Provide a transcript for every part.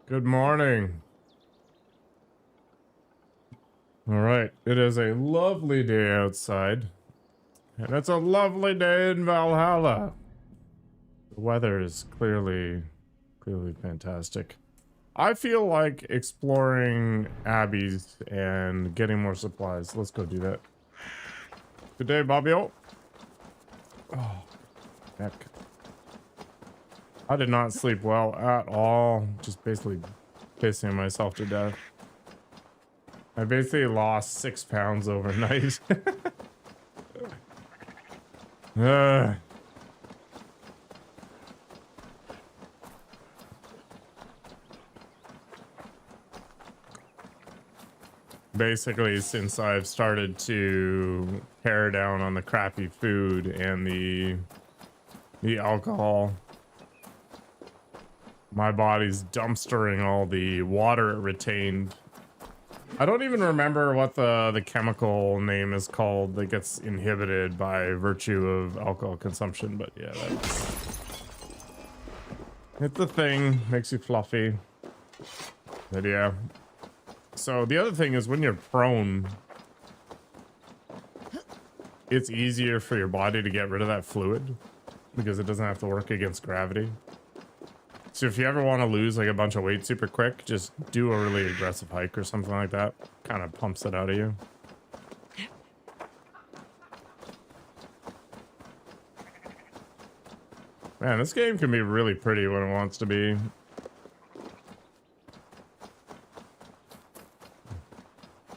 Good morning. All right, it is a lovely day outside, and it's a lovely day in Valhalla. The weather is clearly fantastic. I feel like exploring abbeys and getting more supplies. Let's go do that. Good day, Bobbio. Oh, heck. I did not sleep well at all. Just basically pissing myself to death. I basically lost 6 pounds overnight. Basically, since I've started to pare down on the crappy food and the alcohol, my body's dumpstering all the water it retained. I don't even remember what the chemical name is called that gets inhibited by virtue of alcohol consumption, but yeah, it's a thing, makes you fluffy. But yeah. So the other thing is when you're prone, it's easier for your body to get rid of that fluid because it doesn't have to work against gravity. So if you ever want to lose like a bunch of weight super quick, just do a really aggressive hike or something like that. Kind of pumps it out of you. Man, this game can be really pretty when it wants to be.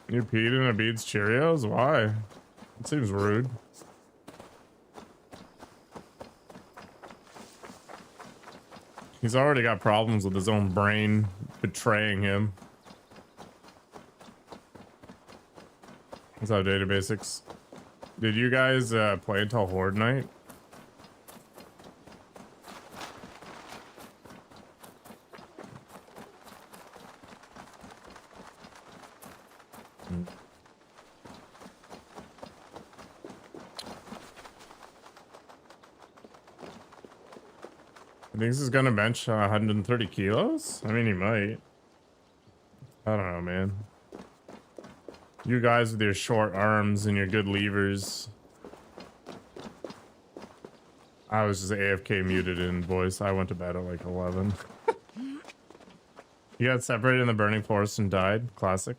You peed in a Beads Cheerios? Why? It seems rude. He's already got problems with his own brain betraying him. What's up, Data Basics? Did you guys play until Horde Night? I think this is gonna bench 130 kilos? I mean, he might. I don't know, man. You guys with your short arms and your good levers. I was just AFK muted in voice. I went to bed at like 11. You got separated in the burning forest and died. Classic.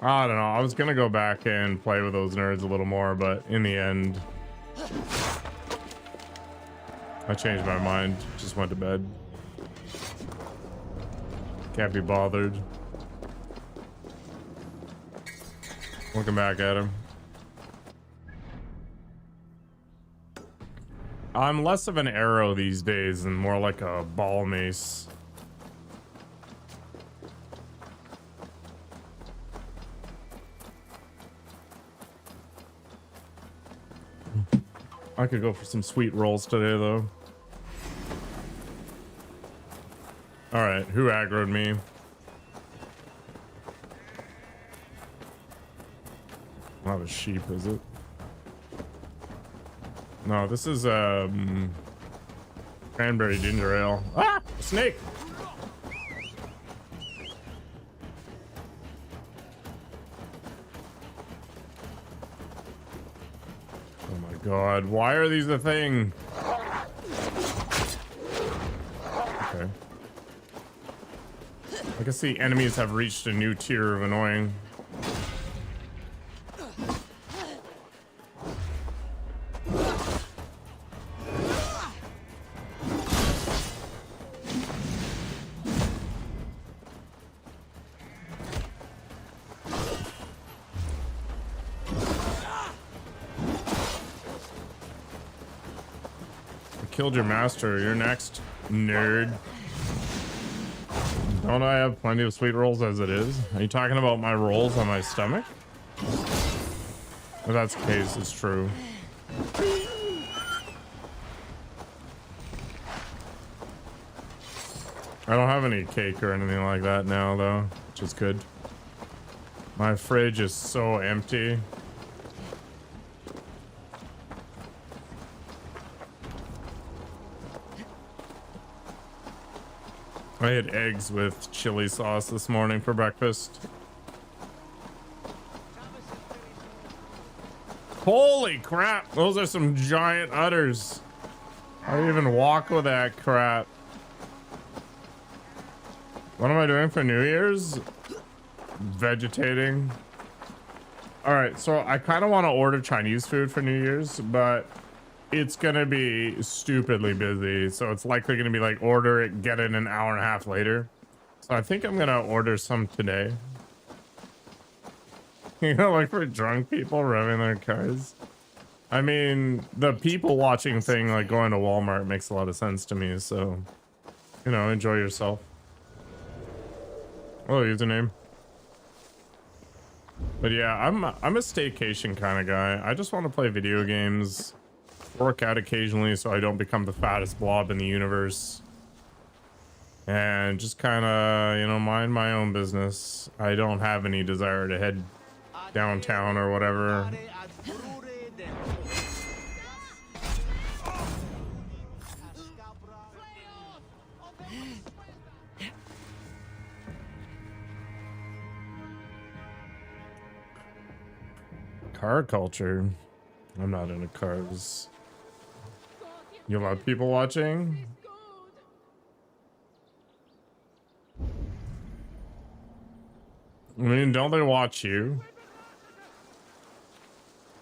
I don't know. I was gonna go back and play with those nerds a little more, but in the end, I changed my mind. Just went to bed. Can't be bothered. Looking back at him. I'm less of an arrow these days and more like a ball mace. I could go for some sweet rolls today, though. Alright, who aggroed me? Not a sheep, is it? No, this is, cranberry ginger ale. Ah! A snake! God, why are these a thing? Okay. I guess the enemies have reached a new tier of annoying. Killed your master. You're next, nerd. Don't I have plenty of sweet rolls as it is? Are you talking about my rolls on my stomach? If that's the case, it's true. I don't have any cake or anything like that now, though, which is good. My fridge is so empty. I had eggs with chili sauce this morning for breakfast. Holy crap, those are some giant udders. How do you even walk with that crap? What am I doing for New Year's? Vegetating. All right, so I kind of want to order Chinese food for New Year's, but it's gonna be stupidly busy. So it's likely gonna be like order it, get it an hour and a half later. So I think I'm gonna order some today. You know, like for drunk people revving their cars. I mean, the people watching thing, like going to Walmart, makes a lot of sense to me. So, you know, enjoy yourself. Oh, username. But yeah, I'm a staycation kind of guy. I just want to play video games, work out occasionally so I don't become the fattest blob in the universe, and just kind of, you know, mind my own business. I don't have any desire to head downtown or whatever. Car culture. I'm not into cars. You love people watching? I mean, don't they watch you?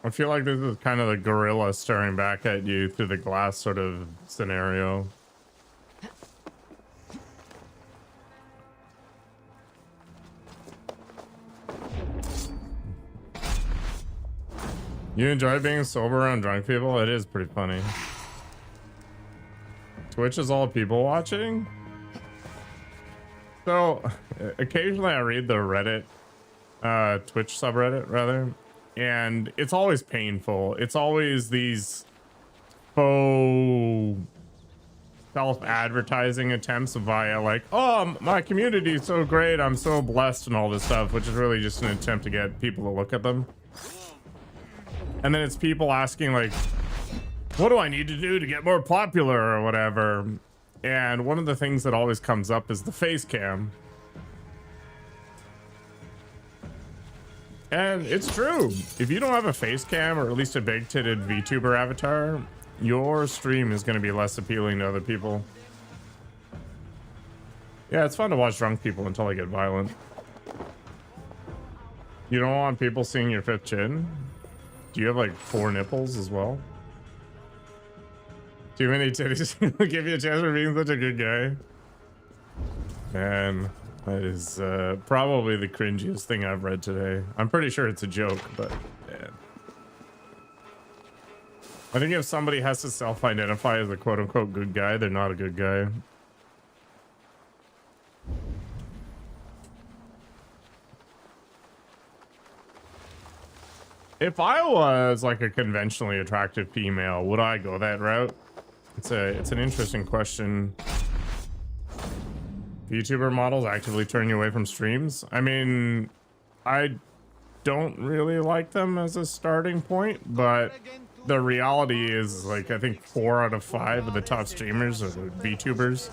I feel like this is kind of the gorilla staring back at you through the glass sort of scenario. You enjoy being sober around drunk people? It is pretty funny. Twitch is all people watching? So, occasionally I read the Reddit, Twitch subreddit rather, and it's always painful. It's always these faux self-advertising attempts via like, oh, my community is so great, I'm so blessed and all this stuff, which is really just an attempt to get people to look at them. And then it's people asking like, what do I need to do to get more popular or whatever? And one of the things that always comes up is the face cam. And it's true. If you don't have a face cam or at least a big-titted VTuber avatar, your stream is going to be less appealing to other people. Yeah, it's fun to watch drunk people until they get violent. You don't want people seeing your fifth chin? Do you have like 4 nipples as well? Too many titties will give you a chance for being such a good guy. Man, that is probably the cringiest thing I've read today. I'm pretty sure it's a joke, but man. I think if somebody has to self-identify as a quote-unquote good guy, they're not a good guy. If I was like a conventionally attractive female, would I go that route? It's an interesting question. VTuber models actively turn you away from streams? I mean, I don't really like them as a starting point, but the reality is like I think 4 out of 5 of the top streamers are VTubers.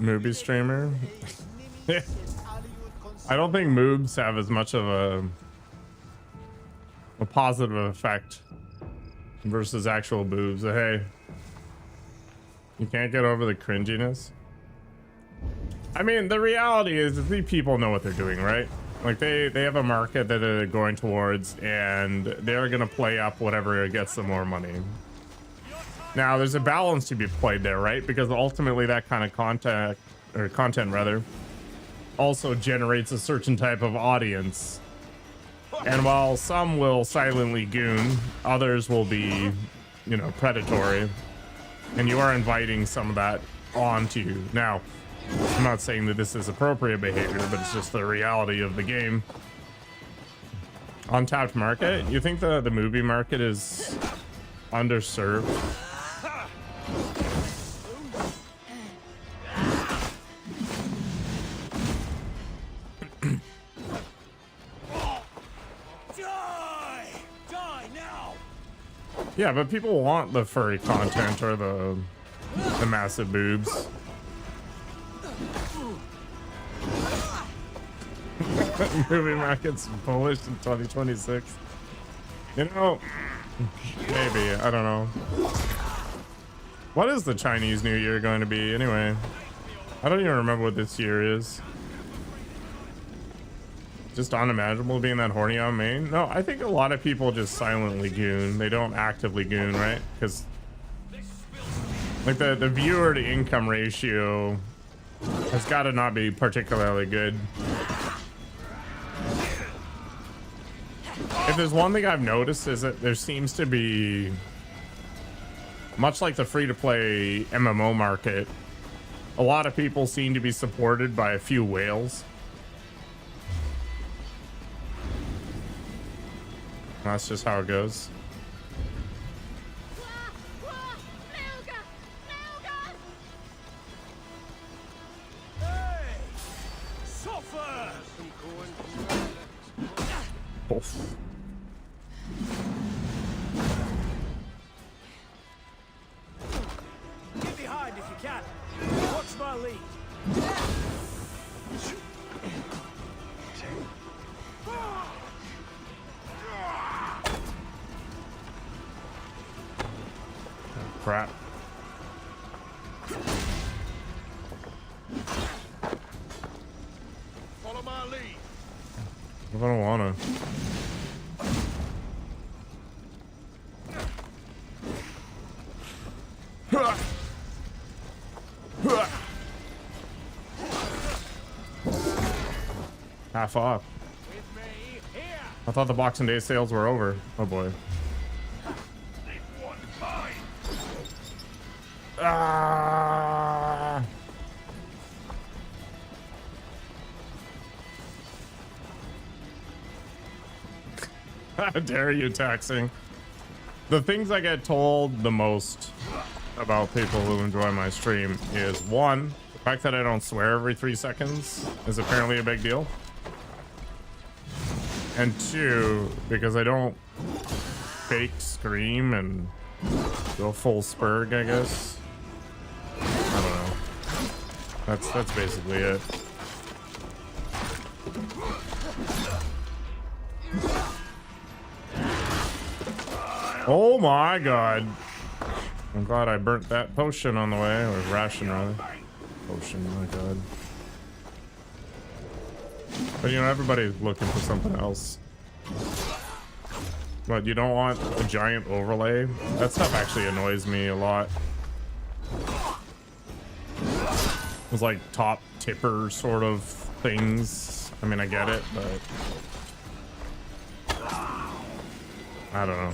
Movie streamer. I don't think moobs have as much of a positive effect versus actual boobs. Hey, you can't get over the cringiness. I mean, the reality is that these people know what they're doing, right? Like they have a market that they're going towards, and they're gonna play up whatever gets them more money. Now, there's a balance to be played there, right? Because ultimately that kind of content rather also generates a certain type of audience. And while some will silently goon, others will be, you know, predatory. And you are inviting some of that onto you. Now, I'm not saying that this is appropriate behavior, but it's just the reality of the game. Untapped market? You think the movie market is underserved? Yeah, but people want the furry content or the massive boobs. Movie market's bullish in 2026. You know, maybe, I don't know. What is the Chinese New Year going to be anyway? I don't even remember what this year is. Just unimaginable being that horny on main. No, I think a lot of people just silently goon. They don't actively goon, right? Because like the viewer to income ratio has got to not be particularly good. If there's one thing I've noticed is that there seems to be, much like the free-to-play MMO market, a lot of people seem to be supported by a few whales. That's just how it goes. Oof. Get behind if you can. Watch my lead. Crap. Follow my lead. I don't wanna. Half off. I thought the Boxing Day sales were over. Oh boy. Ah. How dare you taxing? The things I get told the most about people who enjoy my stream is, one, the fact that I don't swear every 3 seconds is apparently a big deal. And two, because I don't fake scream and go full spurg, I guess. I don't know. That's basically it. Oh my god. I'm glad I burnt that potion on the way, or ration rather. Potion, my god. But you know, everybody's looking for something else. But you don't want a giant overlay? That stuff actually annoys me a lot. It's like top tipper sort of things. I mean, I get it, but I don't know.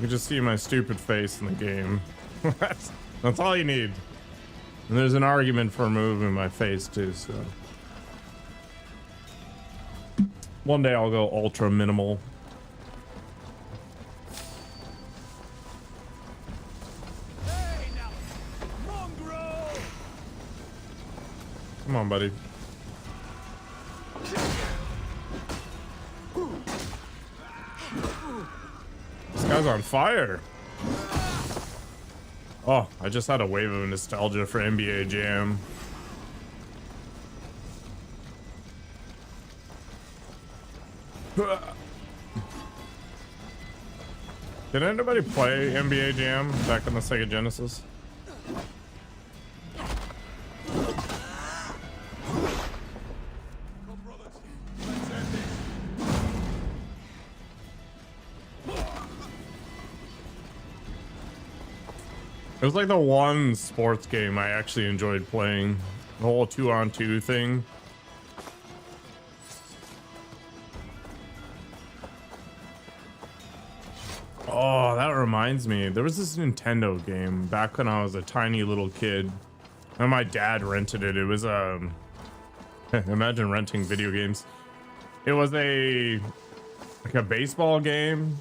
You just see my stupid face in the game. That's all you need. And there's an argument for moving my face too, so. One day I'll go ultra minimal. Hey, now, mongrel! Come on, buddy. This guy's on fire. Oh, I just had a wave of nostalgia for NBA Jam. Did anybody play NBA Jam back on the Sega Genesis? It was like the one sports game I actually enjoyed playing. The whole 2-on-2 thing. Oh, that reminds me. There was this Nintendo game back when I was a tiny little kid. And my dad rented it. It was imagine renting video games. It was like a baseball game,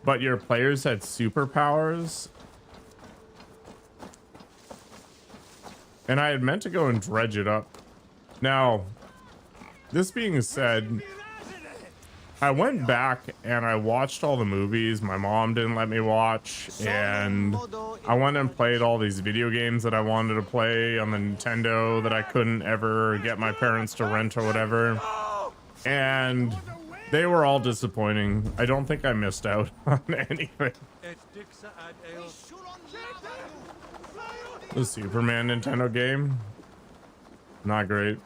but your players had superpowers. And I had meant to go and dredge it up. Now, this being said, I went back and I watched all the movies my mom didn't let me watch, and I went and played all these video games that I wanted to play on the Nintendo that I couldn't ever get my parents to rent or whatever, and they were all disappointing. I don't think I missed out on anything. The Superman Nintendo game, not great.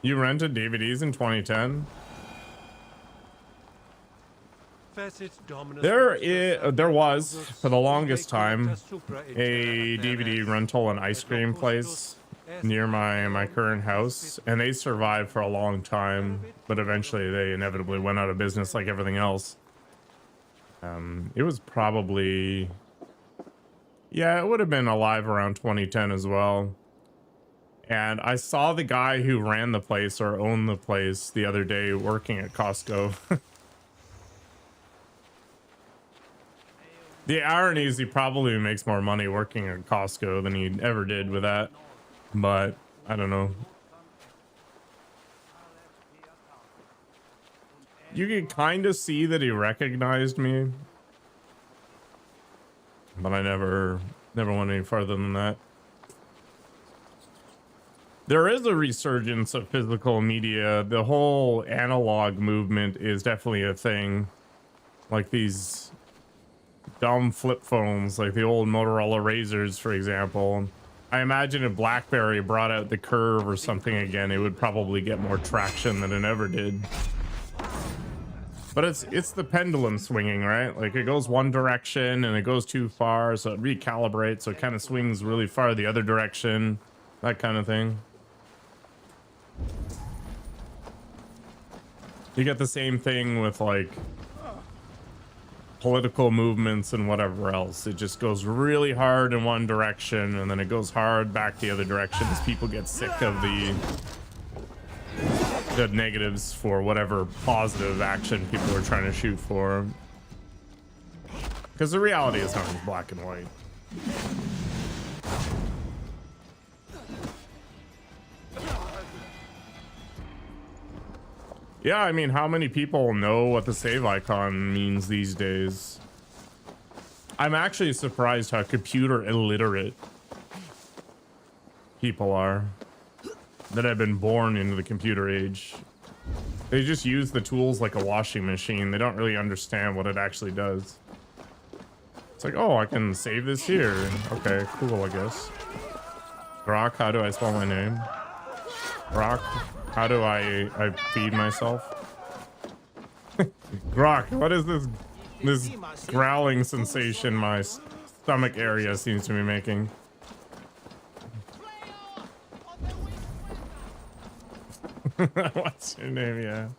You rented DVDs in 2010? There was, for the longest time, a DVD rental and ice cream place near my current house, and they survived for a long time, but eventually they inevitably went out of business like everything else. It was probably, yeah, it would have been alive around 2010 as well. And I saw the guy who ran the place or owned the place the other day working at Costco. The irony is he probably makes more money working at Costco than he ever did with that. But I don't know. You can kind of see that he recognized me. But I never went any farther than that. There is a resurgence of physical media. The whole analog movement is definitely a thing. Like these dumb flip phones, like the old Motorola Razors, for example. I imagine if BlackBerry brought out the Curve or something again, it would probably get more traction than it ever did. But it's the pendulum swinging, right? Like it goes one direction and it goes too far, so it recalibrates, so it kind of swings really far the other direction, that kind of thing. You get the same thing with like political movements and whatever else. It just goes really hard in one direction and then it goes hard back the other direction as people get sick of the negatives for whatever positive action people are trying to shoot for. Because the reality is nothing's black and white. Yeah, I mean, how many people know what the save icon means these days? I'm actually surprised how computer illiterate people are that have been born into the computer age. They just use the tools like a washing machine. They don't really understand what it actually does. It's like, oh, I can save this here. Okay, cool, I guess. Grok, how do I spell my name? Grok, how do I feed myself? Grok, what is this growling sensation my stomach area seems to be making? What's your name? Yeah.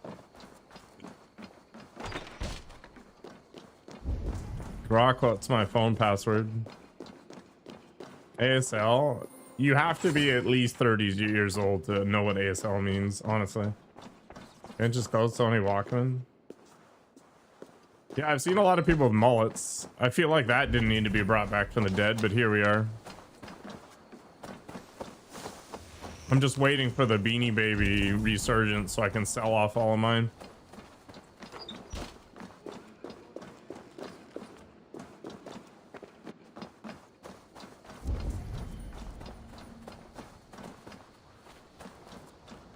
Grok, what's my phone password? ASL? You have to be at least 30 years old to know what ASL means, honestly. Can't just call Sony Walkman. Yeah, I've seen a lot of people with mullets. I feel like that didn't need to be brought back from the dead, but here we are. I'm just waiting for the Beanie Baby resurgence so I can sell off all of mine.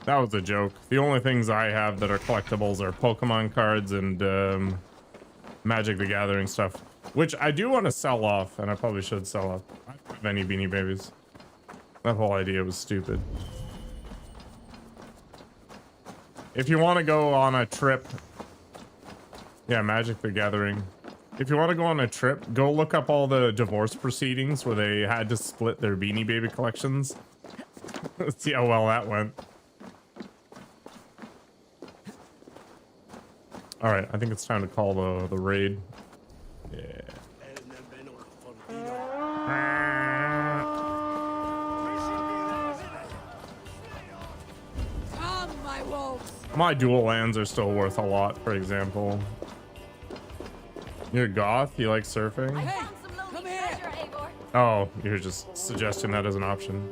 That was a joke. The only things I have that are collectibles are Pokemon cards and Magic the Gathering stuff, which I do want to sell off, and I probably should sell off. I don't have any Beanie Babies. That whole idea was stupid. If you want to go on a trip, yeah, Magic the Gathering. If you want to go on a trip, go look up all the divorce proceedings where they had to split their Beanie Baby collections. Let's see how well that went. All right, I think it's time to call the raid. Yeah. My dual lands are still worth a lot, for example. You're goth? You like surfing? Hey, come here. Oh, you're just suggesting that as an option.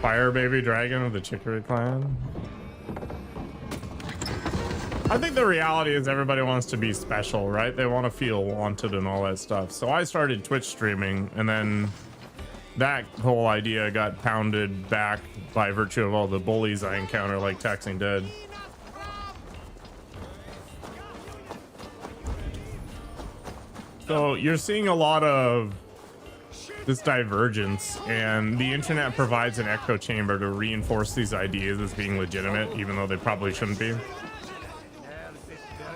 Fire Baby Dragon of the Chicory Clan? I think the reality is everybody wants to be special, right? They want to feel wanted and all that stuff. So I started Twitch streaming, and then that whole idea got pounded back by virtue of all the bullies I encounter, like Taxing Dead. So you're seeing a lot of this divergence, and the internet provides an echo chamber to reinforce these ideas as being legitimate, even though they probably shouldn't be.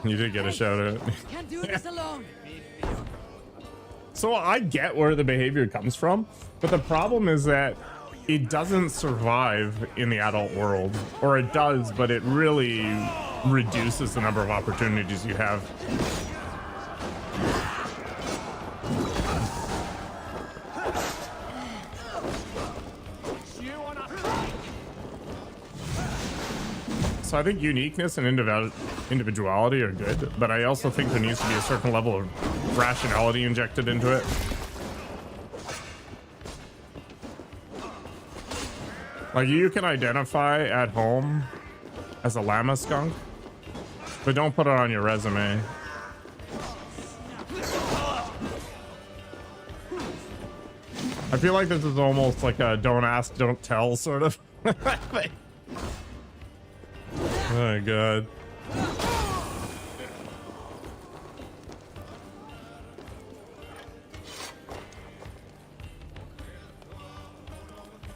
You did get a shout out. Can't do this alone. So I get where the behavior comes from, but the problem is that it doesn't survive in the adult world, or it does, but it really reduces the number of opportunities you have. So I think uniqueness and individuality are good, but I also think there needs to be a certain level of rationality injected into it. Like, you can identify at home as a llama skunk, but don't put it on your resume. I feel like this is almost like a don't ask, don't tell sort of thing. Oh my god.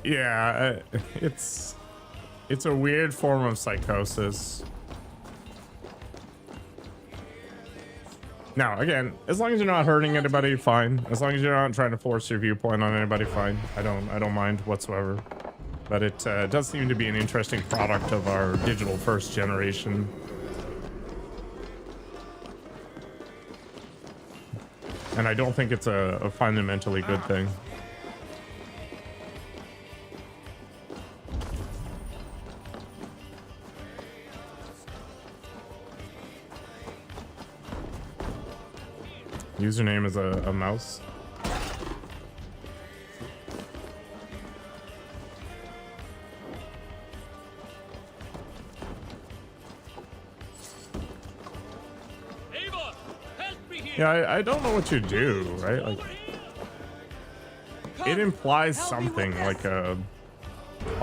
Yeah, it's a weird form of psychosis. Now, again, as long as you're not hurting anybody, fine. As long as you're not trying to force your viewpoint on anybody, fine. I don't mind whatsoever. But it does seem to be an interesting product of our digital first generation. And I don't think it's a fundamentally good thing. Username is a mouse. Yeah, I don't know what you do, right? Like, it implies something like a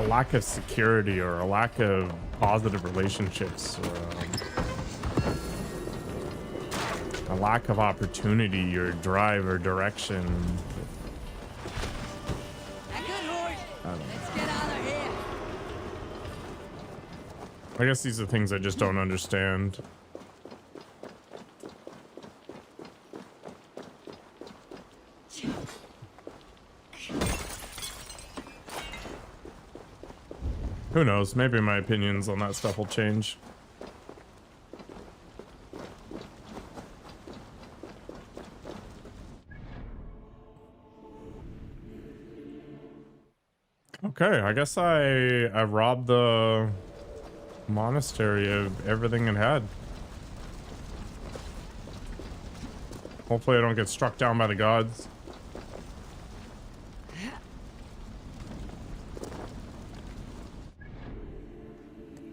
lack of security or a lack of positive relationships, or a lack of opportunity or drive or direction. I don't know. Let's get out of here. I guess these are things I just don't understand. Who knows? Maybe my opinions on that stuff will change. Okay, I guess I robbed the monastery of everything it had. Hopefully I don't get struck down by the gods.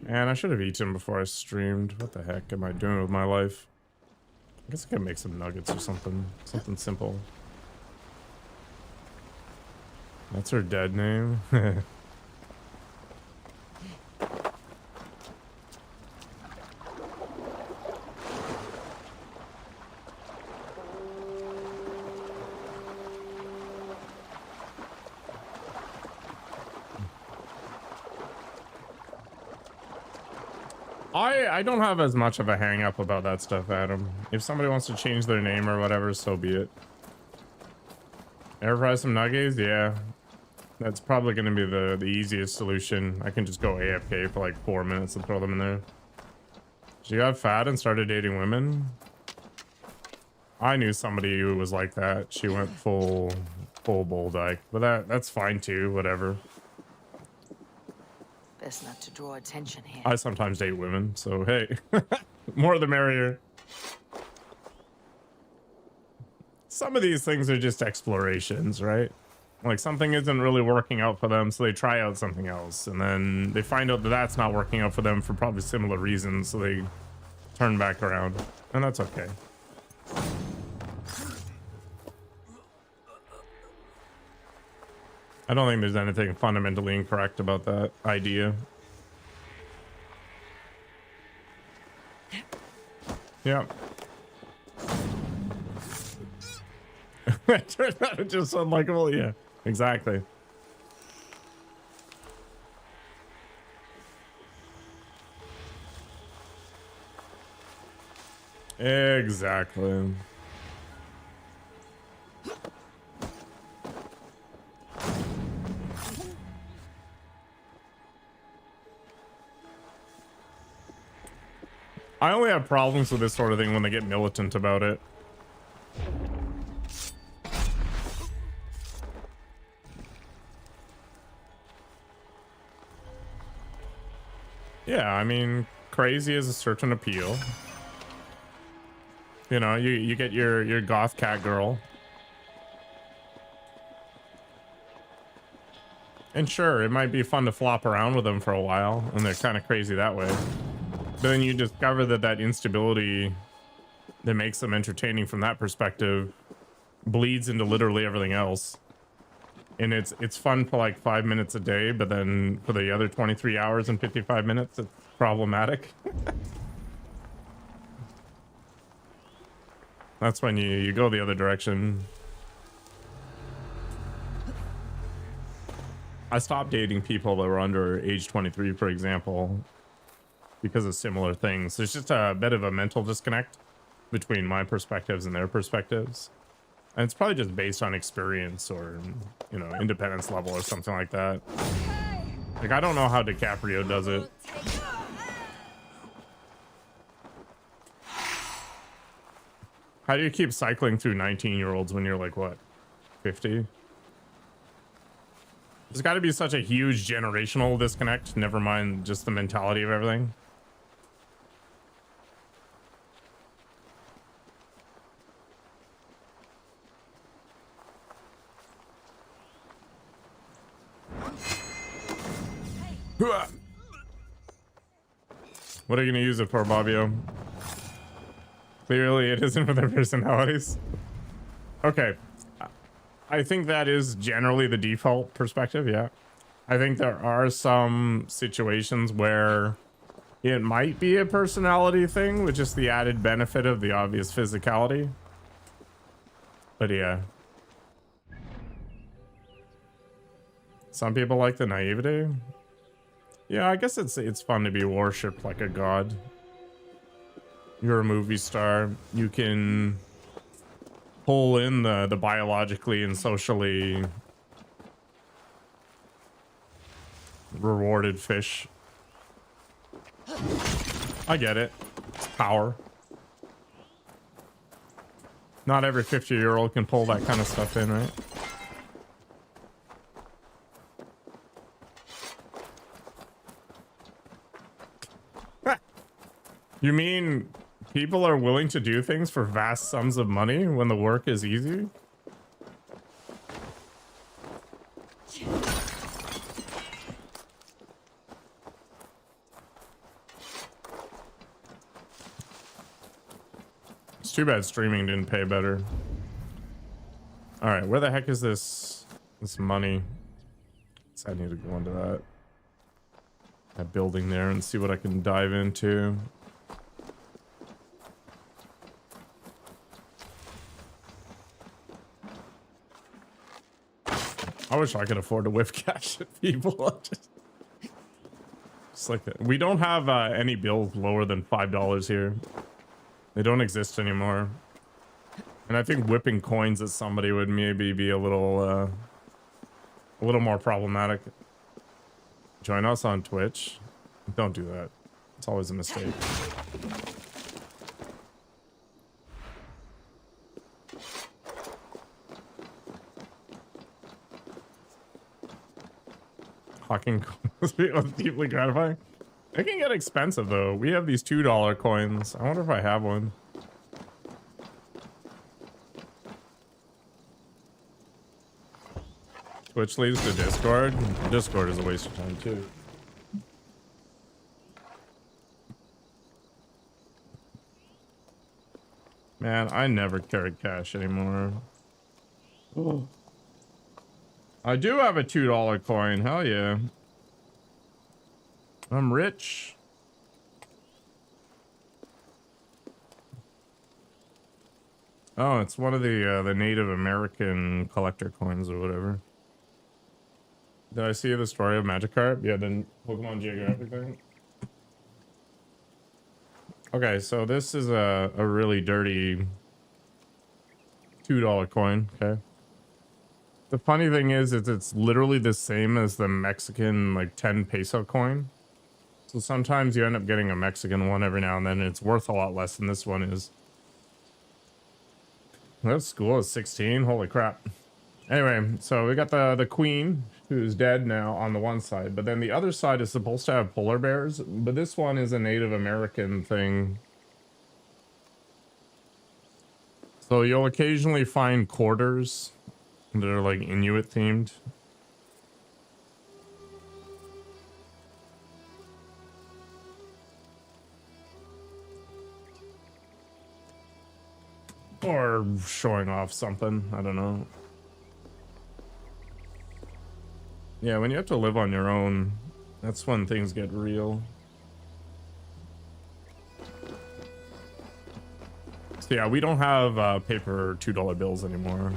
Man, I should have eaten before I streamed. What the heck am I doing with my life? I guess I can make some nuggets or something. Something simple. That's her dead name. I don't have as much of a hang up about that stuff, Adam. If somebody wants to change their name or whatever, so be it. Air fry some nuggets? Yeah. That's probably going to be the easiest solution. I can just go AFK for like 4 minutes and throw them in there. She got fat and started dating women? I knew somebody who was like that. She went full bull dyke. But that's fine too, whatever. Best not to draw attention here. I sometimes date women, so hey. More the merrier. Some of these things are just explorations, right? Like, something isn't really working out for them, so they try out something else, and then they find out that that's not working out for them for probably similar reasons, so they turn back around, and that's okay. I don't think there's anything fundamentally incorrect about that idea. Yeah. It turned out just unlikable. Yeah, exactly. Exactly. I only have problems with this sort of thing when they get militant about it. Yeah, I mean, crazy is a certain appeal. You know, you get your goth cat girl. And sure, it might be fun to flop around with them for a while, and they're kind of crazy that way. But then you discover that that instability that makes them entertaining from that perspective bleeds into literally everything else. And it's fun for like 5 minutes a day, but then for the other 23 hours and 55 minutes, it's problematic. That's when you go the other direction. I stopped dating people that were under age 23, for example, because of similar things. There's just a bit of a mental disconnect between my perspectives and their perspectives. And it's probably just based on experience or, you know, independence level or something like that. Like, I don't know how DiCaprio does it. How do you keep cycling through 19-year-olds when you're like, what, 50? There's got to be such a huge generational disconnect, never mind just the mentality of everything. What are you going to use it for, Bobbio? Clearly, it isn't for their personalities. Okay. I think that is generally the default perspective, yeah. I think there are some situations where it might be a personality thing with just the added benefit of the obvious physicality. But yeah. Some people like the naivety. Yeah, I guess it's fun to be worshipped like a god. You're a movie star. You can pull in the biologically and socially rewarded fish. I get it. It's power. Not every 50-year-old can pull that kind of stuff in, right? You mean people are willing to do things for vast sums of money when the work is easy? It's too bad streaming didn't pay better. All right, where the heck is this money? So I need to go into that building there and see what I can dive into. I wish I could afford to whip cash at people. Just like that. We don't have any bills lower than $5 here. They don't exist anymore. And I think whipping coins at somebody would maybe be a little more problematic. Join us on Twitch. Don't do that. It's always a mistake. Hawking coins was deeply gratifying. It can get expensive though. We have these $2 coins. I wonder if I have one. Twitch leads to Discord. Discord is a waste of time too. Man, I never carry cash anymore. Oh. I do have a $2 coin. Hell yeah. I'm rich. Oh, it's one of the Native American collector coins or whatever. Did I see the story of Magikarp? Yeah, the Pokemon Geographic thing. Okay, so this is a really dirty $2 coin. Okay. The funny thing is it's literally the same as the Mexican like 10 peso coin. So sometimes you end up getting a Mexican one every now and then, and it's worth a lot less than this one is. That's cool. It's 16. Holy crap. Anyway, so we got the queen, who's dead now, on the one side, but then the other side is supposed to have polar bears, but this one is a Native American thing. So you'll occasionally find quarters that are like Inuit themed. Or showing off something, I don't know. Yeah, when you have to live on your own, that's when things get real. So yeah, we don't have paper $2 bills anymore.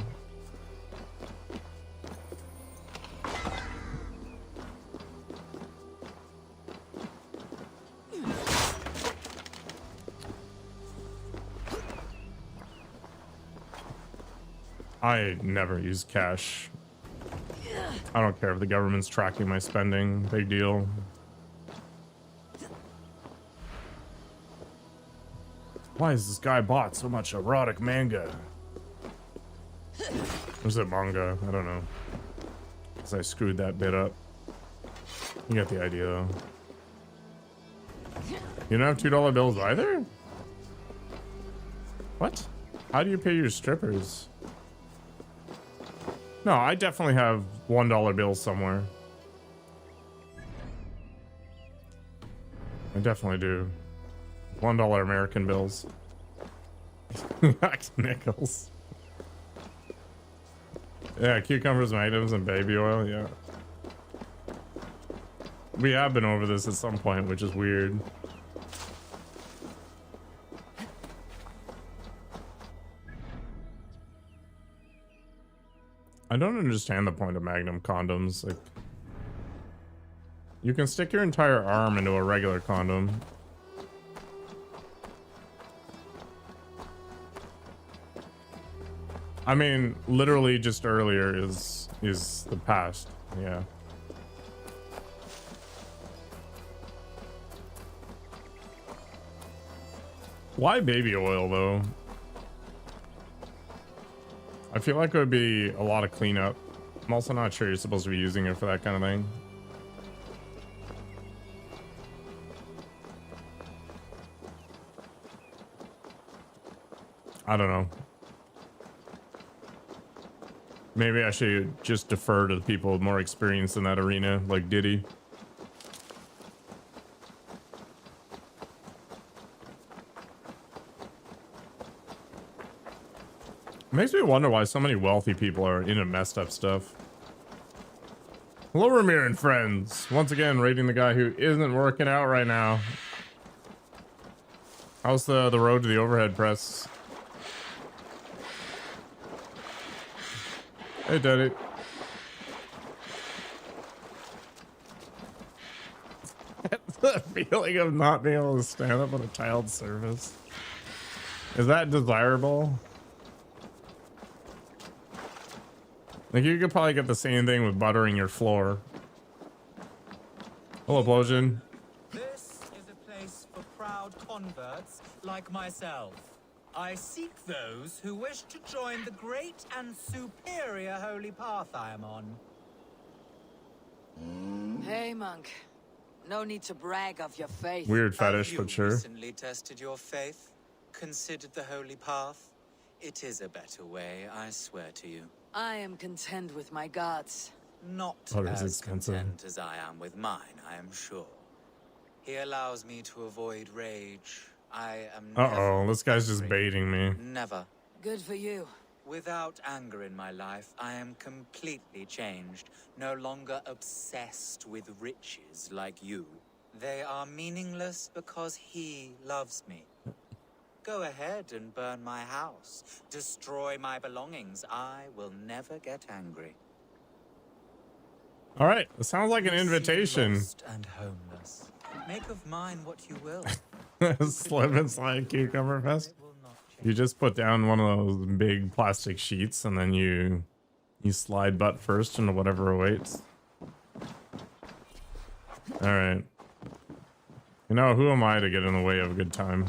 I never use cash. I don't care if the government's tracking my spending. Big deal. Why has this guy bought so much erotic manga? Or is it manga? I don't know. Because I screwed that bit up. You get the idea, though. You don't have $2 bills either? What? How do you pay your strippers? No, I definitely have $1 bills somewhere. I definitely do. $1 American bills. Nickels. Yeah, cucumbers, magnums, and baby oil, yeah. We have been over this at some point, which is weird. I don't understand the point of Magnum condoms. Like, you can stick your entire arm into a regular condom. I mean, literally just earlier is the past. Yeah. Why baby oil though? I feel like it would be a lot of cleanup. I'm also not sure you're supposed to be using it for that kind of thing. I don't know. Maybe I should just defer to the people with more experience in that arena, like Diddy. Makes me wonder why so many wealthy people are into messed up stuff. Hello, Ramir and friends. Once again, rating the guy who isn't working out right now. How's the road to the overhead press? Hey, Daddy. The feeling of not being able to stand up on a tiled surface. Is that desirable? Like, you could probably get the same thing with buttering your floor. Hello, Blosian. This is a place for proud converts like myself. I seek those who wish to join the great and superior holy path I am on. Hey, monk. No need to brag of your faith. Weird fetish, Have but you sure. recently tested your faith? Considered the holy path? It is a better way, I swear to you. I am content with my gods. Not Butter is as expensive. content as I am with mine, I am sure. He allows me to avoid rage, I am Uh-oh, never this guy's just angry. baiting me. Never. Good for you. Without anger in my life, I am completely changed. No longer obsessed with riches like you. They are meaningless because he loves me. Go ahead and burn my house. Destroy my belongings. I will never get angry. All right, it sounds like an You seem invitation. lost and homeless. Make of mine what you will. Slip and slide cucumber fest. It will not You change. just put down one of those big plastic sheets and then you slide butt first into whatever awaits. All right. You know, who am I to get in the way of a good time?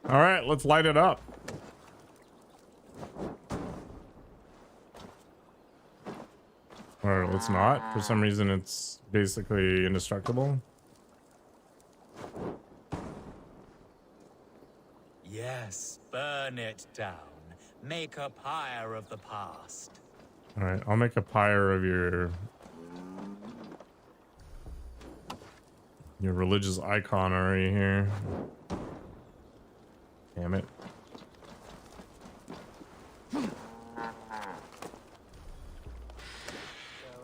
All right, let's light it up. Or let's not. For some reason, it's basically indestructible. Yes, burn it down. Make a pyre of the past. All right, I'll make a pyre of your religious icon already here. Damn it. Go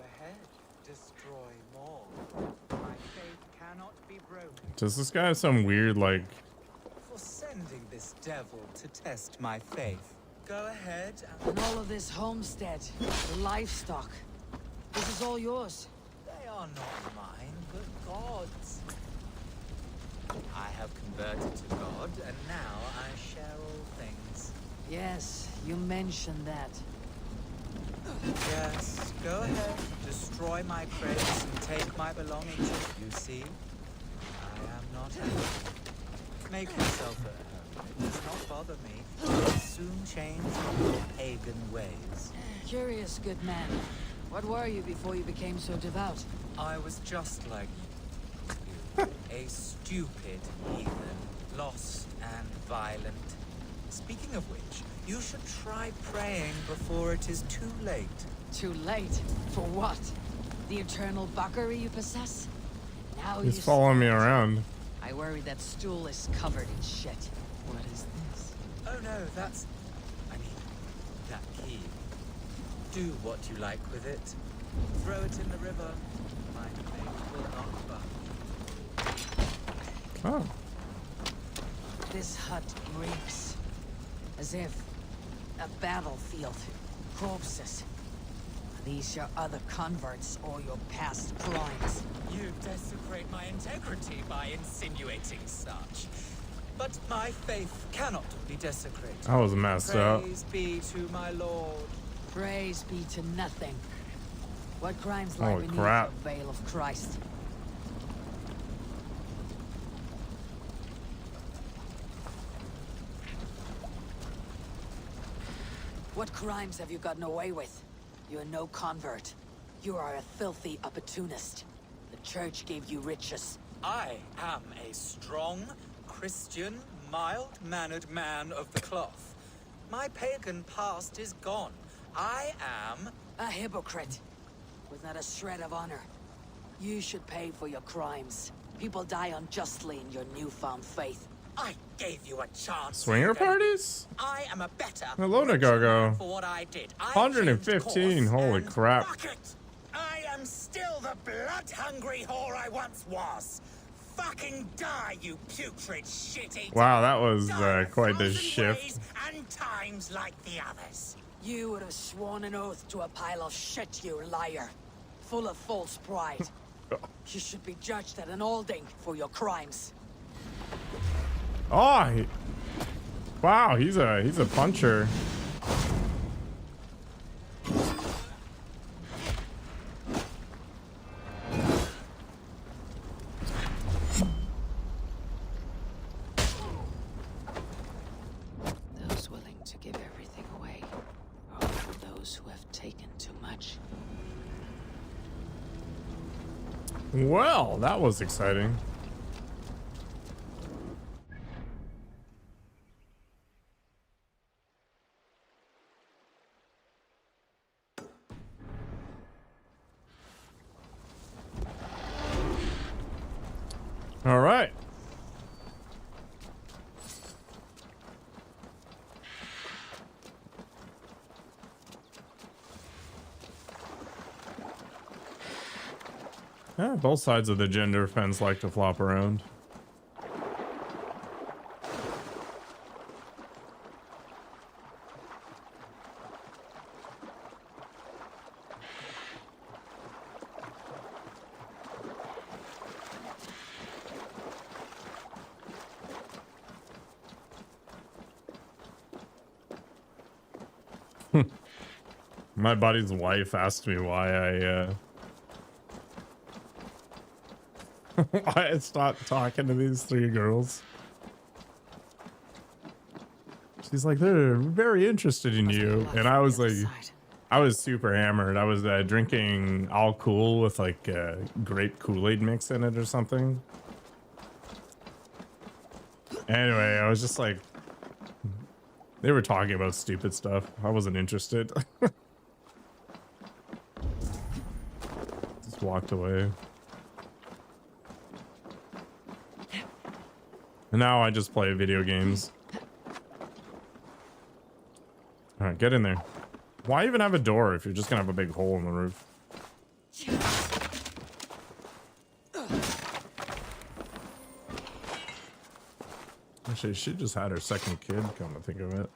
ahead, destroy more. My faith cannot be broken. Does this guy have some weird, like... For sending this devil to test my faith. Go ahead and... And all of this homestead, the livestock. This is all yours. They are not mine, but God's. I have converted to God, and now I share all things. Yes, you mentioned that. Yes, go ahead. Destroy my crates and take my belongings. You see, I am not angry. Make yourself at home. It does not bother me. I'll soon change your pagan ways. Curious, good man. What were you before you became so devout? I was just like you. A stupid heathen, lost and violent. Speaking of which, you should try praying before it is too late. Too late? For what? The eternal buggery you possess? Now He's you following me around. I worry that stool is covered in shit. What is this? Oh no, that's... I mean, that key. Do what you like with it. Throw it in the river. My faith will not budge. Oh. This hut reeks. As if a battlefield. Corpses. Are these your other converts or your past crimes? You desecrate my integrity by insinuating such. But my faith cannot be desecrated. I was messed up. Praise be to my Lord. Praise be to nothing. What crimes lie Holy beneath crap. the veil of Christ? What crimes have you gotten away with? You're no convert. You are a filthy opportunist. The church gave you riches. I am a strong, Christian, mild-mannered man of the cloth. My pagan past is gone. I am... A hypocrite. With not a shred of honor. You should pay for your crimes. People die unjustly in your newfound faith. I gave you a chance. Swinger Ethan. parties? I am a better. Hello, richer Nagogo. man for what I did. I 115, changed course, holy and crap. fuck it. I am still the blood-hungry whore I once was. Fucking die, you putrid shit-eater. Wow, that was Die a quite the thousand shift. ways and times like the others. You would have sworn an oath to a pile of shit, you liar. Full of false pride. You should be judged at an alding for your crimes. Oh, wow, he's a puncher. Those willing to give everything away are often those who have taken too much. Well, that was exciting. Yeah, both sides of the gender fence like to flop around. My buddy's wife asked me why why I stopped talking to these three girls. She's like, they're very interested in you. And I was like, I was super hammered. I was drinking All Cool with like grape Kool-Aid mix in it or something. Anyway, I was just like, they were talking about stupid stuff. I wasn't interested. Just walked away. And now I just play video games. All right, get in there. Why even have a door if you're just gonna have a big hole in the roof? Actually, she just had her second kid, come to think of it.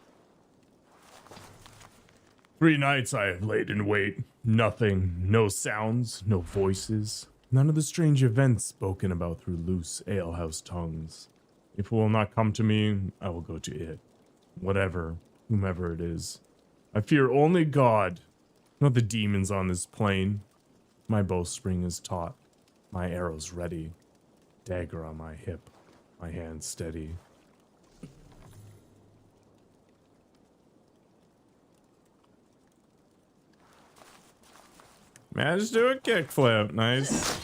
3 nights I have laid in wait. Nothing. No sounds. No voices. None of the strange events spoken about through loose alehouse tongues. If it will not come to me, I will go to it. Whatever. Whomever it is. I fear only God, not the demons on this plane. My bowstring is taut. My arrows ready. Dagger on my hip. My hand steady. Managed to do a kickflip. Nice.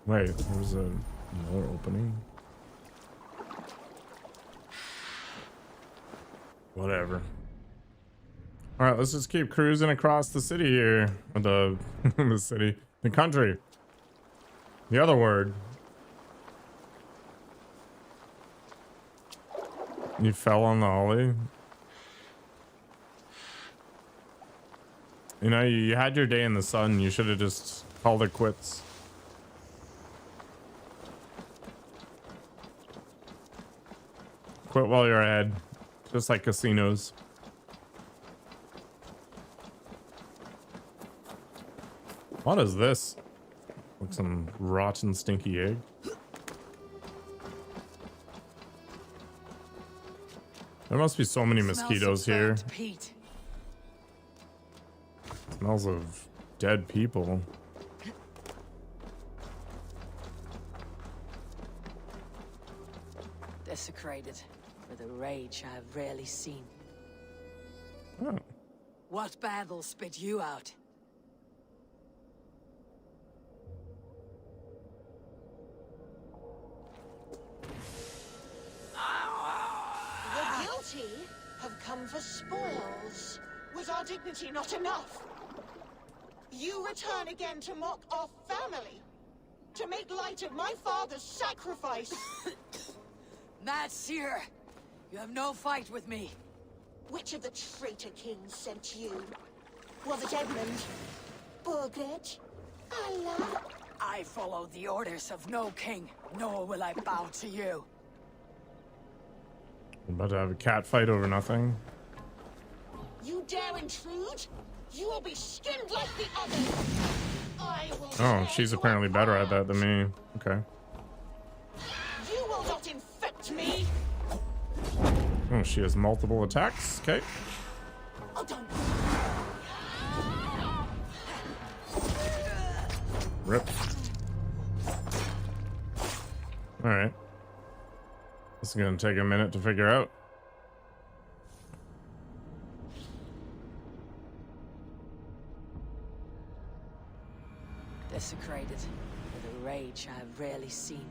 Wait, there's another opening. Whatever. All right, let's just keep cruising across the city here. Or the city. The country. The other word. You fell on the ollie. You know, you had your day in the sun. You should have just called it quits. Quit while you're ahead. Just like casinos. What is this? Like some rotten, stinky egg. There must be so many mosquitoes here. Smells of dead people. Desecrated with a rage I have rarely seen. Oh. What battle spit you out? The guilty have come for spoils. Was our dignity not enough? You return again to mock our family? To make light of my father's sacrifice? Mad Seer, you have no fight with me. Which of the traitor kings sent you? Was it Edmund? Burgred? Allah? I follow the orders of no king, nor will I bow to you. I'm about to have a cat fight over nothing. You dare intrude? You will be skinned like the others. I will Oh, she's apparently better at that than me. Okay. You will not infect me. Oh, she has multiple attacks. Okay. Oh, don't. Rip. All right. This is gonna take a minute to figure out. Desecrated with a rage I have rarely seen.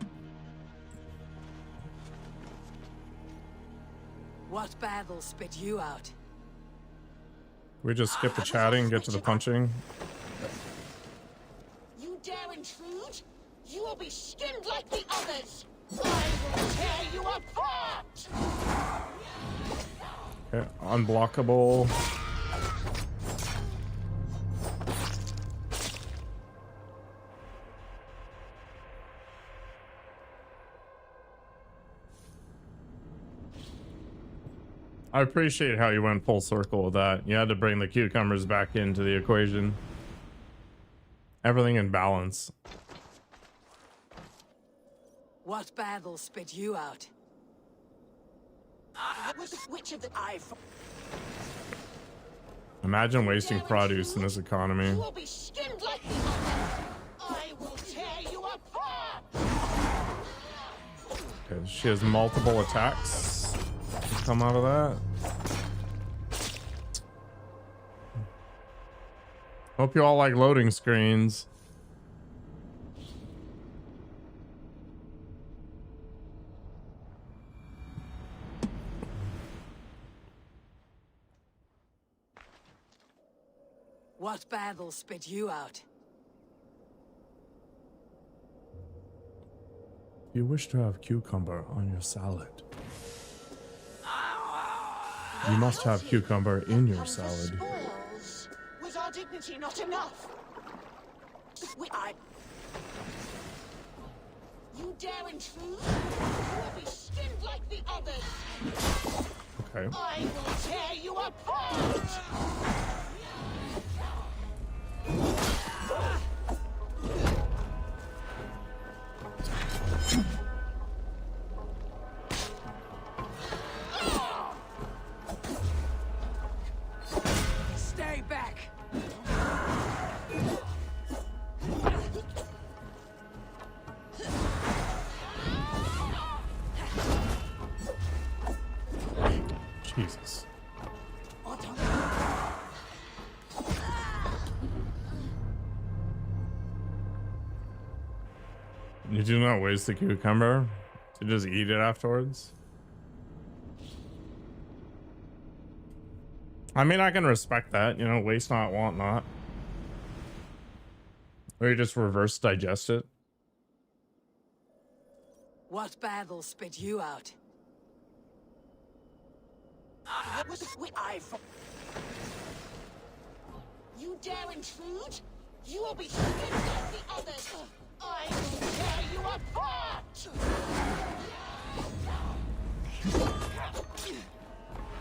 What battle spit you out? We just skip the chatting and get to the punching. You dare intrude? You will be skinned like the others. I will tear you apart. Okay, unblockable. I appreciate how you went full circle with that. You had to bring the cucumbers back into the equation. Everything in balance. What battle spit you out? Which of the Imagine wasting produce in this economy. You will be skinned like the other. I will tear you apart. Okay, she has multiple attacks to come out of that. Hope you all like loading screens. What battle spit you out? You wish to have cucumber on your salad. You must have cucumber in your salad. Spoils. Was our dignity not enough? You dare intrude? You will be skinned like the others. Okay. I will tear you apart. Stay back! Jesus. You do not waste the cucumber to just eat it afterwards. I mean, I can respect that, you know, waste not, want not. Or you just reverse digest it. What battle spit you out? You dare intrude? You will be skinned like the others. I will tear you apart.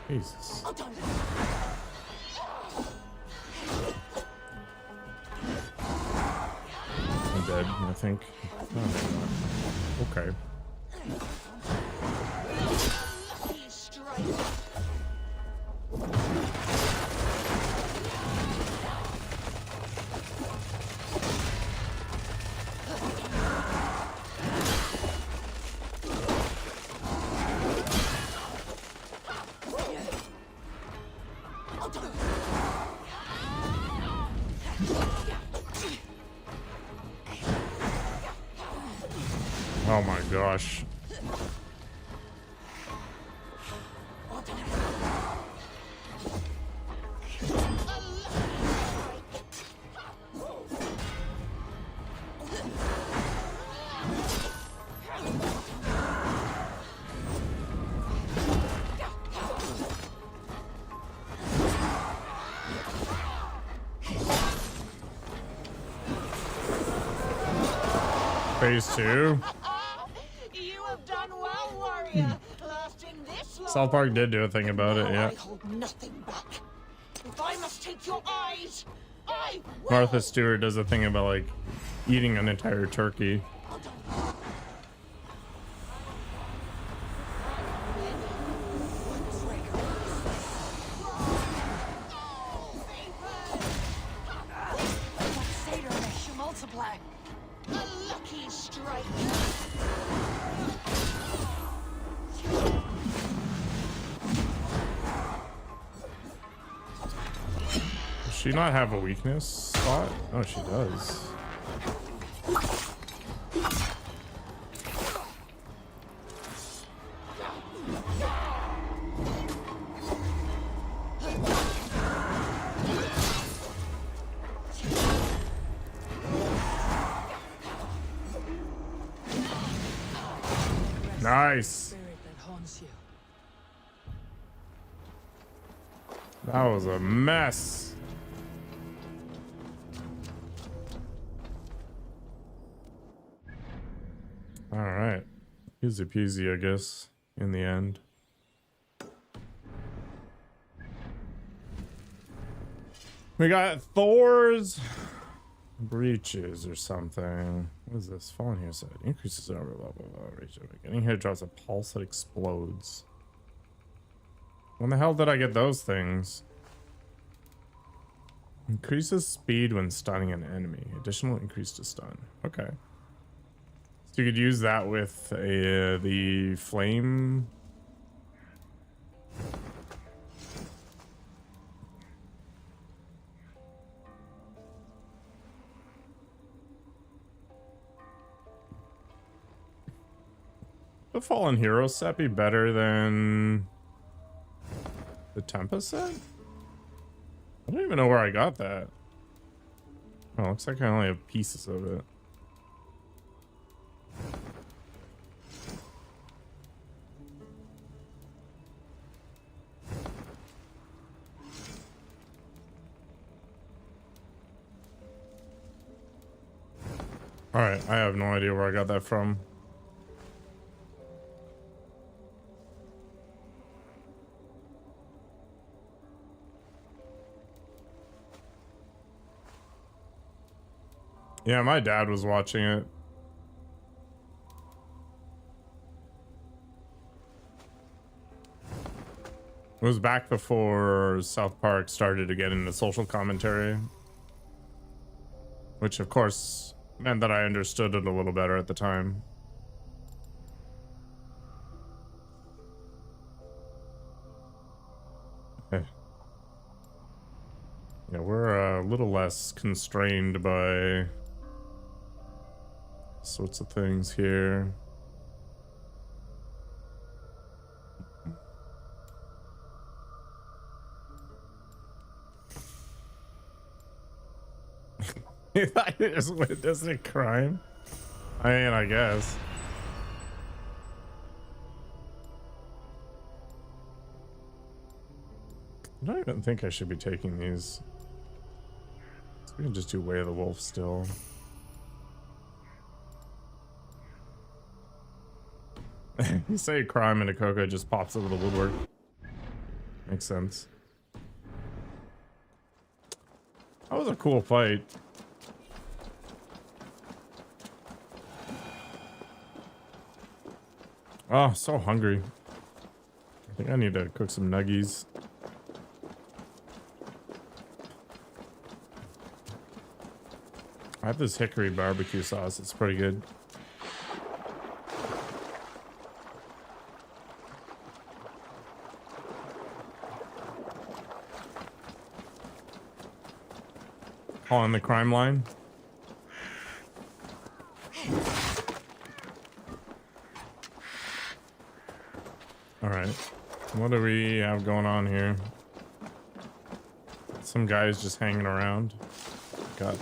Jesus. I'm dead, I think. Oh, okay. Lucky strike. Oh my gosh. Phase 2. You have done well, warrior. Lasting this long. South Park did do a thing about it, yeah. I hold nothing back. If I must take your eyes, I will. Martha Stewart does a thing about like eating an entire turkey. Satyr makes you multiply. A lucky strike. Does she not have a weakness spot? Oh, she does. Nice. Spirit that haunts you. That was a mess. All right. Easy peasy, I guess, in the end. We got Thor's breaches or something. What is this? Fallen here said increases armor level. Getting hit drops a pulse that explodes. When the hell did I get those things? Increases speed when stunning an enemy. Additional increase to stun. Okay. So you could use that with the flame. The Fallen Hero set be better than the Tempest set? I don't even know where I got that. Oh, looks like I only have pieces of it. Alright, I have no idea where I got that from. Yeah, my dad was watching it. It was back before South Park started to get into social commentary. Which, of course, meant that I understood it a little better at the time. Yeah, we're a little less constrained by sorts of things here. Isn't it crime? I mean, I guess. I don't even think I should be taking these. So we can just do Way of the Wolf still. You say crime and a Coco just pops over the woodwork. Makes sense. That was a cool fight. Oh, so hungry. I think I need to cook some nuggies. I have this hickory barbecue sauce. It's pretty good. On the crime line. All right. What do we have going on here? Some guys just hanging around. Got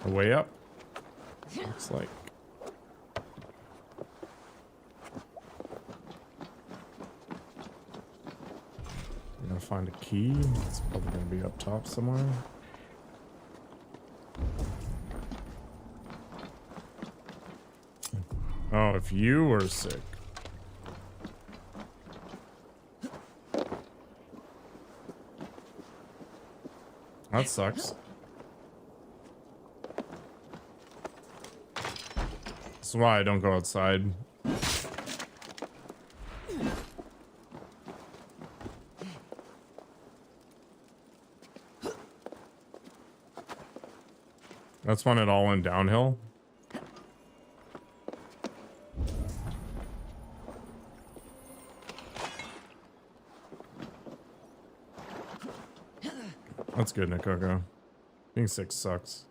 a way up. Looks like. We're gonna find a key. It's probably gonna be up top somewhere. Oh, if you were sick. That sucks. That's why I don't go outside. That's when it all went downhill. That's good, Nikoko. Being sick sucks.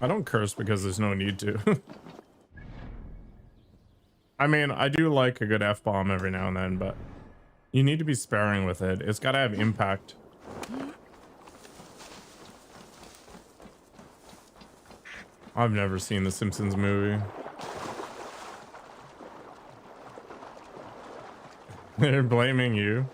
I don't curse because there's no need to. I mean, I do like a good F-bomb every now and then, but you need to be sparing with it. It's got to have impact. I've never seen the Simpsons movie. They're blaming you.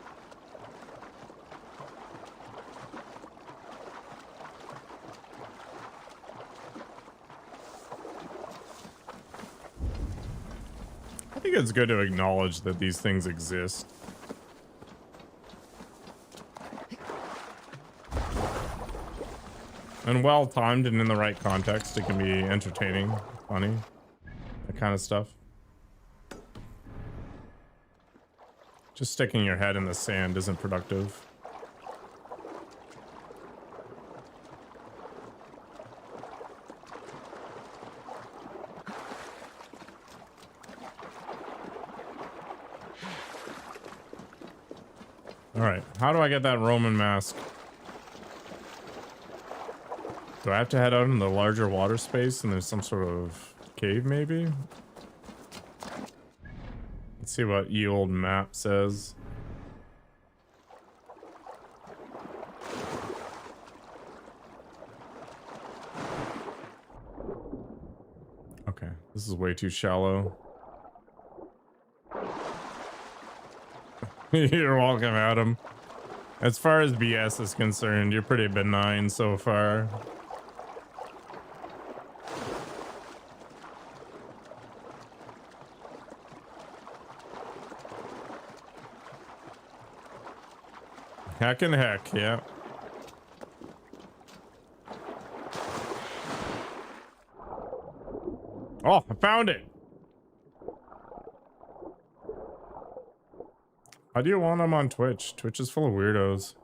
I think it's good to acknowledge that these things exist. And well timed and in the right context, it can be entertaining, funny, that kind of stuff. Just sticking your head in the sand isn't productive. All right, how do I get that Roman mask? Do I have to head out in the larger water space and there's some sort of cave maybe? Let's see what ye old map says. Okay, this is way too shallow. You're welcome, Adam. As far as BS is concerned, you're pretty benign so far. Heck and heck, yeah. Oh, I found it. How do you want them on Twitch? Twitch is full of weirdos.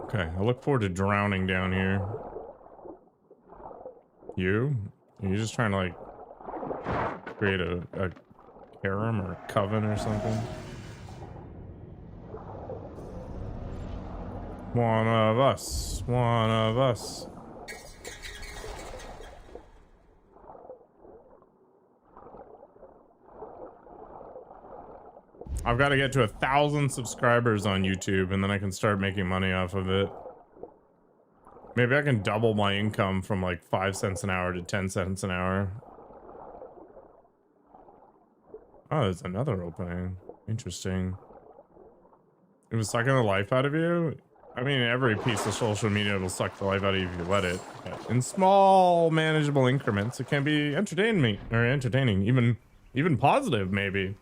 Okay, I look forward to drowning down here. You? Are you just trying to like create a harem or a coven or something? One of us. One of us. I've got to get to 1,000 subscribers on YouTube and then I can start making money off of it. Maybe I can double my income from like 5 cents an hour to 10 cents an hour. Oh, there's another opening. Interesting. It was sucking the life out of you? I mean, every piece of social media will suck the life out of you if you let it. But in small, manageable increments, it can be entertaining, even positive, maybe.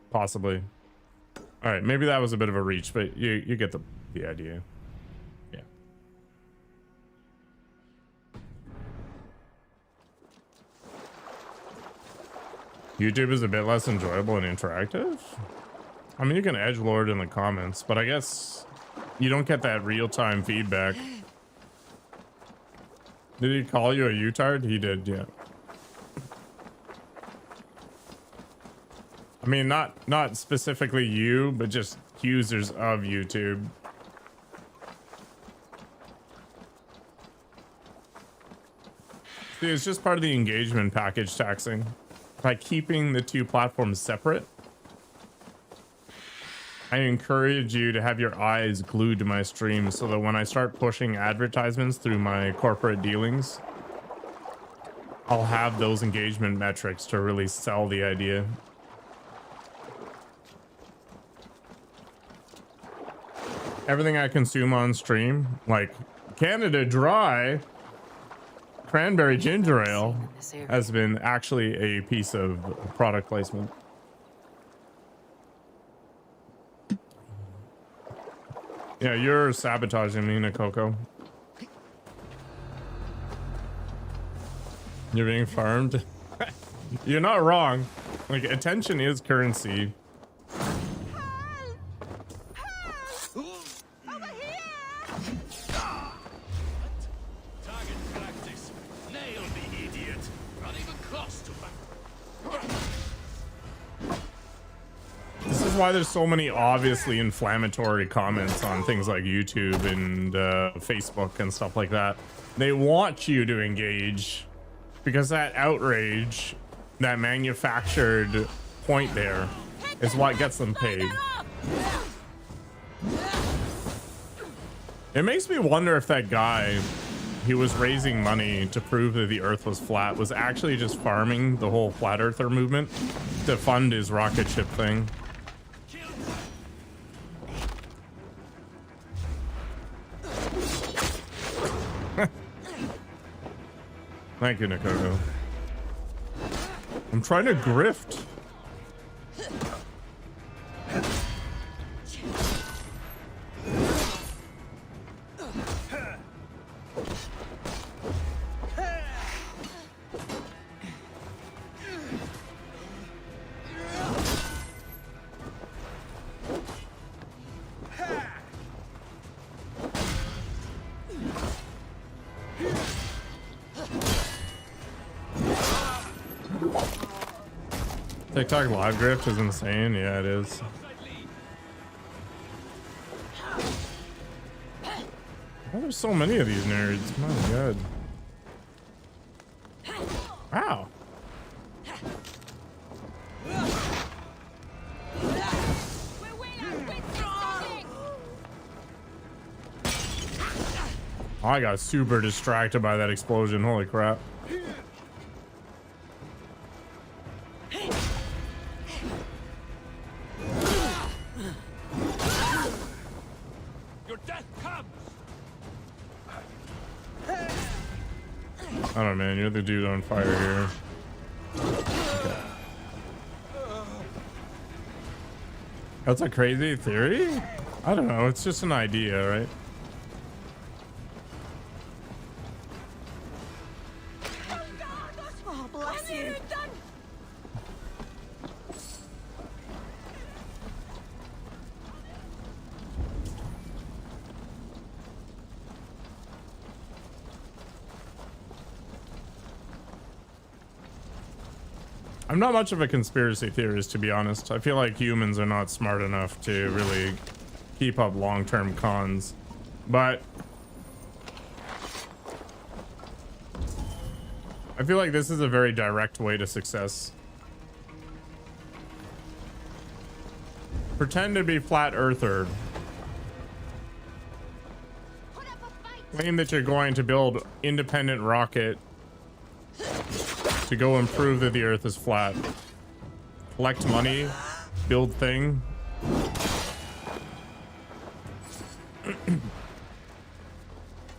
Possibly. All right, maybe that was a bit of a reach, but you get the idea. Yeah. YouTube is a bit less enjoyable and interactive. I mean, you can edgelord in the comments, but I guess you don't get that real-time feedback. Did he call you a U-tard? He did, yeah. I mean, not specifically you, but just users of YouTube. See, it's just part of the engagement package taxing. By keeping the two platforms separate, I encourage you to have your eyes glued to my stream so that when I start pushing advertisements through my corporate dealings, I'll have those engagement metrics to really sell the idea. Everything I consume on stream, like Canada Dry Cranberry Ginger Ale, has been actually a piece of product placement. Yeah, you're sabotaging me, Nakoko. You're being farmed. You're not wrong. Like, attention is currency. Why there's so many obviously inflammatory comments on things like YouTube and Facebook and stuff like that. They want you to engage because that outrage, that manufactured point there, is what gets them paid. It makes me wonder if that guy he was raising money to prove that the Earth was flat, was actually just farming the whole flat earther movement to fund his rocket ship thing. Thank you, Nikoko. I'm trying to grift. TikTok live grift is insane. Yeah, it is. Why are there so many of these nerds? My god. Wow. Oh, I got super distracted by that explosion. Holy crap. Your death comes. I don't know, man. You're the dude on fire here. Okay. That's a crazy theory? I don't know. It's just an idea, right? Oh, bless you. I'm not much of a conspiracy theorist, to be honest. I feel like humans are not smart enough to really keep up long-term cons. But I feel like this is a very direct way to success. Pretend to be flat earther. Claim that you're going to build independent rocket to go and prove that the Earth is flat. Collect money, build thing.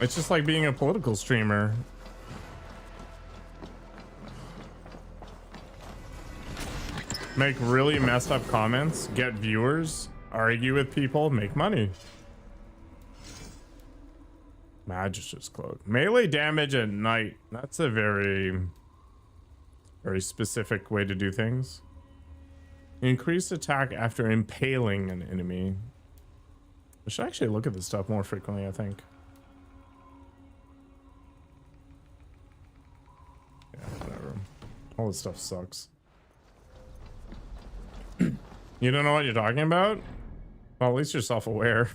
It's just like being a political streamer. Make really messed up comments, get viewers, argue with people, make money. Magistrate's Cloak. Melee damage at night. That's a very specific way to do things. Increased attack after impaling an enemy. I should actually look at this stuff more frequently, I think. Yeah, whatever. All this stuff sucks. You don't know what you're talking about? Well, at least you're self-aware.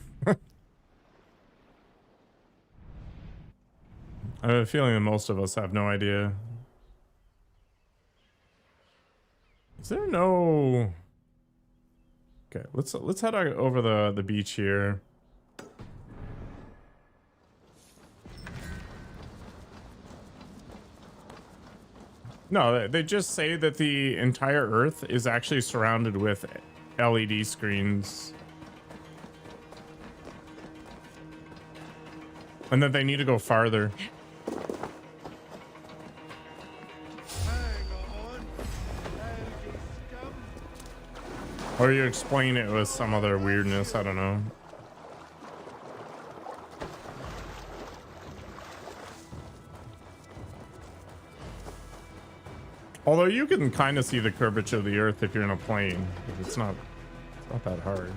I have a feeling that most of us have no idea. Is there no... Okay, let's head over the beach here. No, they just say that the entire Earth is actually surrounded with LED screens. And that they need to go farther. Or you explain it with some other weirdness, I don't know. Although you can kind of see the curvature of the Earth if you're in a plane. It's not that hard.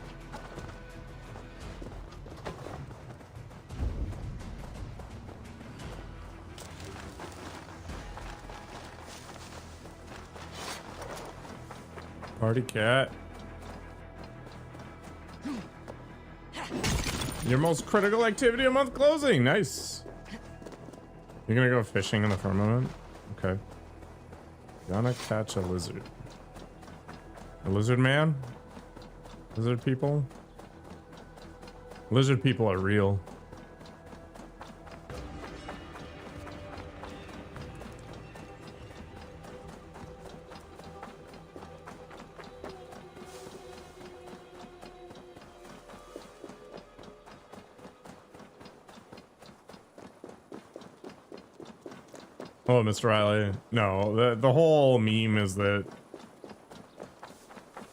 Party cat. Your most critical activity a month closing. Nice. You're gonna go fishing in the firmament? Okay. Gonna catch a lizard. A lizard man? Lizard people? Lizard people are real. Hello, Mr. Riley. No, the whole meme is that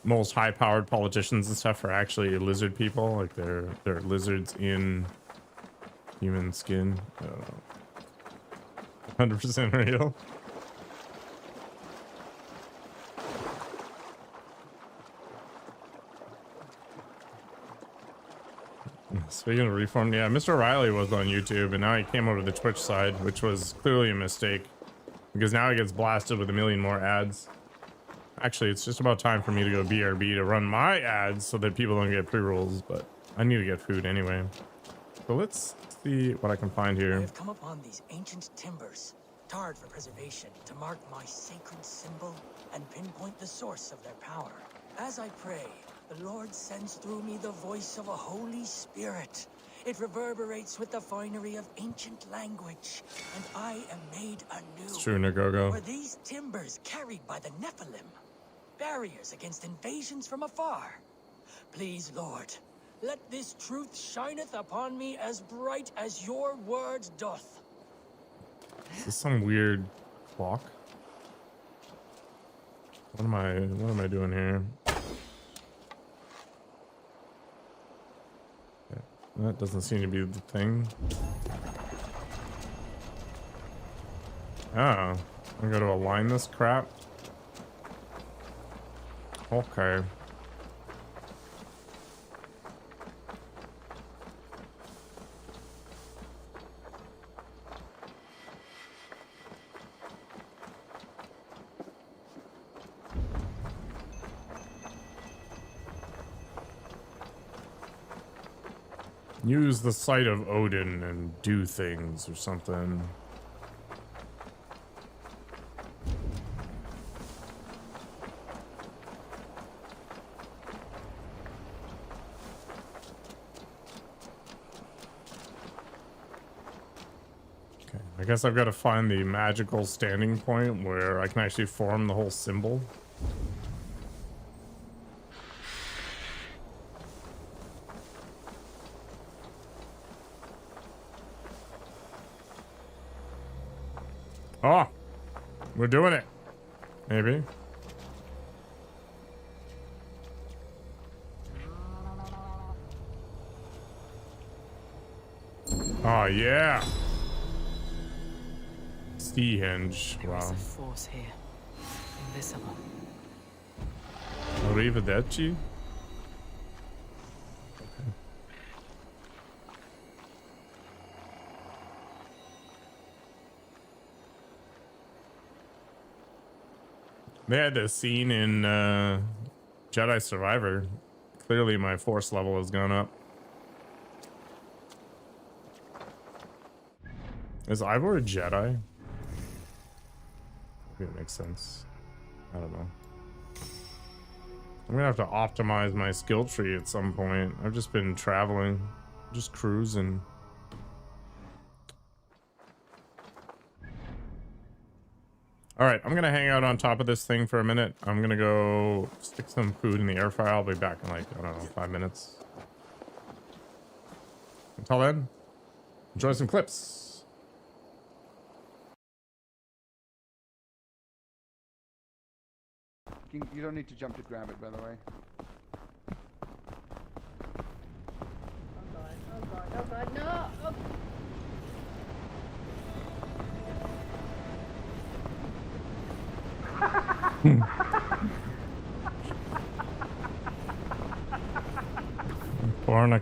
most high-powered politicians and stuff are actually lizard people. Like they're lizards in human skin. I don't know. 100% real. Speaking of Reformed, yeah, Mr. Riley was on YouTube, and now he came over to the Twitch side, which was clearly a mistake, because now he gets blasted with a million more ads. Actually, it's just about time for me to go BRB to run my ads so that people don't get pre-rolls, but I need to get food anyway. So let's see what I can find I here. have come upon these ancient timbers, tarred for preservation, to mark my sacred symbol and pinpoint the source of their power. As I pray, the Lord sends through me the voice of a Holy Spirit. It reverberates with the finery of ancient language, and I am made anew. It's true, Nagogo. Were these timbers carried by the Nephilim? Barriers against invasions from afar? Please, Lord, let this truth shineth upon me as bright as your word doth. Is this some weird clock? What am I doing here? Yeah, that doesn't seem to be the thing. Oh, I gotta align this crap. Okay. Use the sight of Odin and do things or something. Okay, I guess I've got to find the magical standing point where I can actually form the whole symbol. Oh, we're doing it. Maybe. Oh, yeah. Sea-hinge. There is Wow. a force here, invisible. Arrivederci. They had this scene in Jedi Survivor. Clearly my force level has gone up. Is Ivor a Jedi? Maybe it makes sense. I don't know. I'm gonna have to optimize my skill tree at some point. I've just been traveling, just cruising. All right, I'm gonna hang out on top of this thing for a minute. I'm gonna go stick some food in the air fryer. I'll be back in like, I don't know, 5 minutes. Until then, enjoy some clips. You don't need to jump to grab it, by the way. Oh god, no! Oh.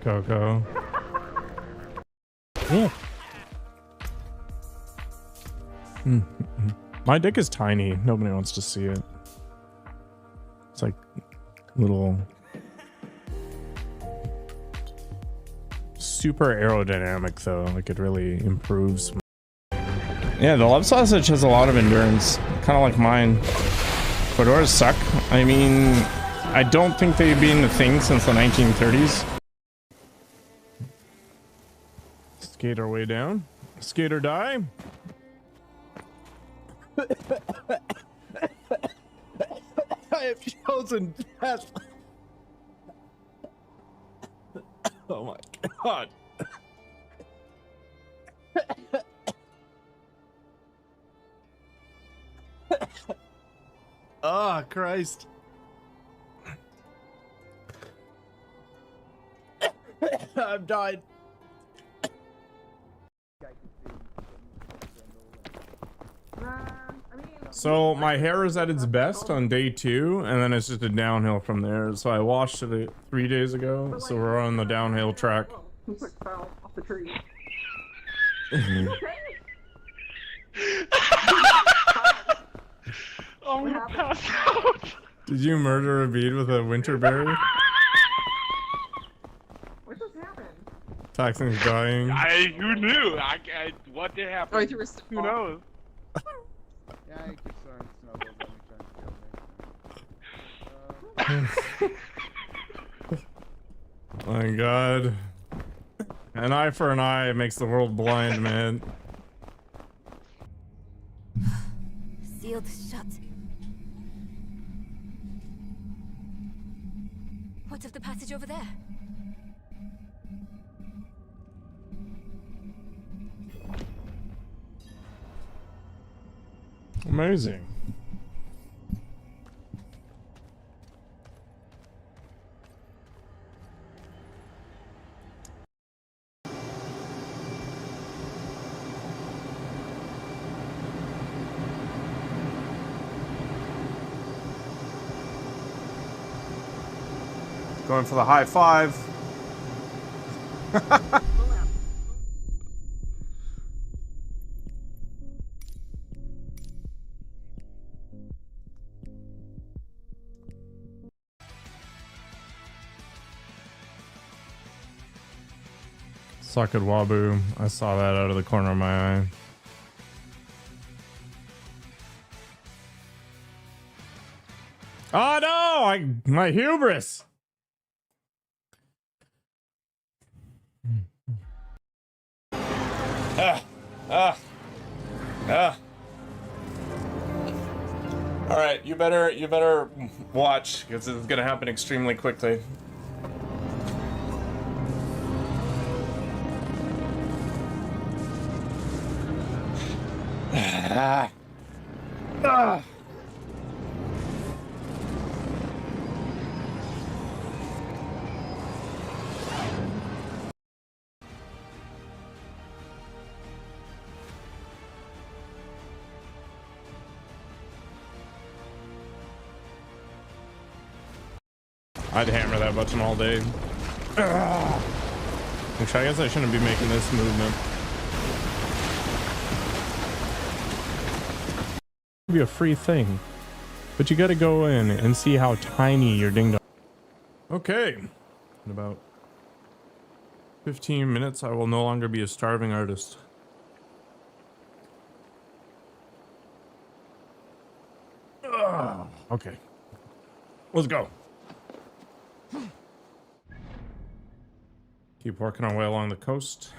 Coco. Yeah. My dick is tiny. Nobody wants to see it. It's like little super aerodynamic though. Like it really improves. Yeah, the love sausage has a lot of endurance, kind of like mine. Fedoras suck. I mean, I don't think they've been a thing since the 1930s. Skate our way down. Skate or die. I have chosen death. Oh my god. Oh, Christ. I've died. So my hair is at its best on day 2, and then it's just a downhill from there. So I washed it 3 days ago, so we're on the downhill track. Fell off the tree. Oh, I'm gonna pass out. Did you murder a bead with a winter berry? What just happened? Taxing's dying. Who knew? What did happen? Oh, I threw a Who knows? Yeah, I keep throwing snowballs at me trying to kill me. My God. An eye for an eye makes the world blind, man. Sealed shut. What of the passage over there? Amazing. Going for the high five. Suck it, Wabu. I saw that out of the corner of my eye. Oh no! My hubris! All right, you better watch, because it's gonna happen extremely quickly. I'd hammer that button all day. Which I guess I shouldn't be making this movement. Be a free thing, but you got to go in and see how tiny your ding dong. Okay, in about 15 minutes, I will no longer be a starving artist. Okay, let's go. Keep working our way along the coast.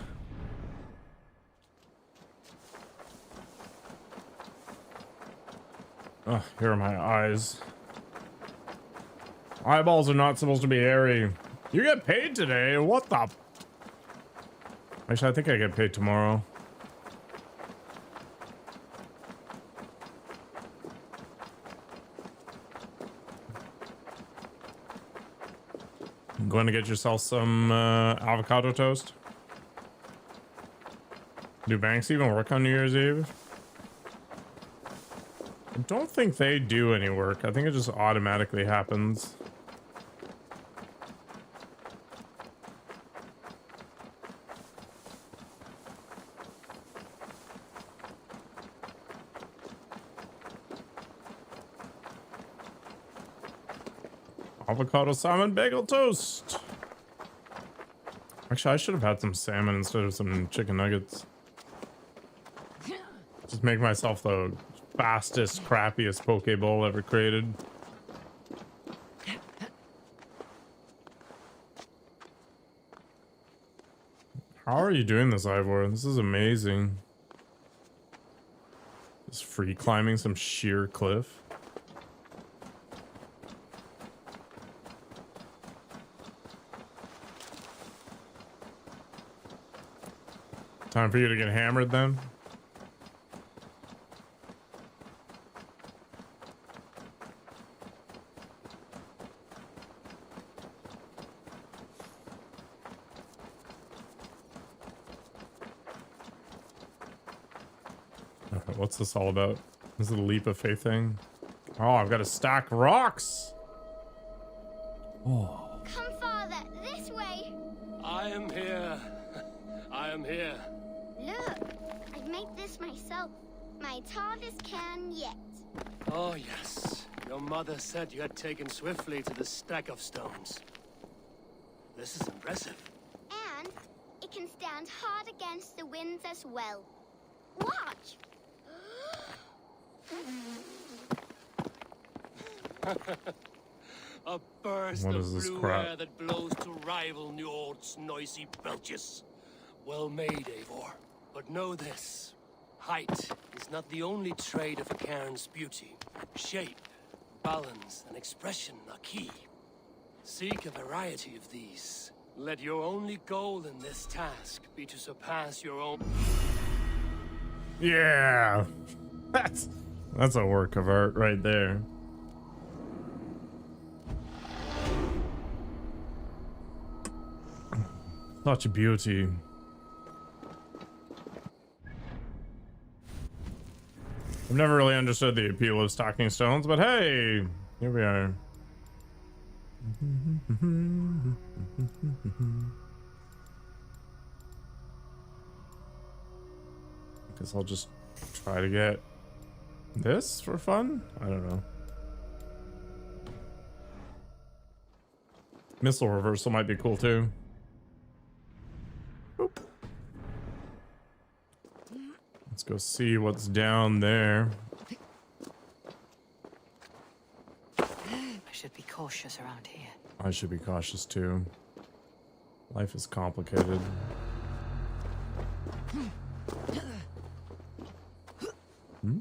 Oh, here are my eyes. Eyeballs are not supposed to be airy. You get paid today? What the? Actually, I think I get paid tomorrow. Going to get yourself some avocado toast. Do banks even work on New Year's Eve? I don't think they do any work. I think it just automatically happens. Avocado salmon bagel toast. Actually, I should have had some salmon instead of some chicken nuggets. Just make myself the fastest, crappiest poke bowl ever created. How are you doing this, Ivor? This is amazing. Just free climbing some sheer cliff. Time for you to get hammered then? What's this all about? This is a leap of faith thing. Oh, I've got to stack rocks. Oh. Come, Father, this way. I am here. I am here. Look, I've made this myself. My tallest can yet. Oh, yes. Your mother said you had taken swiftly to the stack of stones. This is impressive. And it can stand hard against the winds as well. Watch. A burst What of is this blue crap? air that blows to rival Njord's noisy belches. Well made, Eivor. But know this. Height is not the only trait of a cairn's beauty. Shape, balance, and expression are key. Seek a variety of these. Let your only goal in this task be to surpass your own... Yeah. That's a work of art right there. Such a beauty. I've never really understood the appeal of stacking stones, but hey, here we are. Guess I'll just try to get this for fun? I don't know. Missile reversal might be cool too. Boop. Let's go see what's down there. I should be cautious around here. I should be cautious too. Life is complicated. Hmm?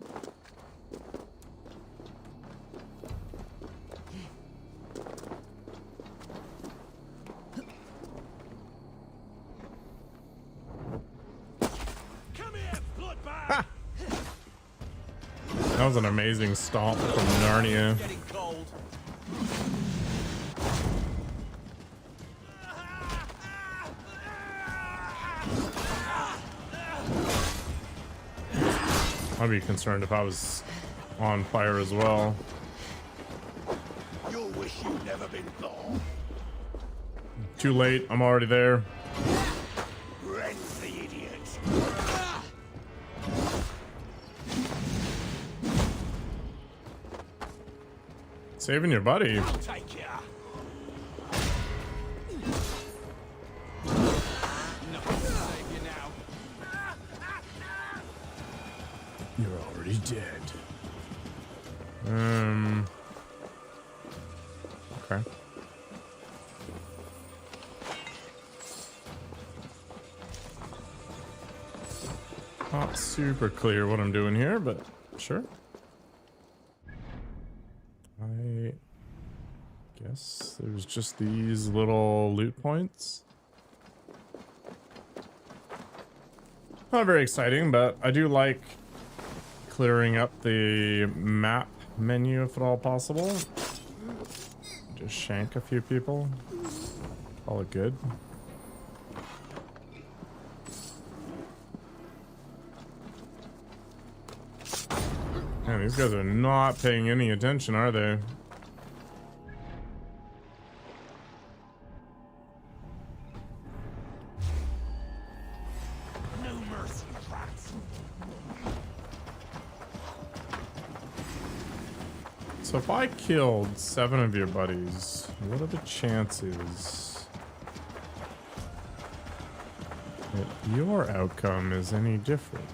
That was an amazing stomp from Narnia. Getting cold. I'd be concerned if I was on fire as well. You'll wish you'd never been born. Too late, I'm already there. Rents the idiot. Saving your buddy. I'll take ya. Nothing to save you now. You're already dead. Okay. Not super clear what I'm doing here, but sure. I guess there's just these little loot points. Not very exciting, but I do like clearing up the map menu if at all possible. Just shank a few people. Call it good. Man, these guys are not paying any attention, are they? No mercy, rats. So if I killed 7 of your buddies, what are the chances that your outcome is any different?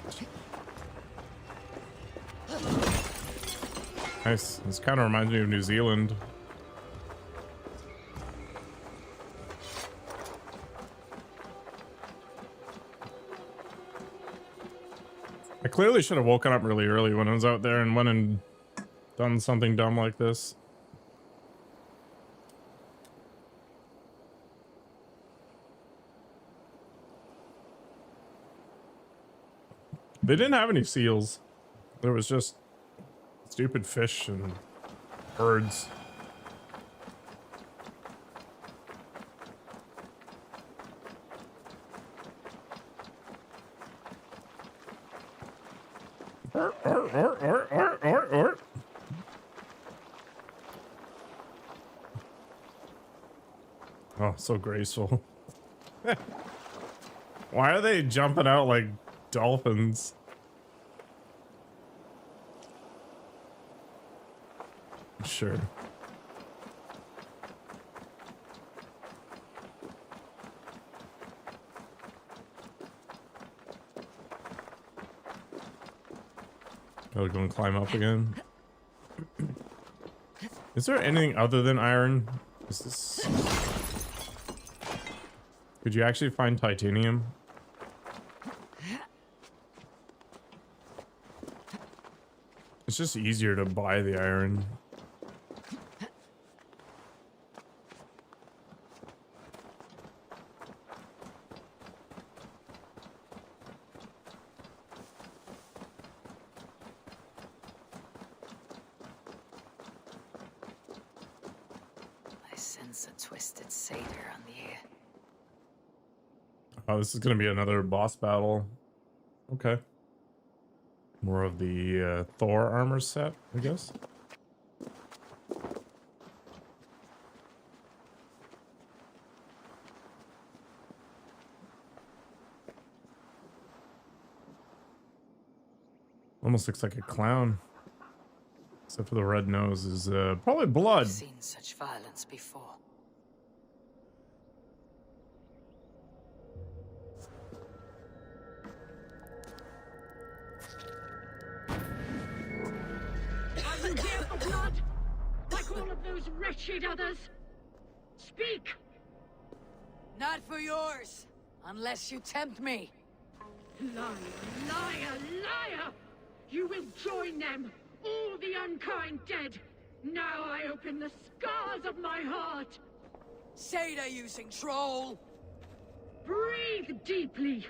Nice. This kind of reminds me of New Zealand. I clearly should have woken up really early when I was out there and went and done something dumb like this. They didn't have any seals. There was just stupid fish and birds. Oh, so graceful. Why are they jumping out like dolphins? Sure. Gotta go and climb up again. Is there anything other than iron? Is this... Could you actually find titanium? It's just easier to buy the iron. I sense a twisted satyr on the air. Oh, this is gonna be another boss battle. Okay. More of the Thor armor set, I guess. Almost looks like a clown. Except for the red nose is probably blood. I've seen such violence before. Are you here for blood? Like all of those wretched others? Speak! Not for yours, unless you tempt me. Liar, liar, liar! You will join them, all the unkind dead. Now I open the scars of my heart. Satyr using troll. Breathe deeply.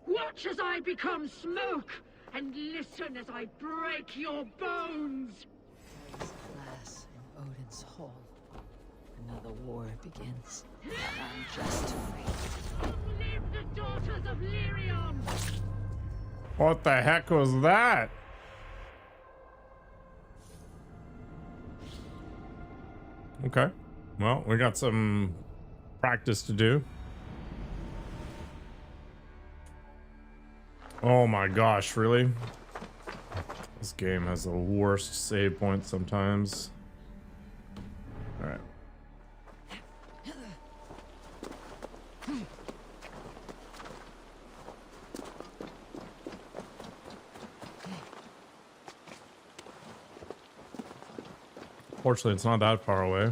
Watch as I become smoke, and listen as I break your bones. There is glass in Odin's hall. Another war begins. An unjust fate. Long live the daughters of Lyrium! What the heck was that? Okay. Well, we got some practice to do. Oh my gosh, really? This game has the worst save points sometimes. Alright. Fortunately, it's not that far away.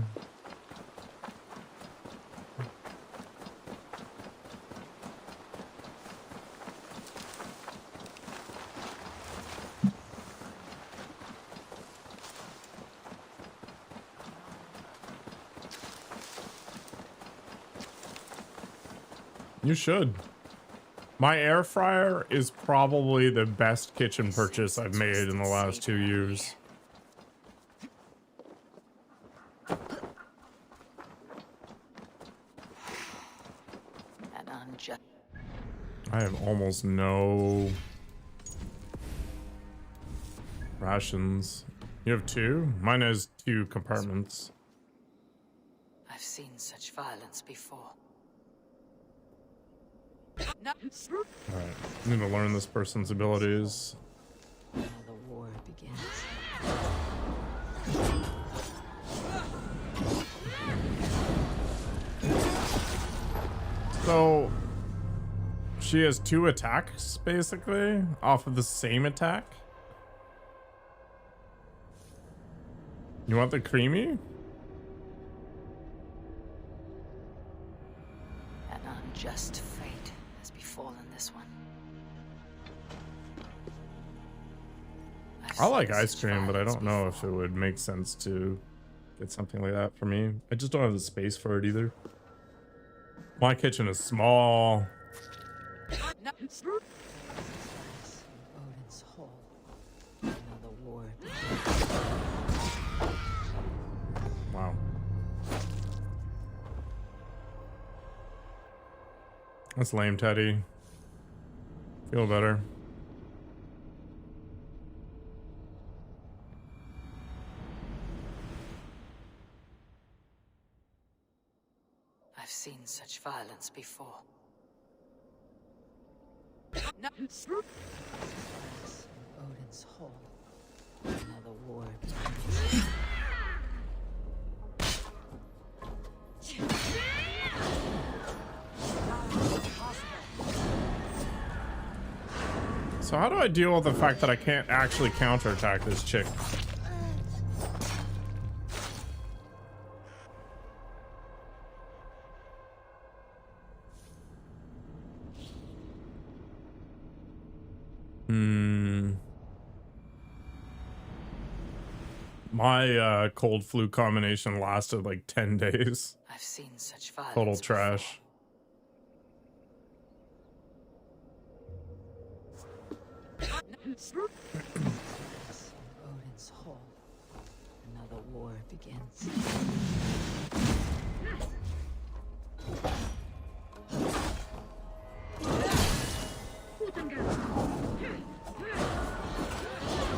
You should. My air fryer is probably the best kitchen purchase I've made in the last 2 years. I have almost no rations. You have 2? Mine has 2 compartments. I've seen such violence before. Alright, I need to learn this person's abilities. Another war begins. So she has 2 attacks basically off of the same attack. You want the creamy? An unjust fate has befallen this one. I like ice cream, but I don't know if it would make sense to get something like that for me. I just don't have the space for it either. My kitchen is small. Odin's hall. Another war begins. Wow. That's lame, Teddy. Feel better. seen such violence before. No. Odin's hall. Another war begins. So how do I deal with the fact that I can't actually counterattack this chick? My cold flu combination lasted like 10 days. I've seen such violence. Total trash. Odin's hall. Another war begins.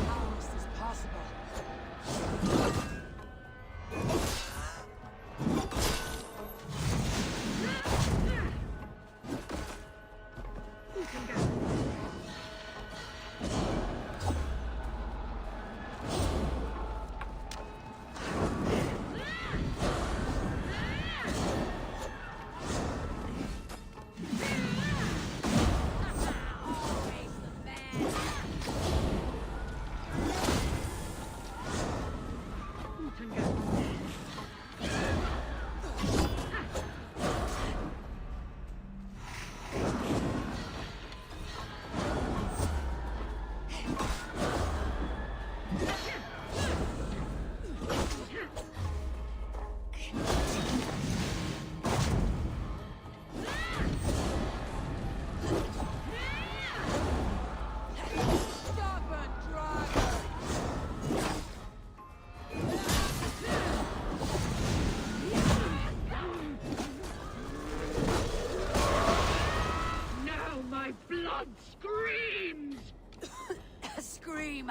How is this possible?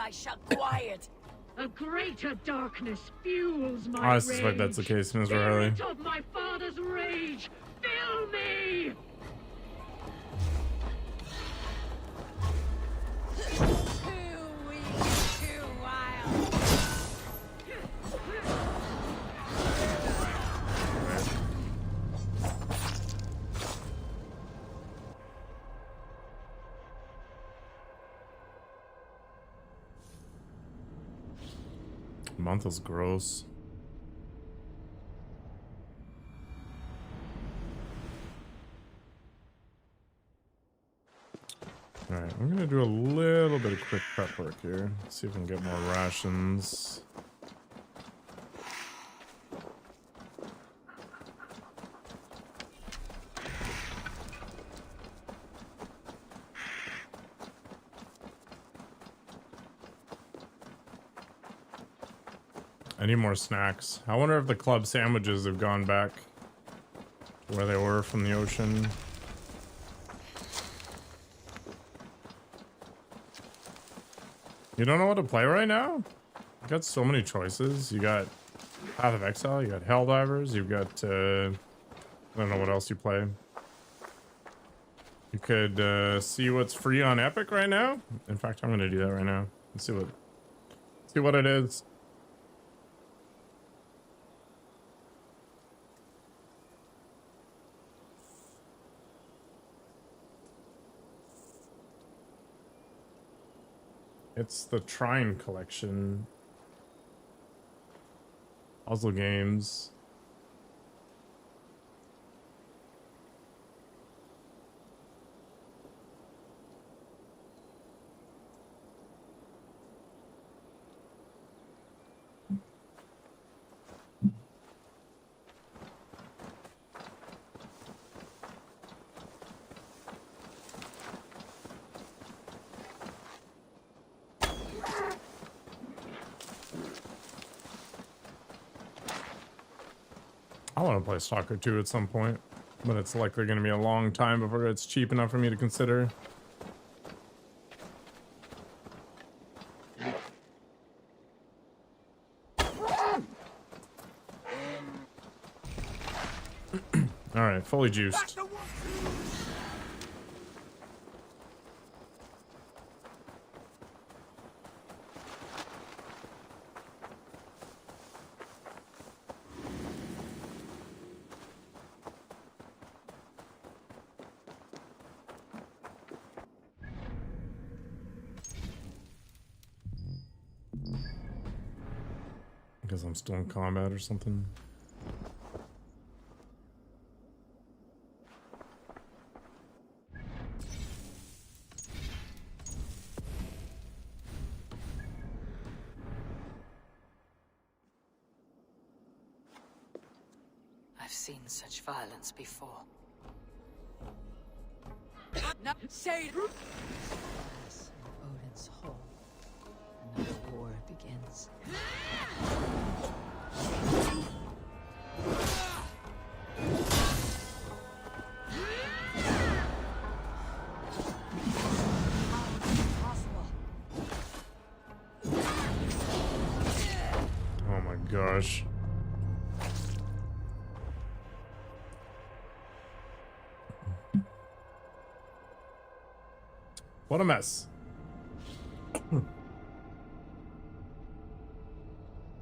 I shall quiet. A greater darkness fuels my I suspect that's the case, Ms. Riley. Spirit of my father's rage, fill me! Too weak, too wild. Month is gross. Alright, I'm gonna do a little bit of quick prep work here. See if we can get more rations. I need more snacks. I wonder if the club sandwiches have gone back to where they were from the ocean. You don't know what to play right now? You got so many choices. You got Path of Exile, you got Helldivers, you've got I don't know what else you play. You could see what's free on Epic right now. In fact, I'm gonna do that right now. Let's see what it is. It's the Trine collection. Puzzle games. I want to play Stalker 2 at some point, but it's likely going to be a long time before it's cheap enough for me to consider. Alright, fully juiced. Because I'm still in combat or something. I've seen such violence before. No, say it. Alas, in Odin's hall, another war begins. Oh my gosh. What a mess.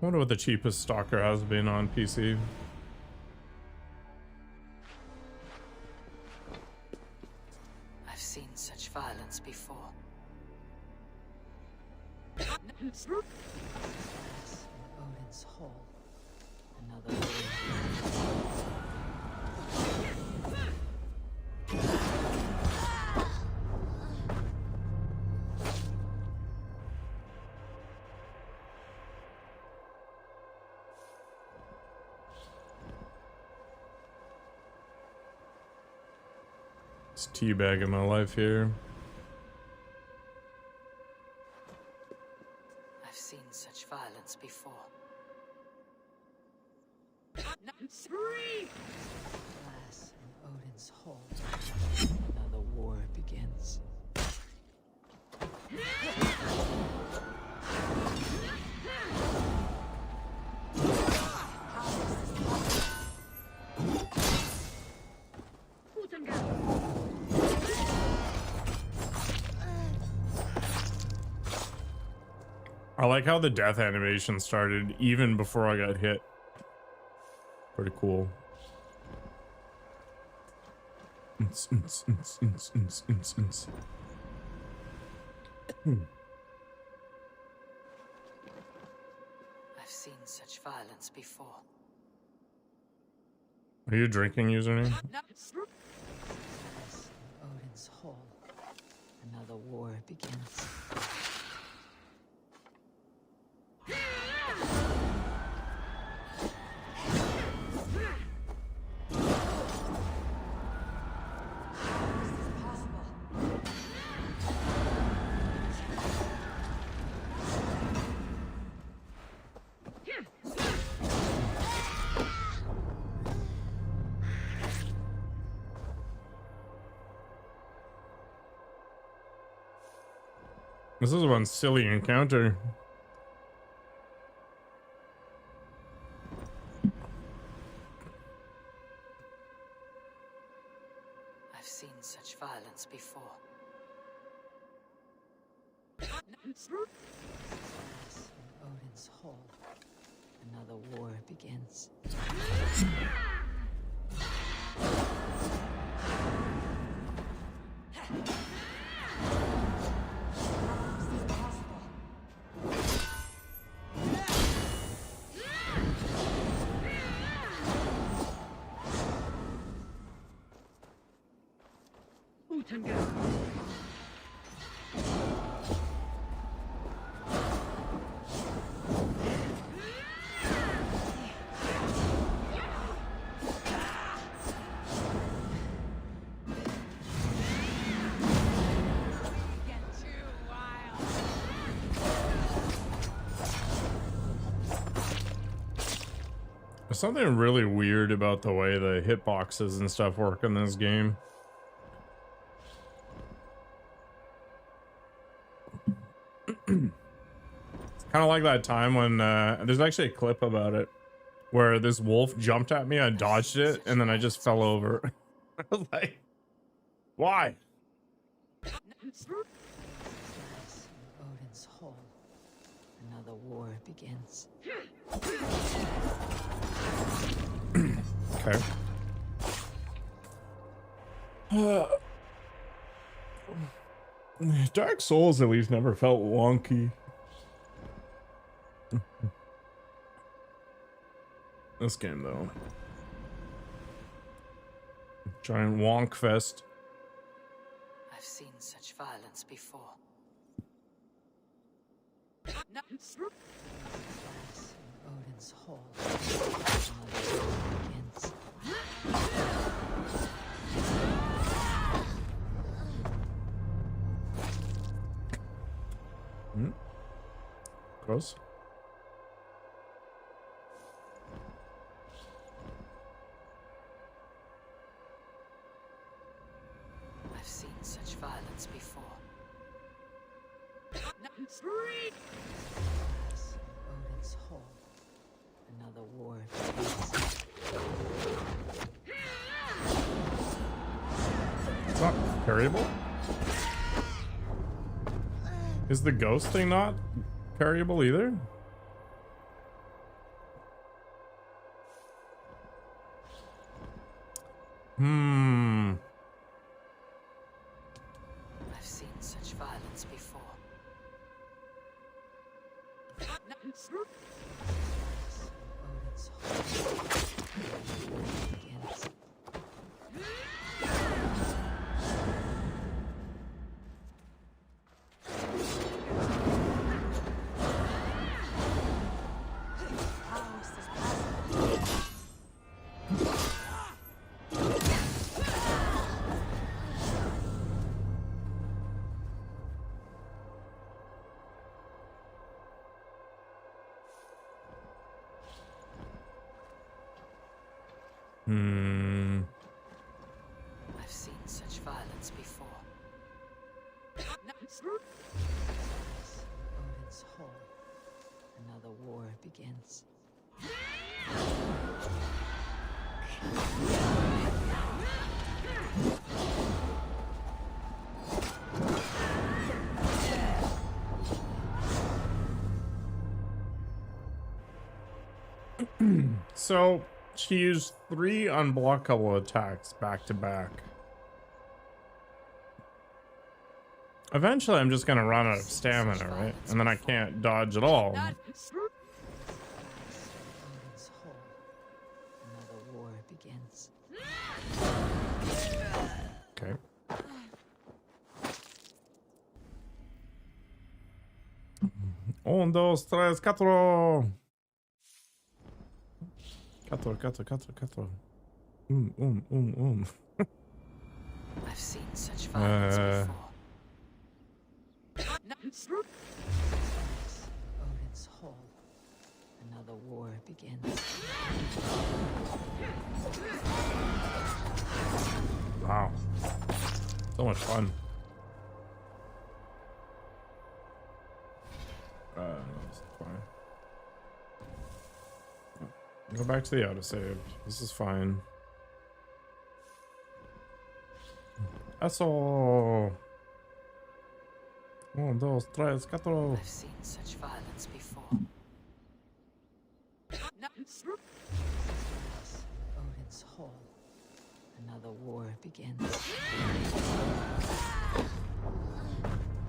Wonder what the cheapest stalker has been on PC. I've seen such violence before. Alas, in Odin's hall, another war. It's teabagging my life here. I've seen such violence before. Alas, in Odin's hall, another war begins. I like how the death animation started even before I got hit. Pretty cool. I've seen such violence before. Are you a drinking username? Alas, in Odin's hall, another war begins. This is one silly encounter. I've seen such violence before. Alas, in Odin's hall, another war begins. There's something really weird about the way the hitboxes and stuff work in this game. It's kind of like that time when there's actually a clip about it where this wolf jumped at me, I dodged it, and then I just fell over. I was like, why? Odin's Hall. Another war begins. Okay. Dark Souls at least never felt wonky. This game though. Giant wonk fest. I've seen such violence before. Odin's Hall. Another war begins. Gross. I've seen such violence before. Odin's Hall. Another war begins. It's not parryable? Is the ghost thing not parryable either? I've seen such violence before. Odin's Hall. Begins. I've seen such violence before. Odin's Hall. Another war begins. So she used 3 unblockable attacks back to back. Eventually I'm just gonna run out of stamina, right? And then I can't dodge at all. Odin's Hall. Another war begins. Okay. Un, dos, tres, cuatro. Cuatro. I've seen such violence before. Odin's Hall. Another war begins. Wow. So much fun. That's fine. Go back to the autosave. This is fine. Eso. Un, dos, tres, cuatro. I've seen such violence before. Odin's Hall. Another war begins.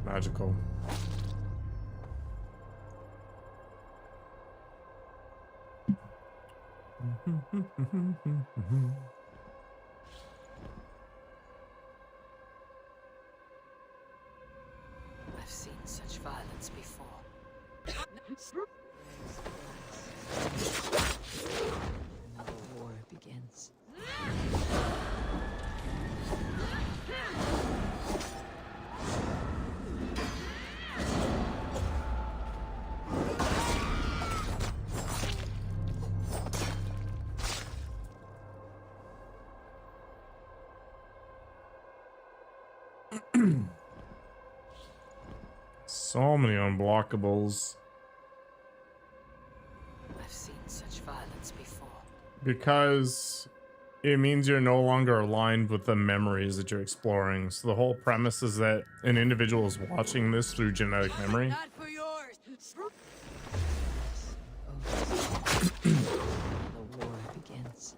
Magical. I've seen such violence before. Another war begins. So many unblockables. I've seen such violence before. Because it means you're no longer aligned with the memories that you're exploring. So the whole premise is that an individual is watching this through genetic memory. Not for yours. The war begins.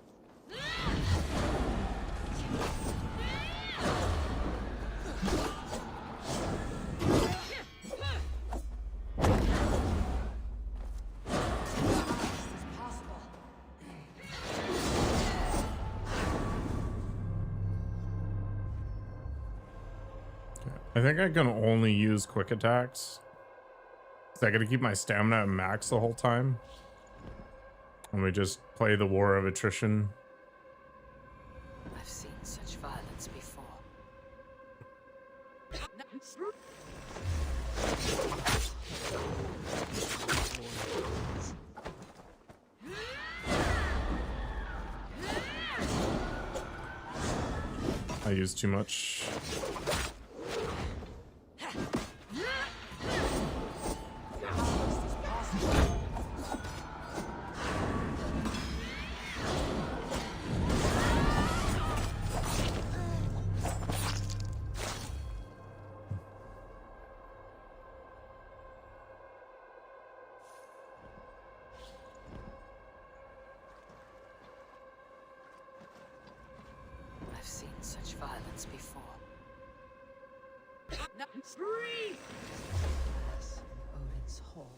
I think I can only use quick attacks. So I gotta keep my stamina at max the whole time. And we just play the war of attrition. I've seen such violence before. I use too much. I've seen such violence before. Free! Alas, in Odin's hall.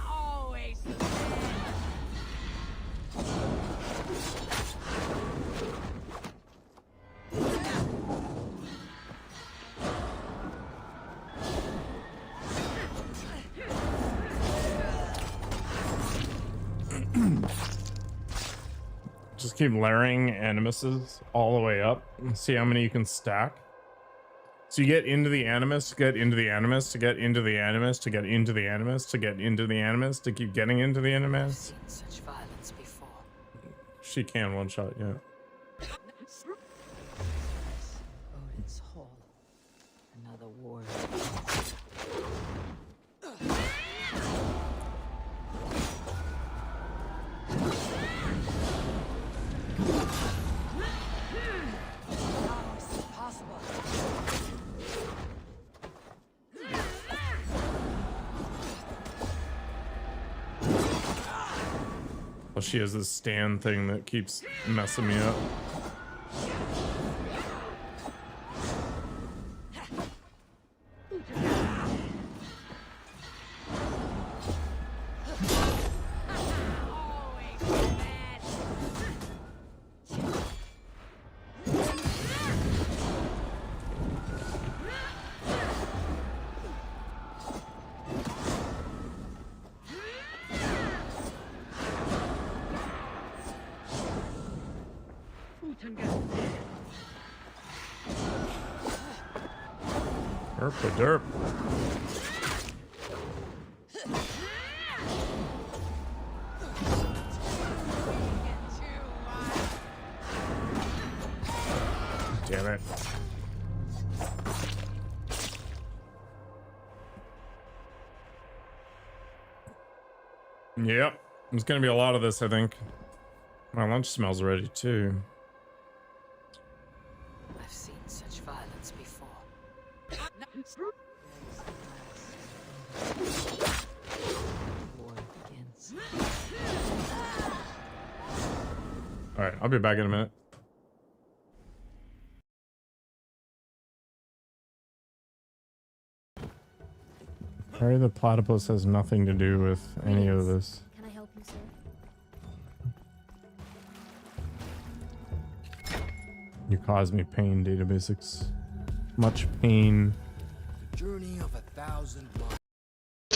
Always. Just keep layering animuses all the way up and see how many you can stack. So you get into the animus, get into the animus, to get into the animus, to get into the animus, to get into the animus, to keep getting into the animus. I've seen such violence before. She can one shot, yeah. Odin's hall. Another war. How is this possible? Well, she has this stand thing that keeps messing me up. Derp a derp. Damn it. Yep. There's gonna be a lot of this, I think. My lunch smells ready too. I've seen such violence before. War begins. Alright, I'll be back in a minute. Harry the Platypus has nothing to do with any of this. Can I help you, sir? You cause me pain, Data Basics. Much pain. Journey of 1,000 miles.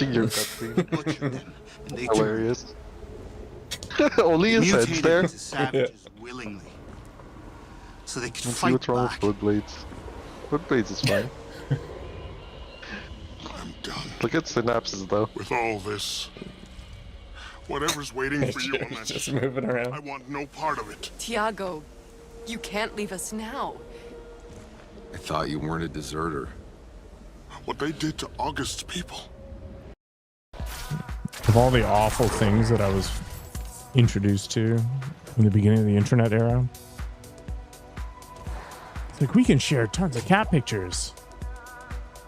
Your cutscene. Hilarious. Only his head's there. Savages willingly. so they could Let's see fight what's wrong back. with Bloodblades. Bloodblades is fine. I'm done. Look at synapses though. With all this. Whatever's waiting for you on that just ship, moving around. I want no part of it. Tiago, you can't leave us now. I thought you weren't a deserter. What they did to August's people. Of all the awful things that I was introduced to in the beginning of the internet era, it's like we can share tons of cat pictures,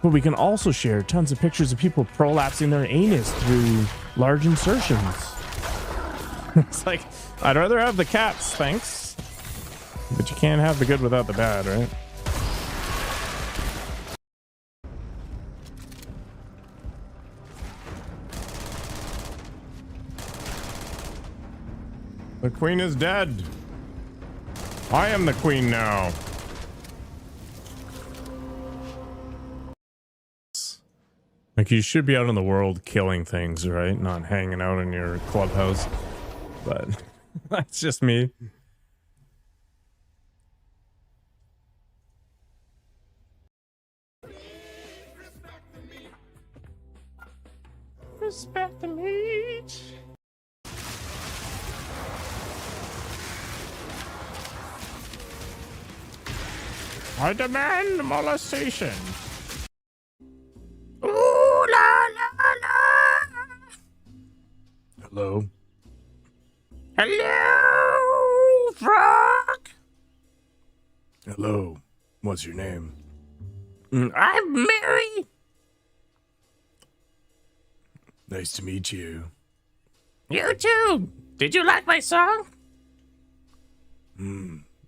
but we can also share tons of pictures of people prolapsing their anus through large insertions. It's like, I'd rather have the cats, thanks. But you can't have the good without the bad, right? The queen is dead. I am the queen now. Like, you should be out in the world killing things, right? Not hanging out in your clubhouse. But that's just me. Respect the meat. I demand molestation. Ooh la la la. Hello. Hello, frog. Hello. What's your name? I'm Mary. Nice to meet you. You too. Did you like my song?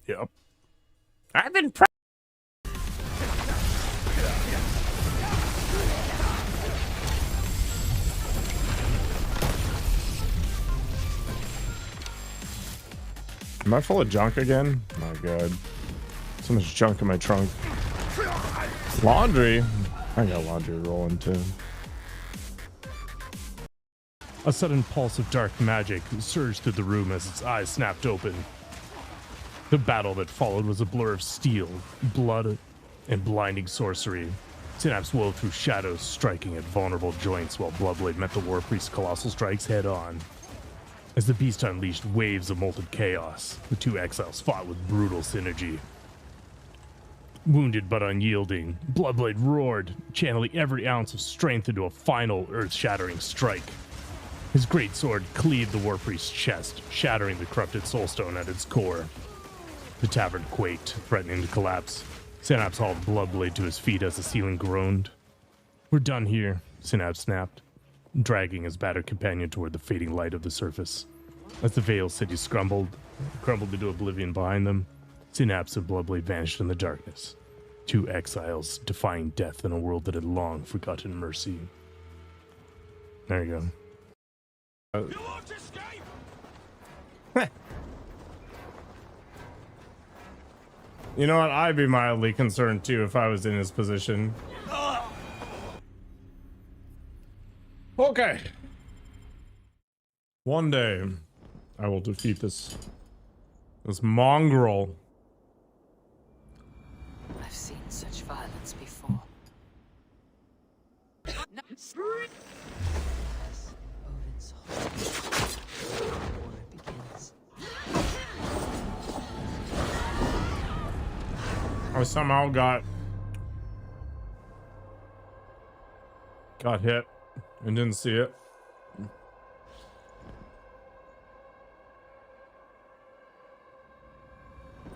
Yep. I've been Am I full of junk again? Oh my god. So much junk in my trunk. Laundry? I got laundry rolling too. A sudden pulse of dark magic surged through the room as its eyes snapped open. The battle that followed was a blur of steel, blood, and blinding sorcery. Synapse wove through shadows, striking at vulnerable joints while Bloodblade met the War Priest's colossal strikes head on. As the beast unleashed waves of molten chaos, the two exiles fought with brutal synergy. Wounded but unyielding, Bloodblade roared, channeling every ounce of strength into a final earth-shattering strike. His great sword cleaved the War Priest's chest, shattering the corrupted soulstone at its core. The tavern quaked, threatening to collapse. Synapse hauled Bloodblade to his feet as the ceiling groaned. We're done here, Synapse snapped, dragging his battered companion toward the fading light of the surface. As the Veil City crumbled into oblivion behind them, Synapse and Bloodblade vanished in the darkness. Two exiles defying death in a world that had long forgotten mercy. There you go. You won't escape! You know what? I'd be mildly concerned too if I was in his position. Okay. One day, I will defeat this mongrel. I've seen such violence before. As Odin's holy war begins. I somehow got hit and didn't see it.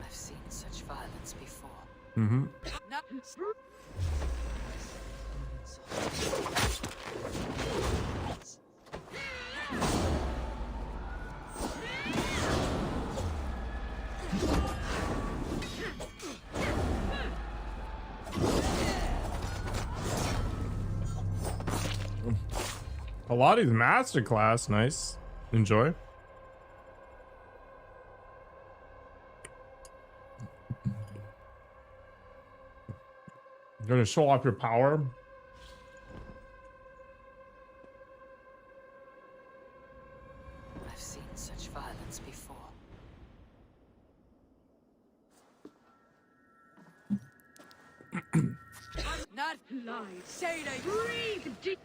I've seen such violence before. Mm-hmm. Pilates masterclass, nice. Enjoy. You're gonna show off your power. I've seen such violence before. Not lie. Say they Breathe deep.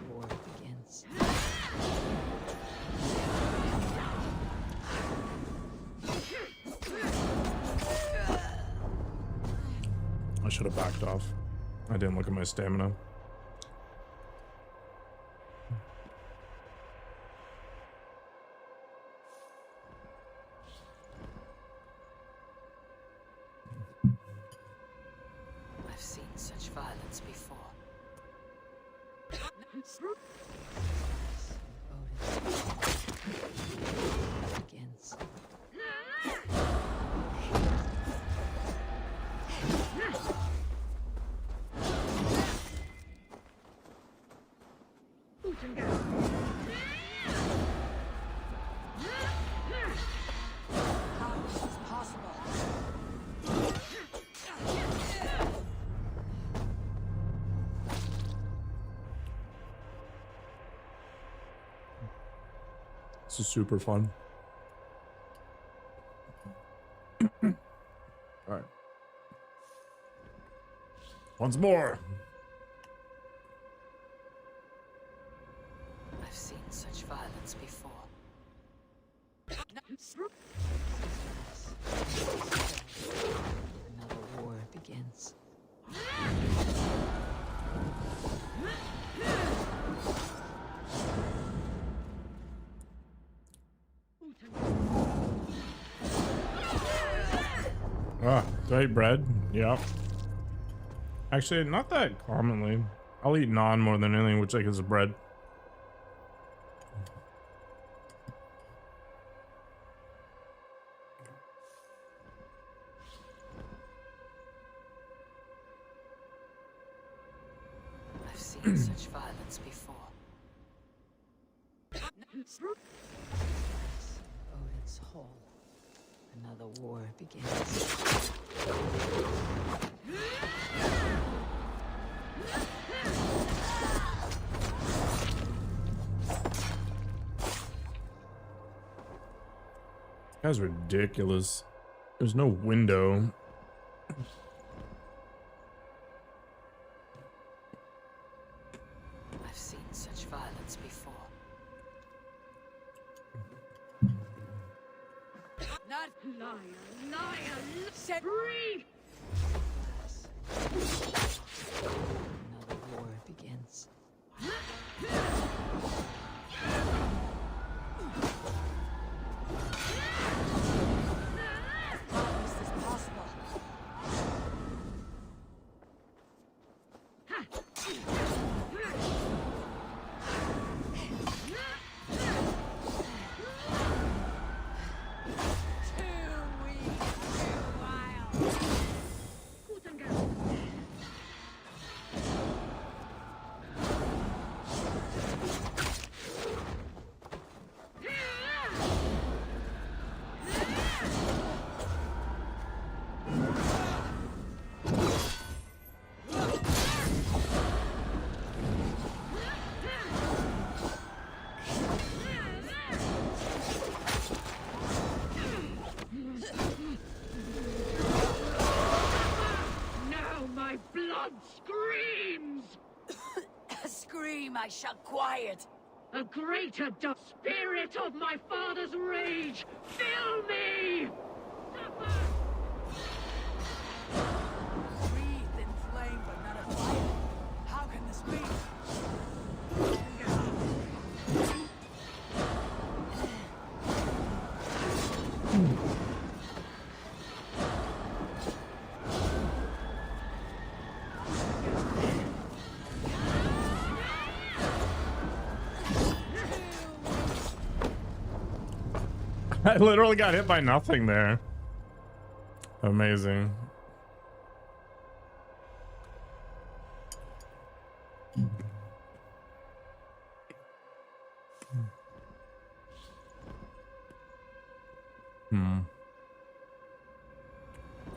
War begins. I should have backed off. I didn't look at my stamina. I've seen such violence before. Begins. How is this possible? This is super fun. All right. Once more. I've seen such violence before. Another war begins. Ah, do I eat bread? Yep. Actually, not that commonly. I'll eat naan more than anything, which like is bread. I've seen such violence before. Odin's Hall. Another war begins. That's ridiculous. There's no window. I've seen such violence before. Not Liar, liar, Set. breathe. Another war begins. How is this possible? Now my blood screams. Scream, I shall quiet. A greater spirit of my father's rage, fill me! Breathe in flame, but not a fire. How can this be? I literally got hit by nothing there. Amazing.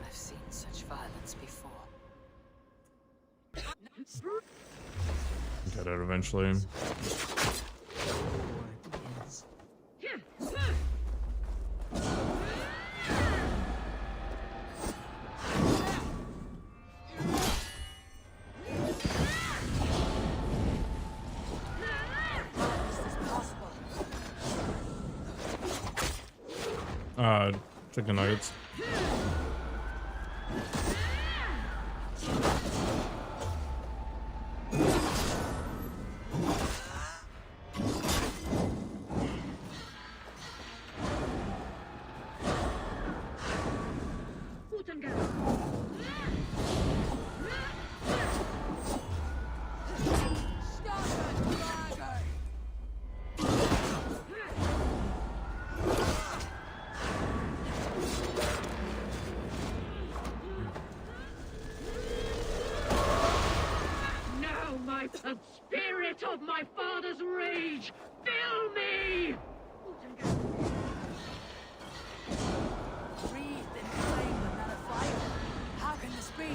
I've seen such violence before. Get it eventually. War begins. Chicken nuggets. The spirit of my father's rage, fill me! Breathed in flame but not a fire. How can this be?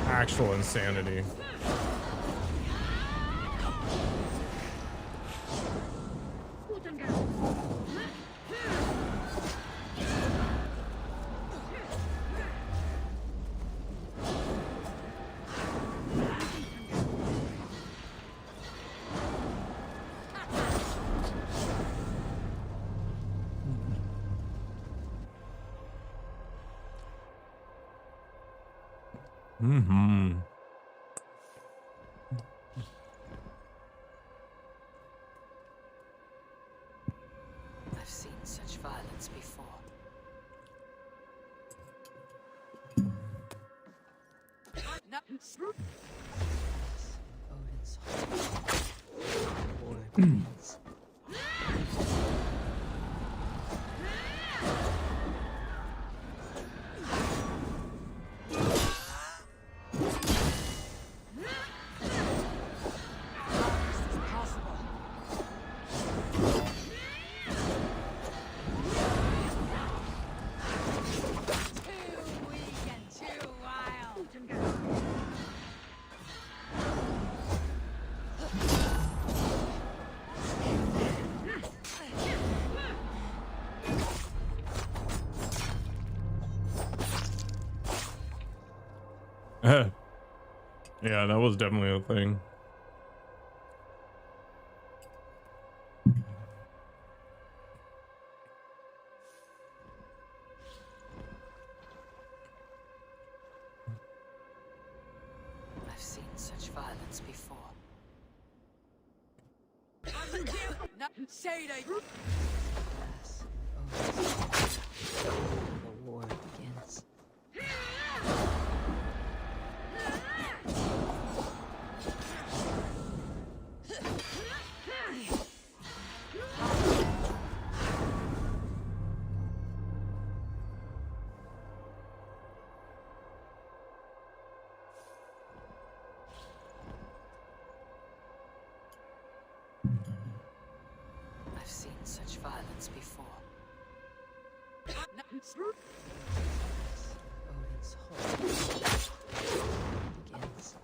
Actual insanity. Mm-hmm. I've seen such violence before. Odin's war begins. Yeah, that was definitely a thing. I've seen such violence before. Say they. The war begins. I've seen such violence before. Odin's whole begins.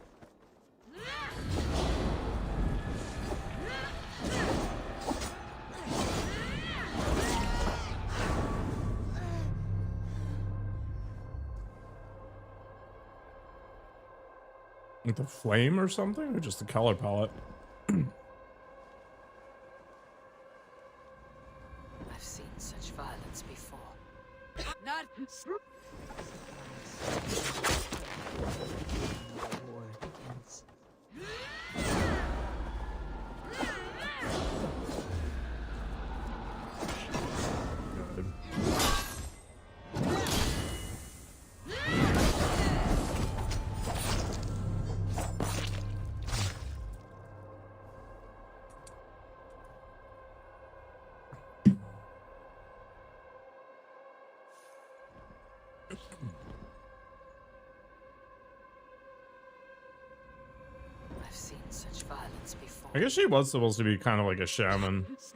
With the flame or something, or just the color palette? I've seen such violence before. Not. The war begins. I guess she was supposed to be kind of like a shaman. Odin's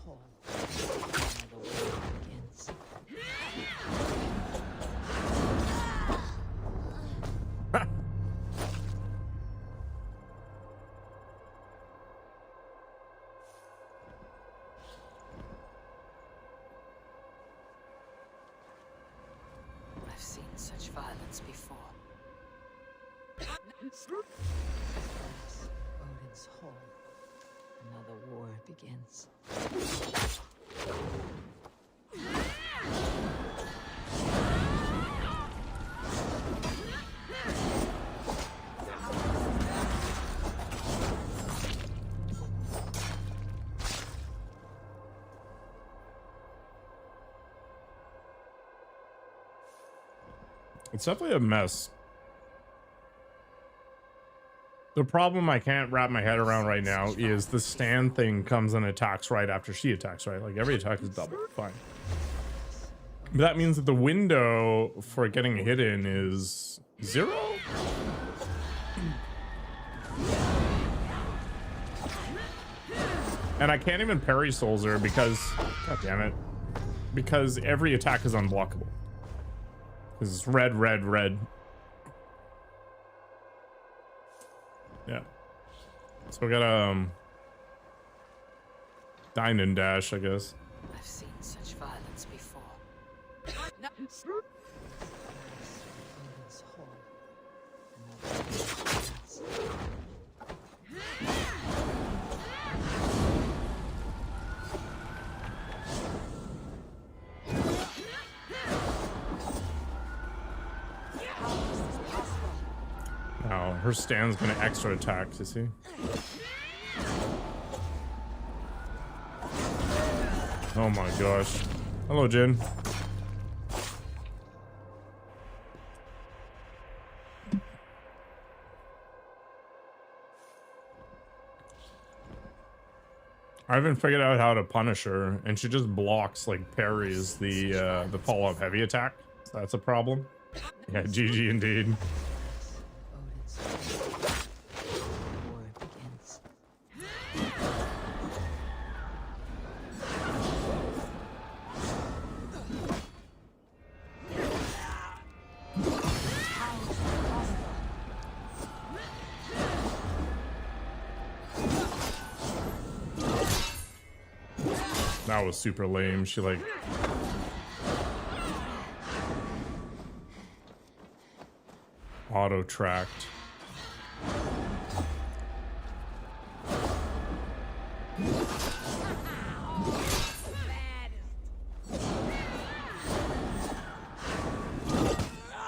hall. The war begins. I've seen such violence before. Odin's hall. Another war begins. It's definitely a mess. The problem I can't wrap my head around right now is the stand thing comes and attacks right after she attacks, right? Like every attack is double. Fine. But that means that the window for getting hit in is 0? And I can't even parry Soldier because, god damn it, because every attack is unblockable. Because it's red, red, red. Yeah. So we got dine and dash, I guess. I've seen such violence before. Odin's hall. Another war begins. Now her stand's gonna extra attack, you see? Oh my gosh. Hello, Jin. I haven't figured out how to punish her, and she just blocks, like parries the follow-up heavy attack. So that's a problem. Yeah, GG indeed. War begins. That was super lame. She like auto-tracked.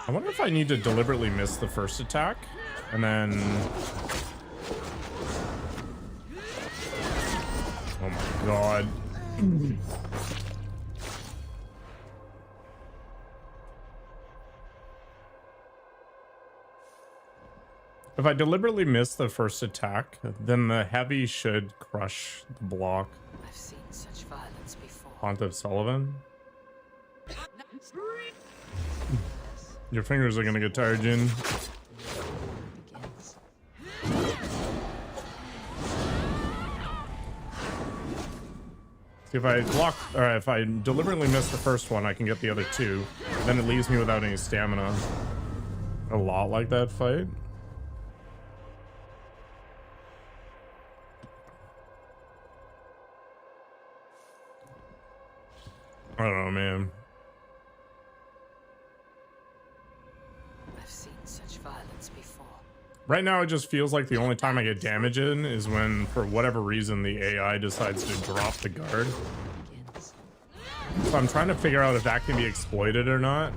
I wonder if I need to deliberately miss the first attack and then... Oh my god. If I deliberately miss the first attack, then the heavy should crush the block. I've seen such violence before. Pontiff Sullivan. Your fingers are gonna get tired, Jin. See, if I block, or if I deliberately miss the first one, I can get the other two. Then it leaves me without any stamina. A lot like that fight. I don't know, man. I've seen such violence before. Right now, it just feels like the only time I get damage in is when, for whatever reason, the AI decides to drop the guard. So I'm trying to figure out if that can be exploited or not.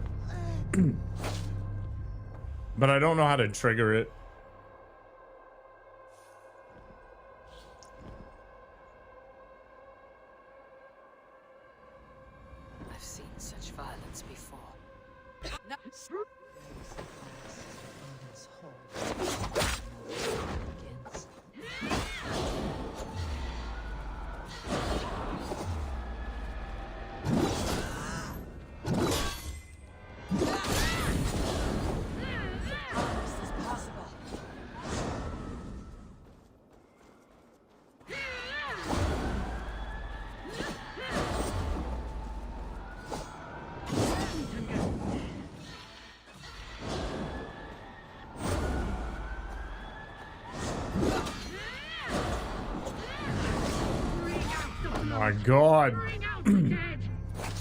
But I don't know how to trigger it. I've seen such violence before. Odin's hall. Another war begins. My God. Bring out the dead.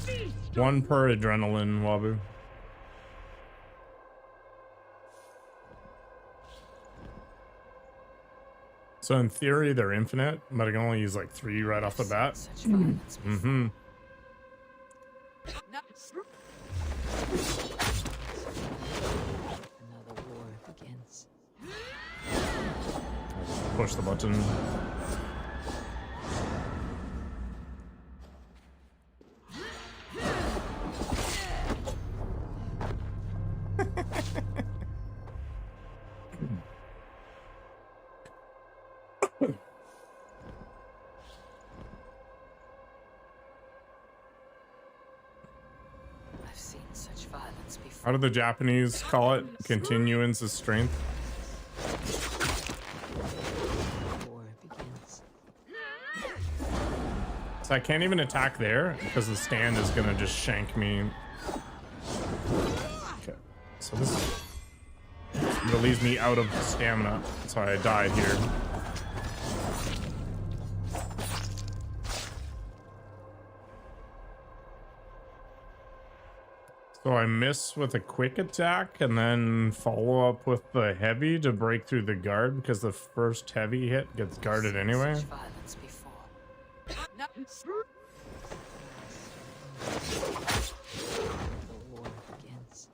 Feast One per adrenaline, Wabu. So in theory, they're infinite, but I can only use like 3 right off the bat. Mm-hmm. Another war begins. Push the button. I've seen such violence before. How do the Japanese call it? Continuance of strength. War begins. So I can't even attack there because the stand is gonna just shank me. Okay, so this relieves me out of stamina. That's why I died here. So I miss with a quick attack and then follow up with the heavy to break through the guard because the first heavy hit gets guarded anyway. Such violence before. The war begins.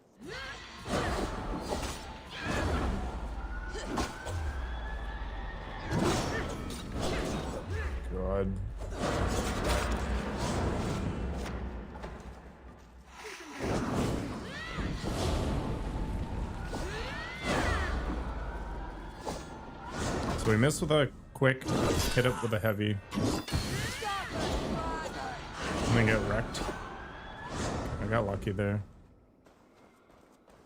God. So we miss with a quick, hit it with a heavy, and then get wrecked. I got lucky there.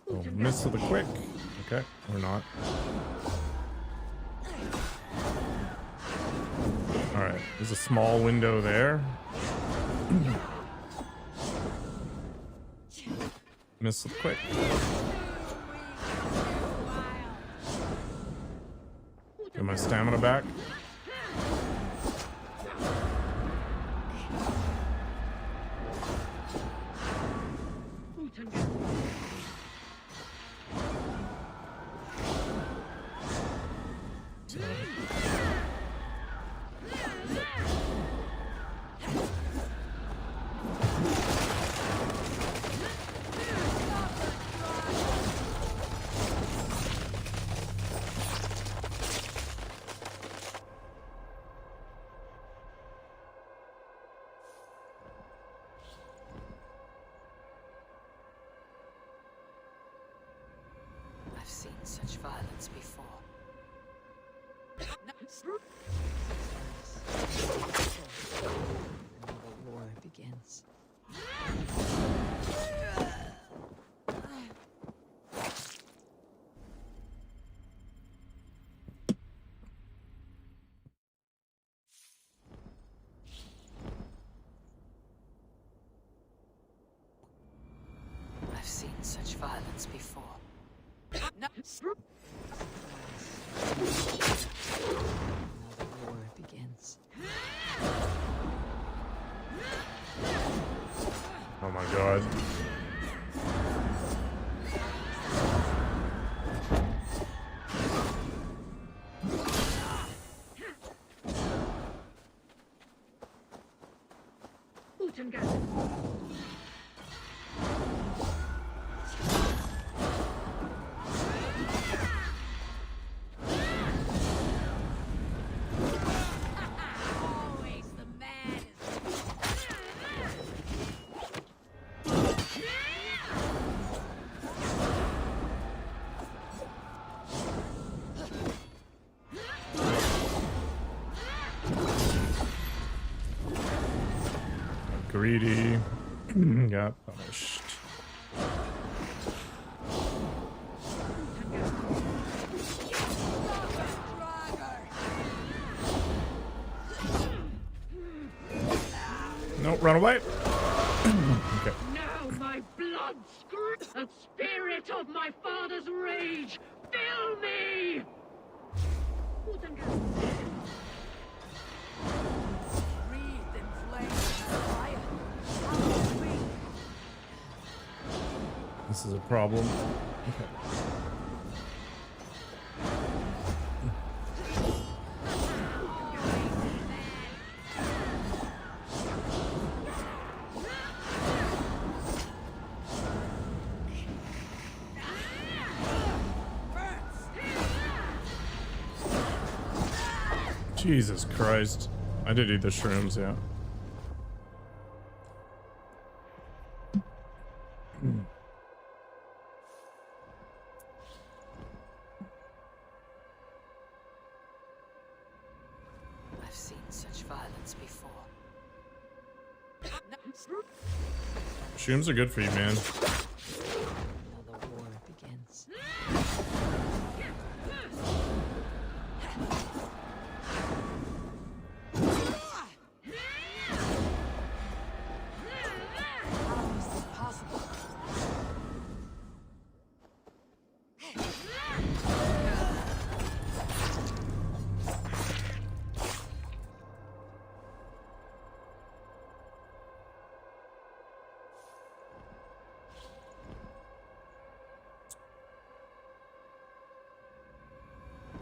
Oh, miss with a quick. Okay, or not. Alright, there's a small window there. Miss with quick. Get my stamina back. I've seen such violence before. Another war begins. I've seen such violence before. Another war begins. Oh my God. Greedy. Got punished. Nope, run away. Okay. Now my blood screams, the spirit of my father's rage, fill me! Breathe and This is a problem. Okay. Jesus Christ. I did eat the shrooms, yeah. I've seen such violence before. Shrooms are good for you, man. Another war begins.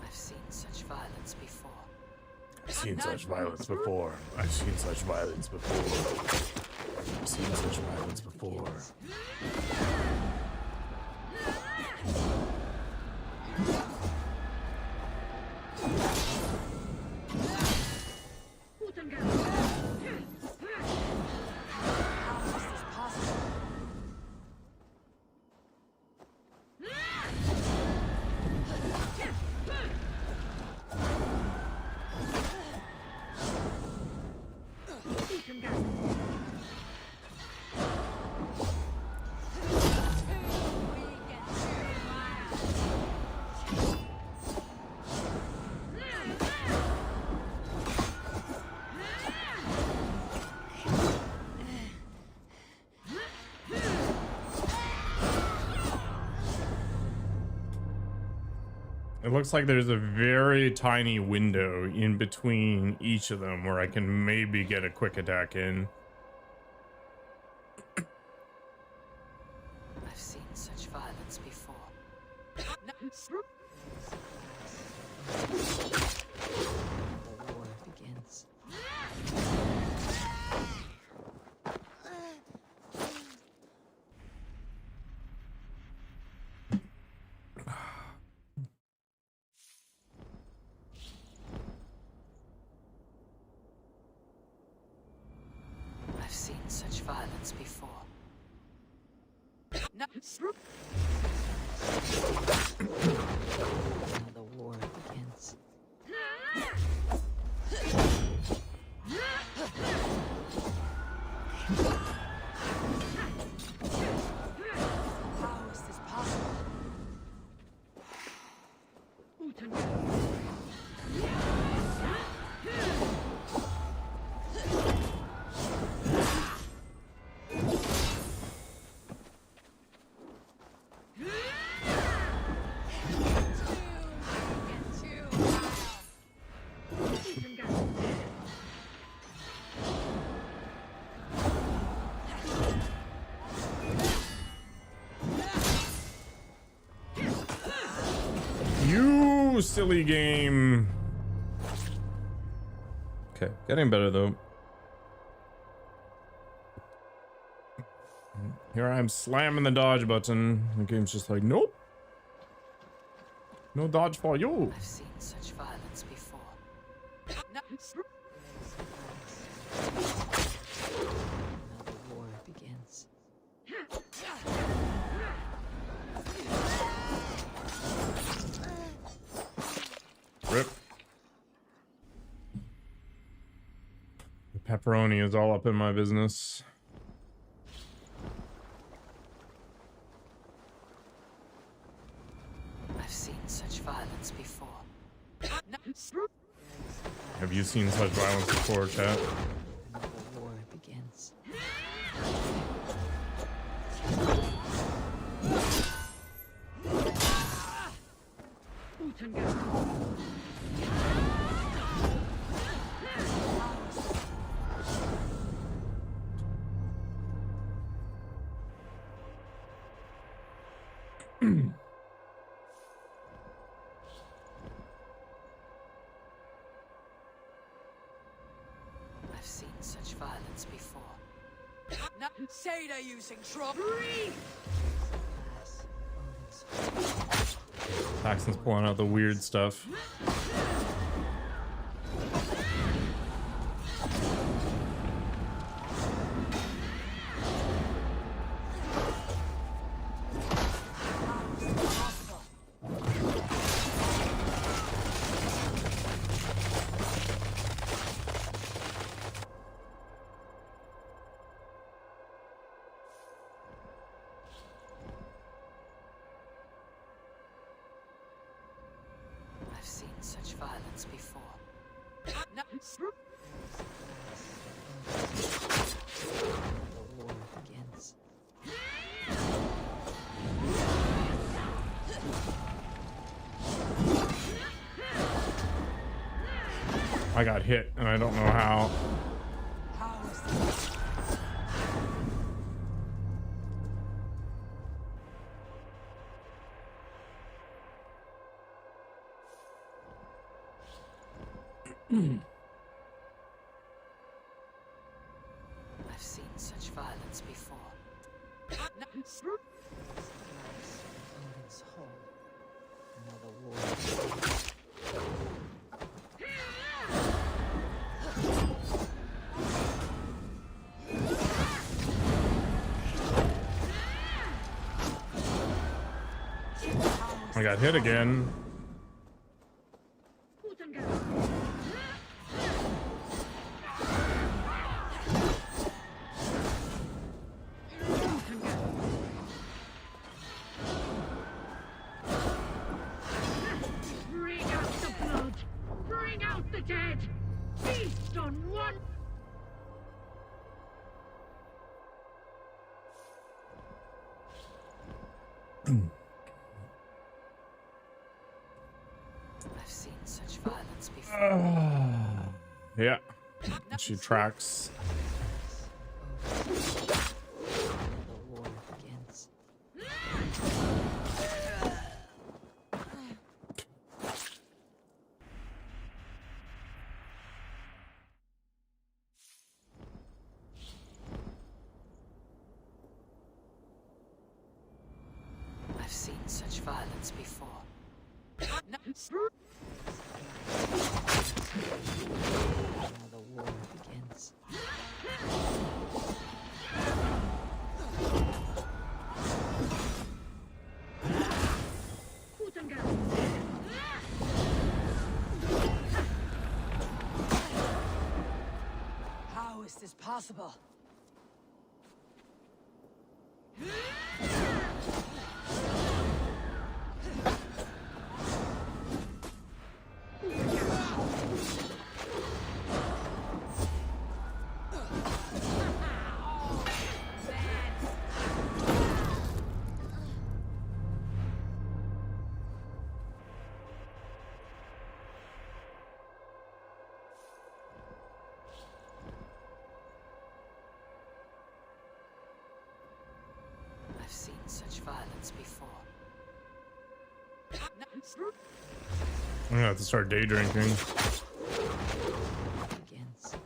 I've seen such violence before. I've seen such violence before. I've seen such violence before. I've seen such violence before. It looks like there's a very tiny window in between each of them where I can maybe get a quick attack in. I've seen such violence before. The war begins. I've seen such violence before. Now the war begins. How is this possible? You silly game. Okay, getting better though. Here I am slamming the dodge button. The game's just like, nope. No dodge for you. I've seen such violence before. Now the war begins. Rip. The pepperoni is all up in my business. I've seen such violence before. Have you seen such violence before, chat? Another war begins. I've seen such violence before. No, say they're using trouble. Paxton's pulling out the weird stuff. I've seen such violence before. No. The war begins. I got hit and I don't know how. I've seen such violence before. No. Odin's hall. Another war. I got hit again. Bring out the blood! Bring out the dead! Feast on one! I've seen such violence before. Yeah. She tracks. The war begins. I've seen such violence before. No. Now the war begins. How is this possible? I've seen such violence before. I'm gonna have to start day drinking. Begins.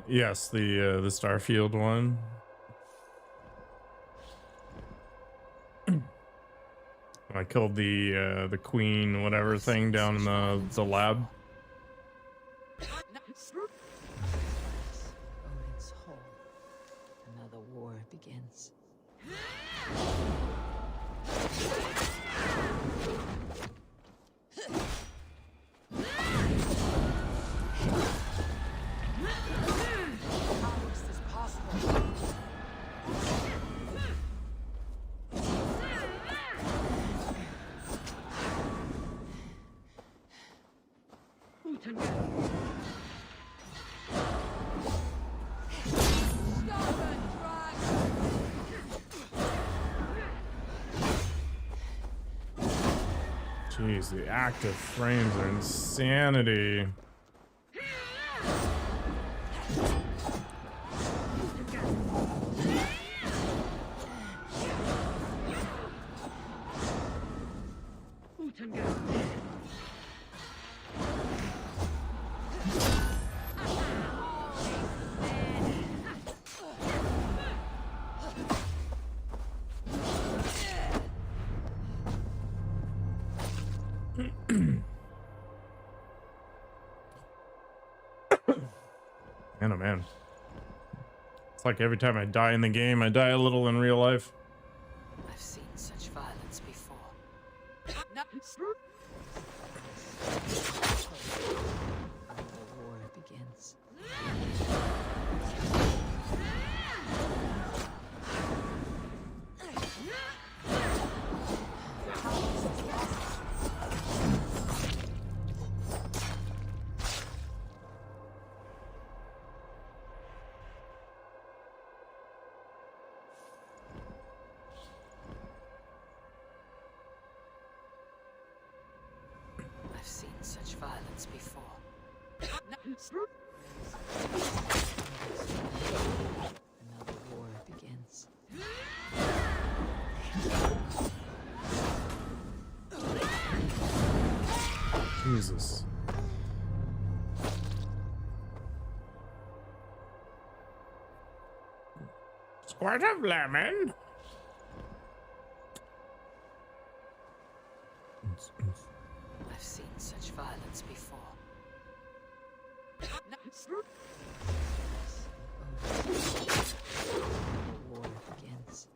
Yes, the Starfield one. I killed the queen, whatever thing down in the lab. Odin's hall. Another war begins. Jeez, the active frames are insanity. Man, oh man. It's like every time I die in the game, I die a little in real life. I've seen such violence before. The war begins. I've seen such violence before. Another war begins. Jesus. Squirt of lemon. I've seen such violence before. The war begins.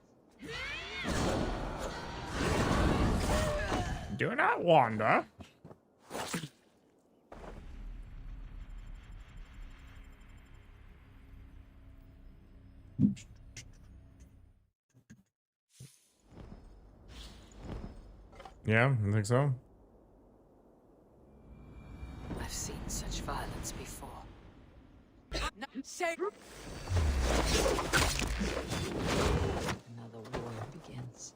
Do not wander. Yeah, I think so. I've seen such violence before. Another war begins.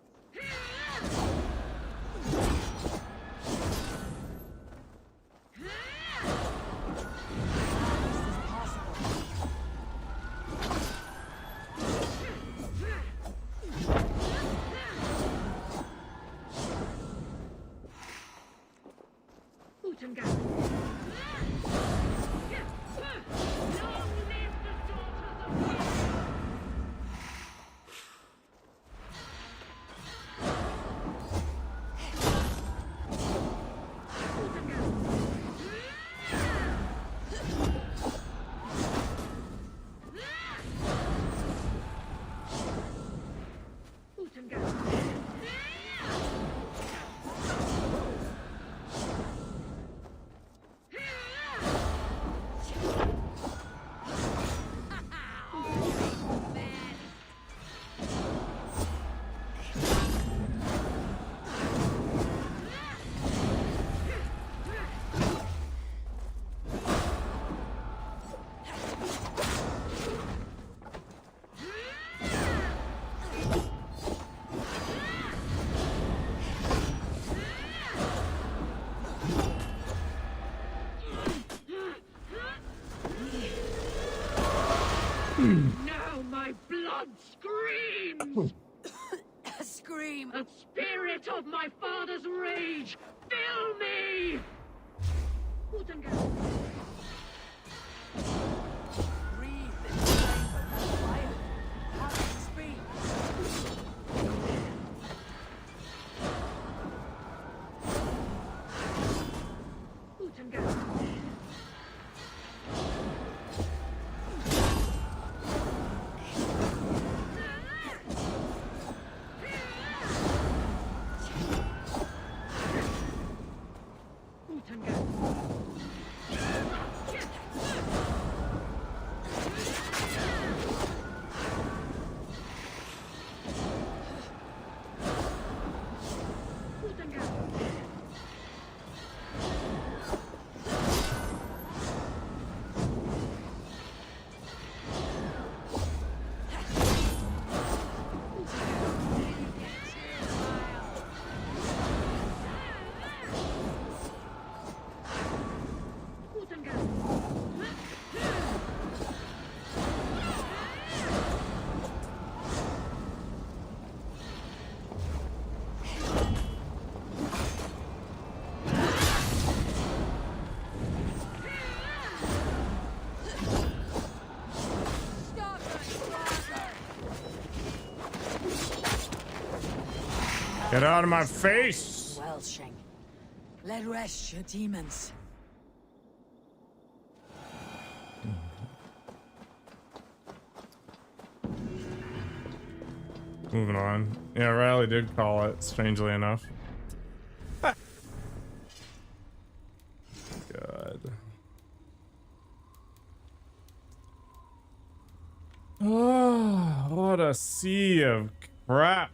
Now my blood screams! Scream! The spirit of my father's rage! Fill me! Utenga. Breathe the flame of the fire. How to scream? Utenga. Get out of my face! Welshing. Let rest your demons. Moving on. Yeah, Riley did call it, strangely enough. God. Oh, what a sea of crap.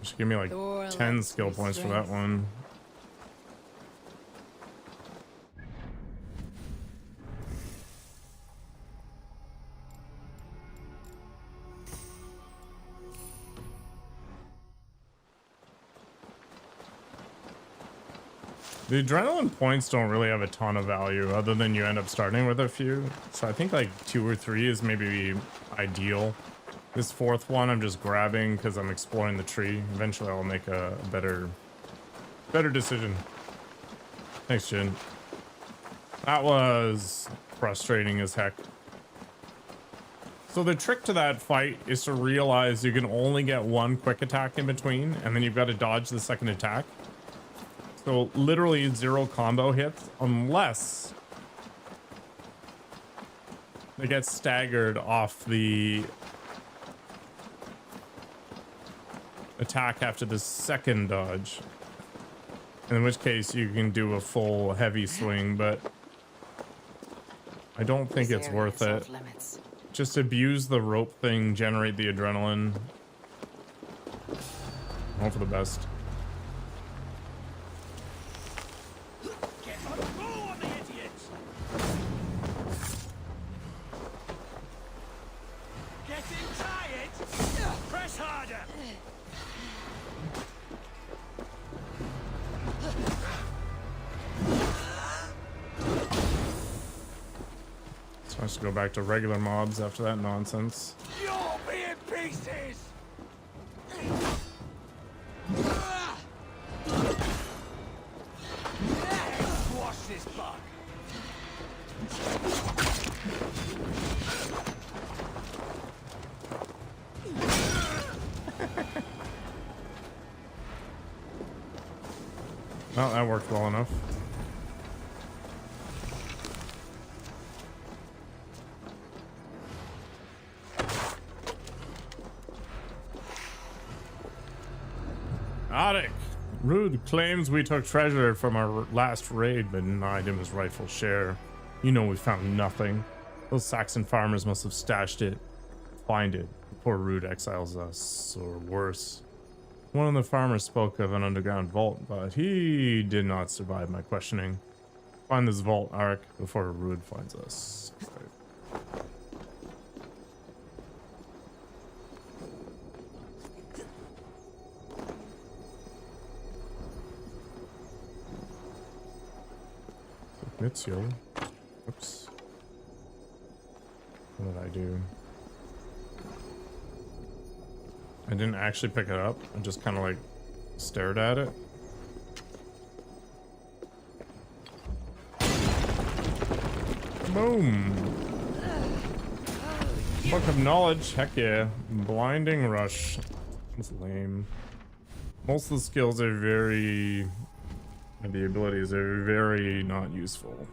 Should give me like 10 skill points for that one. The adrenaline points don't really have a ton of value other than you end up starting with a few. So I think like 2 or 3 is maybe ideal. This 4th one I'm just grabbing because I'm exploring the tree. Eventually I'll make a better decision. Thanks, Jin. That was frustrating as heck. So the trick to that fight is to realize you can only get one quick attack in between, and then you've got to dodge the second attack. So literally 0 combo hits unless they get staggered off the attack after the second dodge, in which case you can do a full heavy swing, but I don't think it's worth it. Just abuse the rope thing, generate the adrenaline. Hope for the best. To go back to regular mobs after that nonsense. You'll be in pieces. Squash this bug. Well, that worked well enough. Rude claims we took treasure from our last raid, but denied him his rightful share. You know we found nothing. Those Saxon farmers must have stashed it. Find it before Rude exiles us, or worse. One of the farmers spoke of an underground vault, but he did not survive my questioning. Find this vault, Arik, before Rude finds us. Mitsuo. Oops. What did I do? I didn't actually pick it up. I just kind of like stared at it. Boom. Book of knowledge. Heck yeah. Blinding rush. That's lame. Most of the skills are very... the abilities are very not useful.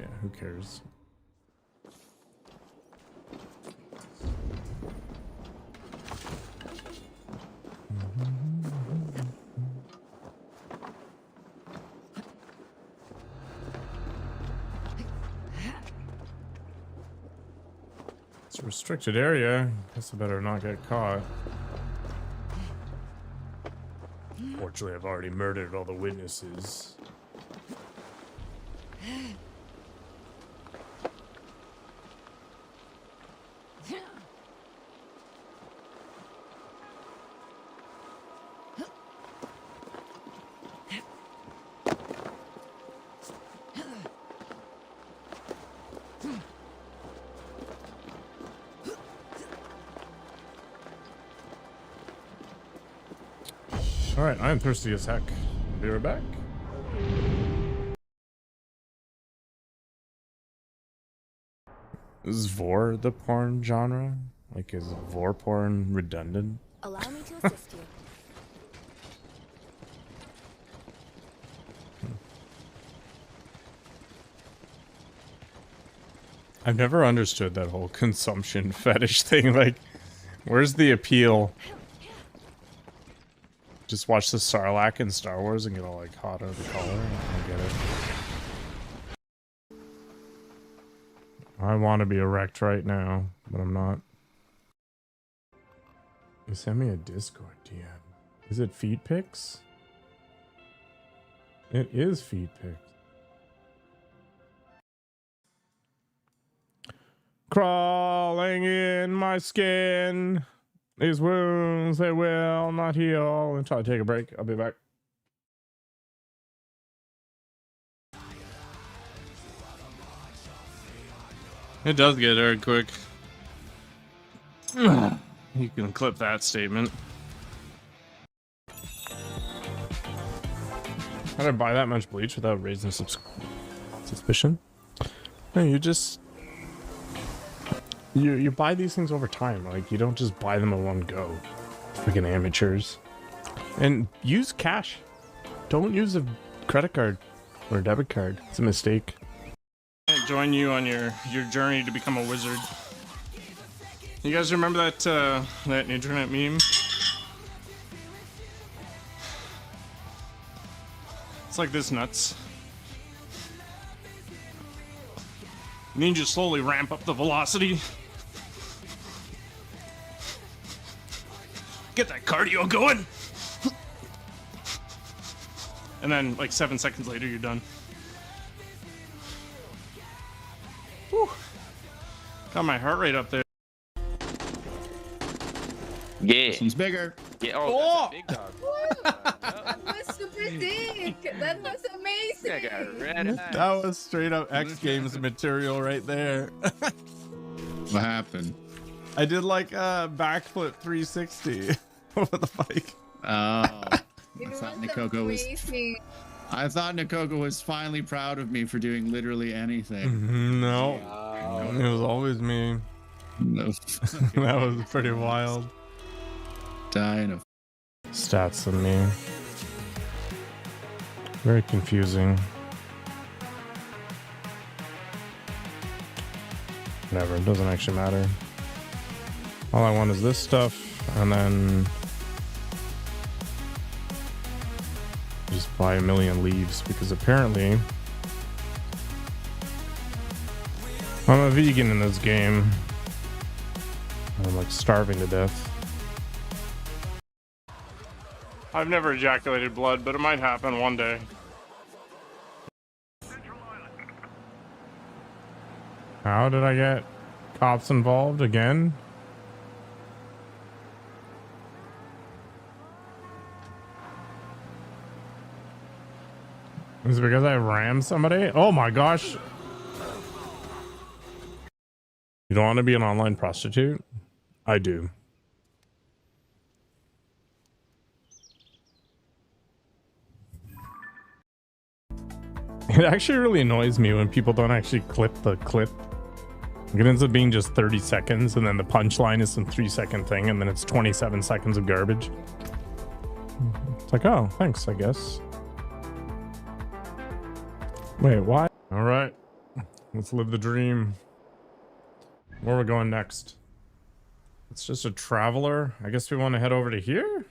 Yeah, who cares? It's a restricted area. Guess I better not get caught. Fortunately, I've already murdered all the witnesses. Alright, I am thirsty as heck. I'll be right back. Is Vor the porn genre? Like, is Vor porn redundant? Allow me to assist you. I've never understood that whole consumption fetish thing. Like, where's the appeal? Just watch the Sarlacc in Star Wars and get all like hot out of the collar? I don't get it. I want to be erect right now, but I'm not. You sent me a Discord DM. Is it feet pics? It is feet pics. Crawling in my skin. These wounds, they will not heal. Until I take a break. I'll be back. It does get aired quick. You can clip that statement. How did I buy that much bleach without raising suspicion? No, you just... You buy these things over time. Like, you don't just buy them in one go. Freaking amateurs. And use cash. Don't use a credit card or a debit card. It's a mistake. Join you on your journey to become a wizard. You guys remember that internet meme? It's like this nuts. Ninja slowly ramp up the velocity. Get that cardio going. And then like 7 seconds later you're done. Whew. Got my heart rate up there. Yeah. This one's bigger. Yeah. Oh, that's a big dog. That was super sick. That was amazing. I got red eyes. That was straight up X Games material right there. What happened? I did like a backflip 360 over the bike. Oh, I thought Nikoko was finally proud of me for doing literally anything. No, it was always me. No. That was pretty wild. Dying of stats than me. Very confusing. Whatever, it doesn't actually matter. All I want is this stuff, and then just buy 1,000,000 leaves, because apparently I'm a vegan in this game. I'm like starving to death. I've never ejaculated blood, but it might happen one day. How did I get cops involved again? Is it because I rammed somebody? Oh my gosh. You don't want to be an online prostitute? I do. It actually really annoys me when people don't actually clip the clip. It ends up being just 30 seconds, and then the punchline is some 3-second thing, and then it's 27 seconds of garbage. It's like, oh, thanks, I guess. Wait, why? All right, let's live the dream. Where are we going next? It's just a traveler. I guess we want to head over to here.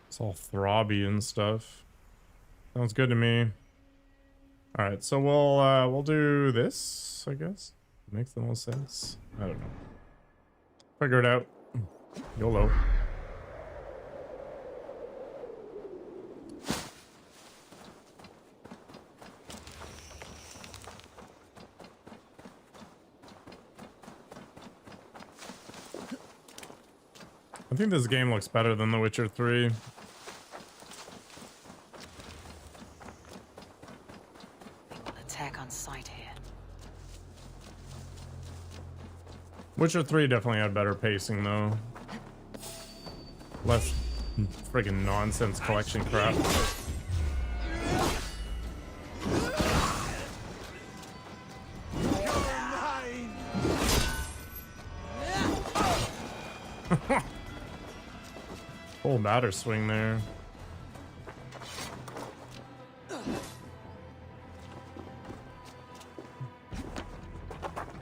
It's all throbby and stuff. Sounds good to me. All right, so we'll do this, I guess. Makes the most sense. I don't know. Figure it out. YOLO. I think this game looks better than The Witcher 3. Attack on sight here. Witcher 3 definitely had better pacing though. Less friggin' nonsense collection crap. Full batter swing there.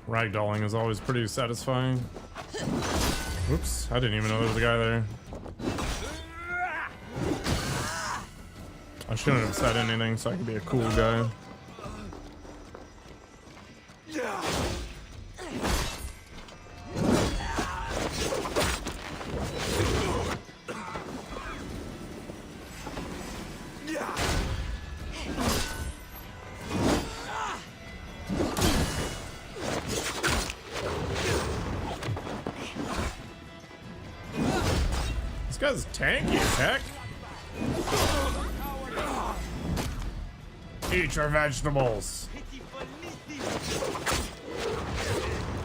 Ragdolling is always pretty satisfying. Oops, I didn't even know there was a guy there. I shouldn't have said anything so I could be a cool guy. This guy's tanky as heck. Eat your vegetables.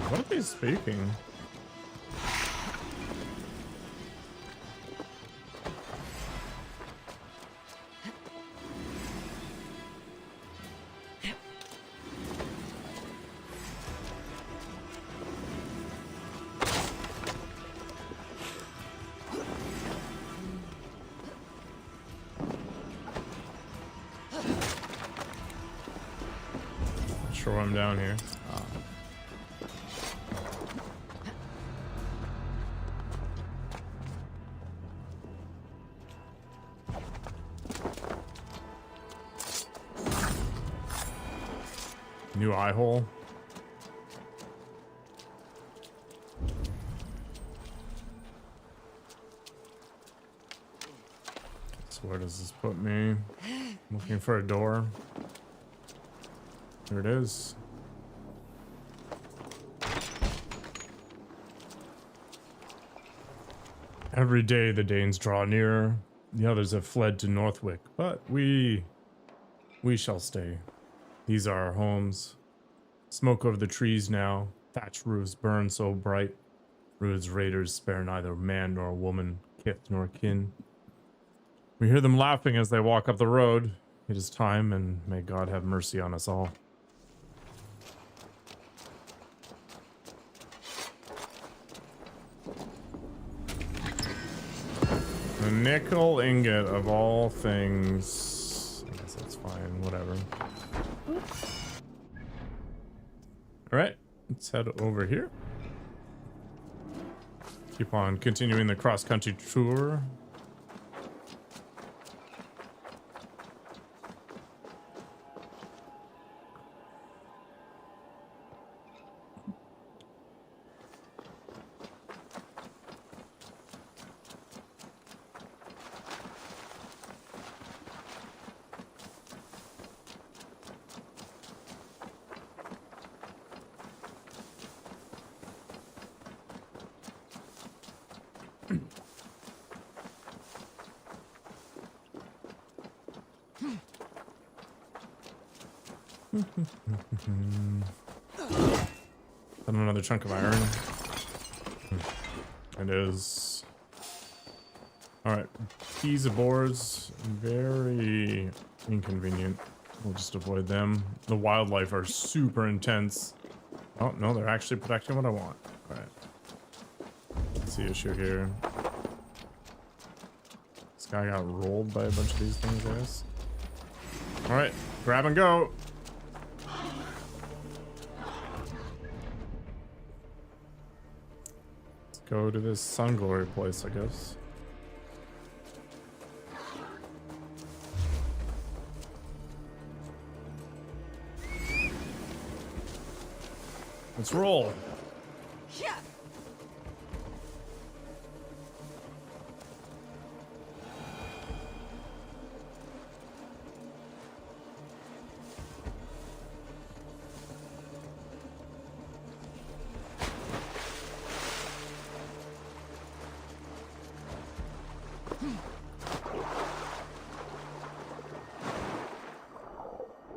What are they speaking? Sure, I'm down here. New eye hole. So where does this put me? Looking for a door. There it is. Every day the Danes draw nearer. The others have fled to Northwick, but we shall stay. These are our homes. Smoke over the trees now. Thatched roofs burn so bright. Rude's raiders spare neither man nor woman, kith nor kin. We hear them laughing as they walk up the road. It is time, and may God have mercy on us all. A nickel ingot of all things. I guess that's fine, whatever. Alright, let's head over here. Keep on continuing the cross-country tour. Another chunk of iron. It is. Alright. Keys of boards. Very inconvenient. We'll just avoid them. The wildlife are super intense. Oh, no, they're actually protecting what I want. Alright. What's the issue here? This guy got rolled by a bunch of these things, I guess. Alright. Grab and go. Go to this Sun Glory place, I guess. Let's roll.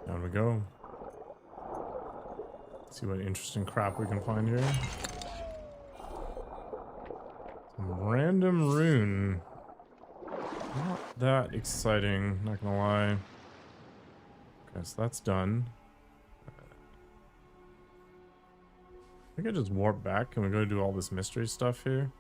Down we go. See what interesting crap we can find here. Some random rune. Not that exciting, not gonna lie. Okay, so that's done. I think I just warp back. Can we go do all this mystery stuff here?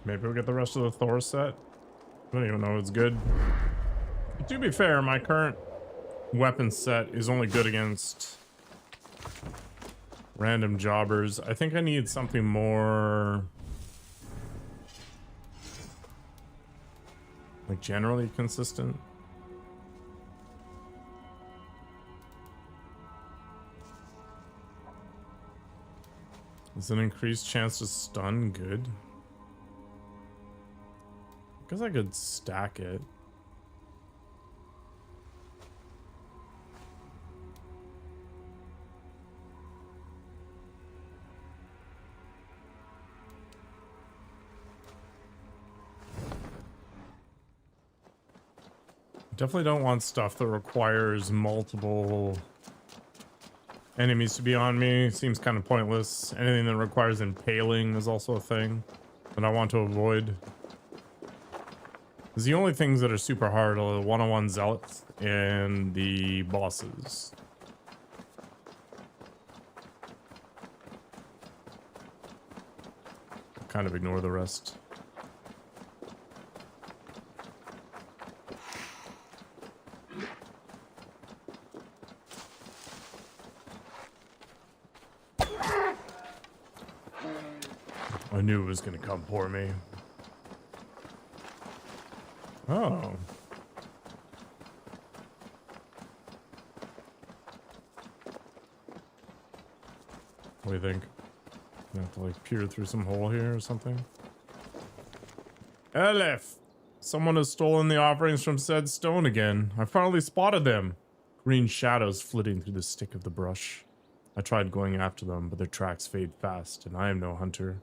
Maybe we'll get the rest of the Thor set. I don't even know it's good. But to be fair, my current weapon set is only good against random jobbers. I think I need something more like generally consistent. Is an increased chance to stun good? Guess I could stack it. Definitely don't want stuff that requires multiple enemies to be on me. Seems kind of pointless. Anything that requires impaling is also a thing that I want to avoid. The only things that are super hard are the one-on-one zealots and the bosses. Kind of ignore the rest. I knew it was gonna come for me. Oh. What do you think? I have to like peer through some hole here or something. Elif! Someone has stolen the offerings from said stone again. I finally spotted them. Green shadows flitting through the stick of the brush. I tried going after them, but their tracks fade fast, and I am no hunter.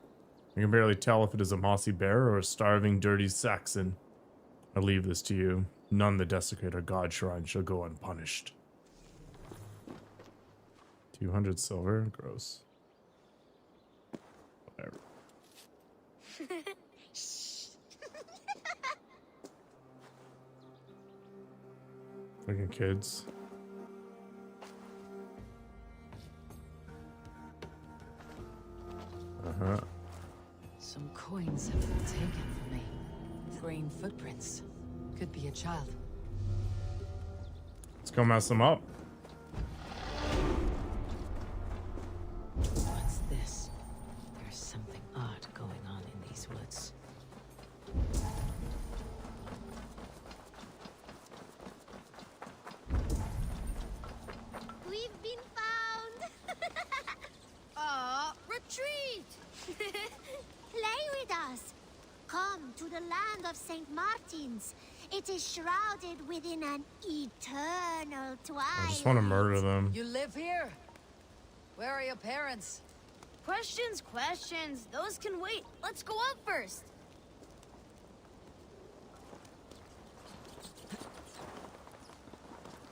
I can barely tell if it is a mossy bear or a starving, dirty Saxon. I leave this to you. None that desecrate our god shrine shall go unpunished. 200 silver? Gross. Whatever. Fucking kids. Uh-huh. Some coins have been taken from me. Green footprints. Could be a child. Let's go mess them up. What's this? There's something odd going on in these woods. We've been found! Retreat! Play with us! Come to the land of St. Martin's. It is shrouded within an eternal twilight. I just want to murder them. You live here? Where are your parents? Questions. Those can wait. Let's go up first.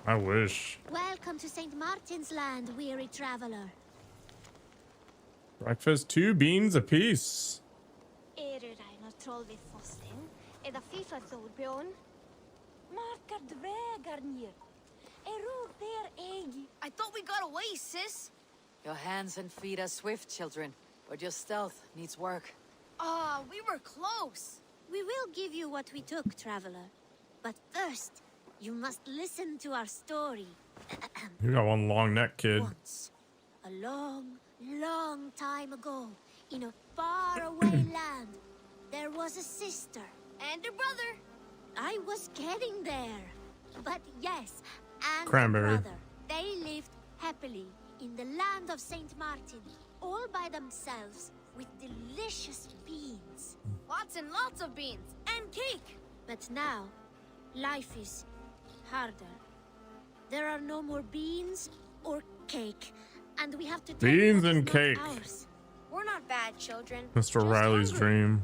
I wish. Welcome to St. Martin's land, weary traveler. Breakfast, 2 beans apiece. Troll vi fossen. Da FIFA Thorbjorn. Markar dvägar ner. I thought we got away, sis. Your hands and feet are swift, children, but your stealth needs work. We were close. We will give you what we took, traveler. But first, you must listen to our story. You got one long neck, kid. Once, a long, long time ago, in a faraway land, there was a sister. And her brother. I was getting there. But yes, and Cranberry. her brother. They lived happily in the land of St. Martin, all by themselves, with delicious beans. Lots and lots of beans. And cake. But now, life is harder. There are no more beans or cake, and we have to take Beans what is and not cake. ours. We're not bad children. Mr. just Riley's hungry. dream.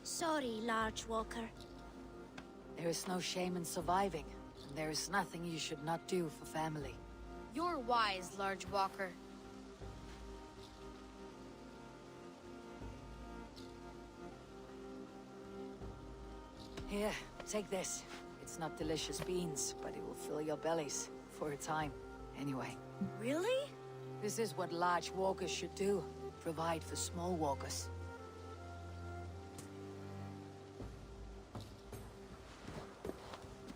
Sorry, Large Walker. There is no shame in surviving, and there is nothing you should not do for family. You're wise, Large Walker. Here, take this. It's not delicious beans, but it will fill your bellies. For a time, anyway. Really? This is what large walkers should do. Provide for small walkers.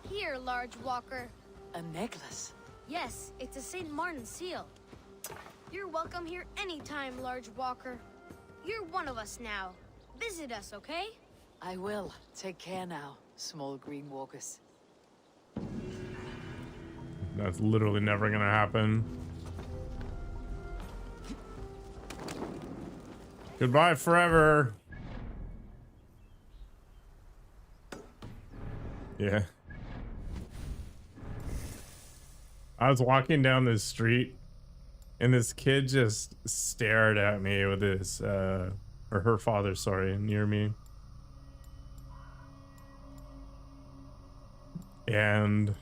Here, Large Walker. A necklace? Yes, it's a St. Martin seal. You're welcome here anytime, Large Walker. You're one of us now. Visit us, okay? I will. Take care now, small green walkers. That's literally never gonna happen. Goodbye forever. Yeah. I was walking down this street and this kid just stared at me with his, or her father, sorry, near me. And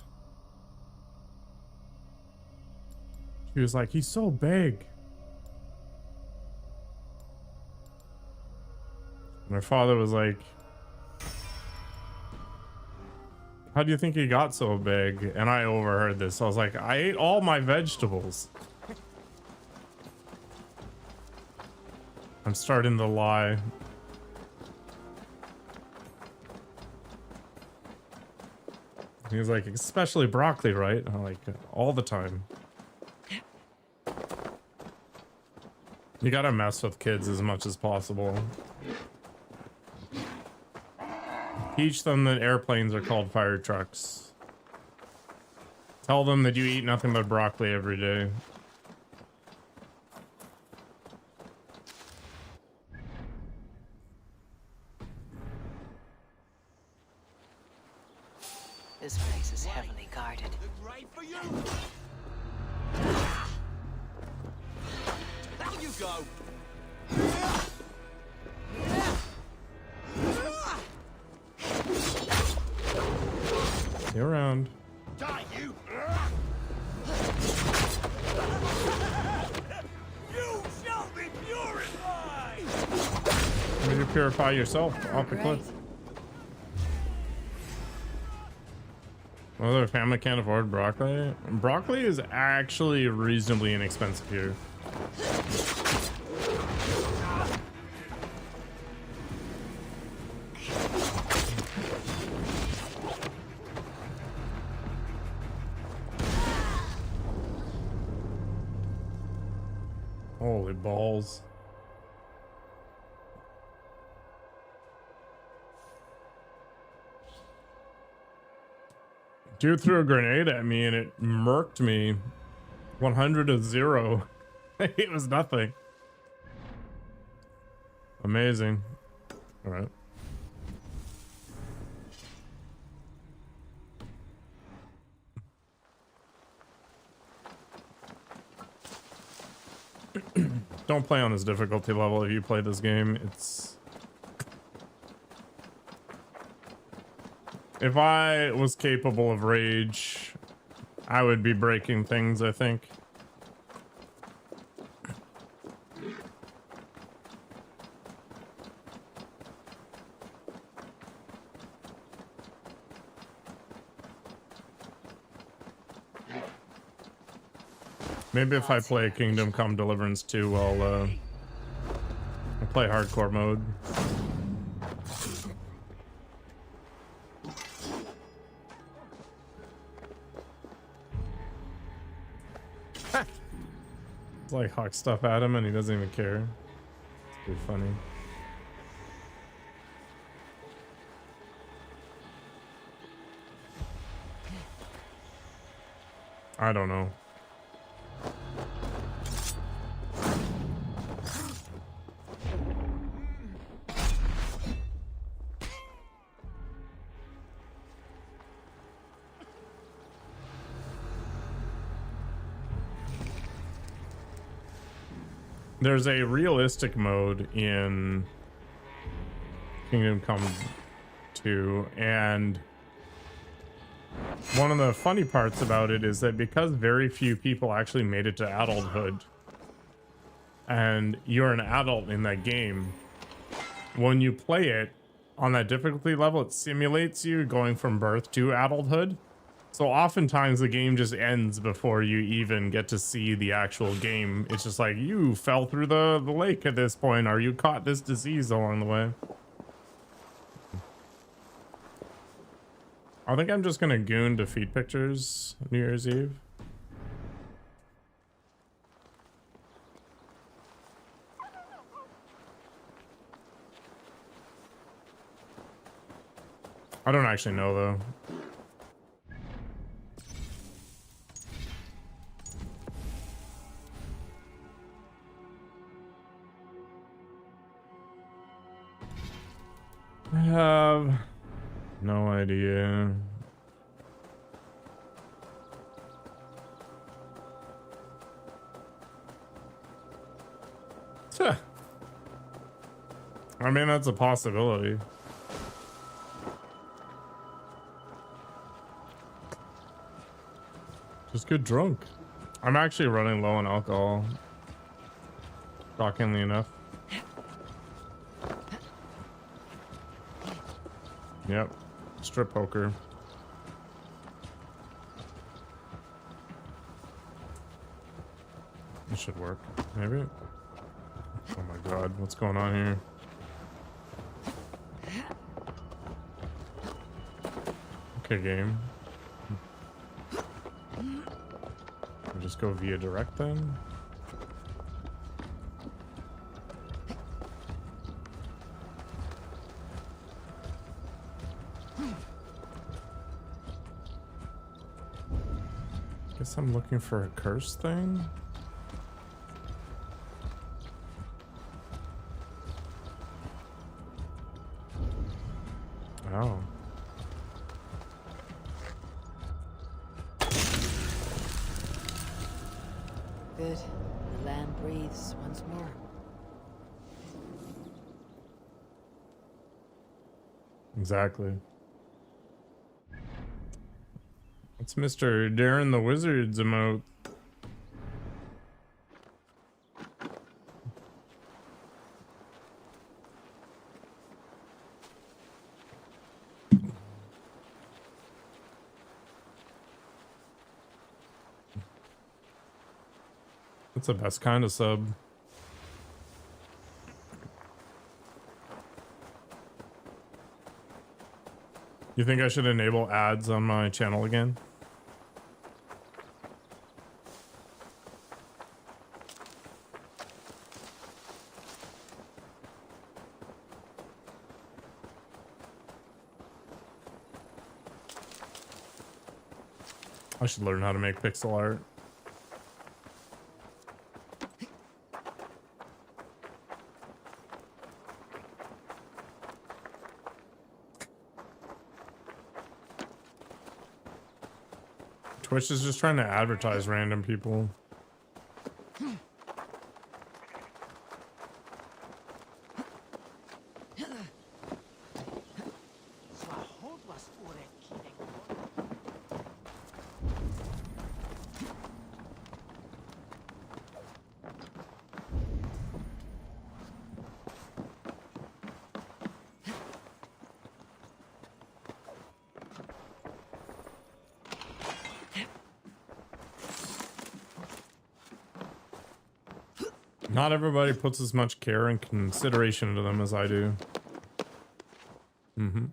she was like, he's so big. And her father was like, how do you think he got so big? And I overheard this. I was like, I ate all my vegetables. I'm starting to lie. He was like, especially broccoli, right? I'm like, all the time. You gotta mess with kids as much as possible. Teach them that airplanes are called fire trucks. Tell them that you eat nothing but broccoli every day. This place is heavily guarded. Right for you. Down you go. Stay around. Die, you! You shall be purified! Maybe you purify yourself off the cliff. Well, their family can't afford broccoli. Broccoli is actually reasonably inexpensive here. Holy balls. Dude threw a grenade at me and it murked me 100 to 0. It was nothing. Amazing. All right. Don't play on this difficulty level if you play this game. It's... If I was capable of rage, I would be breaking things, I think. Maybe if I play Kingdom Come Deliverance 2, I'll play hardcore mode. It's like huck stuff at him and he doesn't even care. It's pretty funny. I don't know. there's a realistic mode in Kingdom Come 2, and one of the funny parts about it is that because very few people actually made it to adulthood, and you're an adult in that game, when you play it on that difficulty level, it simulates you going from birth to adulthood. So oftentimes the game just ends before you even get to see the actual game. It's just like, you fell through the lake at this point, or you caught this disease along the way. I think I'm just gonna goon defeat pictures New Year's Eve. I don't actually know though. I have no idea. I mean, that's a possibility. Just get drunk. I'm actually running low on alcohol. Shockingly enough. Yep. Strip poker. This should work. Maybe. Oh my god, what's going on here? Okay, game. We'll just go via direct then. Guess I'm looking for a curse thing. Oh. Good. The land breathes once more. Exactly. It's Mr. Darren the Wizard's emote. That's the best kind of sub. You think I should enable ads on my channel again? I should learn how to make pixel art. Twitch is just trying to advertise random people. Not everybody puts as much care and consideration into them as I do. Mm-hmm.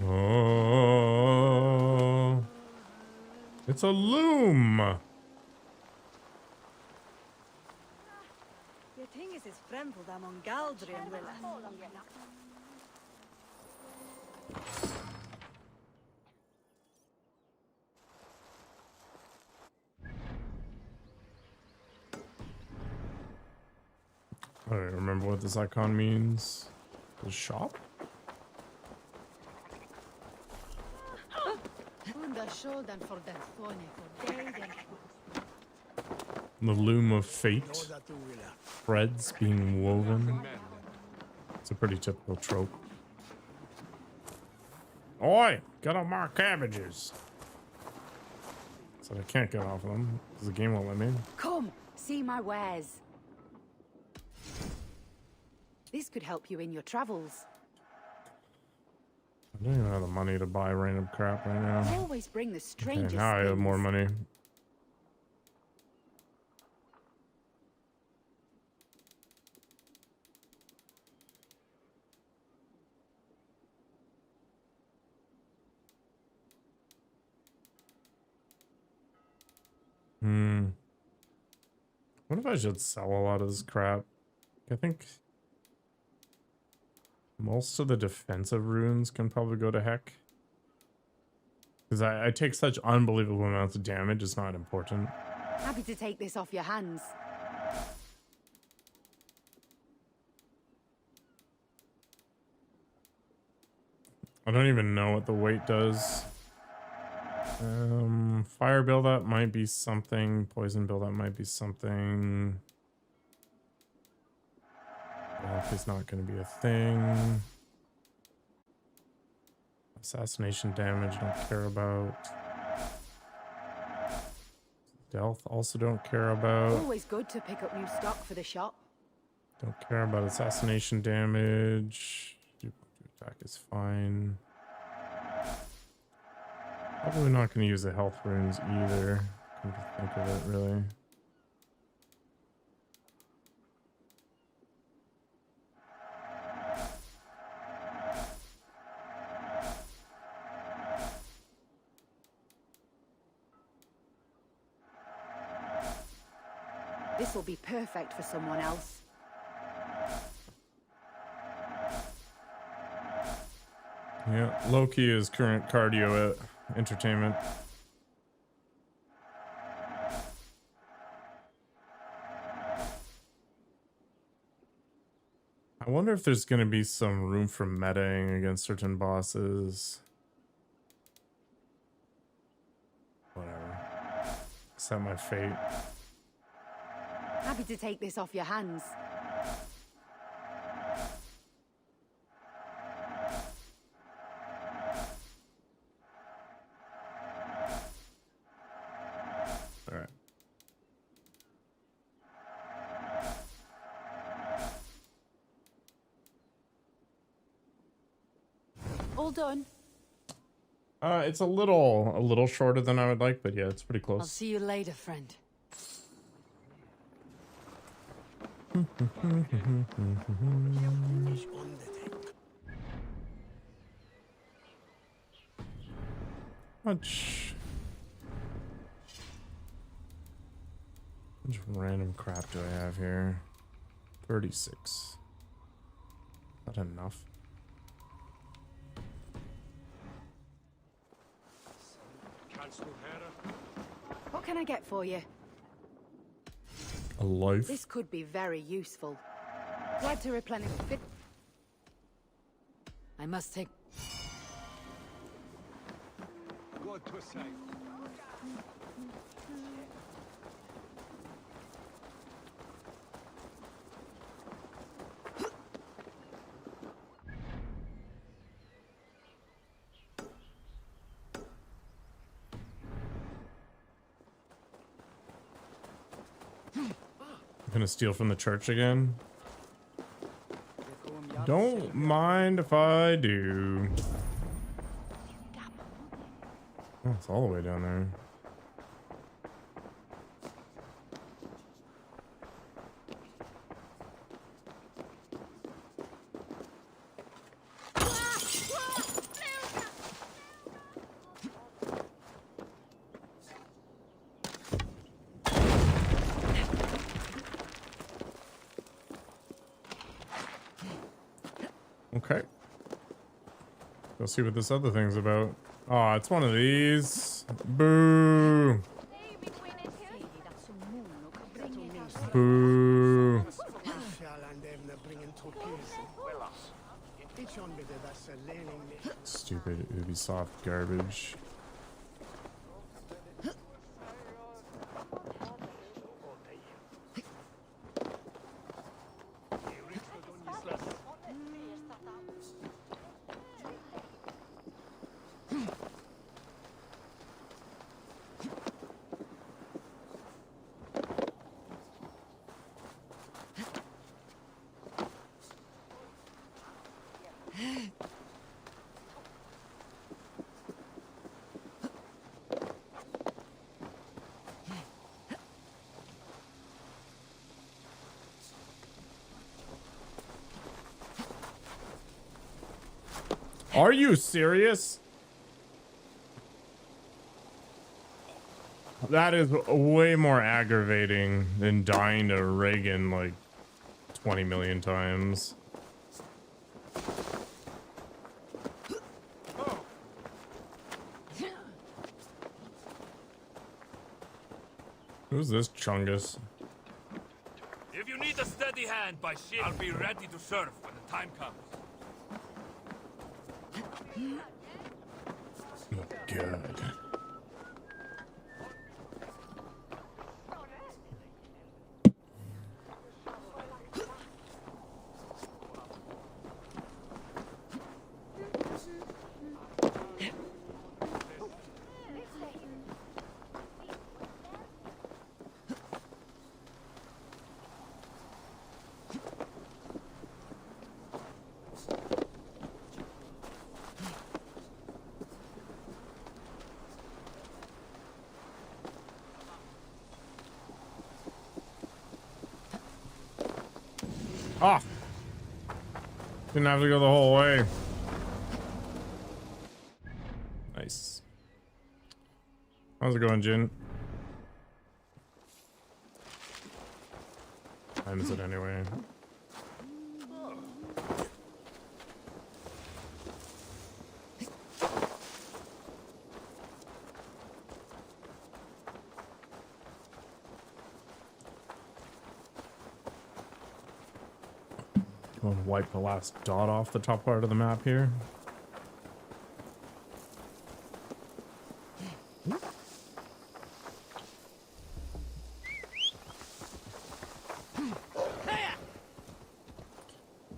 Oh, it's a loom. I don't remember what this icon means. The shop? The loom of fate. Threads being woven. It's a pretty typical trope. Oi! Get off my cabbages! So I can't get off of them because the game won't let me. Come, see my wares. This could help you in your travels. I don't even have the money to buy random crap right now. Always bring the strangest Okay, now I have more money. What if I should sell a lot of this crap? I think most of the defensive runes can probably go to heck. Because I take such unbelievable amounts of damage, it's not important. Happy to take this off your hands. I don't even know what the weight does. Fire buildup might be something. Poison buildup might be something. Block is not going to be a thing. Assassination damage, don't care about. Stealth, also don't care about. Always good to pick up new stock for the shop. Don't care about assassination damage. Attack is fine. Probably not going to use the health runes either. Come to think of it, really. This will be perfect for someone else. Yeah, Loki is current cardio entertainment. I wonder if there's going to be some room for metaing against certain bosses. Whatever. Set my fate. Happy to take this off your hands. All right. All done. It's a little shorter than I would like, but yeah, it's pretty close. I'll see you later, friend. Much random crap do I have here? 36. Not enough. What can I get for you? A life. This could be very useful. Glad to replenish fit. I must take. Good to say. Gonna steal from the church again? Don't mind if I do. Oh, it's all the way down there. Okay. Go see what this other thing's about. Oh, it's one of these. Boo. Boo. Stupid Ubisoft garbage. Are you serious? That is way more aggravating than dying to Reagan like 20 million times. Who's this Chungus? If you need a steady hand by ship, I'll be ready to serve when the time comes. Oh, God. Ah! Didn't have to go the whole way. Nice. How's it going, Jin? What time is it anyway? Go and wipe the last dot off the top part of the map here.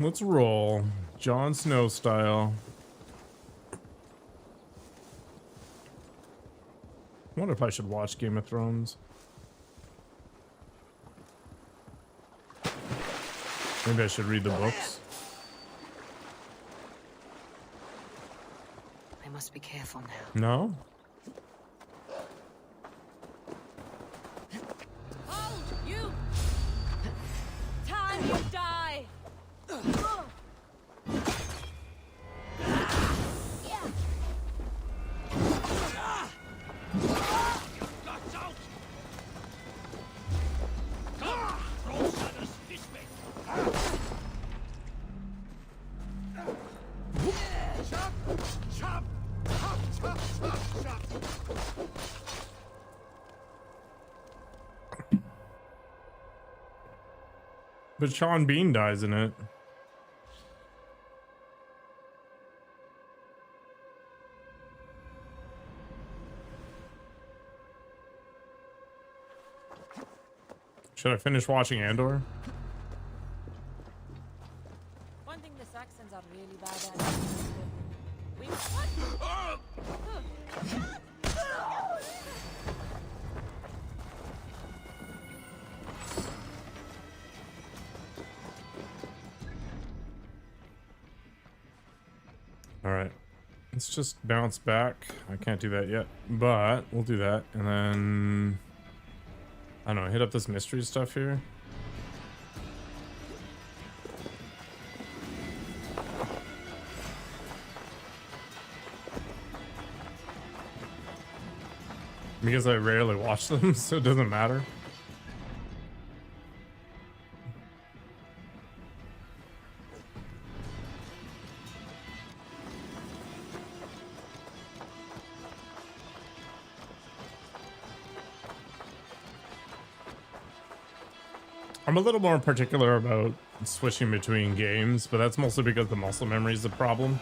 Let's roll. Jon Snow style. I wonder if I should watch Game of Thrones. Maybe I should read the books. I must be careful now. No? Hold, you! Time you die! But Sean Bean dies in it. Should I finish watching Andor? One thing the Saxons are really bad at. We what? All right, let's just bounce back. I can't do that yet, but we'll do that. And then, I don't know, hit up this mystery stuff here. Because I rarely watch them, so it doesn't matter. I'm a little more particular about switching between games, but that's mostly because the muscle memory is the problem.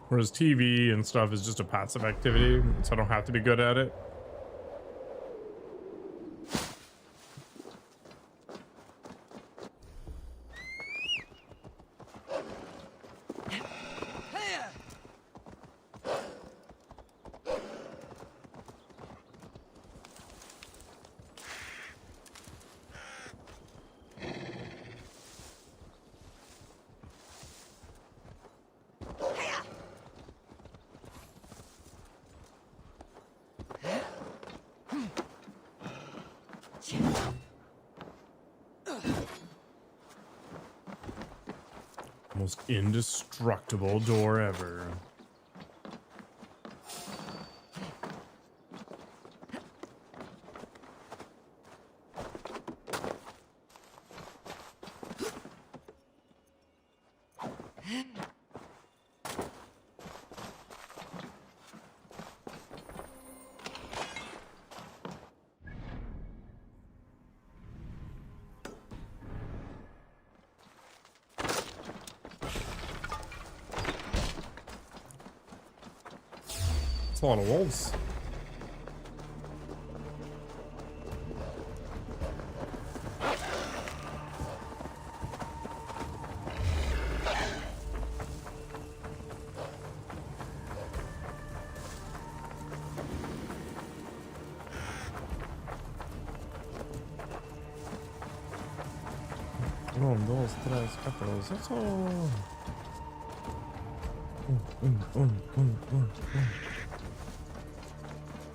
Whereas TV and stuff is just a passive activity, so I don't have to be good at it. Most indestructible door ever. A lot of wolves. Uno, dos, tres, cuatro, eso.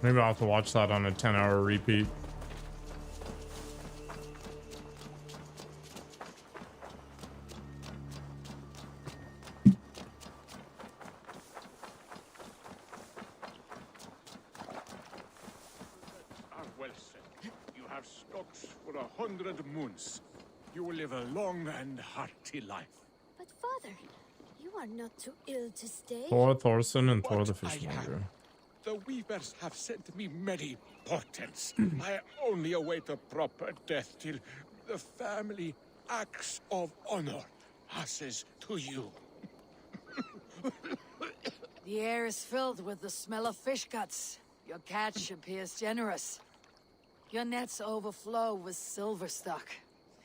Maybe I'll have to watch that on a 10-hour repeat. Well said. You have stocks for 100 moons. You will live a long and hearty life. But father, you are not too ill to stay. Thor Thorson and Thor the Fishmonger. The weavers have sent me many portents. I only await a proper death till the family axe of honor passes to you. The air is filled with the smell of fish guts. Your catch appears generous. Your nets overflow with silver stock.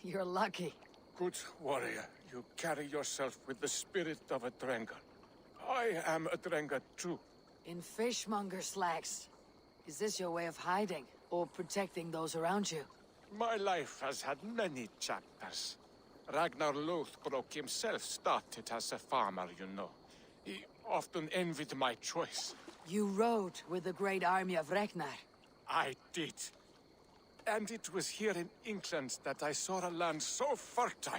You're lucky. Good warrior, you carry yourself with the spirit of a Drengar. I am a Drengar too. In fishmonger slacks. Is this your way of hiding or protecting those around you? My life has had many chapters. Ragnar Lothbrok himself started as a farmer, you know. He often envied my choice. You rode with the great army of Ragnar. I did. And it was here in England that I saw a land so fertile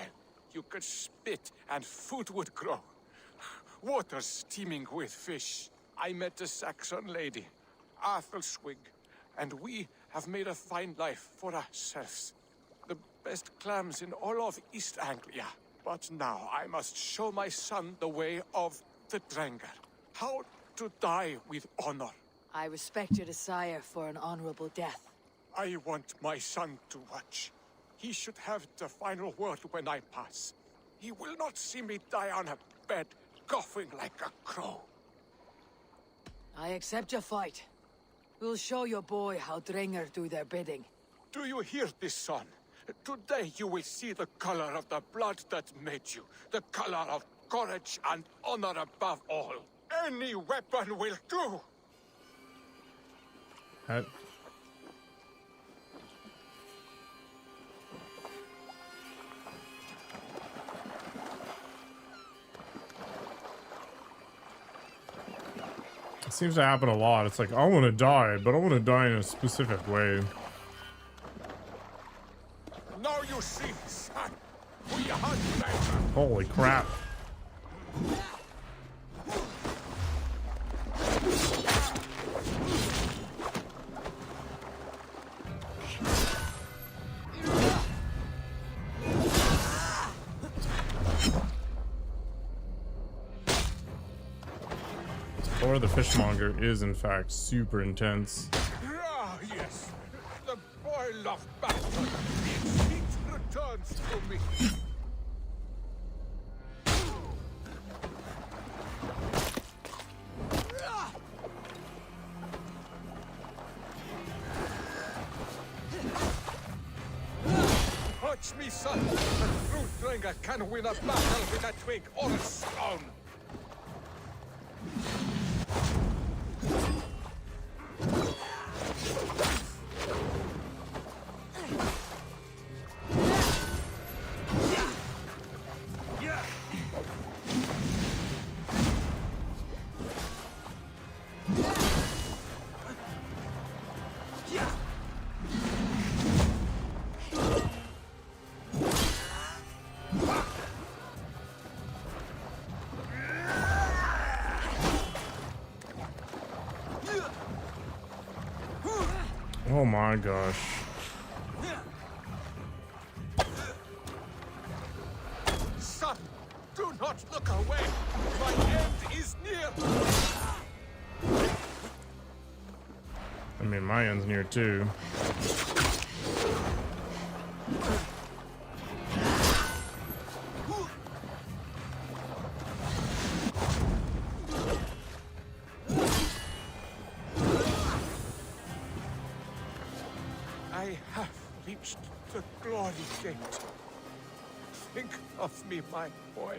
you could spit and food would grow. Waters teeming with fish. I met a Saxon lady, Athelwig, and we have made a fine life for ourselves. The best clams in all of East Anglia. But now I must show my son the way of the Drengar. How to die with honor. I respect your desire for an honorable death. I want my son to watch. He should have the final word when I pass. He will not see me die on a bed, coughing like a crow. I accept your fight. We'll show your boy how Drengar do their bidding. Do you hear this, son? Today you will see the color of the blood that made you. The color of courage and honor above all. Any weapon will do! It seems to happen a lot. It's like, I want to die, but I want to die in a specific way. Now you see, son. We hunt better. Holy crap. Or the fishmonger is in fact super intense. Ah, yes. The boil of battle. Its heat returns to me. Watch me, son. A true Dranger can win a battle with a twig or a stone. Oh my gosh. Son, do not look away. My end is near. I mean, my end's near too. I have reached the glory gate. Think of me, my boy,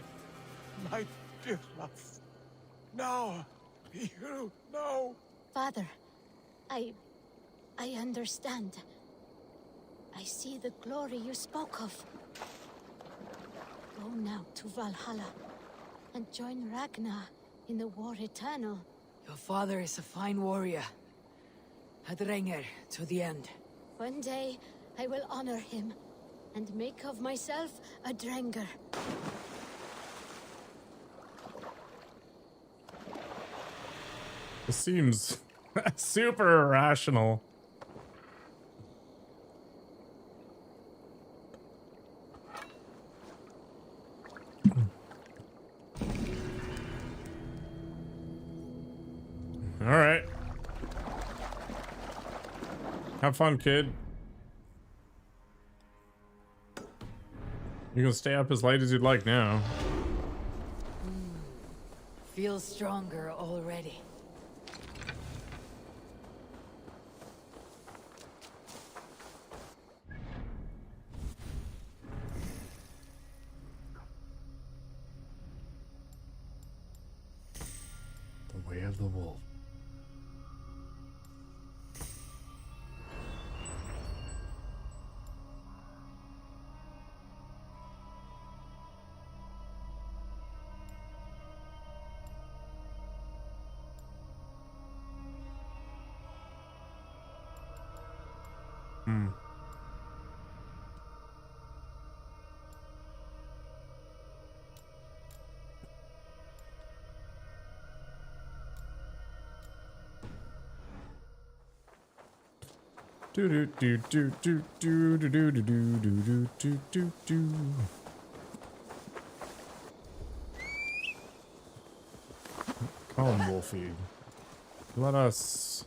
my dear love. Now, you know. Father, I understand. I see the glory you spoke of. Go now to Valhalla and join Ragnar in the war eternal. Your father is a fine warrior. A Drenger to the end. One day, I will honor him and make of myself a Drenger. This seems super irrational. All right. Have fun, kid. You can stay up as late as you'd like now. Feel stronger already. The way of the wolf. Hmm. Do do do do do do do do do do do do do. Come, Wolfie. Let us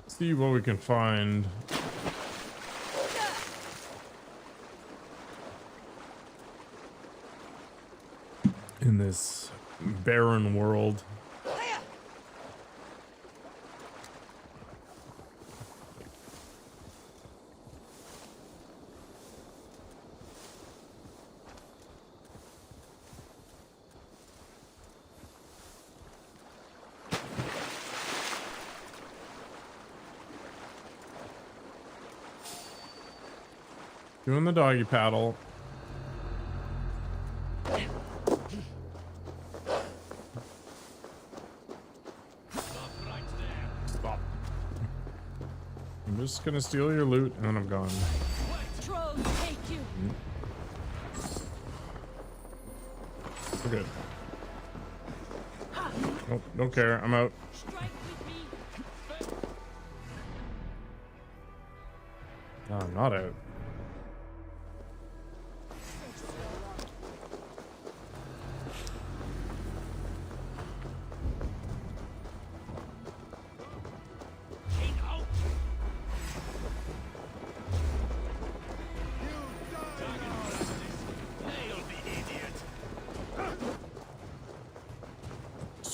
see what we can find. In this barren world. Doing the doggy paddle. Stop. I'm just gonna steal your loot and then I'm gone. Trolls take you. We're good. Nope, don't care. I'm out. No, I'm not out.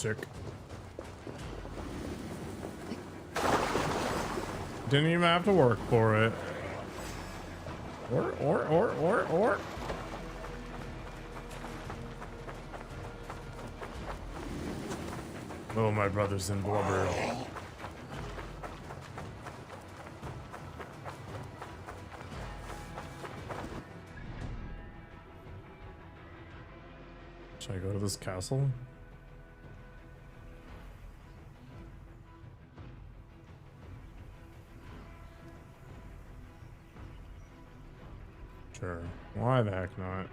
Sick. Didn't even have to work for it. Or. Oh, my brother's in blubber. Should I go to this castle? Sure. Why the heck not?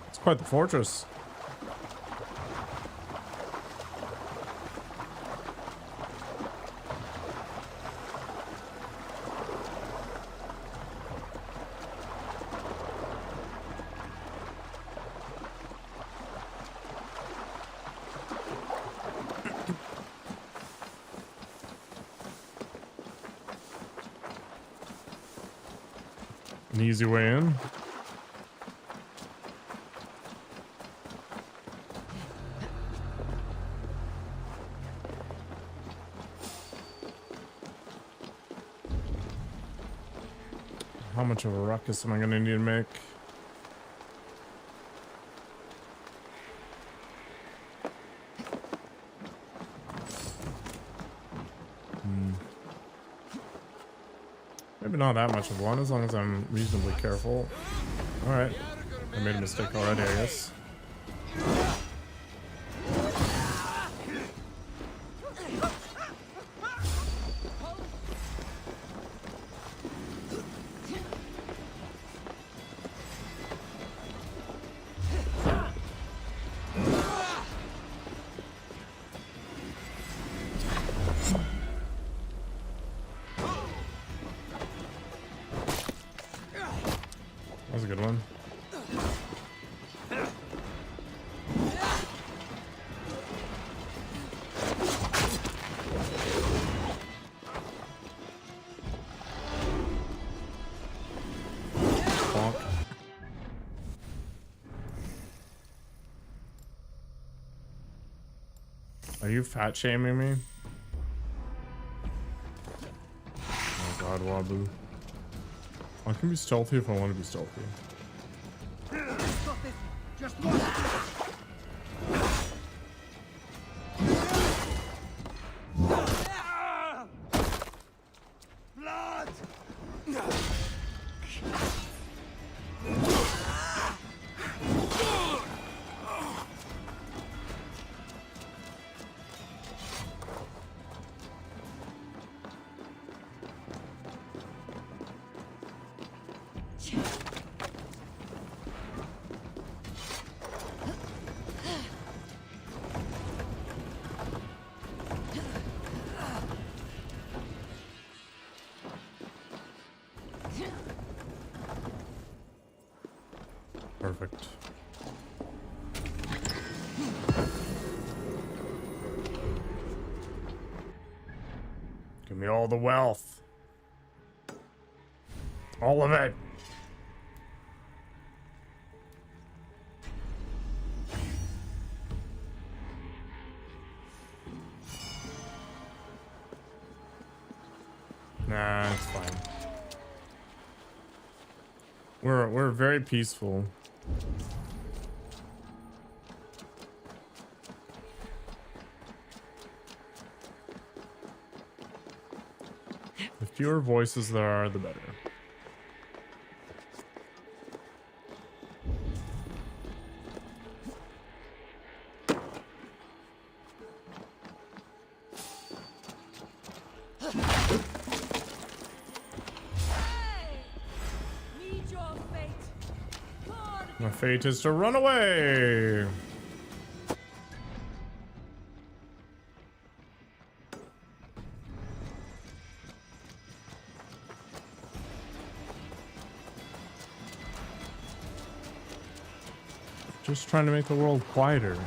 It's quite the fortress. An easy way in. How much of a ruckus am I gonna need to make? Maybe not that much of one, as long as I'm reasonably careful. Alright. I made a mistake already, I guess. That was a good one. Bonk. Are you fat shaming me? Oh god, Wabu. I can be stealthy if I want to be stealthy. Just one. Blood. Perfect. Give me all the wealth. All of it. Nah, it's fine. We're very peaceful. The fewer voices there are, the better. My fate is to run away. Just trying to make the world quieter.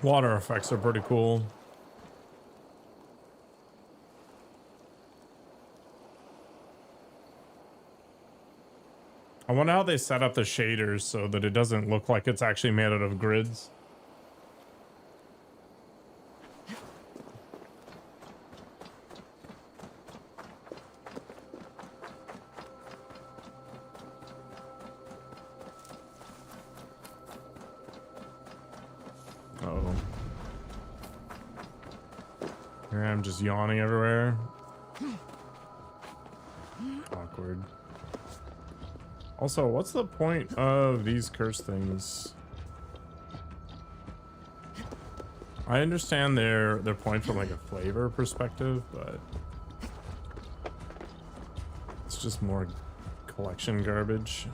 Water effects are pretty cool. I wonder how they set up the shaders so that it doesn't look like it's actually made out of grids. Uh-oh. Here I'm just yawning everywhere. Awkward. Also, what's the point of these curse things? I understand their point from like a flavor perspective, but it's just more collection garbage.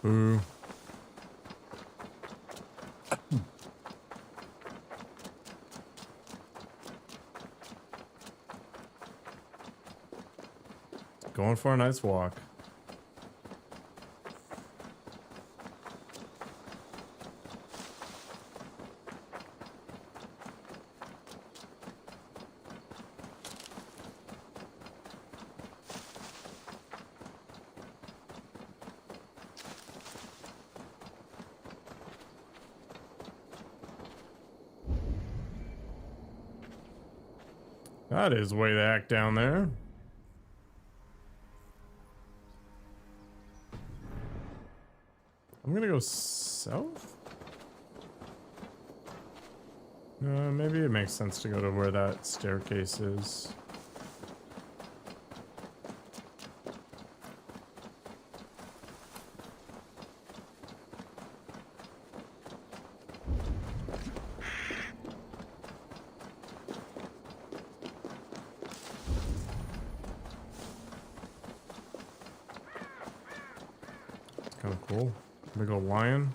Ooh. Going for a nice walk. That is way the heck down there. I'm gonna go south? Maybe it makes sense to go to where that staircase is. Kind of cool. Big old lion.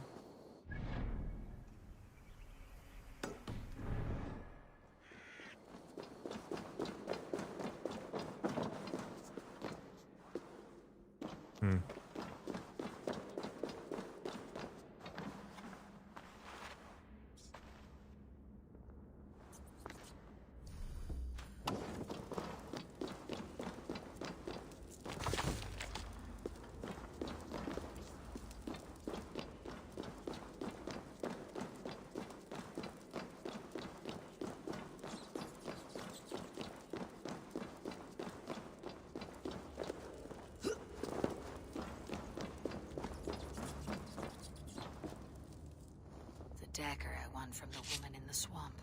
Dagger I won from the woman in the swamp.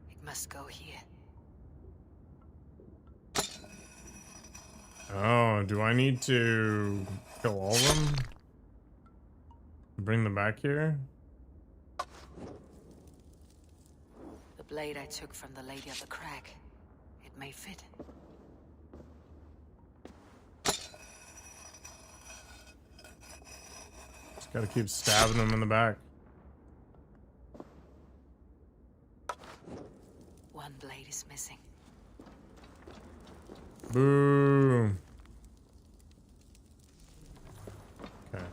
It must go here. Oh, do I need to kill all of them? Bring them back here? The blade I took from the Lady of the Crag. It may fit. Just gotta keep stabbing them in the back. One blade is missing. Boom. Okay.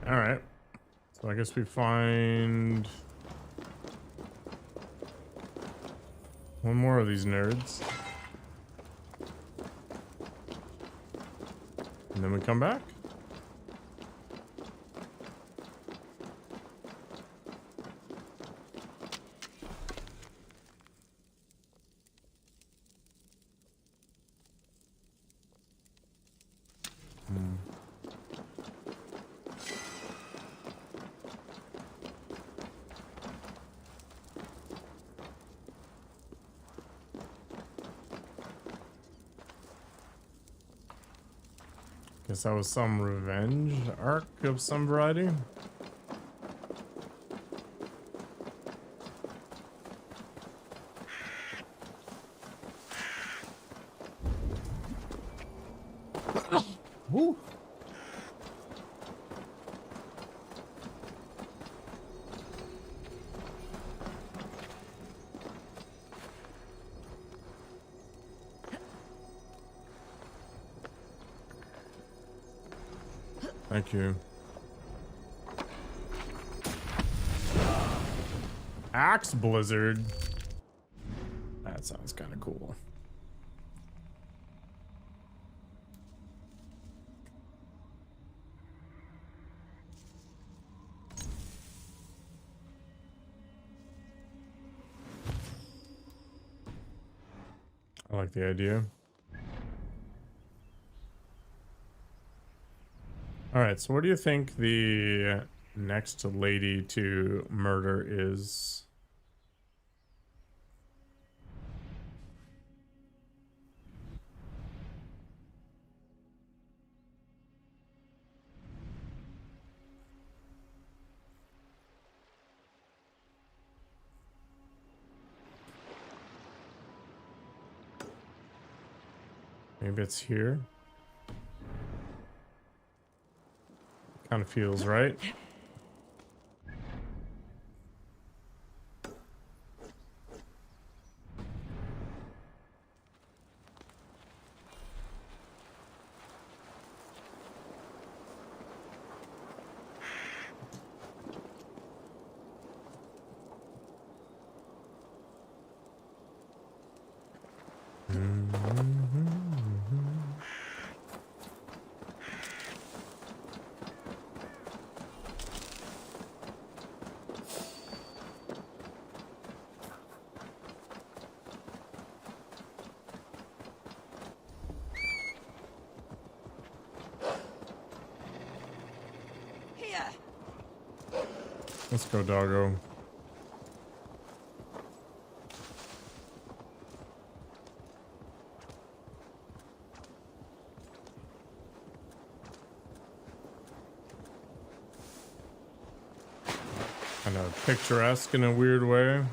All right. So I guess we find one more of these nerds. And then we come back. Guess that was some revenge arc of some variety. Woo. Thank you. Axe Blizzard. That sounds kind of cool. I like the idea. All right, so what do you think the next lady to murder is? Maybe it's here. Kind of feels right. Let's go, doggo. Kind of picturesque in a weird way.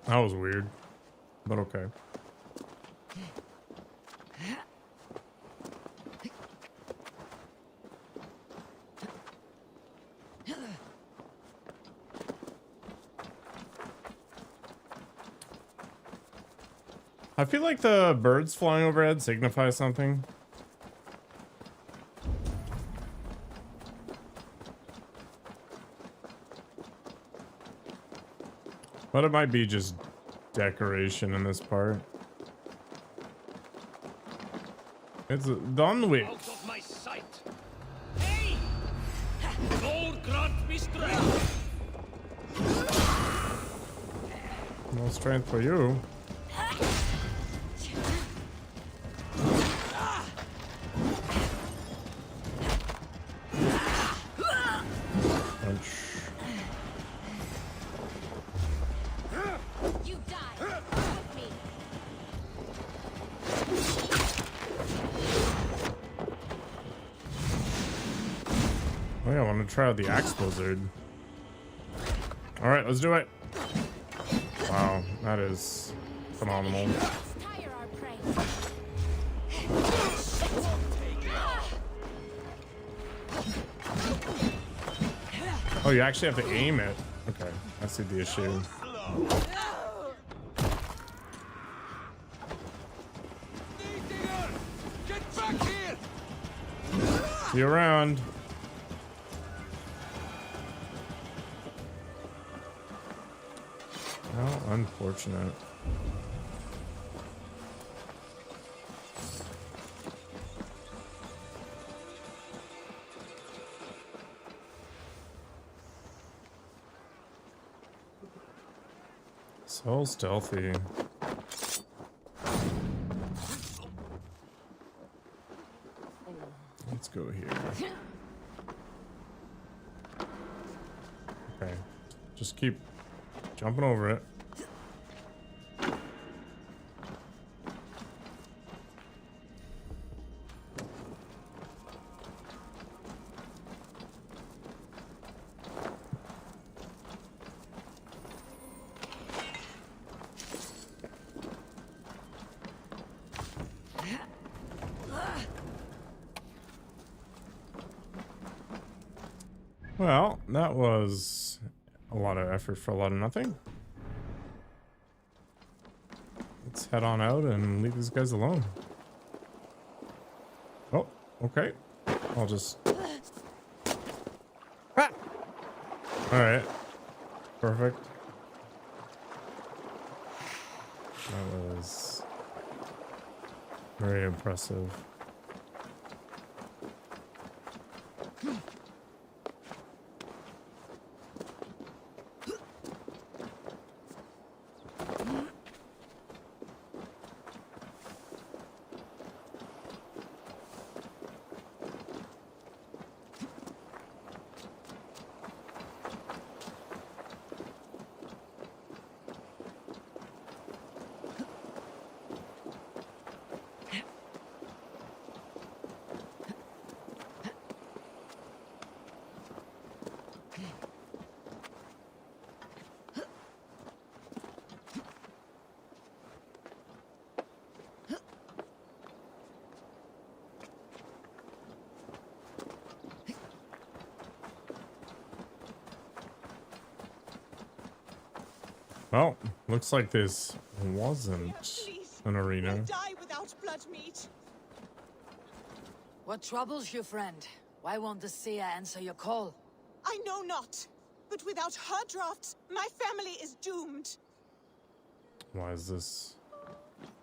That was weird, but okay. I feel like the birds flying overhead signify something. But it might be just decoration in this part. It's done with. Out of my sight. Hey! Lord grant me strength. No strength for you. Punch. You die with me. Oh yeah, I want to try out the axe blizzard. All right, let's do it. Wow, that is phenomenal. Tire our prey. Oh, you actually have to aim it. Okay, I see the issue. Get back here! See you around. How unfortunate. So stealthy. Let's go here. Okay. Just keep jumping over it. Well, that was a lot of effort for a lot of nothing. Let's head on out and leave these guys alone. Oh, okay. I'll just... Ah! Alright. Perfect. That was very impressive. Well, looks like this wasn't an arena. Die without blood meat. What troubles you, friend? Why won't the seer answer your call? I know not, but without her drafts, my family is doomed. Why is this?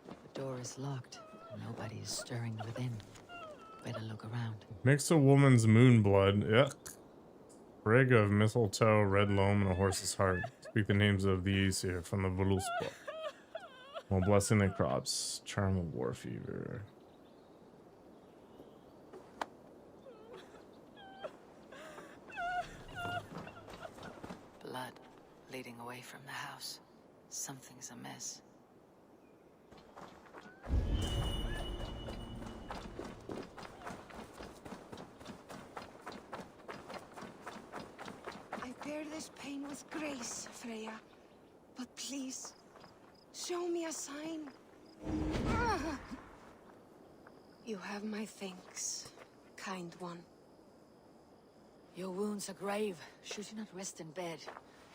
The door is locked. Nobody is stirring within. Better look around. Mix a woman's moon blood. Yuck. Sprig of mistletoe, red loam, and a horse's heart. Speak the names of the Aesir from the Volus book. While blessing the crops. Charm of war fever. Blood leading away from the house. Something's amiss. I bear this pain with grace, Freya. But please, show me a sign. You have my thanks, kind one. Your wounds are grave. Should you not rest in bed?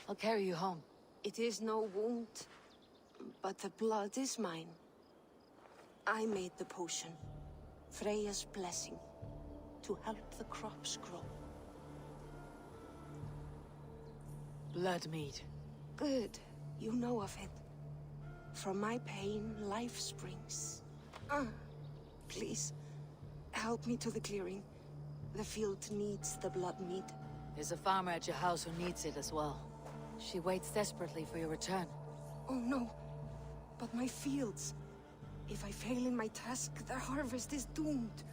I'll carry you home. It is no wound, but the blood is mine. I made the potion, Freya's blessing, to help the crops grow. Blood mead. Good. You know of it. From my pain, life springs. Please, help me to the clearing. The field needs the blood mead. There's a farmer at your house who needs it as well. She waits desperately for your return. Oh no, but my fields. If I fail in my task, their harvest is doomed.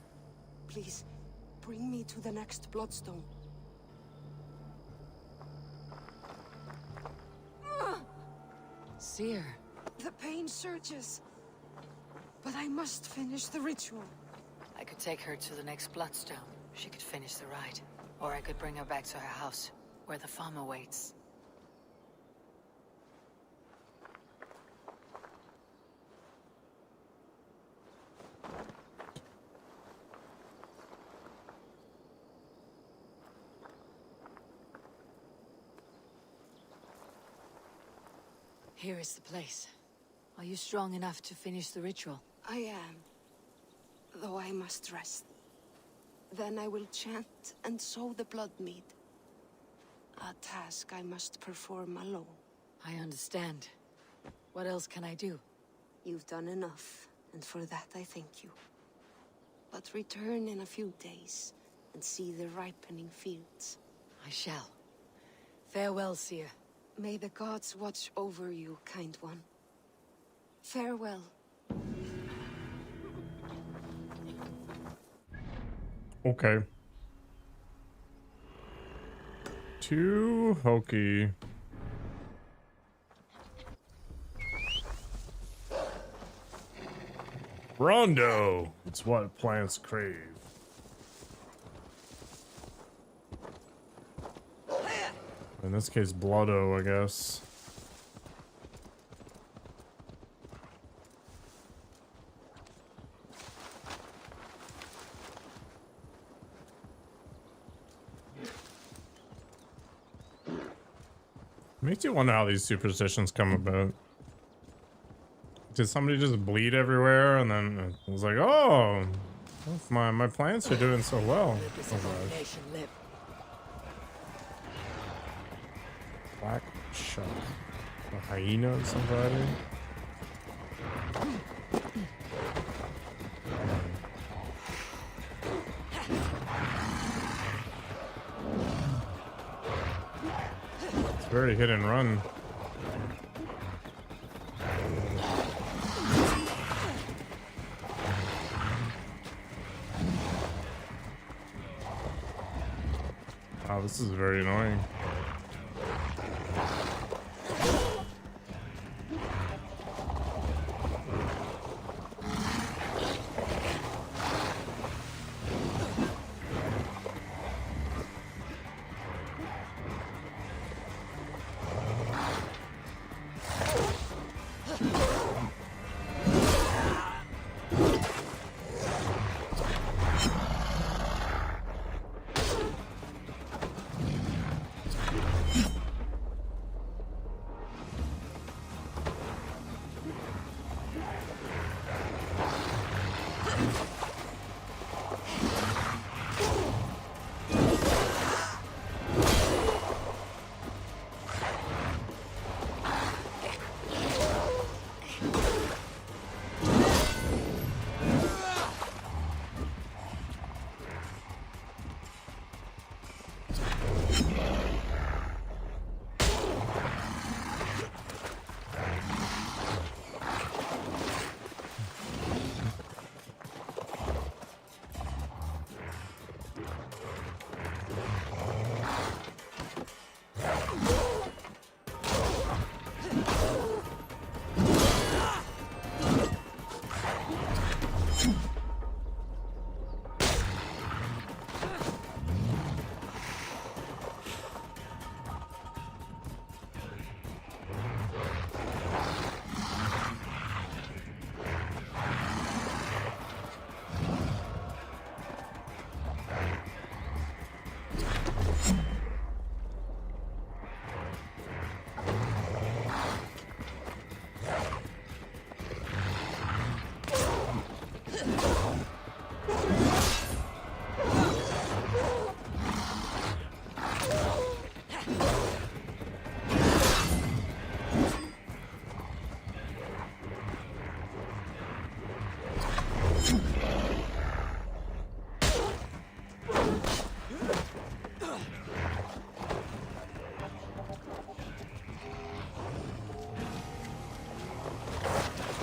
Please, bring me to the next bloodstone. Seer. The pain surges. But I must finish the ritual. I could take her to the next bloodstone. She could finish the rite. Or I could bring her back to her house, where the farmer waits. Here is the place. Are you strong enough to finish the ritual? I am. Though I must rest. Then I will chant and sow the blood mead. A task I must perform alone. I understand. What else can I do? You've done enough, and for that I thank you. But return in a few days and see the ripening fields. I shall. Farewell, Seer. May the gods watch over you, kind one. Farewell. Okay. Too hokey. Rondo! It's what plants crave. In this case, Bloodo, I guess. Makes you wonder how these superstitions come about. Did somebody just bleed everywhere and then it was like, oh, my plants are doing so well. Oh, gosh. Black shark. A hyena or somebody. It's very hit and run. Wow, this is very annoying.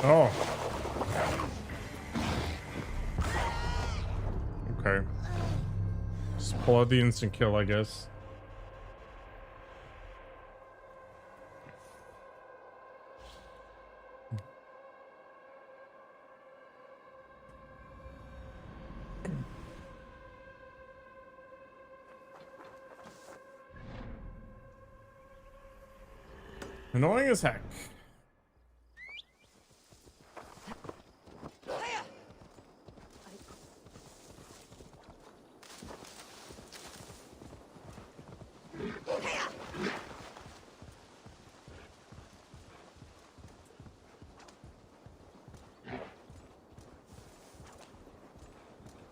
Oh. Okay. Just pull out the instant kill, I guess. Annoying as heck.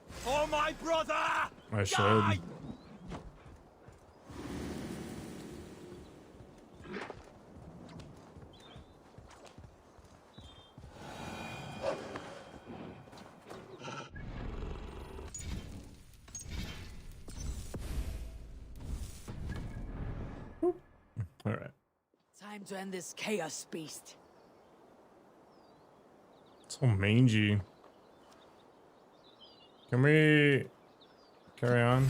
For my brother! I should. Die! All right. Time to end this chaos beast. So mangy. Can we carry on?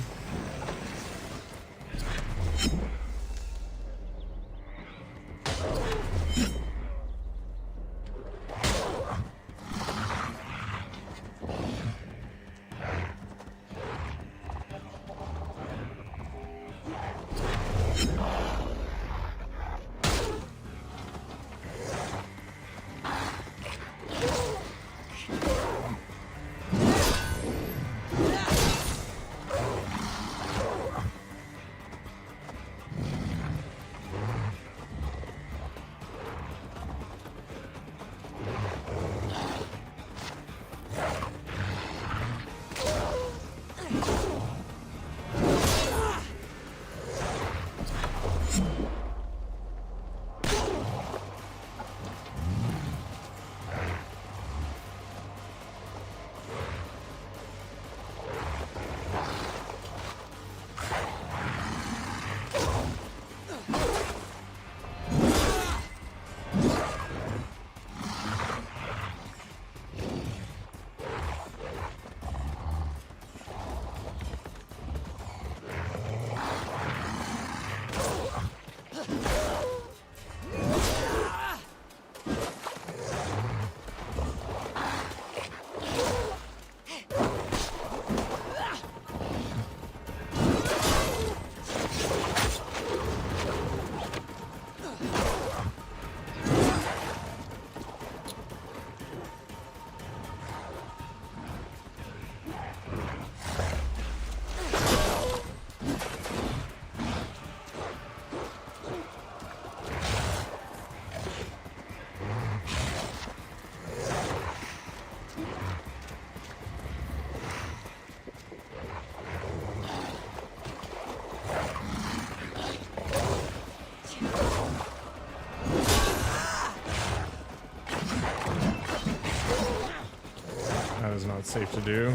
That is not safe to do.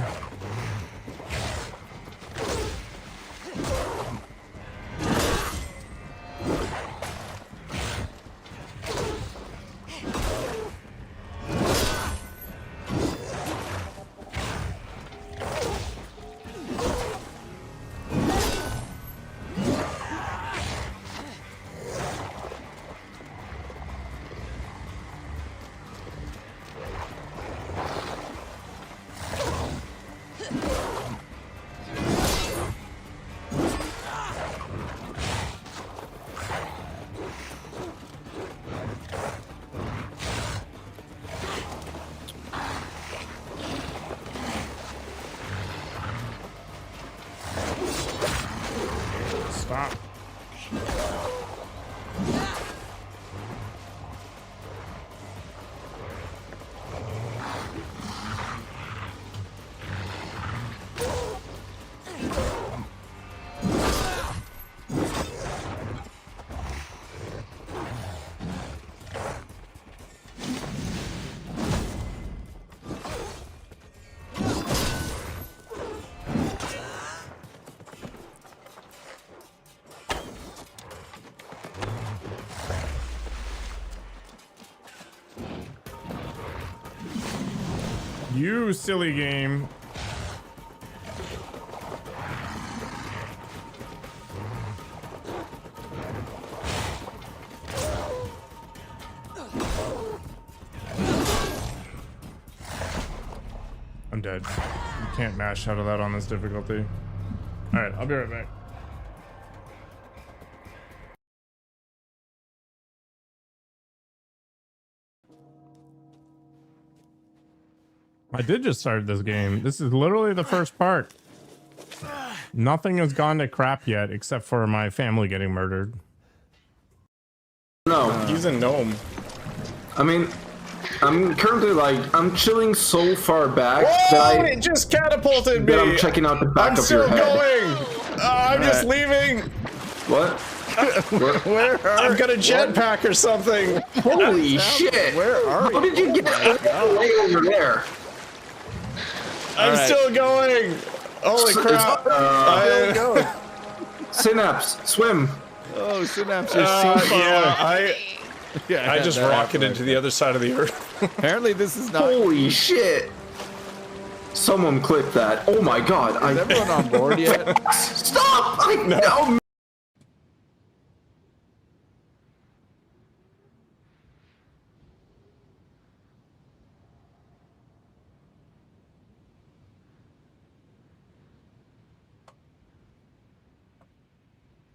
Stop. You silly game. I'm dead. You can't mash out of that on this difficulty. Alright, I'll be right back. I did just start this game. This is literally the first part. Nothing has gone to crap yet except for my family getting murdered. No. He's a gnome. I mean, I'm currently like, I'm chilling so far back Whoa, that it just catapulted me. I'm checking out the back I'm of still your head. going. I'm just leaving. What? Where I've got a jetpack or something. Holy shit! Where are you? How did you get way over there? I'm still going. Holy crap! Synapse, swim. Oh, Synapse, you're so far away. I just rocketed to the other side of the earth. Apparently, this is not. Holy shit! Someone clip that. Oh my god! Is everyone on board yet? Stop! No.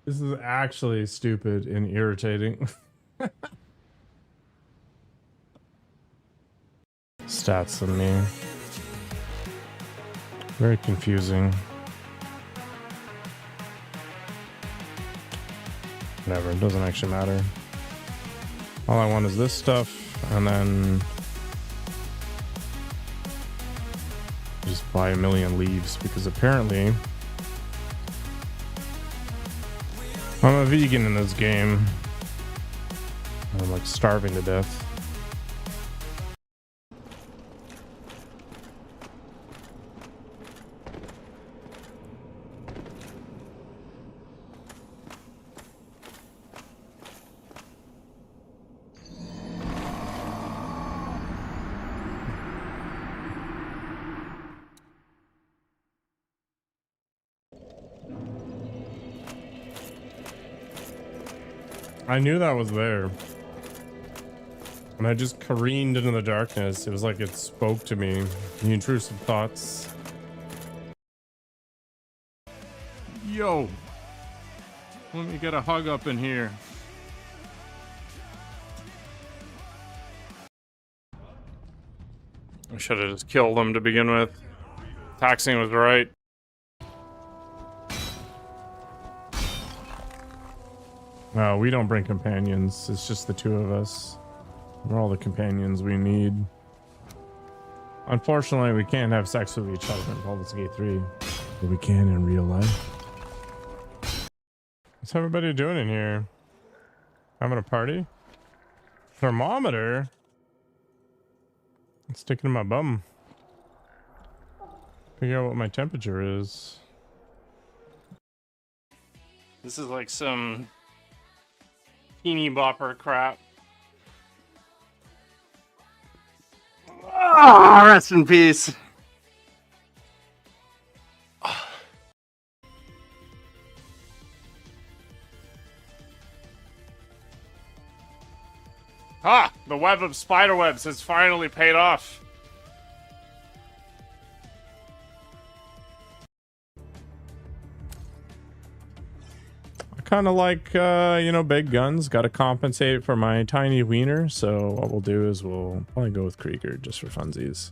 This is actually stupid and irritating. Stats on me. Very confusing. Whatever, it doesn't actually matter. All I want is this stuff, and then just buy 1,000,000 leaves, because apparently I'm a vegan in this game. I'm like starving to death. I knew that was there. And I just careened into the darkness. It was like it spoke to me. The intrusive thoughts. Yo. Let me get a hug up in here. I should have just killed him to begin with. Taxing was right. No, we don't bring companions. It's just the two of us. We're all the companions we need. Unfortunately, we can't have sex with each other in Baldur's Gate 3. But we can in real life. What's everybody doing in here? Having a party? Thermometer? It's sticking in my bum. Figure out what my temperature is. This is like some teeny bopper crap. Ah, rest in peace. Ah, the web of spiderwebs has finally paid off. Kind of like, you know, big guns. Got to compensate for my tiny wiener. So what we'll do is we'll probably go with Krieger just for funsies.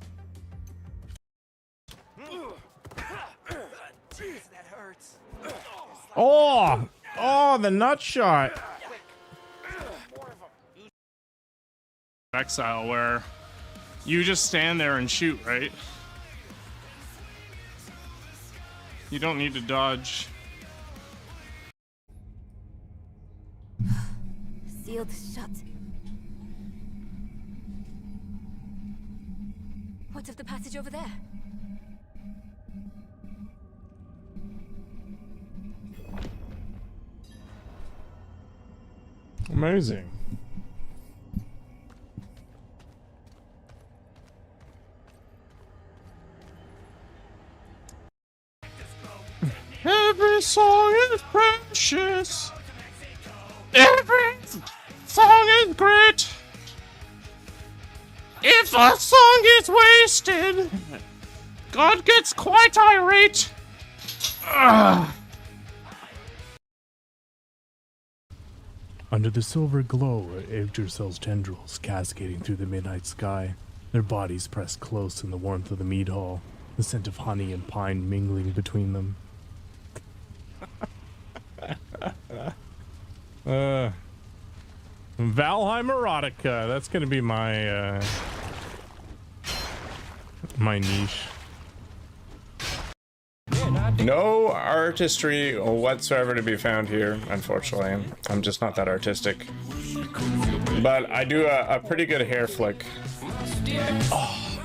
Oh, oh, the nut shot. Exile where you just stand there and shoot, right? You don't need to dodge. Sealed shut. What of the passage over there? Amazing. Every song is precious. Every song is great. If a song is wasted, God gets quite irate. Ugh. Under the silver glow are Yggdrasil's tendrils cascading through the midnight sky, their bodies pressed close in the warmth of the mead hall, the scent of honey and pine mingling between them. Valheim erotica. That's gonna be my my niche. No artistry whatsoever to be found here, unfortunately. I'm just not that artistic. But I do a pretty good hair flick. Oh,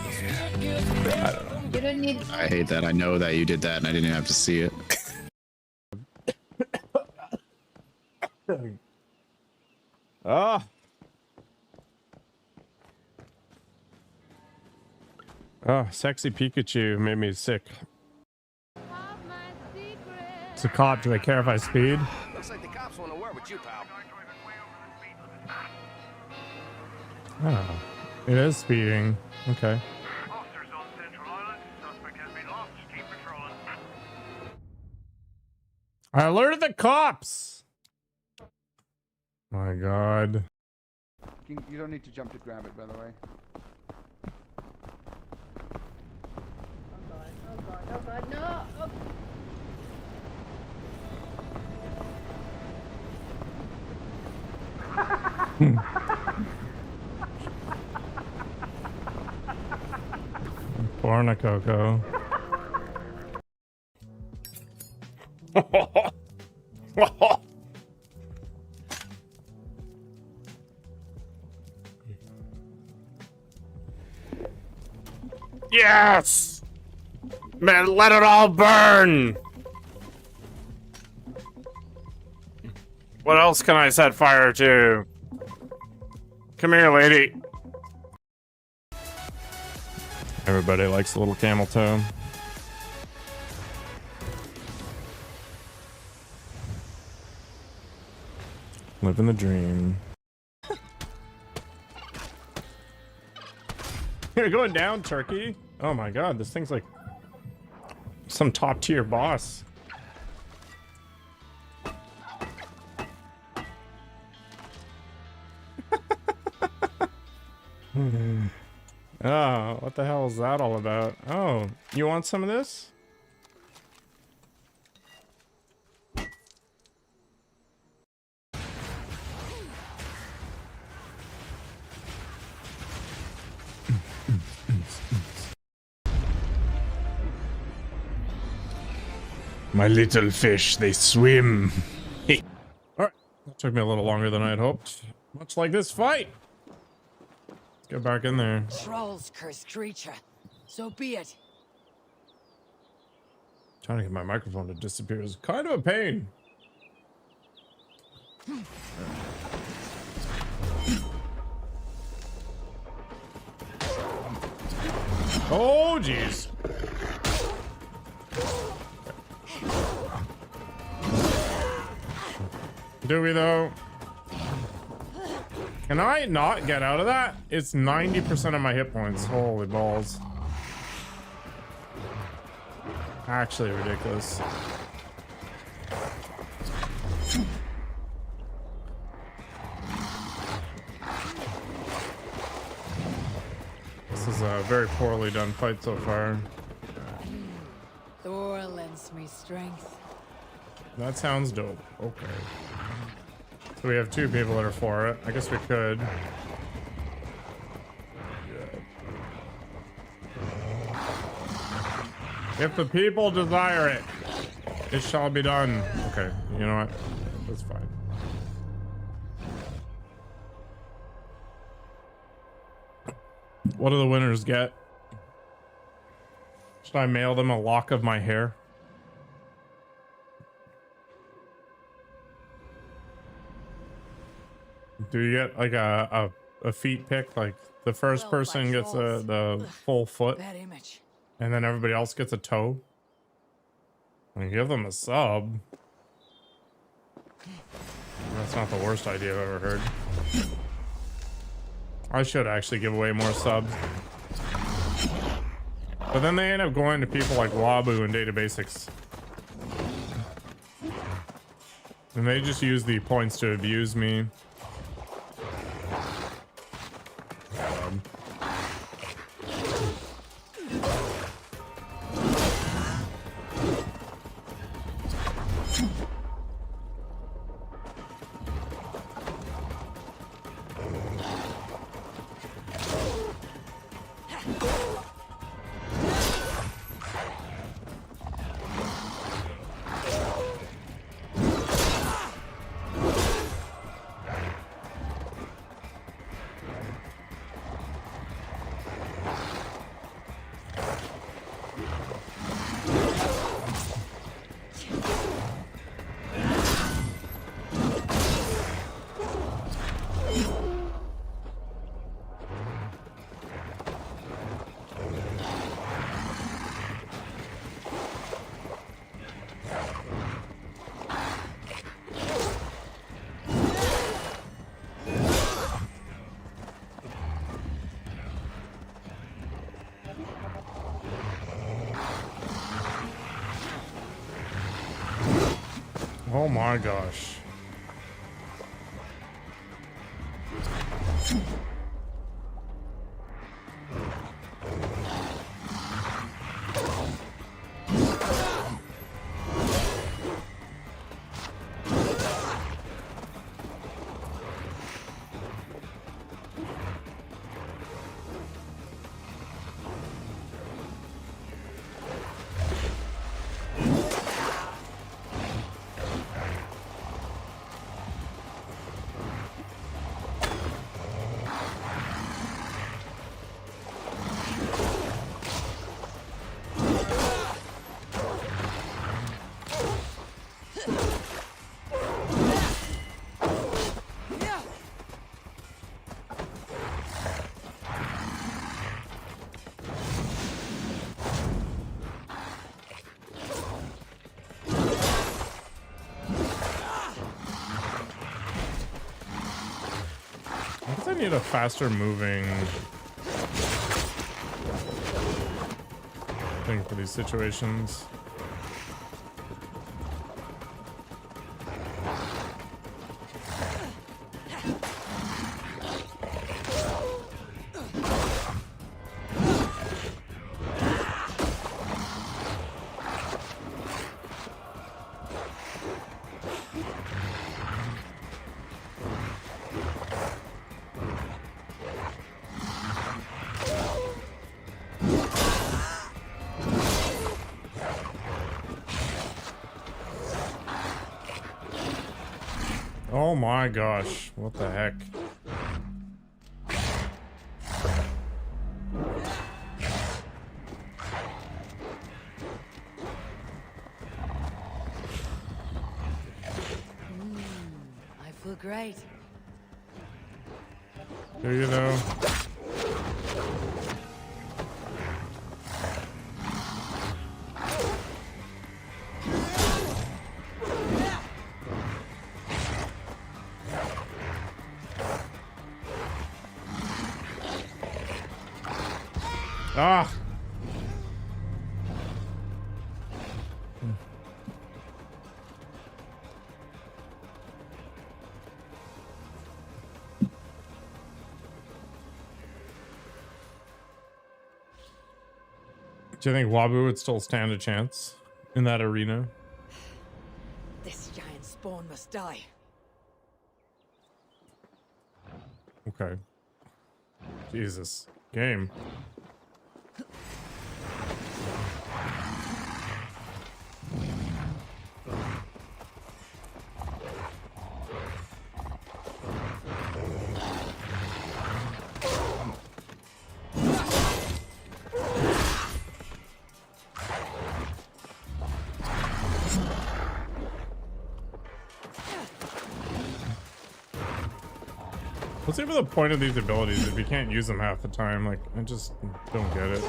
yeah. I don't know. You don't need. I hate that. I know that you did that and I didn't even have to see it. Ah. Oh, sexy Pikachu made me sick. It's a cop. Do they care if I speed? Looks like the cops want to work with you, pal. Oh, it is speeding. Okay. I alerted the cops. My God. You don't need to jump to grab it, by the way. Oh god, no! Oh. Pornicoco. Yes! Man, let it all burn! What else can I set fire to? Come here, lady. Everybody likes a little camel toe. Living the dream. You're going down, Turkey. Oh my God, this thing's like some top tier boss. Oh, what the hell is that all about? Oh, you want some of this? My little fish, they swim. Alright, that took me a little longer than I had hoped. Much like this fight. Let's get back in there. Trolls, cursed creature. So be it. Trying to get my microphone to disappear is kind of a pain. Oh, jeez. Do we though? Can I not get out of that? It's 90% of my hit points. Holy balls. Actually ridiculous. This is a very poorly done fight so far. Thor lends me strength. That sounds dope. Okay. So we have two people that are for it. I guess we could. If the people desire it, it shall be done. Okay, you know what? That's fine. What do the winners get? Should I mail them a lock of my hair? Do you get like a feet pick? Like the first person gets the full foot, Bad image. and then everybody else gets a toe. I give them a sub. That's not the worst idea I've ever heard. I should actually give away more subs. But then they end up going to people like Wabu and Data Basics. And they just use the points to abuse me. Oh my gosh. I need a faster moving thing for these situations. Oh my gosh, what the heck? I feel great. Here you go. Ah! Do you think Wabu would still stand a chance in that arena? This giant spawn must die. Okay. Jesus. Game. What's even the point of these abilities if you can't use them half the time? Like, I just don't get it.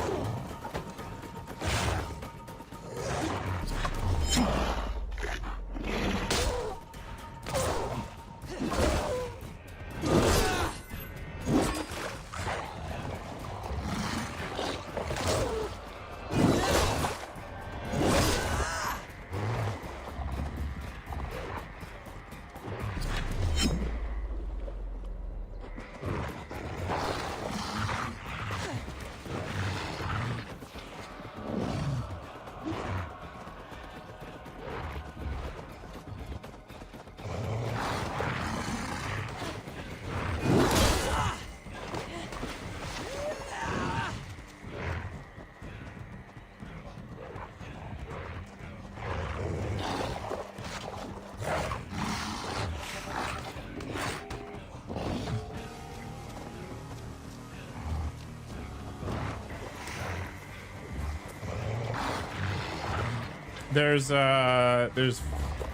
There's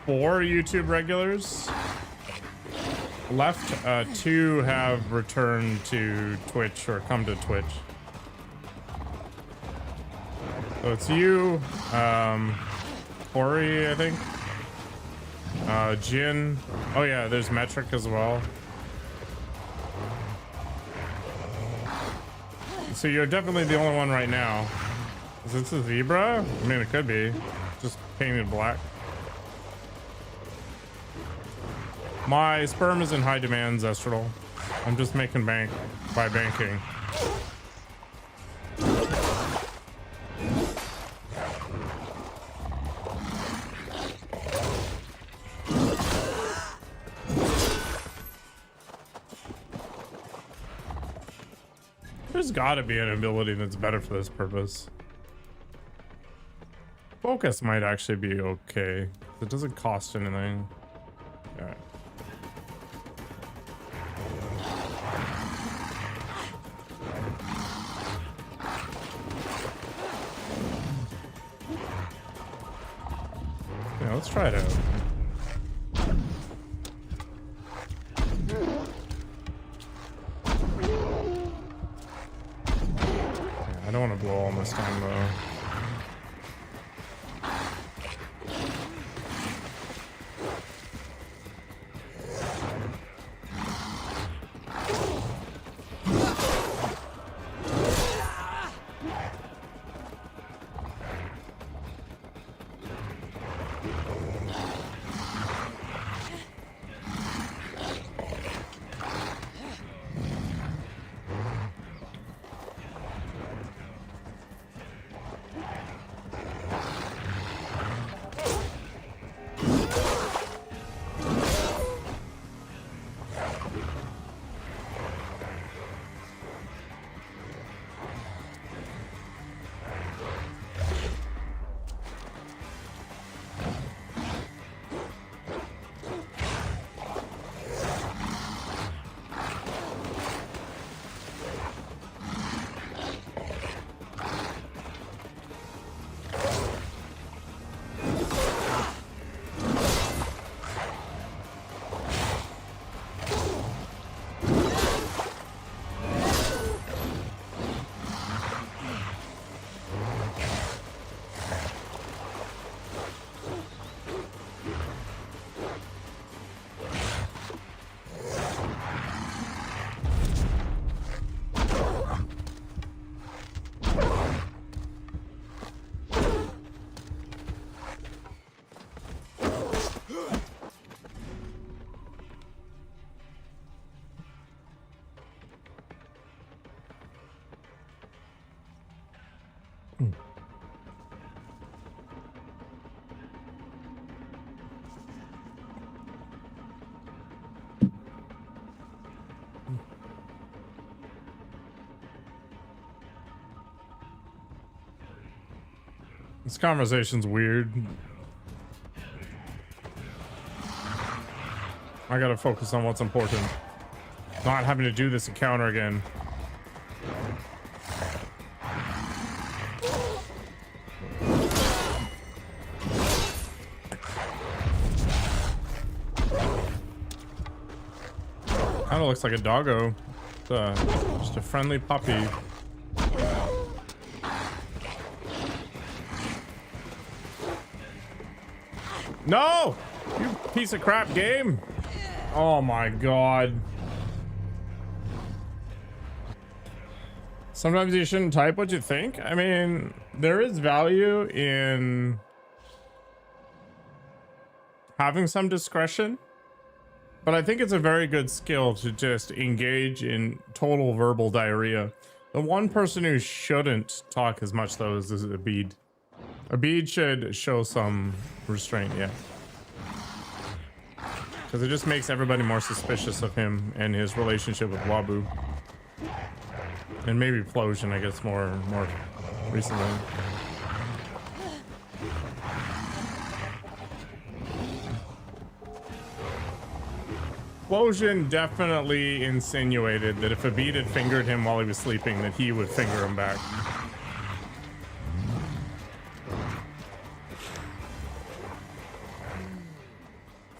4 YouTube regulars left. 2 have returned to Twitch or come to Twitch. So it's you, Corey, I think. Jin. Oh yeah, there's Metric as well. So you're definitely the only one right now. Is this a zebra? I mean, it could be. Just painted black. My sperm is in high demand, Zestral. I'm just making bank by banking. There's gotta be an ability that's better for this purpose. Focus might actually be okay. It doesn't cost anything. Alright. Yeah, let's try it out. Yeah, I don't want to blow all this time though. This conversation's weird. I gotta focus on what's important. Not having to do this encounter again. Kinda looks like a doggo. It's, just a friendly puppy. No! You piece of crap game. Oh my god. Sometimes you shouldn't type what you think. I mean, there is value in having some discretion, but I think it's a very good skill to just engage in total verbal diarrhea. The one person who shouldn't talk as much though is Abid. Abid should show some restraint, yeah. Because it just makes everybody more suspicious of him and his relationship with Wabu. And maybe Plosion, I guess, more recently. Plosion definitely insinuated that if Abid had fingered him while he was sleeping, that he would finger him back.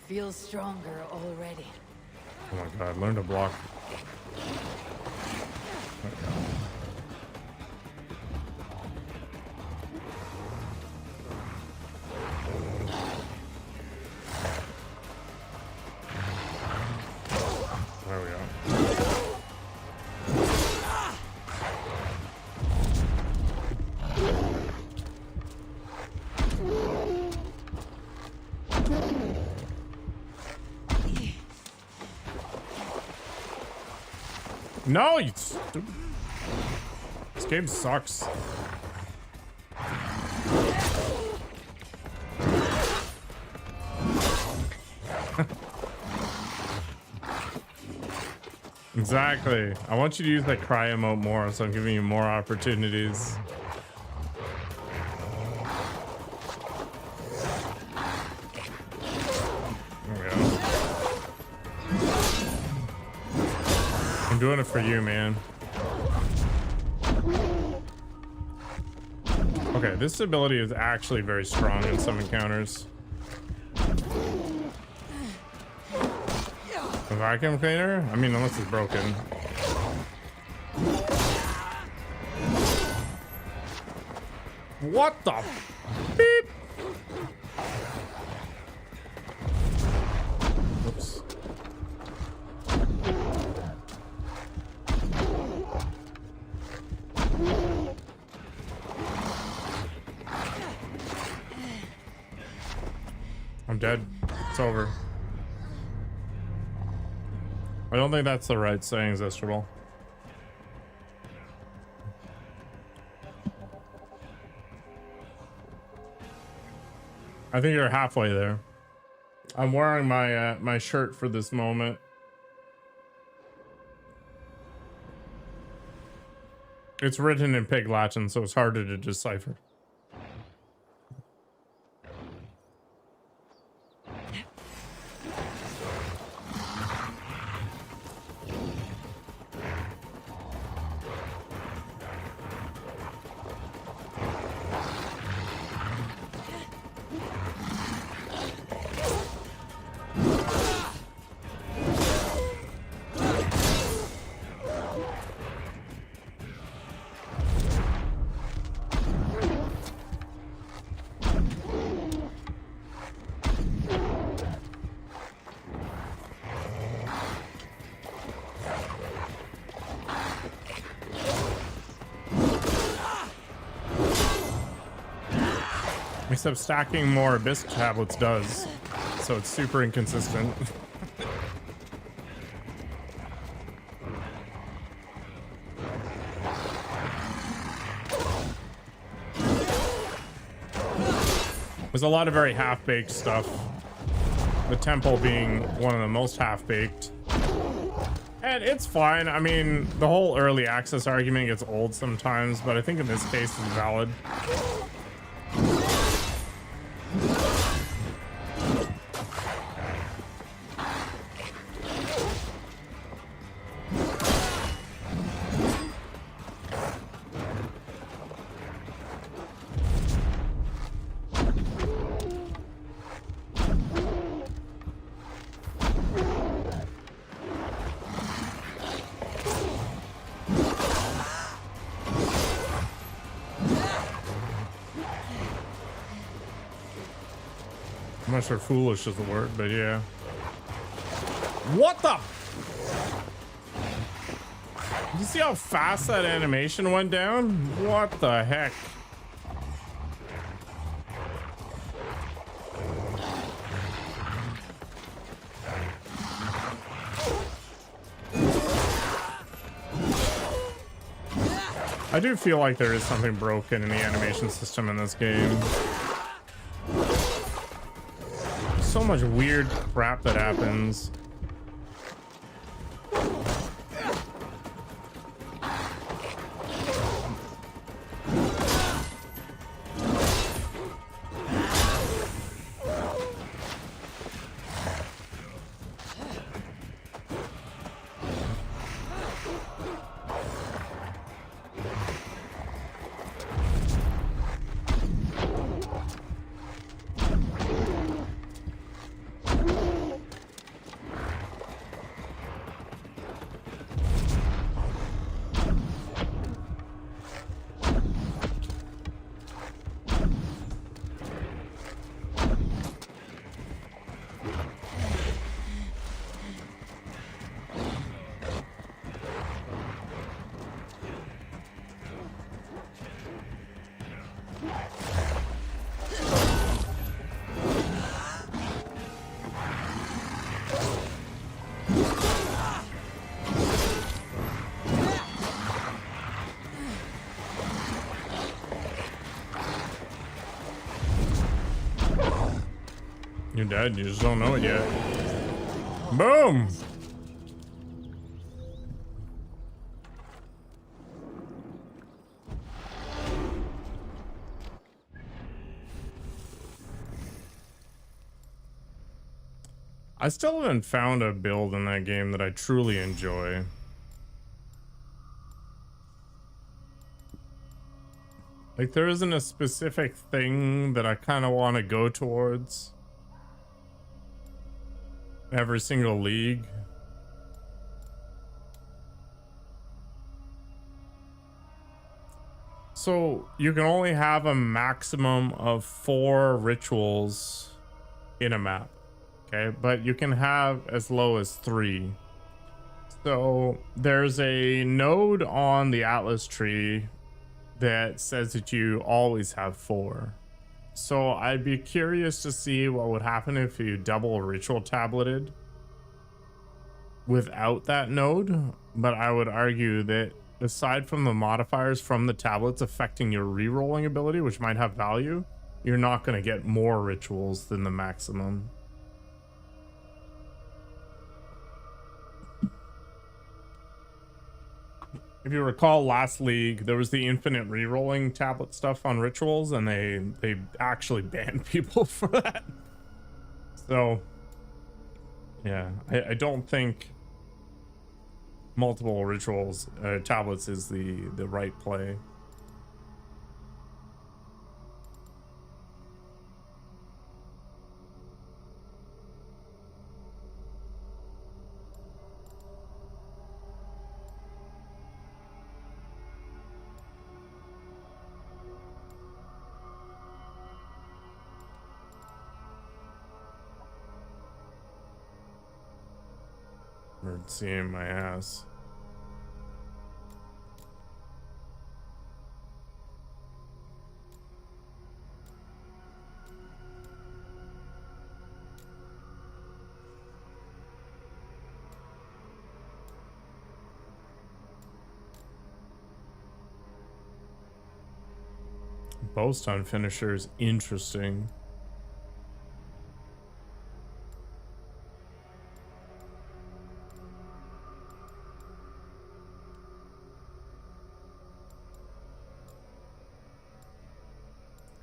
Feels stronger already. Oh my god, learn to block. There we go. No, you stupid. This game sucks. Exactly. I want you to use that cry emote more, so I'm giving you more opportunities. There we go. I'm doing it for you, man. Okay, this ability is actually very strong in some encounters. A vacuum cleaner? I mean, unless it's broken. What the beep? Oops. I'm dead. It's over. I don't think that's the right saying, Zestrable. I think you're halfway there. I'm wearing my my shirt for this moment. It's written in Pig Latin, so it's harder to decipher. Except stacking more Abyss tablets does, so it's super inconsistent. There's a lot of very half-baked stuff. The temple being one of the most half-baked. And it's fine. I mean, the whole early access argument gets old sometimes, but I think in this case it's valid. I'm not sure foolish is the word, but yeah. What the? You see how fast that animation went down? What the heck? I do feel like there is something broken in the animation system in this game. So much weird crap that happens. You're dead, you just don't know it yet. Boom! I still haven't found a build in that game that I truly enjoy. Like, there isn't a specific thing that I kind of want to go towards every single league. So you can only have a maximum of 4 rituals in a map, okay? But you can have as low as 3. So there's a node on the Atlas tree that says that you always have 4. So I'd be curious to see what would happen if you double ritual tableted without that node, but I would argue that aside from the modifiers from the tablets affecting your re-rolling ability, which might have value, you're not going to get more rituals than the maximum. If you recall last league, there was the infinite re-rolling tablet stuff on rituals, and they actually banned people for that. So yeah, I don't think multiple rituals tablets is the right play. Seeing my ass. Bowstone finishers, interesting.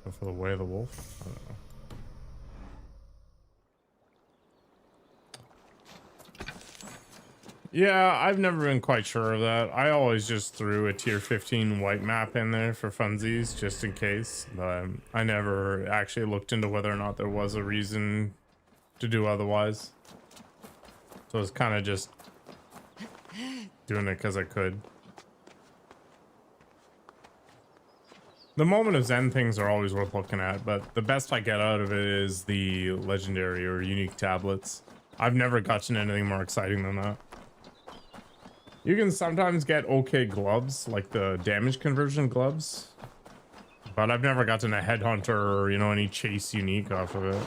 Go for the way of the wolf? I don't know. Yeah, I've never been quite sure of that. I always just threw a tier 15 white map in there for funsies, just in case. But I never actually looked into whether or not there was a reason to do otherwise. So it's kind of just doing it because I could. The moment of Zen things are always worth looking at, but the best I get out of it is the legendary or unique tablets. I've never gotten anything more exciting than that. You can sometimes get okay gloves, like the damage conversion gloves, but I've never gotten a headhunter or, you know, any chase unique off of it.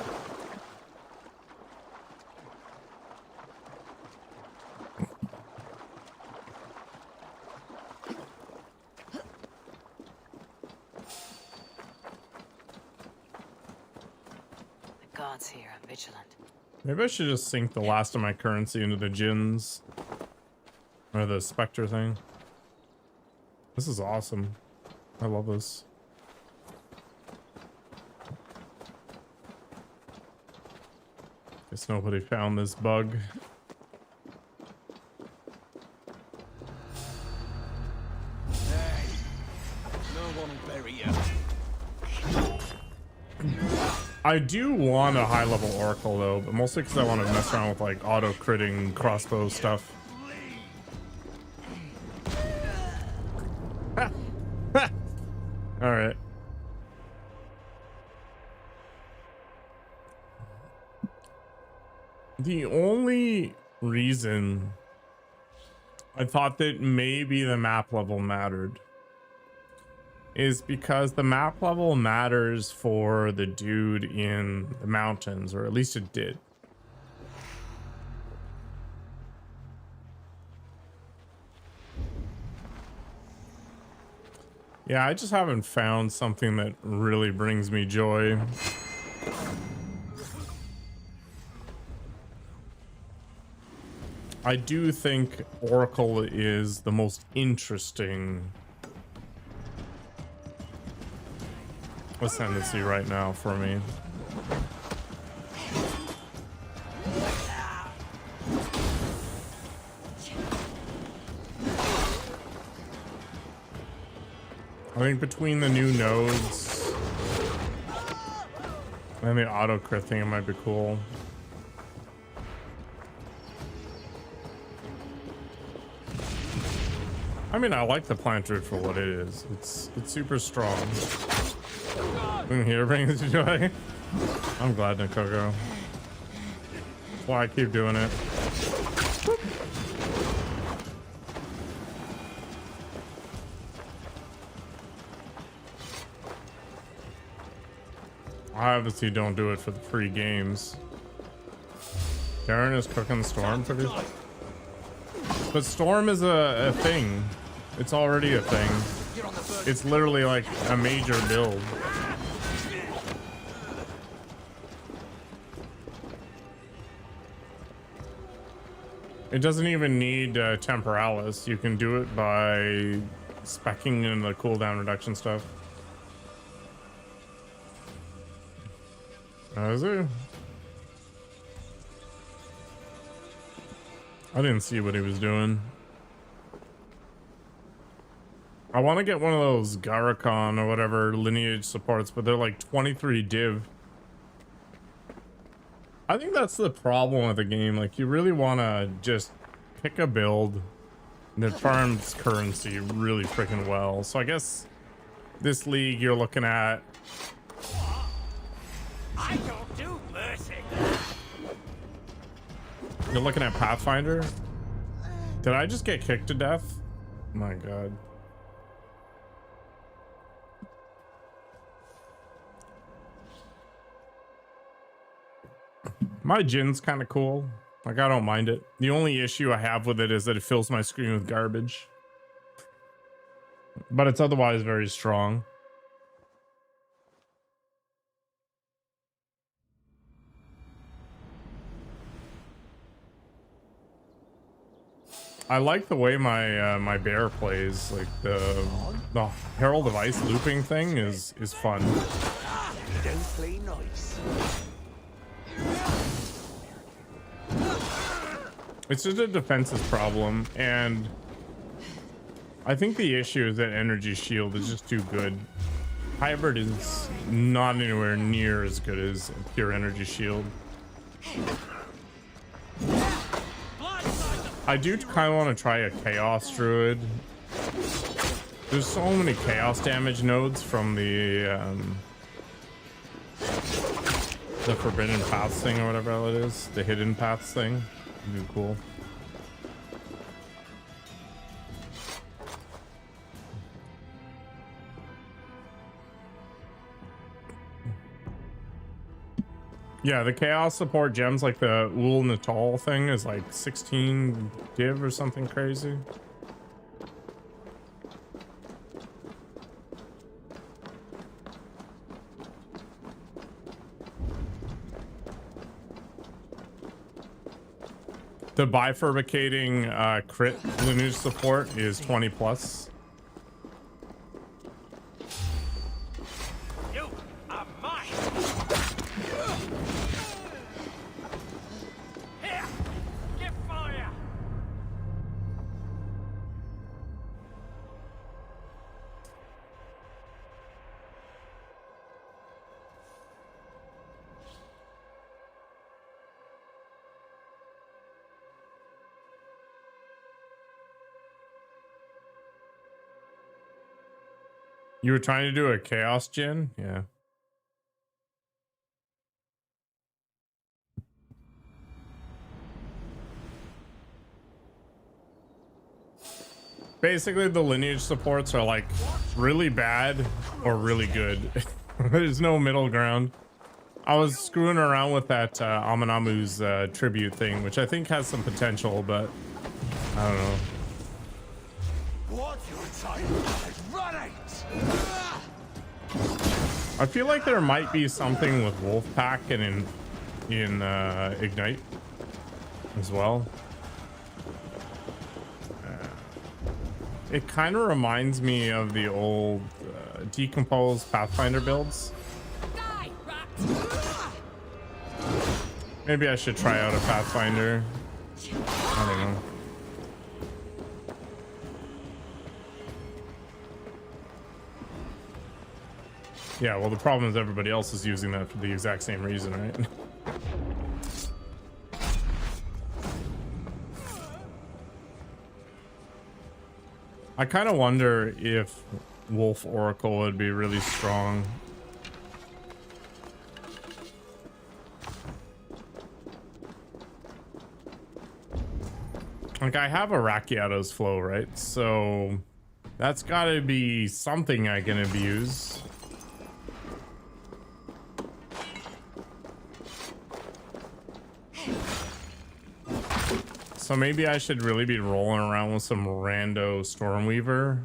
The gods here are vigilant. Maybe I should just sink the last of my currency into the gins. Or the specter thing. This is awesome. I love this. Guess nobody found this bug. No one will bury you. I do want a high level oracle though, but mostly because I want to mess around with like auto critting crossbow stuff. All right. The only reason I thought that maybe the map level mattered is because the map level matters for the dude in the mountains, or at least it did. Yeah, I just haven't found something that really brings me joy. I do think Oracle is the most interesting ascendancy right now for me. I think between the new nodes and the auto crit thing, it might be cool. I mean, I like the plant root for what it is. It's super strong. Here brings joy. I'm glad, Nikoko. That's why I keep doing it. I obviously don't do it for the free games. Darren is cooking Storm pretty. But Storm is a thing. It's already a thing. It's literally like a major build. It doesn't even need Temporalis. You can do it by speccing in the cooldown reduction stuff. Is it? I didn't see what he was doing. I want to get one of those Garakon or whatever lineage supports, but they're like 23 div. I think that's the problem with the game. Like, you really want to just pick a build that farms currency really freaking well. So I guess this league you're looking at. I don't do mercy. You're looking at Pathfinder. Did I just get kicked to death? Oh my god. My Jin's kind of cool. Like, I don't mind it. The only issue I have with it is that it fills my screen with garbage. But it's otherwise very strong. I like the way my my bear plays. Like the Herald of Ice looping thing is fun. Don't play nice. It's just a defensive problem, and I think the issue is that Energy Shield is just too good. Hybrid is not anywhere near as good as pure Energy Shield. I do kind of want to try a Chaos Druid There's so many chaos damage nodes from the forbidden paths thing or whatever it is, the hidden paths thing. It'd be cool. Yeah, the chaos support gems like the Ul Natal thing is like 16 div or something crazy. The bifurcating crit lineage support is 20 plus. You are mine. Here, get fire. You were trying to do a chaos gen? Yeah. Basically, the lineage supports are like really bad or really good. There's no middle ground. I was screwing around with that Aminamu's tribute thing, which I think has some potential, but I don't know. What's your time? Run out! I feel like there might be something with Wolfpack and in Ignite as well. It kind of reminds me of the old decomposed Pathfinder builds. Maybe I should try out a Pathfinder. I don't know. Yeah, well, the problem is everybody else is using that for the exact same reason, right? I kind of wonder if Wolf Oracle would be really strong. Like, I have a Rakiato's flow, right? So that's got to be something I can abuse. So maybe I should really be rolling around with some rando Stormweaver.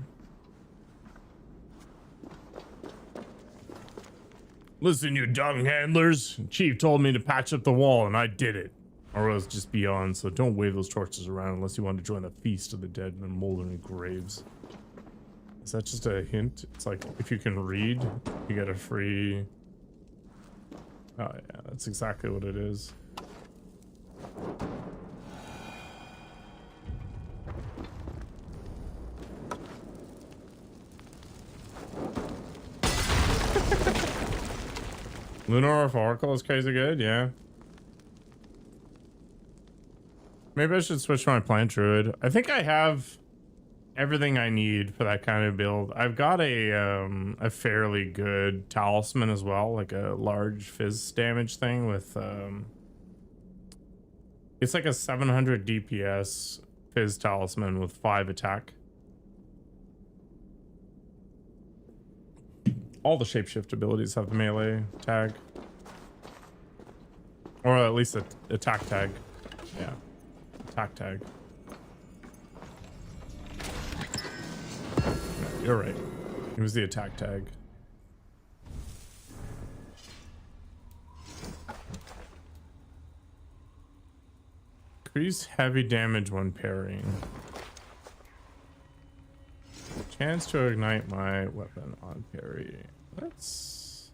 Listen, you dung handlers. Chief told me to patch up the wall, and I did it. Or else just beyond, so don't wave those torches around unless you want to join the feast of the dead and moldering graves. Is that just a hint? It's like, if you can read, you get a free... Oh yeah, that's exactly what it is. Lunar Oracle is crazy good, yeah. Maybe I should switch to my plant druid. I think I have everything I need for that kind of build. I've got a fairly good talisman as well, like a large fizz damage thing with it's like a 700 DPS fizz talisman with 5 attack. All the shapeshift abilities have the melee tag. Or at least an attack tag. Yeah. Attack tag. No, you're right. It was the attack tag. Increase heavy damage when parrying. Chance to ignite my weapon on parry. That's...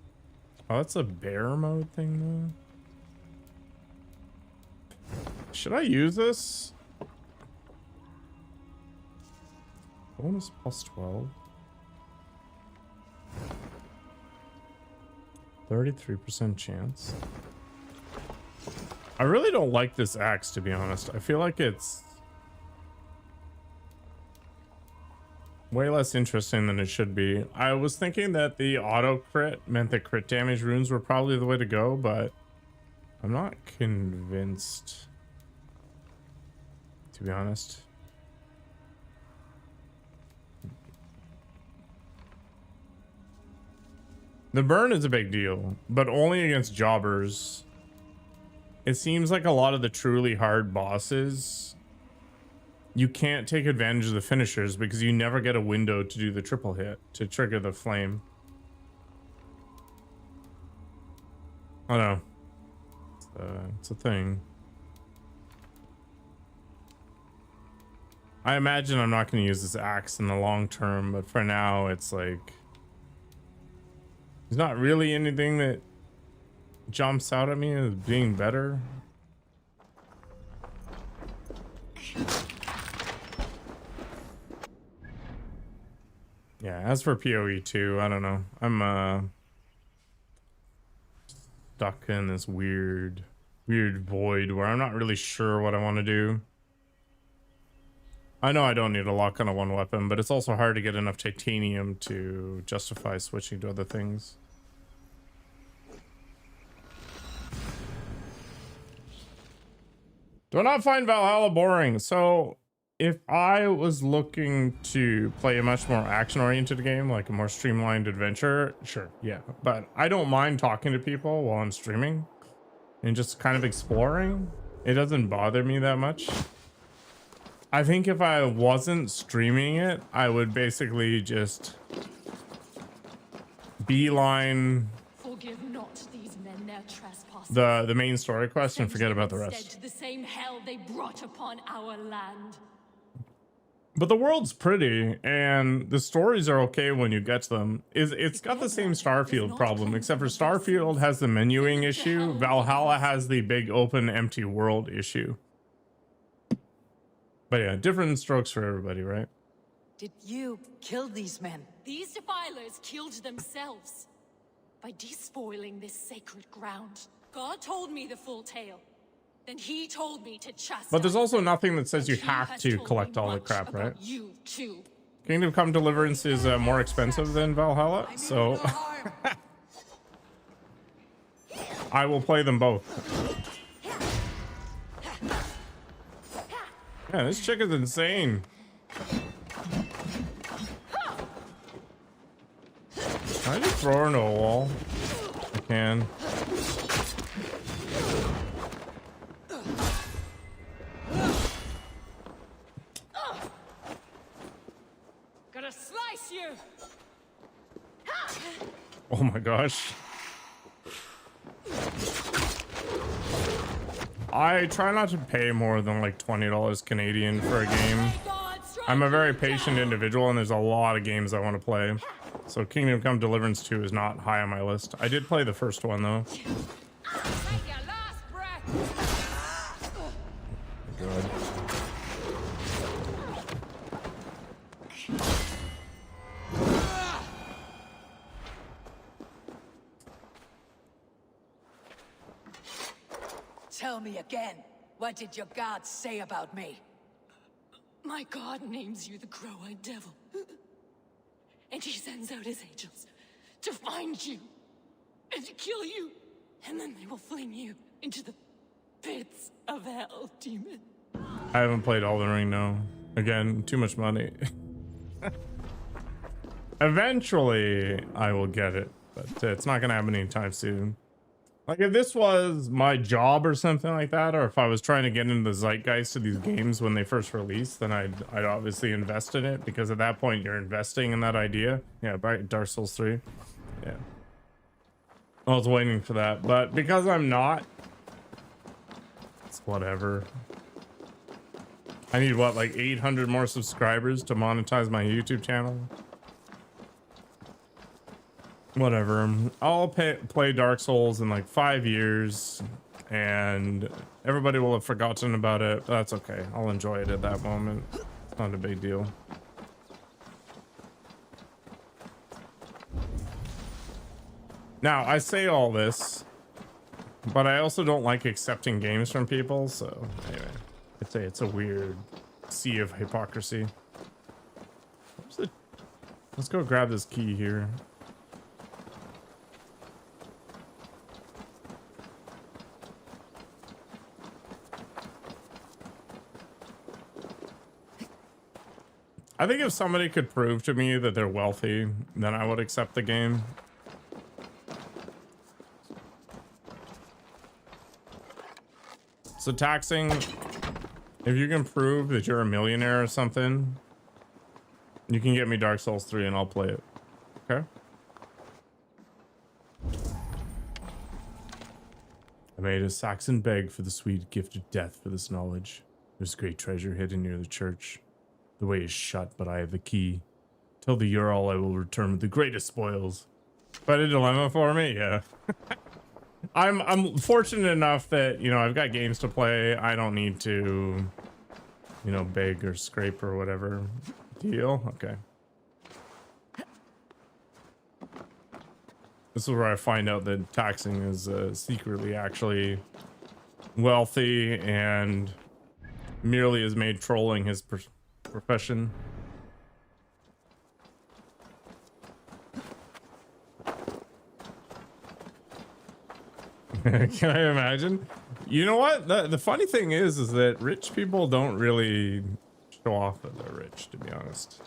Oh, that's a bear mode thing though. Should I use this? Bonus plus 12. 33% chance. I really don't like this axe, to be honest. I feel like it's... Way less interesting than it should be. I was thinking that the auto crit meant that crit damage runes were probably the way to go, but I'm not convinced, to be honest. The burn is a big deal, but only against jobbers. It seems like a lot of the truly hard bosses, you can't take advantage of the finishers because you never get a window to do the triple hit to trigger the flame. I don't know. It's a thing. I imagine I'm not going to use this axe in the long term, but for now, it's like there's not really anything that jumps out at me as being better. Yeah, as for PoE 2, I don't know. I'm stuck in this weird void where I'm not really sure what I want to do. I know I don't need to lock on a one weapon, but it's also hard to get enough titanium to justify switching to other things. Do I not find Valhalla boring? So if I was looking to play a much more action-oriented game, like a more streamlined adventure, sure, yeah. But I don't mind talking to people while I'm streaming and just kind of exploring. It doesn't bother me that much. I think if I wasn't streaming it, I would basically just beeline Forgive not these men their trespasses. the main story quest and forget about the rest. To the same hell they brought upon our land. But the world's pretty and the stories are okay when you get to them. It's got the same Starfield problem, except for Starfield has the menuing issue. Valhalla has the big open empty world issue. But yeah, different strokes for everybody, right? Did you kill these men? These defilers killed themselves by despoiling this sacred ground. God told me the full tale. Then he told me to chastise. But there's also nothing that says you have to collect all the crap, right? You too. Kingdom Come Deliverance is more expensive than Valhalla, so I will play them both. Yeah, this chick is insane. Can I just throw her into a wall? I can. Gonna slice you. Oh my gosh. I try not to pay more than like $20 Canadian for a game. I'm a very patient individual and there's a lot of games I want to play. So Kingdom Come Deliverance 2 is not high on my list. I did play the first one though. Good. Tell me again. What did your gods say about me? My God names you the Crow-Eyed Devil. And he sends out his angels to find you and to kill you. And then they will fling you into the pits of hell, demon. I haven't played Elden Ring, no. Again, too much money. Eventually, I will get it, but it's not gonna happen anytime soon. Like if this was my job or something like that, or if I was trying to get into the zeitgeist of these games when they first released, then I'd obviously invest in it, because at that point you're investing in that idea. Yeah, Dark Souls 3. Yeah. I was waiting for that, but because I'm not, it's whatever. I need what, like 800 more subscribers to monetize my YouTube channel? Whatever. I'll play Dark Souls in like 5 years and everybody will have forgotten about it, but that's okay. I'll enjoy it at that moment. It's not a big deal. Now, I say all this, but I also don't like accepting games from people, so anyway, I'd say it's a weird sea of hypocrisy. Where's the Let's go grab this key here. I think if somebody could prove to me that they're wealthy, then I would accept the game. So taxing, if you can prove that you're a millionaire or something, you can get me Dark Souls 3 and I'll play it. Okay? I made a Saxon beg for the sweet gift of death for this knowledge. There's great treasure hidden near the church. The way is shut, but I have the key. Tell the Ural I will return with the greatest spoils. Quite a dilemma for me, yeah. I'm fortunate enough that, you know, I've got games to play. I don't need to, you know, beg or scrape or whatever. Deal? Okay. This is where I find out that taxing is secretly actually wealthy and merely has made trolling his profession. Can I imagine? You know what? The funny thing is that rich people don't really show off that they're rich, to be honest.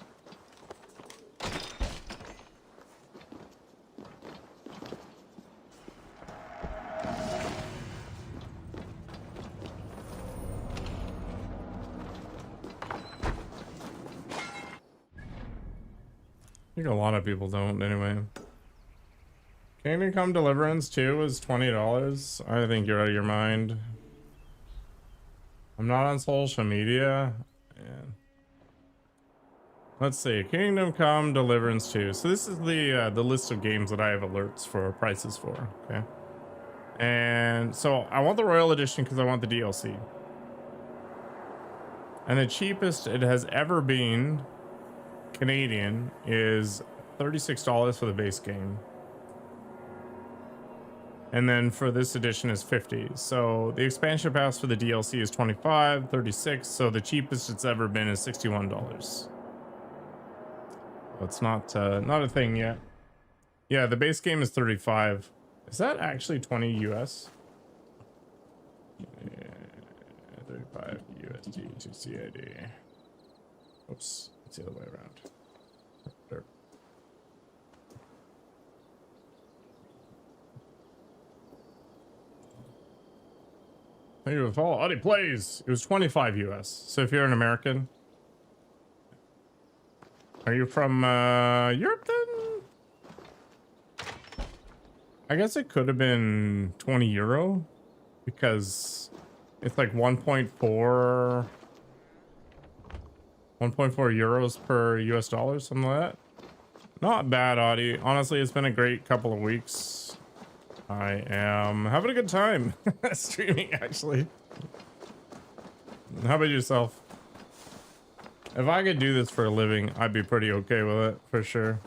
I think a lot of people don't anyway. Kingdom Come Deliverance 2 is $20. I think you're out of your mind. I'm not on social media. Yeah. Let's see. Kingdom Come Deliverance 2. So this is the list of games that I have alerts for prices for. Okay. And so I want the Royal Edition because I want the DLC. And the cheapest it has ever been Canadian is $36 for the base game. And then for this edition is $50. So the expansion pass for the DLC is $25, $36. So the cheapest it's ever been is $61. So it's not a thing yet. Yeah, the base game is $35. Is that actually 20 US? Yeah, 35 USD to CAD. Oops, it's the other way around. There. Thank you for the follow. Audie plays. It was 25 US. So if you're an American, are you from Europe then? I guess it could have been 20 euro because it's like 1.4 euros per US dollar, something like that. Not bad, Audie. Honestly, it's been a great couple of weeks. I am having a good time streaming, actually. How about yourself? If I could do this for a living, I'd be pretty okay with it, for sure.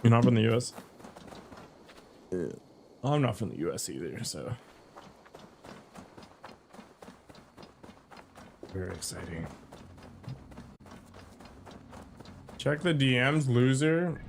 You're not from the US? I'm not from the US either, so. Very exciting. Check the DMs, loser.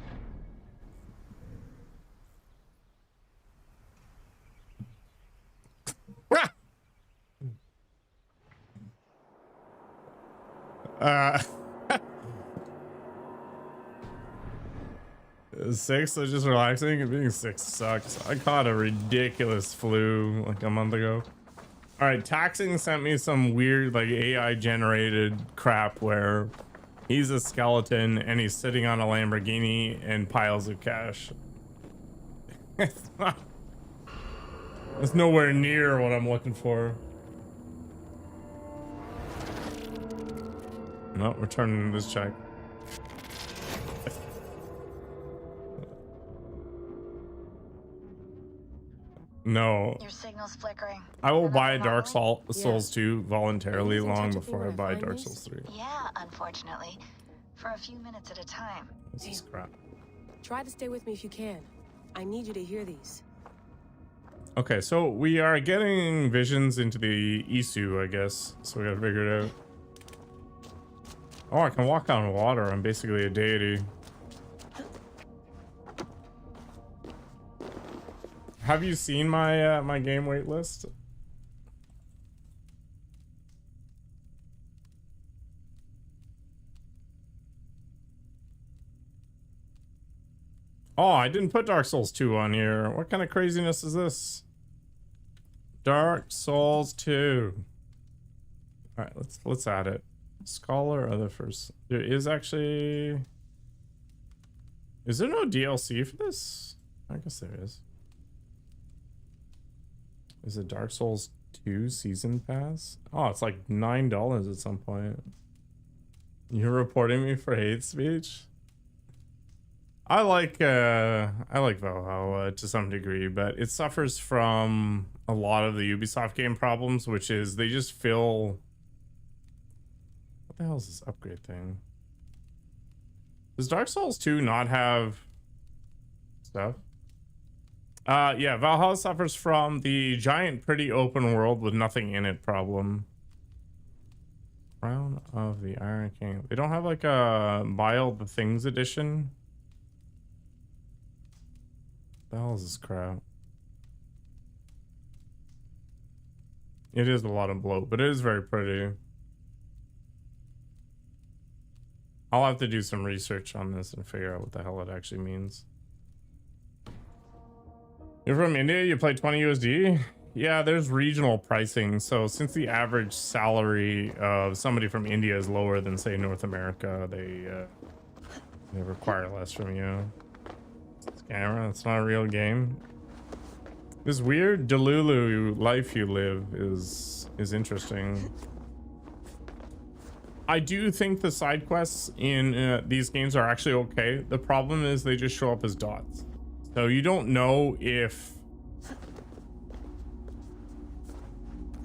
Sick, so just relaxing, and being sick sucks. I caught a ridiculous flu like a month ago. All right, Taxing sent me some weird like AI generated crap where he's a skeleton and he's sitting on a Lamborghini and piles of cash. It's nowhere near what I'm looking for. No, we're turning this check. No. Your signal's flickering. I will buy Dark Souls 2 voluntarily long before I buy Dark Souls 3. Yeah, unfortunately. For a few minutes at a time. This is crap. Try to stay with me if you can. I need you to hear these. Okay, so we are getting visions into the Isu, I guess. So we gotta figure it out. Oh, I can walk on water. I'm basically a deity. Have you seen my my game wait list? Oh, I didn't put Dark Souls 2 on here. What kind of craziness is this? Dark Souls 2. All right, let's add it. Scholar other first. There is actually. Is there no DLC for this? I guess there is. Is it Dark Souls 2 Season Pass? Oh, it's like $9 at some point. You're reporting me for hate speech? I like Valhalla to some degree, but it suffers from a lot of the Ubisoft game problems, which is they just fill. What the hell is this upgrade thing? Does Dark Souls 2 not have stuff? Yeah, Valhalla suffers from the giant pretty open world with nothing in it problem. Crown of the Iron King. They don't have like a Bile the Things edition. What the hell is this crap? It is a lot of bloat, but it is very pretty. I'll have to do some research on this and figure out what the hell it actually means. You're from India? You play 20 USD? Yeah, there's regional pricing. So since the average salary of somebody from India is lower than, say, North America, they require less from you. Scammer, that's not a real game. This weird Delulu life you live is interesting. I do think the side quests in these games are actually okay. The problem is they just show up as dots. So you don't know if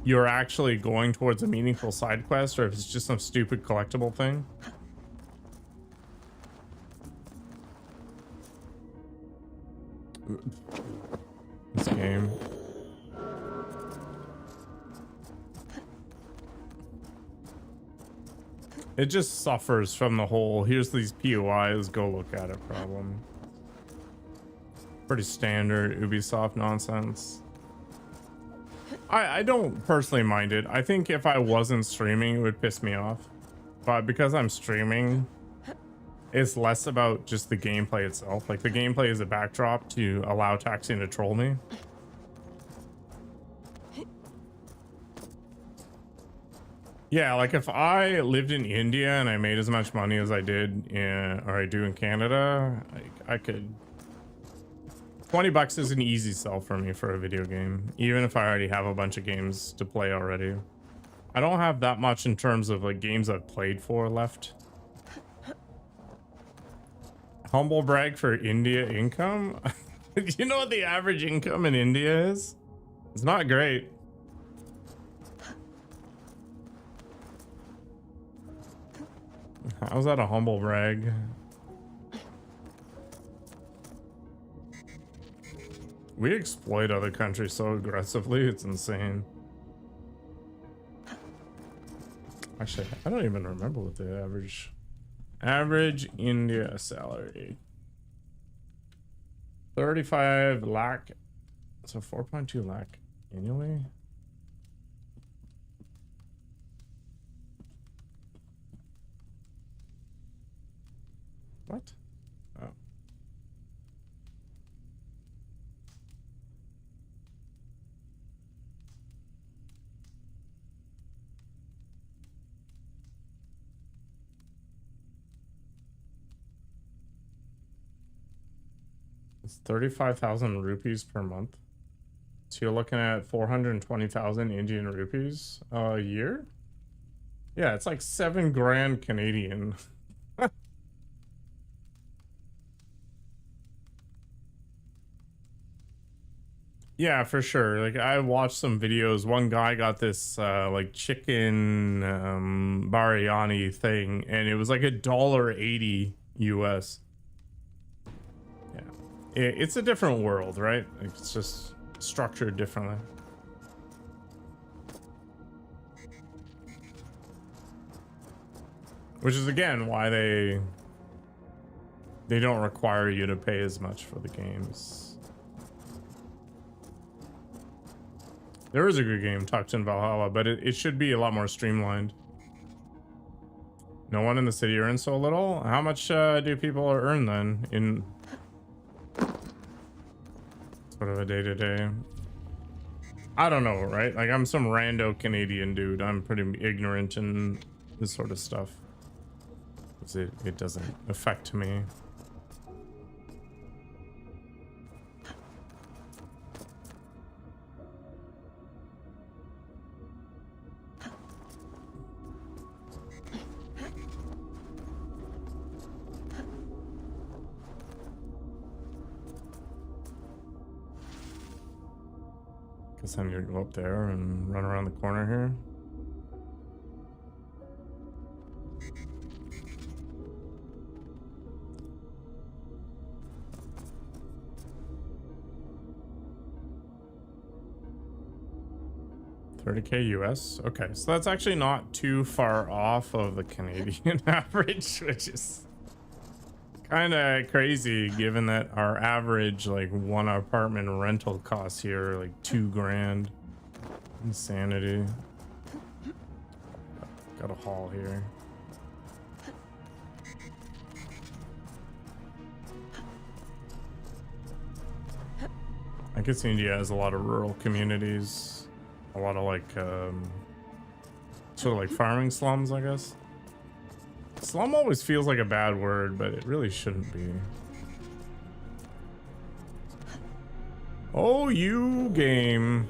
you're actually going towards a meaningful side quest or if it's just some stupid collectible thing. This game. It just suffers from the whole, here's these POIs, go look at it problem. Pretty standard Ubisoft nonsense. I don't personally mind it. I think if I wasn't streaming, it would piss me off. But because I'm streaming, it's less about just the gameplay itself. Like, the gameplay is a backdrop to allow Taxian to troll me. Yeah, like if I lived in India and I made as much money as I did or I do in Canada, I could. $20 is an easy sell for me for a video game, even if I already have a bunch of games to play already. I don't have that much in terms of like games I've played for left. Humble brag for India income. Do you know what the average income in India is? It's not great. How's that a humble brag? We exploit other countries so aggressively, it's insane. Actually, I don't even remember what the average India salary. 35 lakh. So 4.2 lakh annually. What? Oh. It's 35,000 rupees per month. So you're looking at 420,000 Indian rupees a year? Yeah, it's like 7 grand Canadian. Yeah, for sure. Like, I watched some videos. One guy got this like chicken biryani thing, and it was like $1.80 US. Yeah, it's a different world, right? Like, it's just structured differently. Which is again why they don't require you to pay as much for the games. There is a good game tucked in Valhalla, but it should be a lot more streamlined. No one in the city earns so little? How much do people earn then in sort of a day-to-day? I don't know, right? Like, I'm some rando Canadian dude. I'm pretty ignorant in this sort of stuff. It doesn't affect me. Guess I need to go up there and run around the corner here. $30K US. Okay, so that's actually not too far off of the Canadian average, which is kind of crazy given that our average like one apartment rental costs here are like $2 grand. Insanity. Got a haul here. I guess India has a lot of rural communities. A lot of like sort of like farming slums, I guess. Slum always feels like a bad word, but it really shouldn't be. Oh, you game.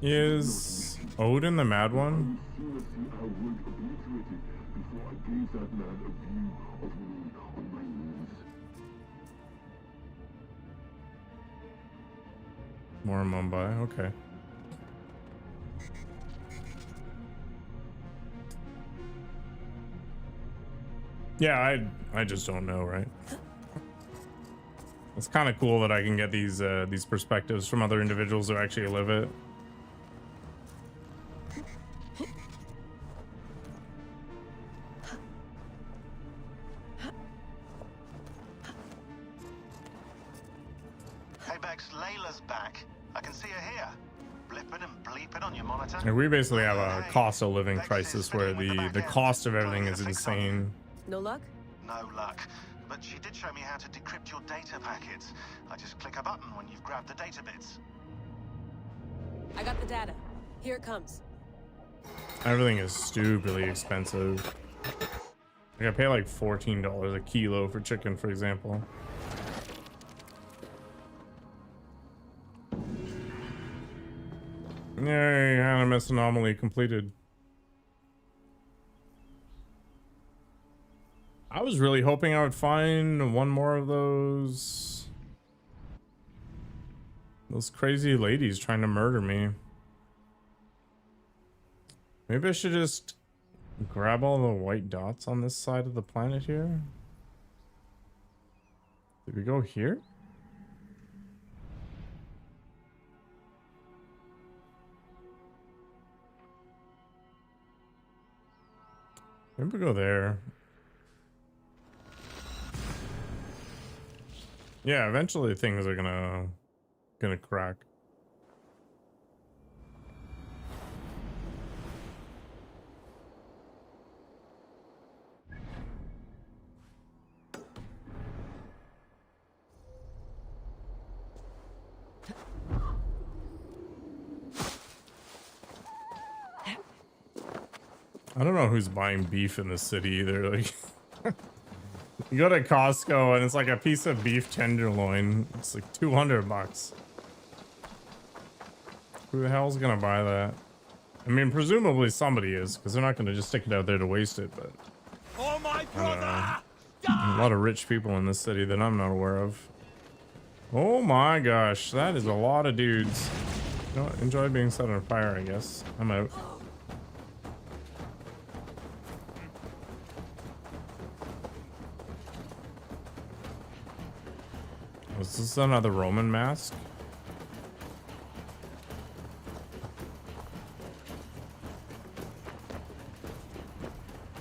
Is Odin the mad one? More in Mumbai, okay. Yeah, I just don't know, right? It's kind of cool that I can get these perspectives from other individuals who actually live it. And we basically have a cost of living crisis where the cost of everything is insane. No luck? No luck. But she did show me how to decrypt your data packets. I just click a button when you've grabbed the data bits. I got the data. Here it comes. Everything is stupidly expensive. Like I pay like $14 a kilo for chicken, for example. Yay, animus anomaly completed. I was really hoping I would find one more of those crazy ladies trying to murder me. Maybe I should just grab all the white dots on this side of the planet here. Did we go here? Maybe we go there. Yeah, eventually things are gonna crack. I don't know who's buying beef in the city either. Like, you go to Costco and it's like a piece of beef tenderloin. It's like $200. Who the hell's gonna buy that? I mean, presumably somebody is, because they're not gonna just stick it out there to waste it. But Oh my brother! a lot of rich people in this city that I'm not aware of. Oh my gosh, that is a lot of dudes. You know what? Enjoy being set on fire, I guess. I'm out. Was this another Roman mask?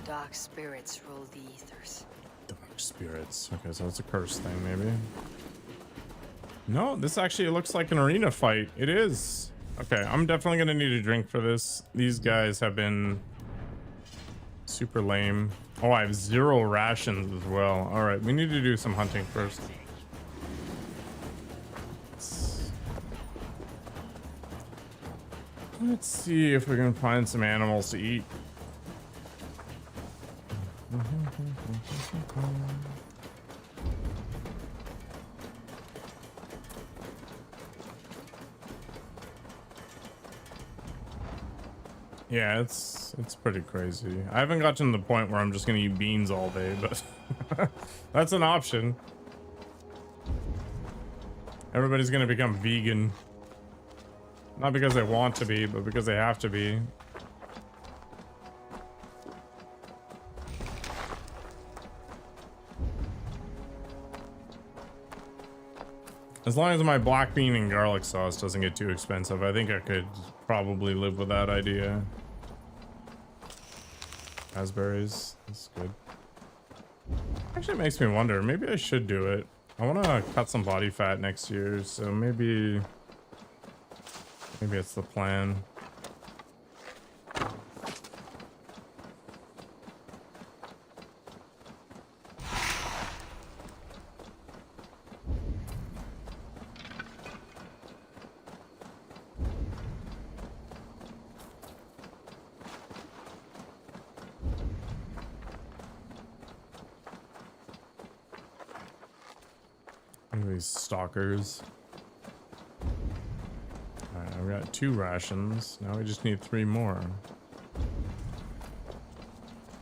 Dark spirits rule the ethers. Dark spirits. Okay, so it's a curse thing, maybe. No, this actually looks like an arena fight. It is. Okay, I'm definitely gonna need a drink for this. These guys have been super lame. Oh, I have 0 rations as well. All right, we need to do some hunting first. Let's see if we can find some animals to eat. Yeah, it's pretty crazy. I haven't gotten to the point where I'm just gonna eat beans all day, but that's an option. Everybody's gonna become vegan. Not because they want to be, but because they have to be. As long as my black bean and garlic sauce doesn't get too expensive, I think I could probably live with that idea. Raspberries, that's good. Actually makes me wonder, maybe I should do it. I want to cut some body fat next year, so maybe it's the plan. These stalkers. Alright, we got 2 rations. Now we just need 3 more.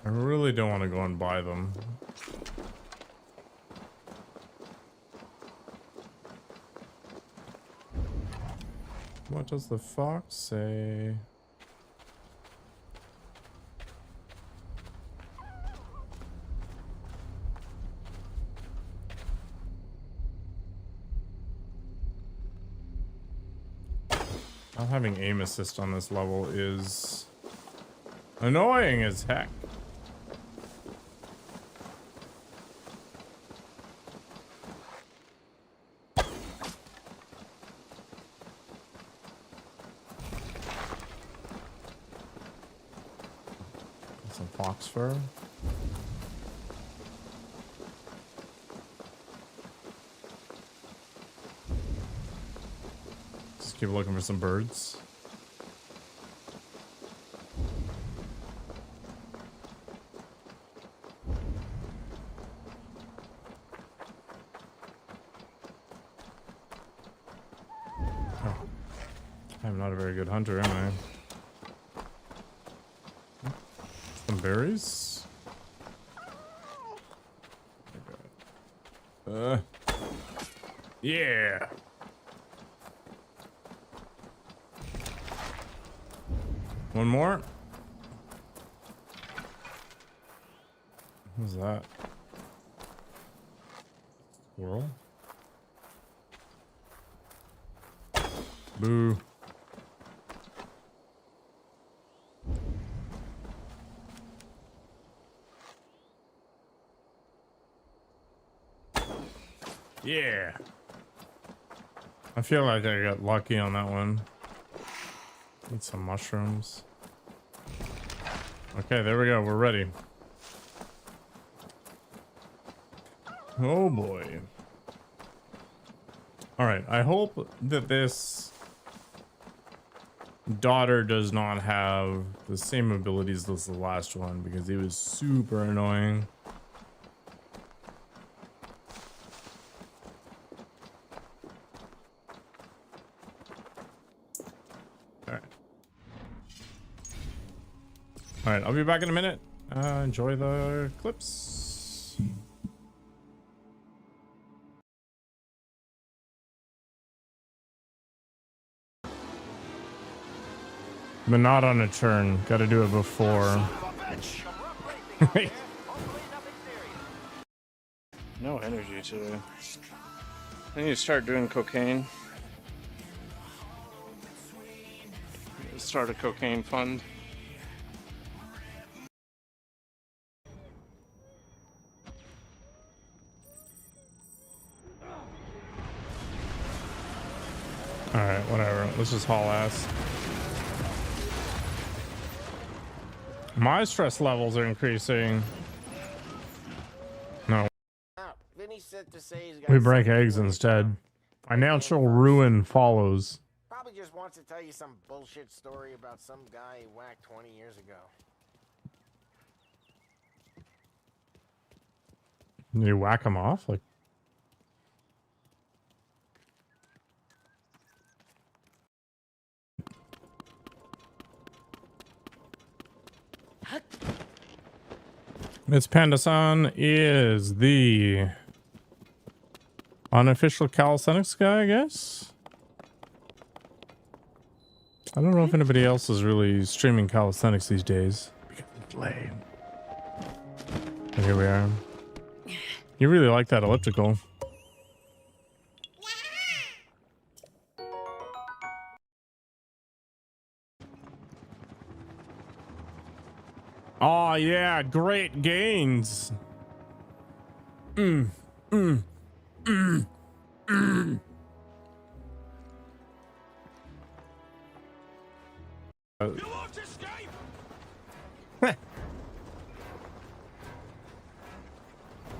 I really don't want to go and buy them. What does the fox say? Not having aim assist on this level is annoying as heck. Some fox fur. Keep looking for some birds. Oh. I'm not a very good hunter, am I? Some berries? Yeah. One more. What's that? Squirrel? Boo. Yeah. I feel like I got lucky on that one. Need some mushrooms. Okay, there we go. We're ready. Oh boy. All right. I hope that this daughter does not have the same abilities as the last one because he was super annoying. All right, I'll be back in a minute. Enjoy the clips. But not on a turn. Got to do it before. No energy today. I need to start doing cocaine. Start a cocaine fund. Alright, whatever. Let's just haul ass. My stress levels are increasing. No. We break eggs instead. Financial ruin follows. Probably just wants to tell you some bullshit story about some guy he whacked 20 years ago. You whack him off? Like, Miss Panda-san is the unofficial calisthenics guy, I guess. I don't know if anybody else is really streaming calisthenics these days because it's lame. But here we are. You really like that elliptical. Oh yeah, great gains. You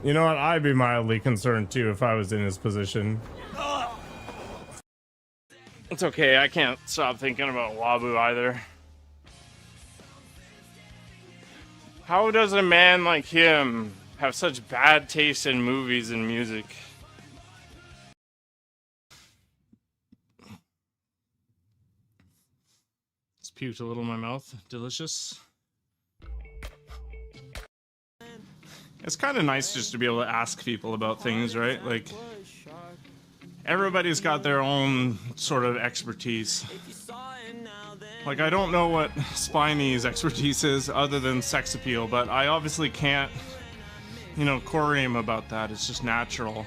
know what? I'd be mildly concerned too if I was in his position. It's okay, I can't stop thinking about Wabu either. How does a man like him have such bad taste in movies and music? It's puked a little in my mouth. Delicious. It's kind of nice just to be able to ask people about things, right? Like, everybody's got their own sort of expertise. Like, I don't know what Spiny's expertise is other than sex appeal, but I obviously can't, you know, query him about that. It's just natural.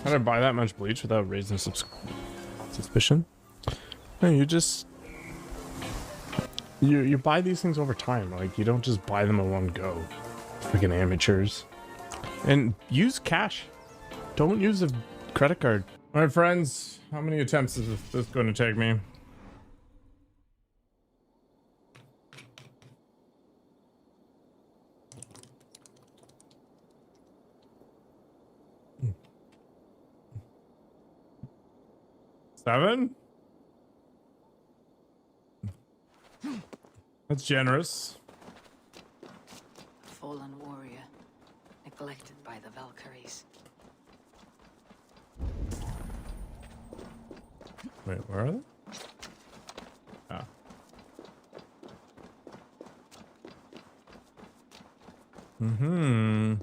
How did I buy that much bleach without raising suspicion? No, you just... You buy these things over time. Like, you don't just buy them in one go. Freaking amateurs. And use cash. Don't use a credit card. All right, friends. How many attempts is this going to take me? Seven? That's generous. Fallen warrior, neglected by the Valkyries. Wait, where are they? Ah. Mm-hmm.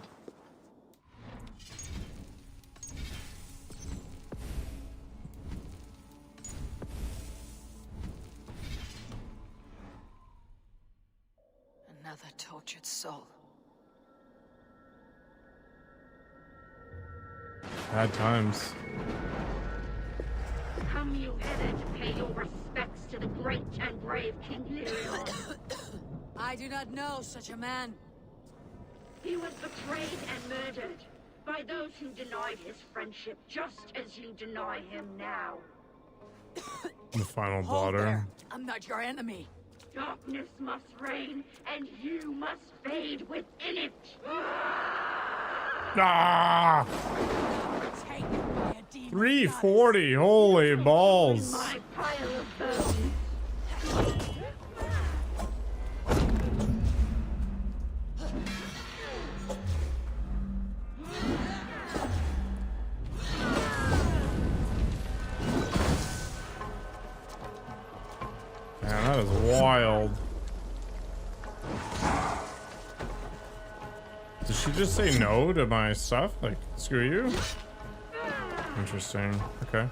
Another tortured soul. Bad times. Come you hither to pay your respects to the great and brave King Leon. I do not know such a man. He was betrayed and murdered by those who denied his friendship, just as you deny him now. The final Hold daughter. there. I'm not your enemy. Darkness must reign, and you must fade within it. Ah! 340. Holy balls. My pile of bones. Man, that is wild. Did she just say no to my stuff? Like, screw you? Interesting. Okay.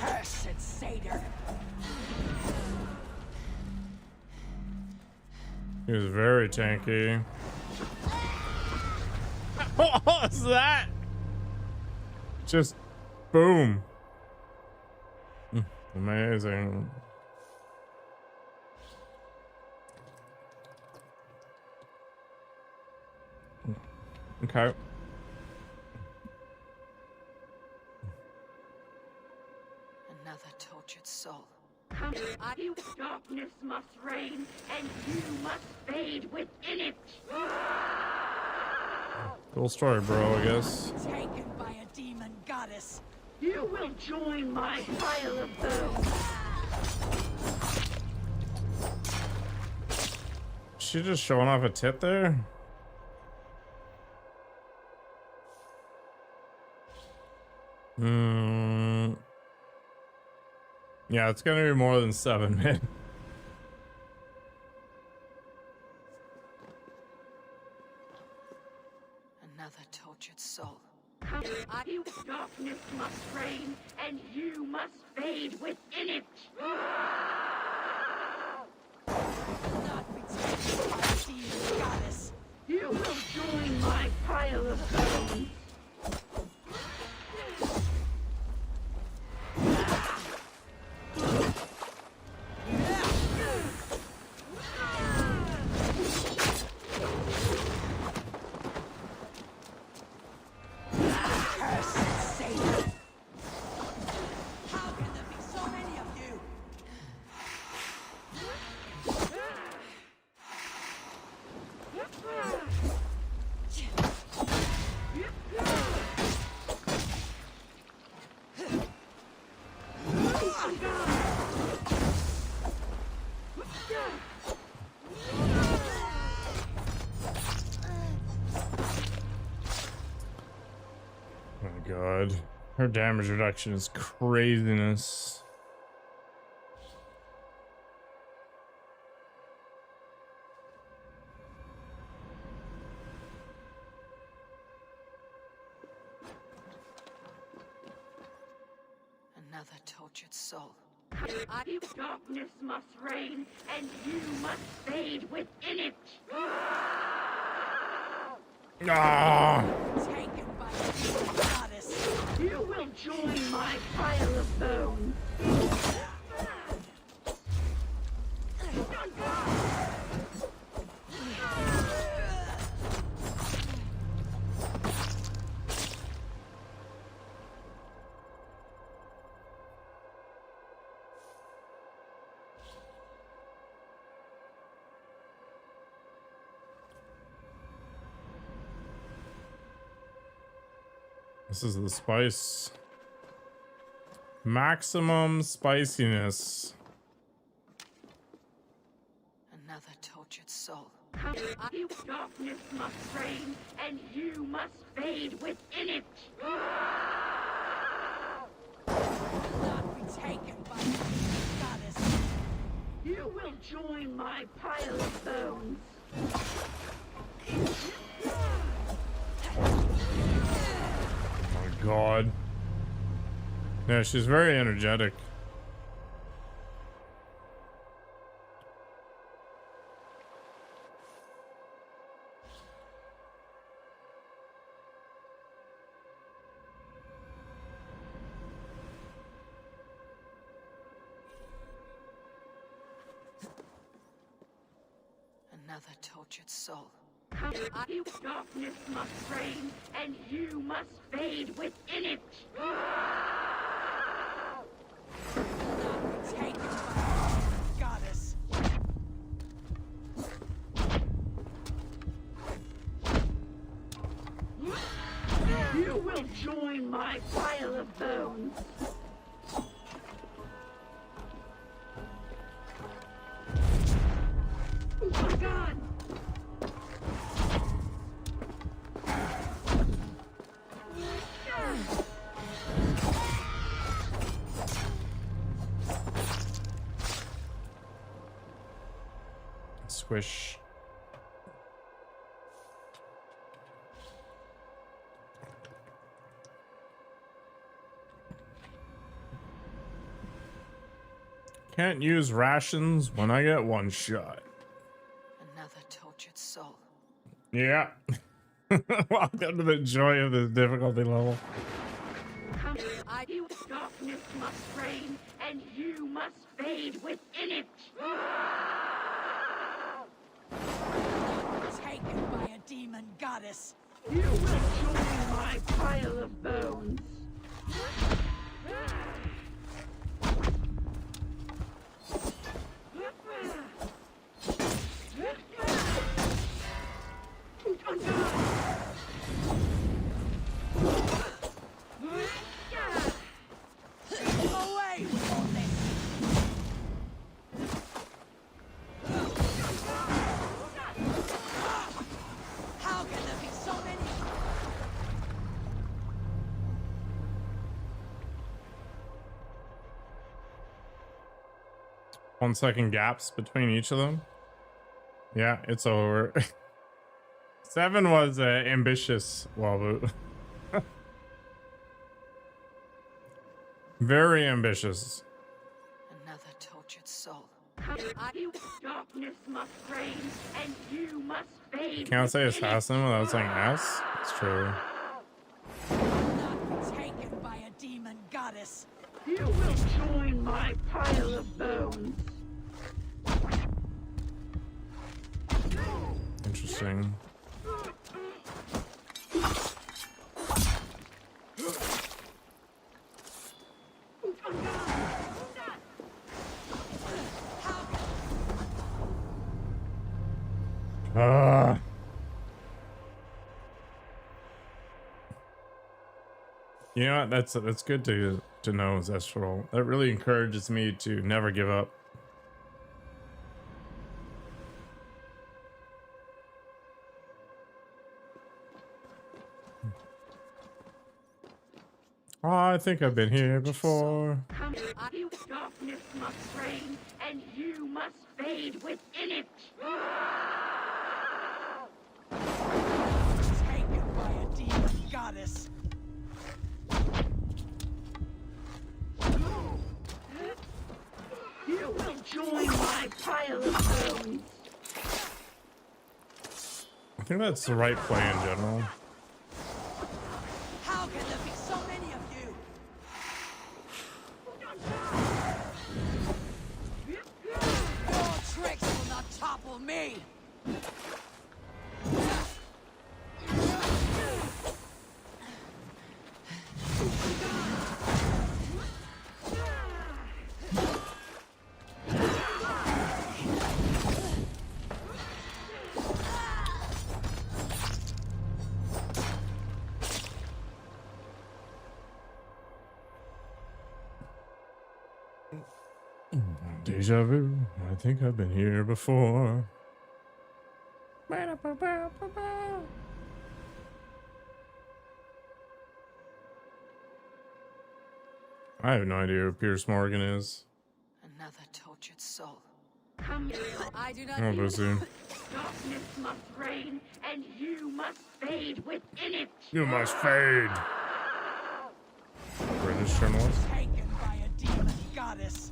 Cursed satyr. He was very tanky. What was that? Just boom. Amazing. Okay. Another tortured soul. Darkness must reign, and you must fade within it. Cool story, bro, I guess. Taken by a demon goddess. You will join my pile of bones. She just showing off a tit there? Yeah, it's gonna be more than 7, man. Another tortured soul. Darkness must reign, and you must fade within it. Not be taken by a demon goddess. You will join my pile of bones. God, her damage reduction is craziness. Another tortured soul. Darkness must reign, and you must fade within it. Ah! Taken by a demon goddess. You will join my pile of bones. This is the spice. Maximum spiciness. Another tortured soul. Darkness must reign, and you must fade within it. Not be taken by a demon goddess. You will join my pile of bones. God. Yeah, she's very energetic. Another tortured soul. Darkness must reign, and you must fade within it. Not be taken by a demon goddess. Squish. Can't use rations when I get one shot. Another tortured soul. Yeah. Welcome to the joy of this difficulty level. Darkness must reign, and you must fade within it. Taken by a demon goddess. You will join my pile of bones. Away with all this. How can there be so many? 1 second gaps between each of them. Yeah, it's over. 7 was ambitious, Wabu. Very ambitious. Another tortured soul. Darkness must reign, and you must fade. Can't say assassin without saying S. It's true. Not taken by a demon goddess. You will join my pile of bones. Interesting. You know what? That's good to know, Zestral. That really encourages me to never give up. Oh, I think I've been here before. Darkness must reign, and you must fade within it. Taken by a demon goddess. You will join my pile of bones. I think that's the right play in general. How can there be so many of you? Your tricks will not topple me. Deja vu. I think I've been here before. I have no idea who Pierce Morgan is. Another tortured soul. I do not. Oh, Bozu. Darkness must reign, and you must fade within it. You must fade. British journalist. Taken by a demon goddess.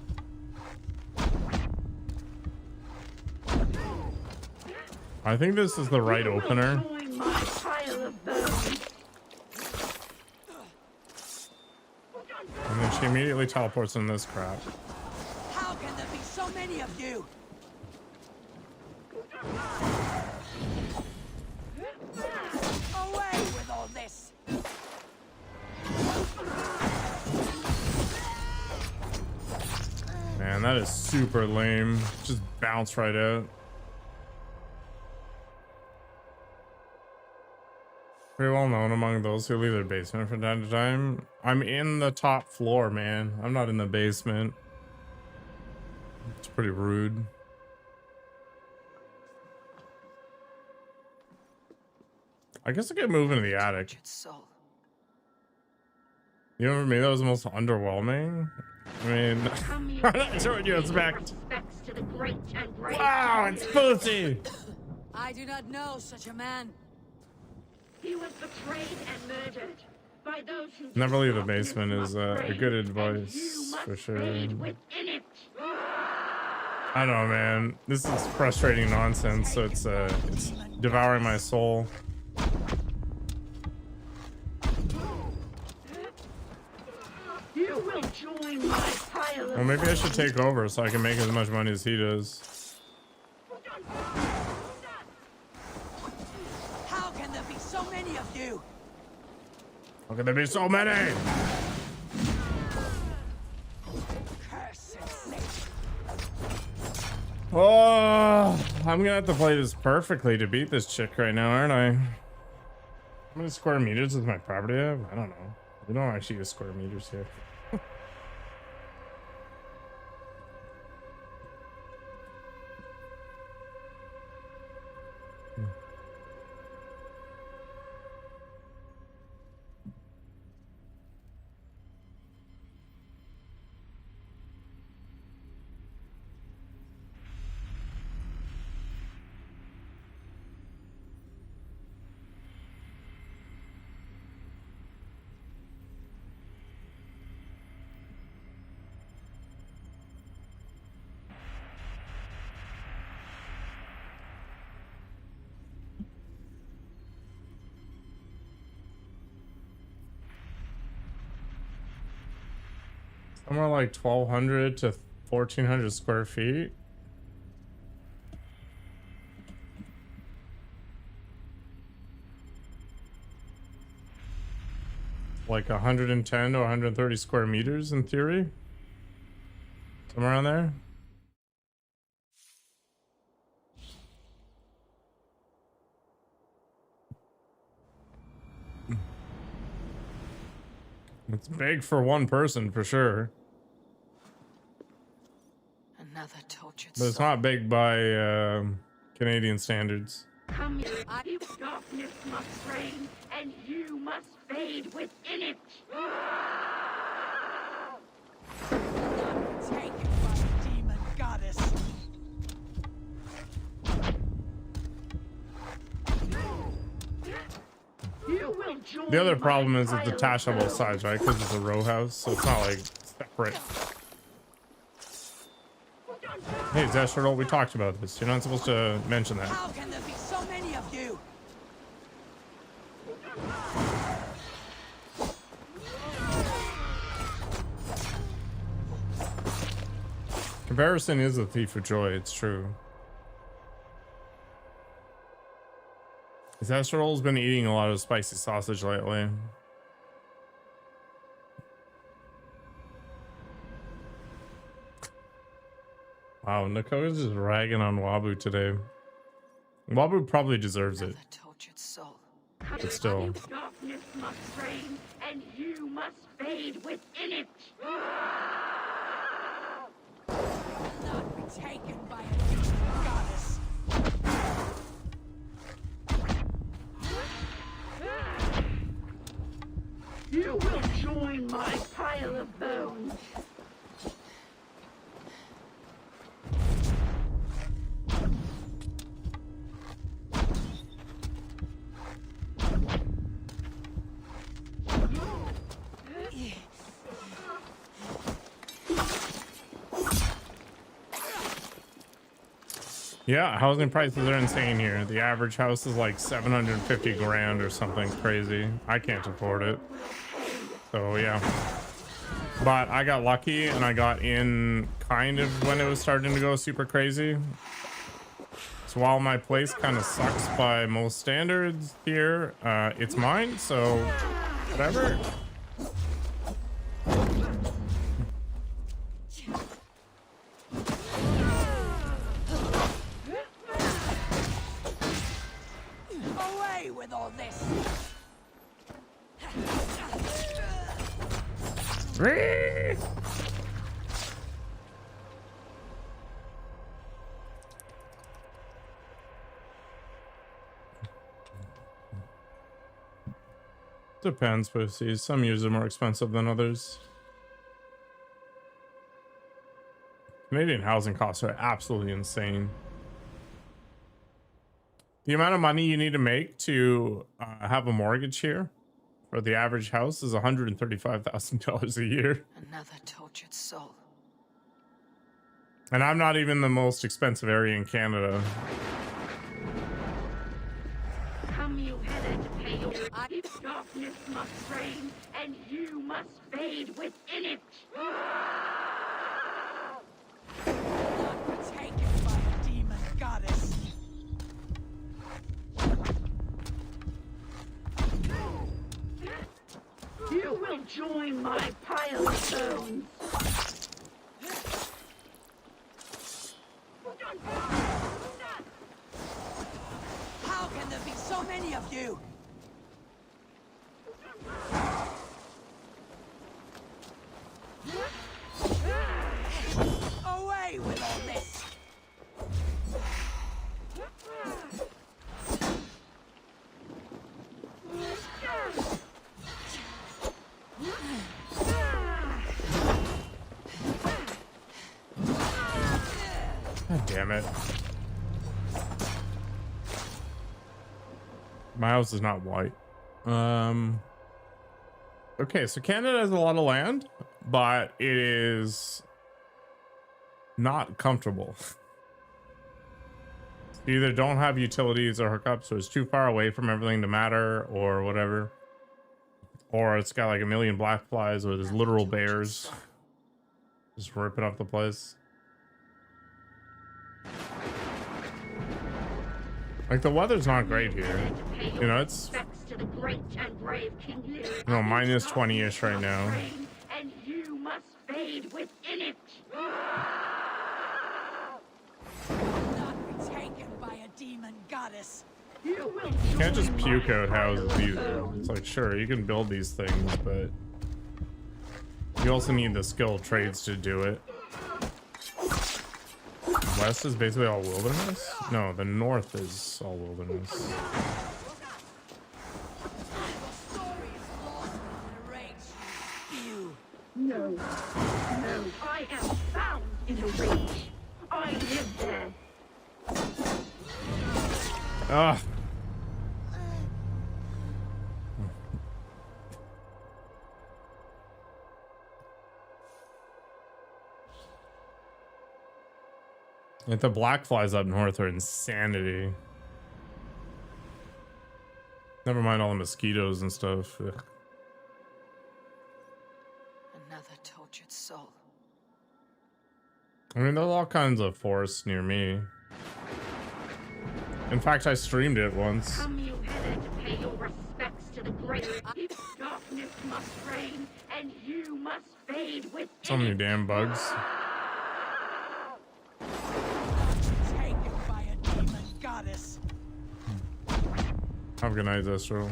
I think this is the right opener. Join my pile of bones. And then she immediately teleports in this crap. How can there be so many of you? Away with all this. Man, that is super lame. Just bounce right out. Pretty well known among those who leave their basement from time to time. I'm in the top floor, man. I'm not in the basement. It's pretty rude. I guess I could move into the attic. You know, for me, that was the most underwhelming. I mean, I'm not sure what you expect. Wow, it's Bootsy! I do not know such a man. He was betrayed and murdered by those who Never leave the basement is a good advice for sure. I don't know, man. This is frustrating nonsense. So it's devouring my soul. You will join my pile of Well, maybe I should take over so I can make as much money as he does. How can there be so many of you? How can there be so many? Oh, I'm gonna have to play this perfectly to beat this chick right now, aren't I? How many square meters does my property have? I don't know. We don't actually use square meters here. Somewhere like 1,200 to 1,400 square feet. Like 110 to 130 square meters in theory. Somewhere around there. It's big for one person for sure. Another tortured But it's soul. not big by Canadian standards. Come here. Darkness must reign, and you must fade within it. Taken by a demon goddess. You will join The other my problem is it's pile of detached on both bones. sides, right? Because it's a row house, so it's not like separate. Hey, Zeshardol, we talked about this. You're not supposed to mention that. How can there be so many of you? Comparison is a thief of joy, it's true. Zeshardol's been eating a lot of spicy sausage lately. Wow, Nakoa's just ragging on Wabu today. Wabu probably deserves it. Tortured soul. But still. Darkness must reign, and you must fade within it. Not be taken by a demon goddess. You will join my pile of bones. Yeah, housing prices are insane here. The average house is like 750 grand or something crazy. I can't afford it. So yeah. But I got lucky and I got in kind of when it was starting to go super crazy. So while my place kind of sucks by most standards here, it's mine, so whatever. Away with all this. Depends, but see, some years are more expensive than others. Canadian housing costs are absolutely insane. The amount of money you need to make to have a mortgage here for the average house is $135,000 a year. Another tortured soul. And I'm not even the most expensive area in Canada. Come you hither to pay your... If darkness must reign, and you must fade within it. Not taken by a demon goddess. You will join my pile of stones. How can there be so many of you? Away with all this! God damn it. My house is not white. Okay, so Canada has a lot of land, but it is not comfortable. You either don't have utilities or hookups, or it's too far away from everything to matter, or whatever. Or it's got like a million black flies, or there's literal bears just ripping up the place. Like, the weather's not great here. You know, it's, you know, minus 20-ish right now. And you must fade within it. Not be taken by a demon goddess. You will You can't just puke out houses either. It's like, sure, you can build these things, but you also need the skilled trades to do it. West is basically all wilderness? No, the north is all wilderness. No, no, I am found in a rage. I live there. Ugh. Like, the black flies up north are insanity. Never mind all the mosquitoes and stuff. Ugh. Another tortured soul. I mean, there's all kinds of forests near me. In fact, I streamed it once. Come you hither to pay your respects to the great. Darkness must reign, and you must fade within So many damn bugs. Taken by a demon goddess. Have a good night, Zestro.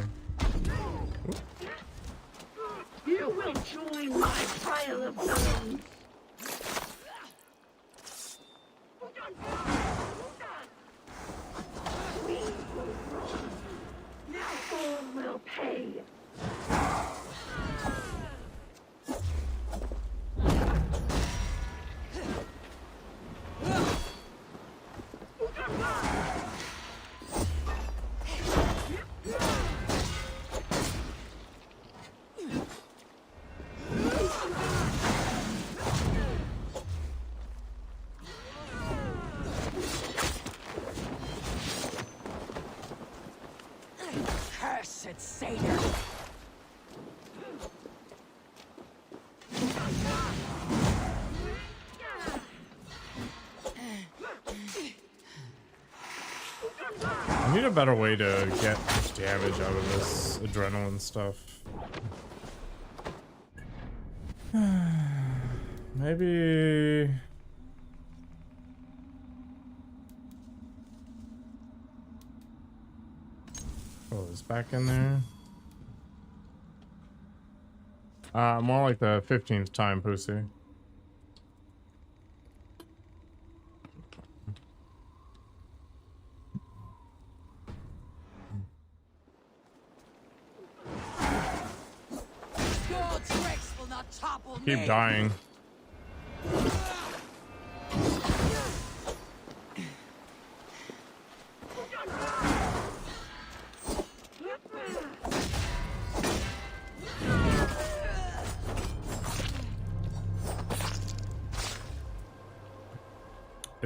You will join my pile of bones. Now all will pay. Cursed satyr. I need a better way to get damage out of this adrenaline stuff. Maybe... Oh, it's back in there. More like the 15th time, pussy. Your tricks will not topple Keep me. dying.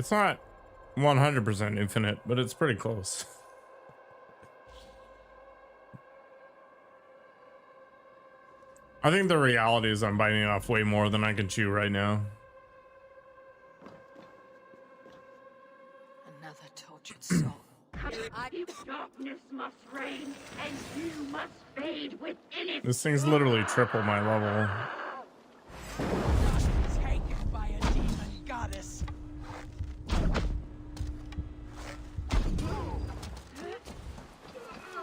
It's not 100% infinite, but it's pretty close. I think the reality is I'm biting off way more than I can chew right now. Another tortured soul. Darkness must reign, and you must fade within it. This thing's literally triple my level. Taken by a demon goddess.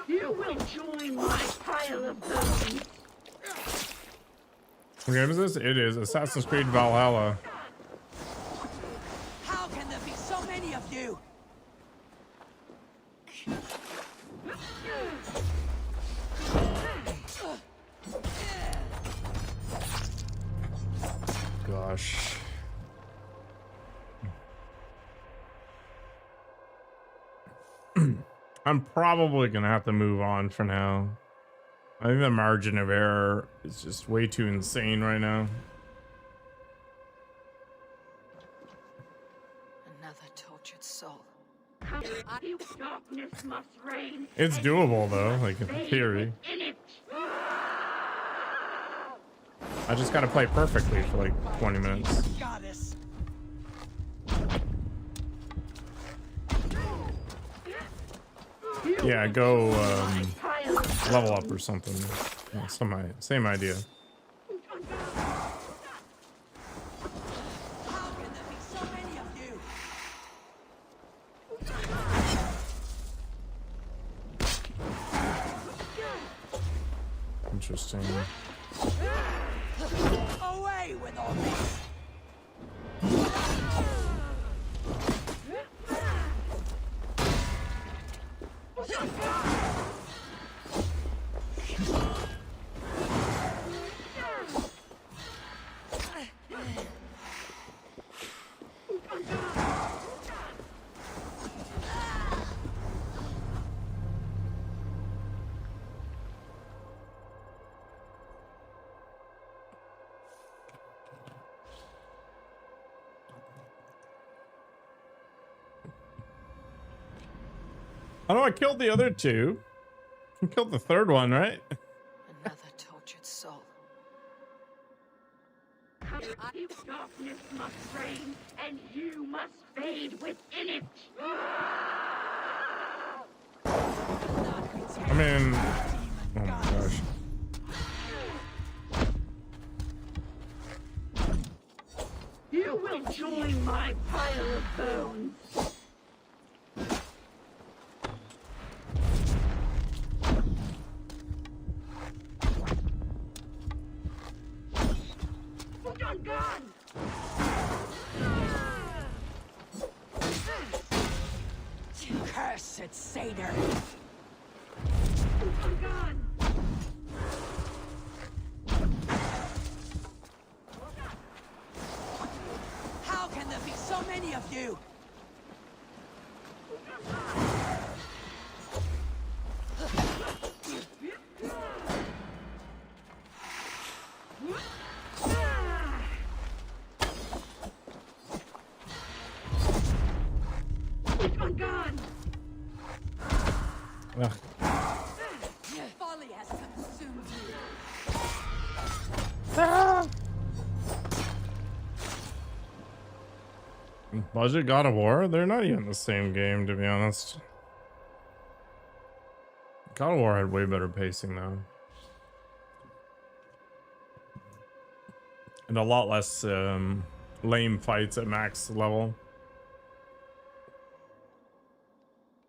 You will join my pile of bones. What game is this? It is Assassin's Creed Valhalla. How can there be so many of you? Gosh. I'm probably gonna have to move on for now. I think the margin of error is just way too insane right now. Another tortured soul. Darkness must reign. It's doable though, like in theory. I just gotta play perfectly for like 20 minutes. Goddess. Yeah, go level up or something. Yeah, same idea. Interesting. Away with all this. I know I killed the other two. I killed the third one, right? Another tortured soul. Darkness must reign, and you must fade within it. I mean, oh my gosh. You will join my pile of bones. Cursed satyr. How can there be so many of you? Ugh. Folly has consumed you. Budget God of War? They're not even the same game, to be honest. God of War had way better pacing, though. And a lot less lame fights at max level.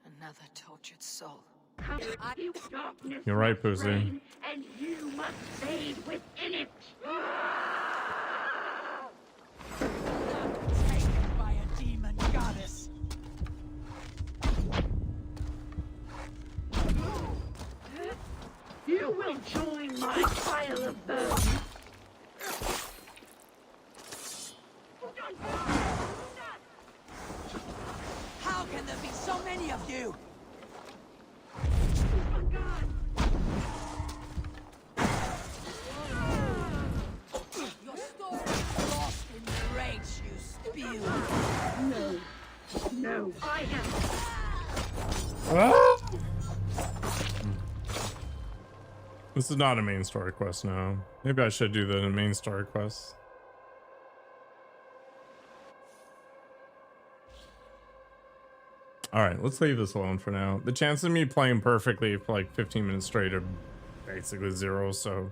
Another tortured soul. You're right, Pussy. And you must fade within it. Taken by a demon goddess. You will join my pile of bones. How can there be so many of you? Your story is lost in the rage you spew. No, Ah! This is not a main story quest now. Maybe I should do the main story quest. Alright, let's leave this alone for now. The chance of me playing perfectly for like 15 minutes straight are basically zero, so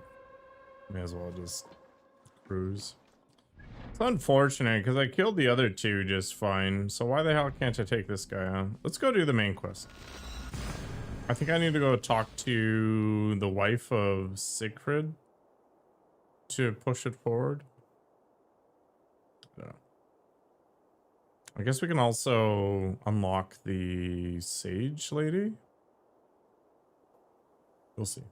may as well just cruise. It's unfortunate because I killed the other two just fine, so why the hell can't I take this guy on? Let's go do the main quest. I think I need to go talk to the wife of Siegfried to push it forward. Yeah. I guess we can also unlock the sage lady. We'll see.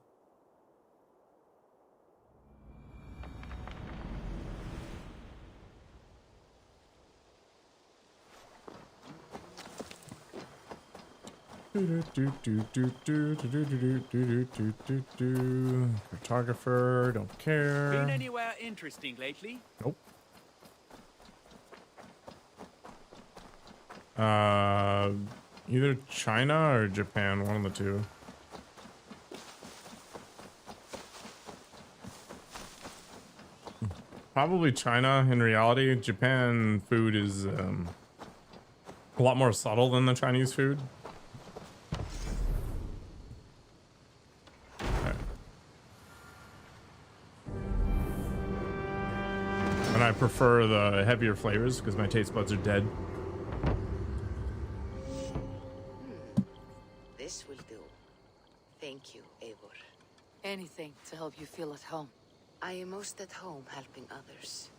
Cartographer, don't care. Been anywhere interesting lately? Nope. Either China or Japan, one of the two. Probably China in reality. Japan food is a lot more subtle than the Chinese food. And I prefer the heavier flavors because my taste buds are dead. This will do. Thank you, Eivor. Anything to help you feel at home. I am most at home helping others.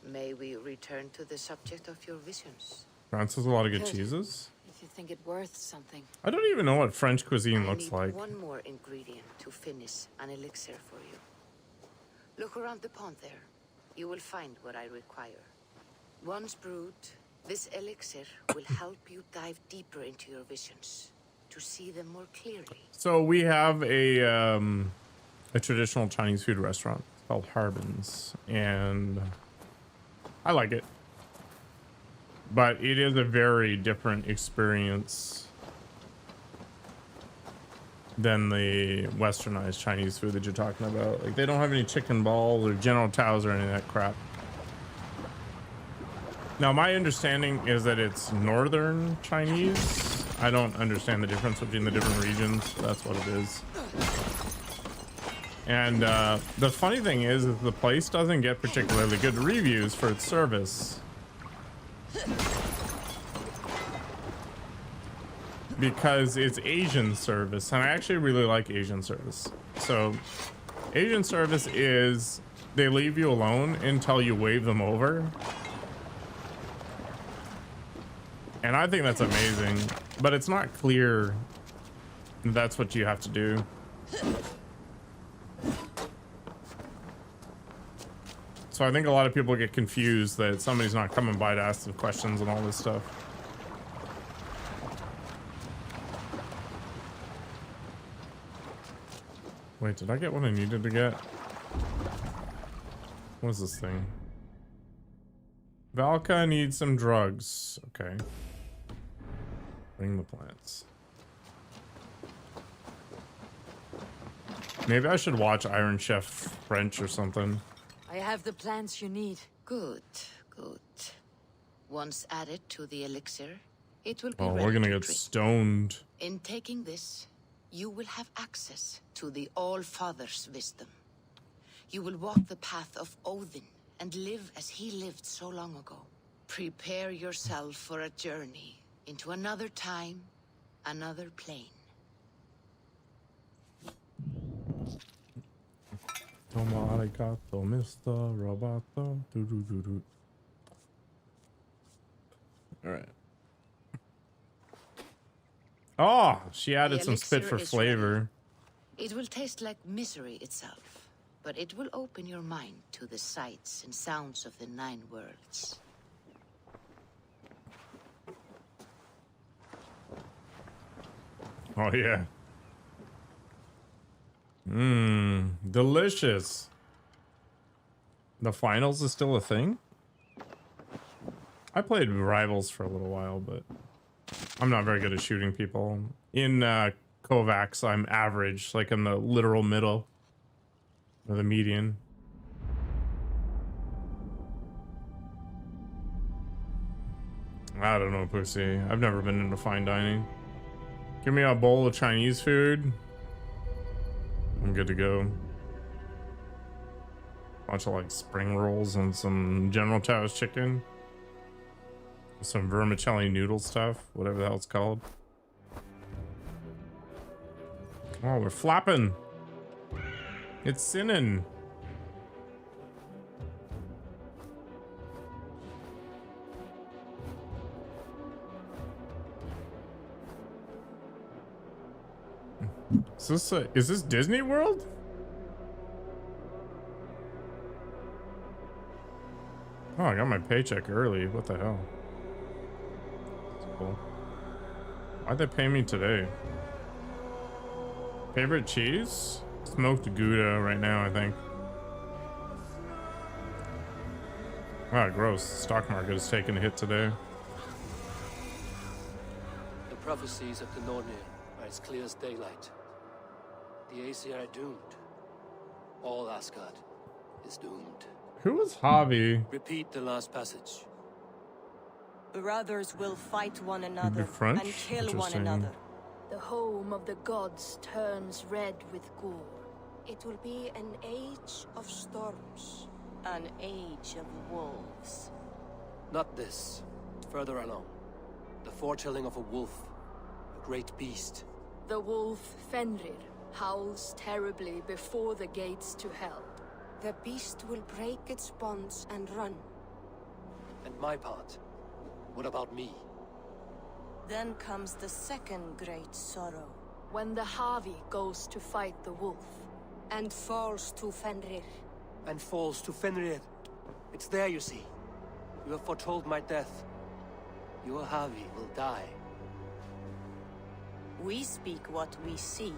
May we return to the subject of your visions? France has a lot of good cheeses. If you think it worth something. I don't even know what French cuisine looks like. One more ingredient to finish an elixir for you. Look around the pond there. You will find what I require. Once brewed, this elixir will help you dive deeper into your visions, to see them more clearly. So we have a traditional Chinese food restaurant called Harbin's, and I like it. But it is a very different experience than the westernized Chinese food that you're talking about. Like, they don't have any chicken balls or General Tao's or any of that crap. Now, my understanding is that it's northern Chinese. I don't understand the difference between the different regions. That's what it is. And the funny thing is the place doesn't get particularly good reviews for its service. Because it's Asian service, and I actually really like Asian service. So Asian service is they leave you alone until you wave them over. And I think that's amazing, but it's not clear that's what you have to do. So I think a lot of people get confused that somebody's not coming by to ask them questions and all this stuff. Wait, did I get what I needed to get? What is this thing? Valka needs some drugs. Okay. Bring the plants. Maybe I should watch Iron Chef French or something. I have the plants you need. Good, good. Once added to the elixir, it will be ready We're gonna to get drink. stoned. In taking this, you will have access to the All-Father's wisdom. You will walk the path of Odin and live as he lived so long ago. Prepare yourself for a journey into another time, another plane. Tomo arigato, Mr. Roboto. Doo-doo-doo-doo. All right. Oh, she added some spit for flavor. It will taste like misery itself, but it will open your mind to the sights and sounds of the 9 worlds. Oh, yeah. Mmm, delicious. The finals is still a thing? I played Rivals for a little while, but I'm not very good at shooting people. In Kovacs, I'm average, like in the literal middle or the median. I don't know, pussy. I've never been into fine dining. Give me a bowl of Chinese food. I'm good to go. Bunch of like spring rolls and some General Tso's chicken. Some vermicelli noodle stuff, whatever the hell it's called. Oh, we're flapping. It's sinning. Is this Disney World? Oh, I got my paycheck early. What the hell? That's cool. Why'd they pay me today? Favorite cheese? Smoked Gouda right now, I think. Ah, gross. Stock market is taking a hit today. The prophecies of the Nornir are as clear as daylight. The Aesir are doomed. All Asgard is doomed. Who was Javi? Repeat the last passage. Brothers will fight one another French? and kill one another. The home of the gods turns red with gore. It will be an age of storms, an age of wolves. Not this. Further along. The foretelling of a wolf. A great beast. The wolf Fenrir howls terribly before the gates to hell. The beast will break its bonds and run. And my part? What about me? Then comes the second great sorrow. When the Havi goes to fight the wolf. And falls to Fenrir. And falls to Fenrir. It's there, you see. You have foretold my death. Your Havi will die. We speak what we see.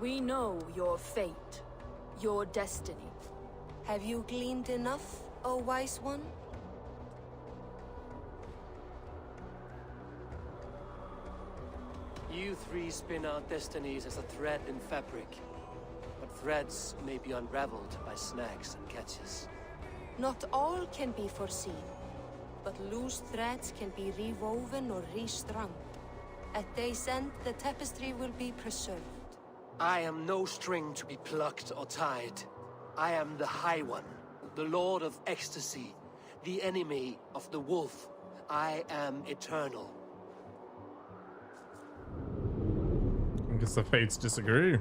We know your fate. Your destiny. Have you gleaned enough, O wise one? You three spin our destinies as a thread in fabric. But threads may be unraveled by snags and catches. Not all can be foreseen, but loose threads can be rewoven or restrung. At day's end, the tapestry will be preserved. I am no string to be plucked or tied. I am the High One, the Lord of Ecstasy, the enemy of the wolf. I am eternal. I guess the fates disagree.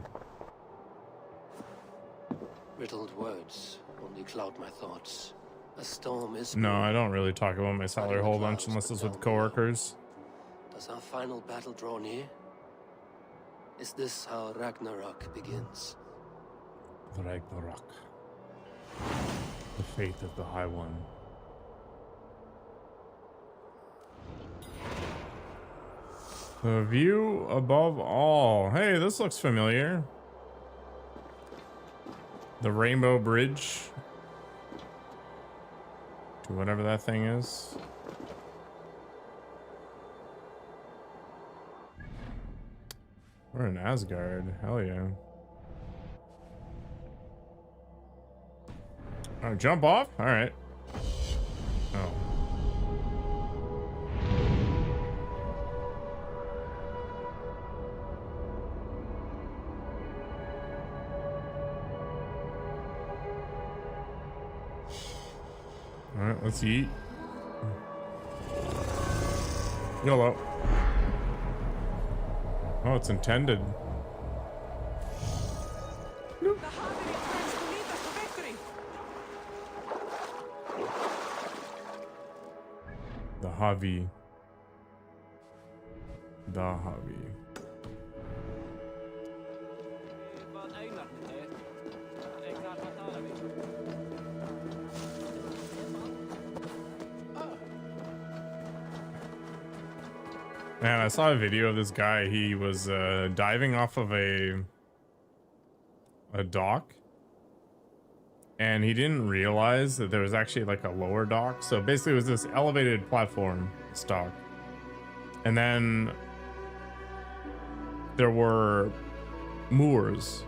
Riddled words only cloud my thoughts. A storm is... No, I don't really talk about my salary a whole bunch unless it's with coworkers. Does our final battle draw near? Is this how Ragnarok begins? The Ragnarok. The fate of the High One. The view above all. Hey, this looks familiar. The Rainbow Bridge. To whatever that thing is. We're in Asgard. Hell yeah. Oh, jump off? Alright. Oh. Alright, let's eat. YOLO. Oh, it's intended. The Havi. The Havi. Man, I saw a video of this guy. He was diving off of a dock, and he didn't realize that there was actually like a lower dock. So basically it was this elevated platform stock, and then there were moors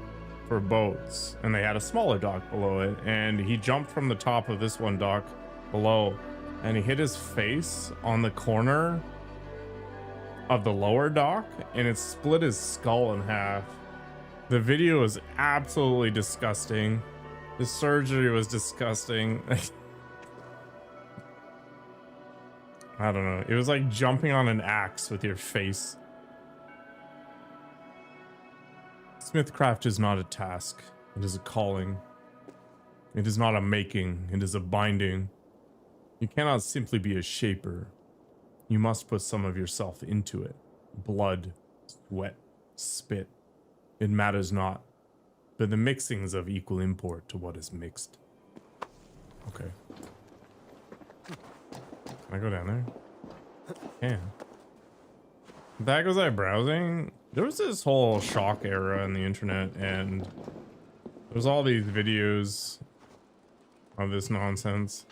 for boats, and they had a smaller dock below it, and he jumped from the top of this one dock below, and he hit his face on the corner of the lower dock, and it split his skull in half. The video was absolutely disgusting. The surgery was disgusting. I don't know. It was like jumping on an axe with your face. Smithcraft is not a task. It is a calling. It is not a making. It is a binding. You cannot simply be a shaper. You must put some of yourself into it. Blood, sweat, spit. It matters not. But the mixing is of equal import to what is mixed. Okay. Can I go down there? Yeah. Back was I browsing? There was this whole shock era on the internet, and there's all these videos of this nonsense.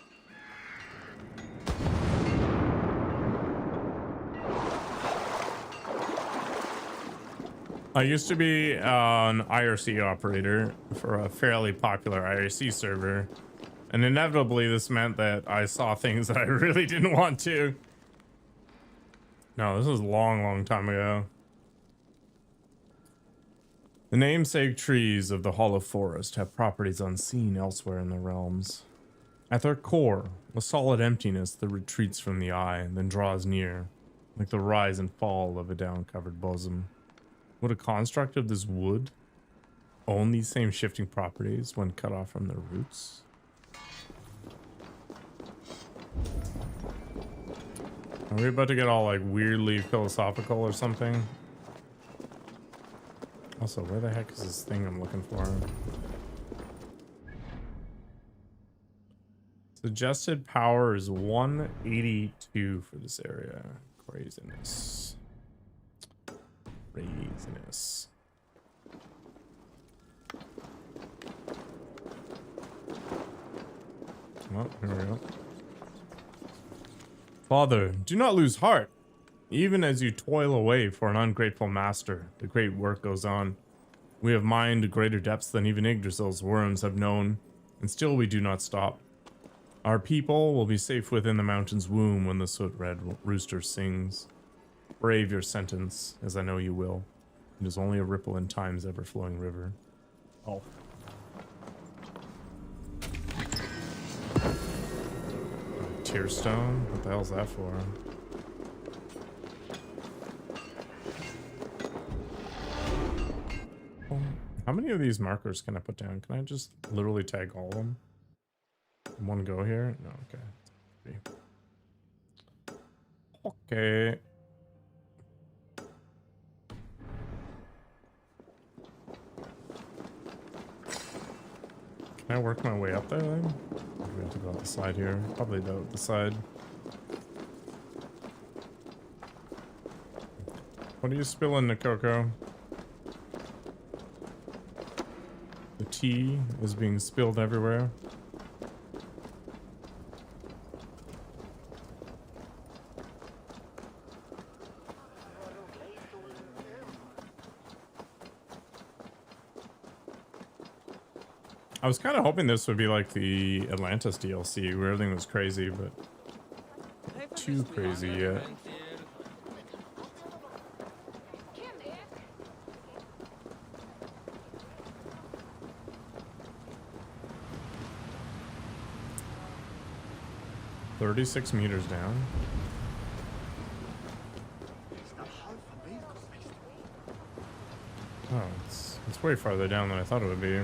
I used to be an IRC operator for a fairly popular IRC server, and inevitably this meant that I saw things that I really didn't want to. No, this was a long time ago. The namesake trees of the Hollow Forest have properties unseen elsewhere in the realms. At their core, a solid emptiness that retreats from the eye and then draws near, like the rise and fall of a down-covered bosom. Would a construct of this wood own these same shifting properties when cut off from their roots? Are we about to get all like weirdly philosophical or something? Also, where the heck is this thing I'm looking for? Suggested power is 182 for this area. Craziness. Craziness. Oh, here we go. Father, do not lose heart. Even as you toil away for an ungrateful master, the great work goes on. We have mined greater depths than even Yggdrasil's worms have known, and still we do not stop. Our people will be safe within the mountain's womb when the soot-red rooster sings. Brave your sentence, as I know you will. It is only a ripple in time's ever-flowing river. Oh. Tearstone? What the hell's that for? How many of these markers can I put down? Can I just literally tag all of them in one go here? No, okay. Okay. Can I work my way up there then? We have to go out the side here. Probably out the side. What are you spilling, Nikoko? The tea is being spilled everywhere. I was kind of hoping this would be like the Atlantis DLC where everything was crazy, but not too crazy yet. $36 meters down. Oh, it's way farther down than I thought it would be.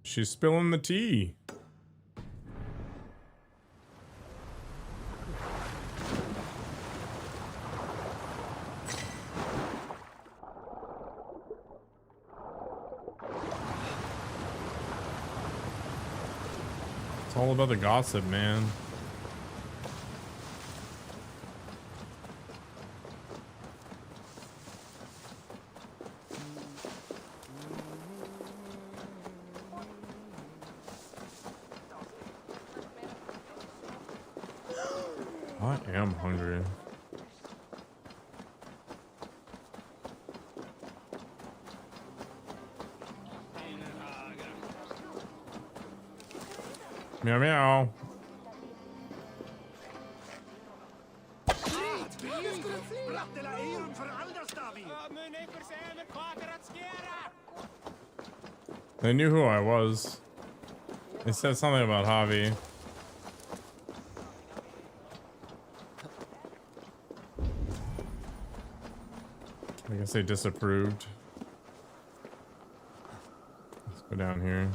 She's spilling the tea. It's all about the gossip, man. I am hungry. Meow meow. They knew who I was. They said something about Javi. I guess they disapproved. Let's go down here.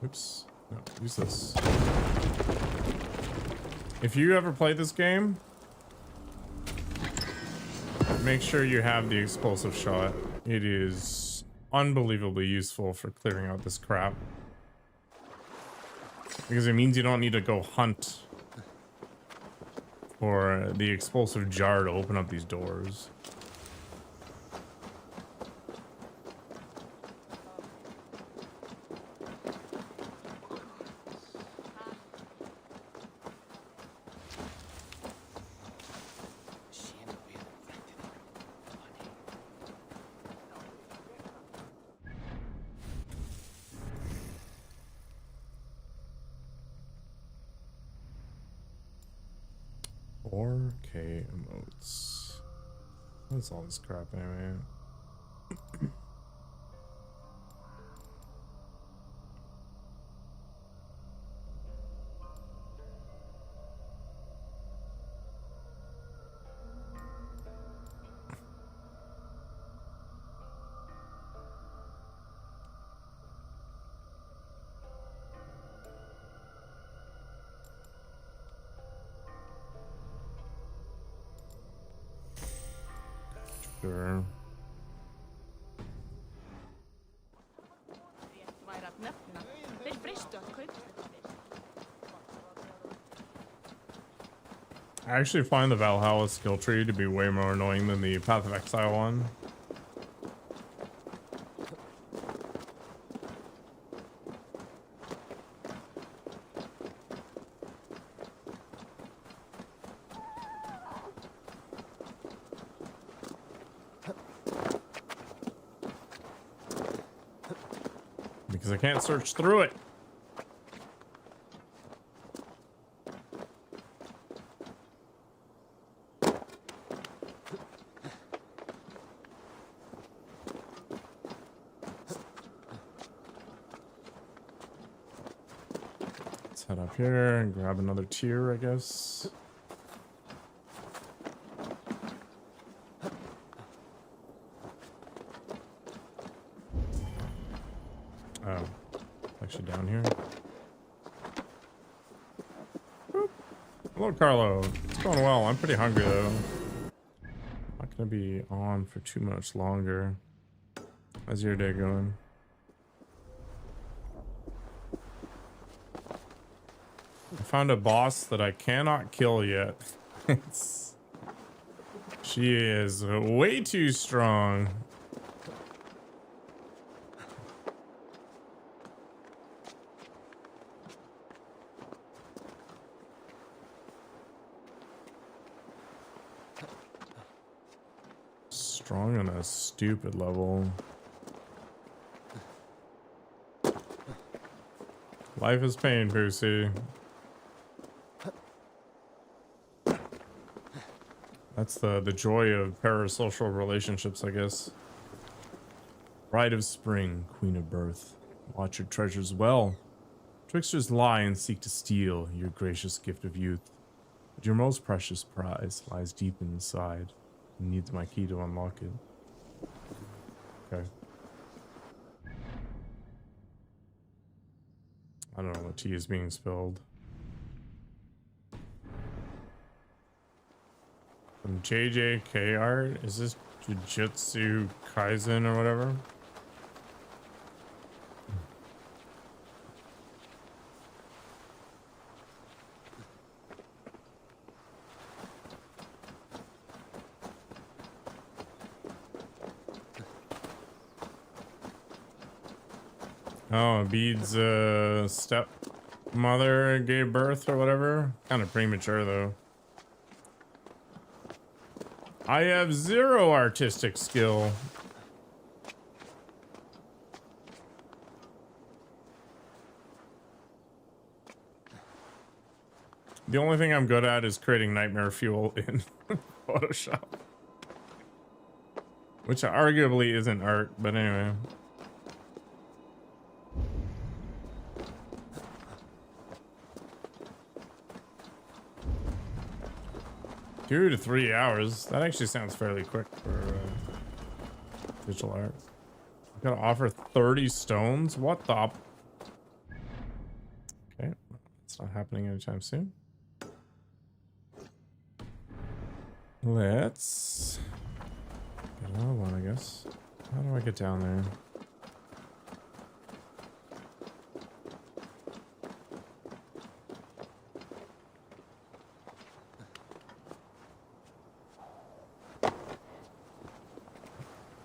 Oops. No, use this. If you ever play this game, make sure you have the explosive shot. It is unbelievably useful for clearing out this crap. Because it means you don't need to go hunt for the explosive jar to open up these doors. Okay, emotes. What's all this crap anyway? Sure. I actually find the Valhalla skill tree to be way more annoying than the Path of Exile one. Because I can't search through it. Let's head up here and grab another tier, I guess. Oh, actually down here. Boop. Hello, Carlo. It's going well. I'm pretty hungry though. Not gonna be on for too much longer. How's your day going? I found a boss that I cannot kill yet. She is way too strong. Strong on a stupid level. Life is pain, Pussy. That's the joy of parasocial relationships, I guess. Bride of spring, queen of birth. Watch your treasures well. Tricksters lie and seek to steal your gracious gift of youth. But your most precious prize lies deep inside. It needs my key to unlock it. Okay. I don't know what tea is being spilled. From JJK art? Is this Jujutsu Kaisen or whatever? Oh, Bede's stepmother gave birth or whatever. Kind of premature though. I have 0 artistic skill. The only thing I'm good at is creating nightmare fuel in Photoshop. Which arguably isn't art, but anyway. Two to 3 hours. That actually sounds fairly quick for digital art. Gotta offer 30 stones? What the? Okay, it's not happening anytime soon. Let's get another one, I guess. How do I get down there?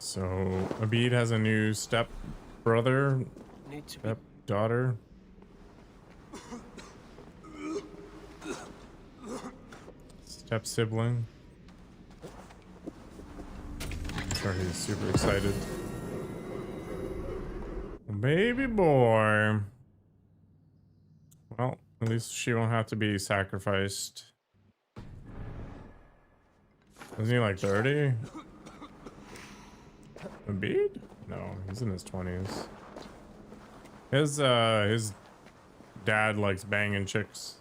So Abid has a new step brother, step daughter. Step sibling. I'm sure he's super excited. Baby boy. Well, at least she won't have to be sacrificed. Isn't he like 30? Embiid? No, he's in his 20s. His dad likes banging chicks.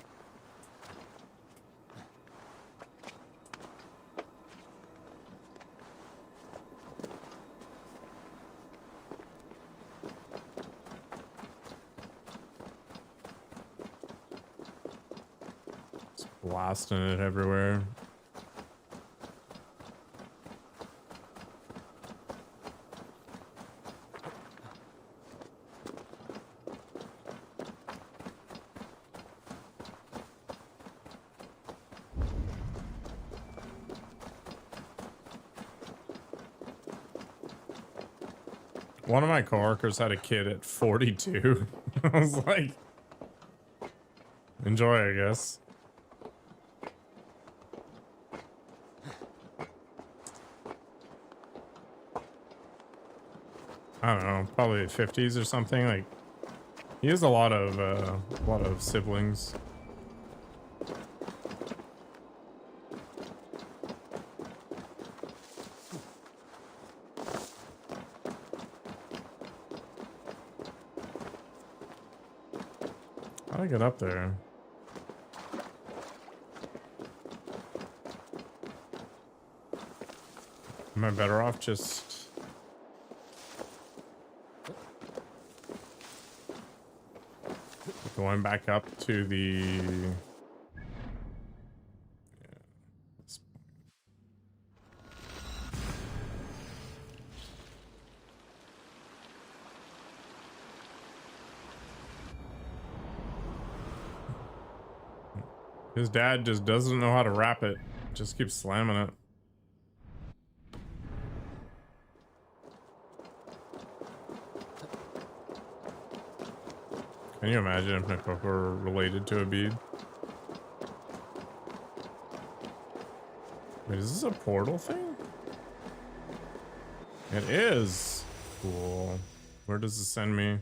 Just blasting it everywhere. One of my coworkers had a kid at 42. I was like, enjoy, I guess. I don't know, probably 50s or something. Like, he has a lot of siblings. How do I get up there? Am I better off just... going back up to the... His dad just doesn't know how to wrap it. Just keeps slamming it. Can you imagine if Nikoko were related to Abid? Wait, is this a portal thing? It is. Cool. Where does this send me?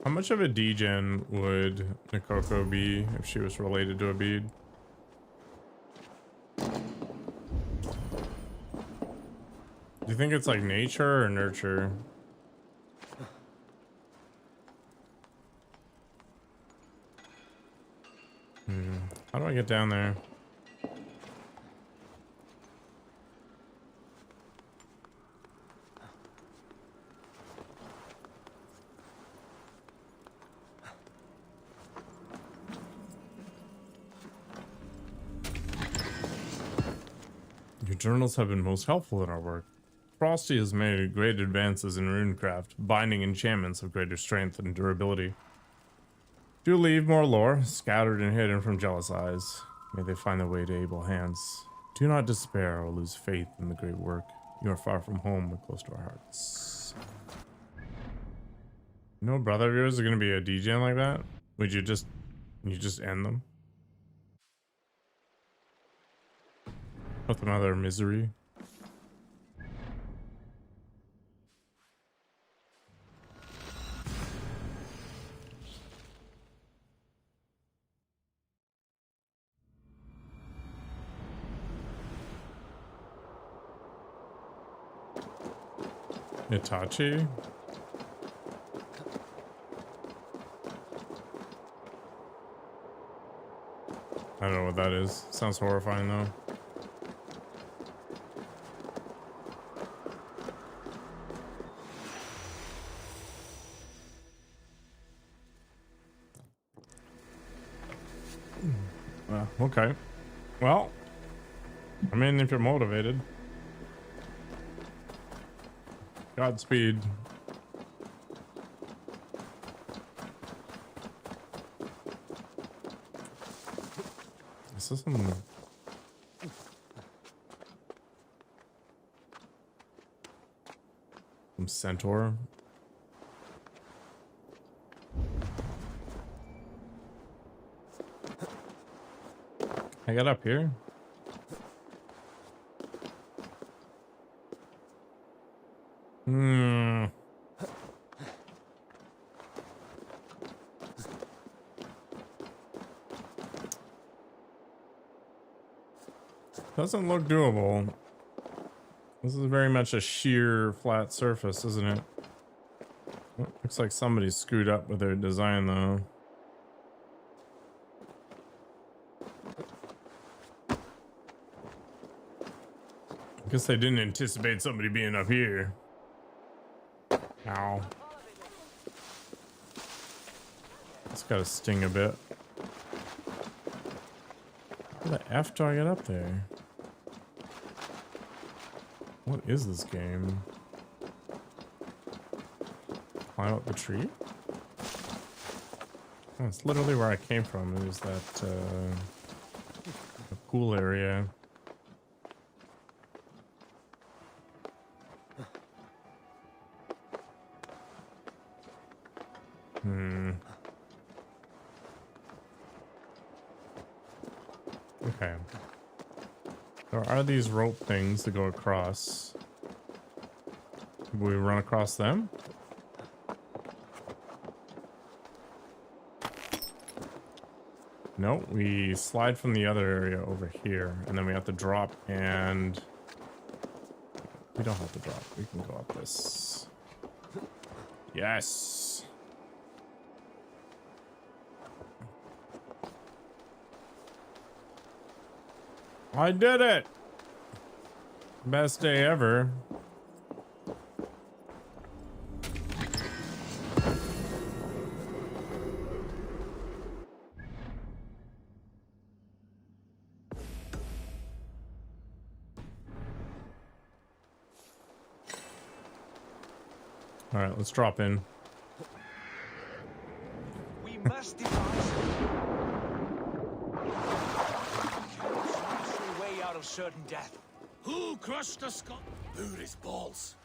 How much of a degen would Nikoko be if she was related to Abid? Do you think it's like nature or nurture? How do I get down there? journals have been most helpful in our work. Frosty has made great advances in runecraft, binding enchantments of greater strength and durability. Do leave more lore, scattered and hidden from jealous eyes. May they find their way to able hands. Do not despair or lose faith in the great work. You are far from home, but close to our hearts. No brother of yours is gonna be a DJ like that? Would you just end them? With another misery? Itachi? I don't know what that is. Sounds horrifying though. Okay. Well, I mean, if you're motivated. Godspeed. Is this some centaur? I got up here. Doesn't look doable. This is very much a sheer flat surface, isn't it? Looks like somebody screwed up with their design though. I guess they didn't anticipate somebody being up here. Ow. It's gotta sting a bit. How the F do I get up there? What is this game? Climb up the tree? Oh, it's literally where I came from. It was that pool area. Okay. There are these rope things that go across. Will we run across them? No, we slide from the other area over here, and then we have to drop, and we don't have to drop. We can go up this. Yes. I did it! Best day ever. All right, let's drop in. We must devise a way out of certain death. Who crushed the skull? Booty's balls.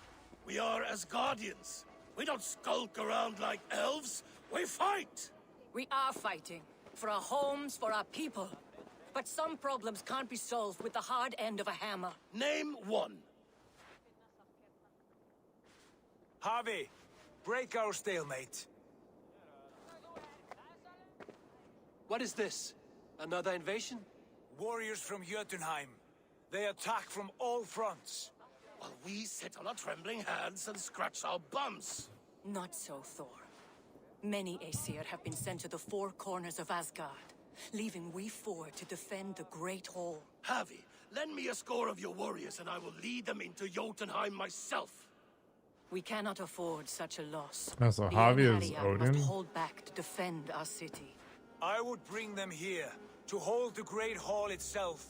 We are as guardians. We don't skulk around like elves. We fight. We are fighting. For our homes, for our people. But some problems can't be solved with the hard end of a hammer. Name one. Harvey, break our stalemate. What is this? Another invasion? Warriors from Jotunheim. They attack from all fronts. While we sit on our trembling hands and scratch our bums. Not so, Thor. Many Aesir have been sent to the four corners of Asgard, leaving we four to defend the Great Hall. Harvey, lend me a score of your warriors and I will lead them into Jotunheim myself. We cannot afford such a loss. Oh, so Harvey is Odin? Must hold back to defend our city. I would bring them here, to hold the Great Hall itself.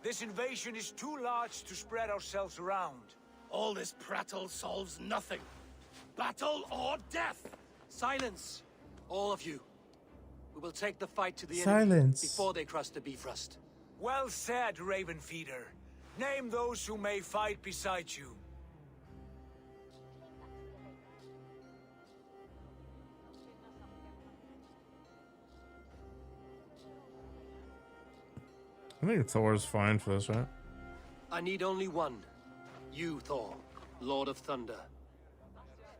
This invasion is too large to spread ourselves around. All this prattle solves nothing. Battle or death! Silence! All of you. We will take the fight to the enemy before they cross the Bifrost. Well said, Ravenfeeder. Name those who may fight beside you. I think Thor's fine for this, right? I need only one. You, Thor, Lord of Thunder.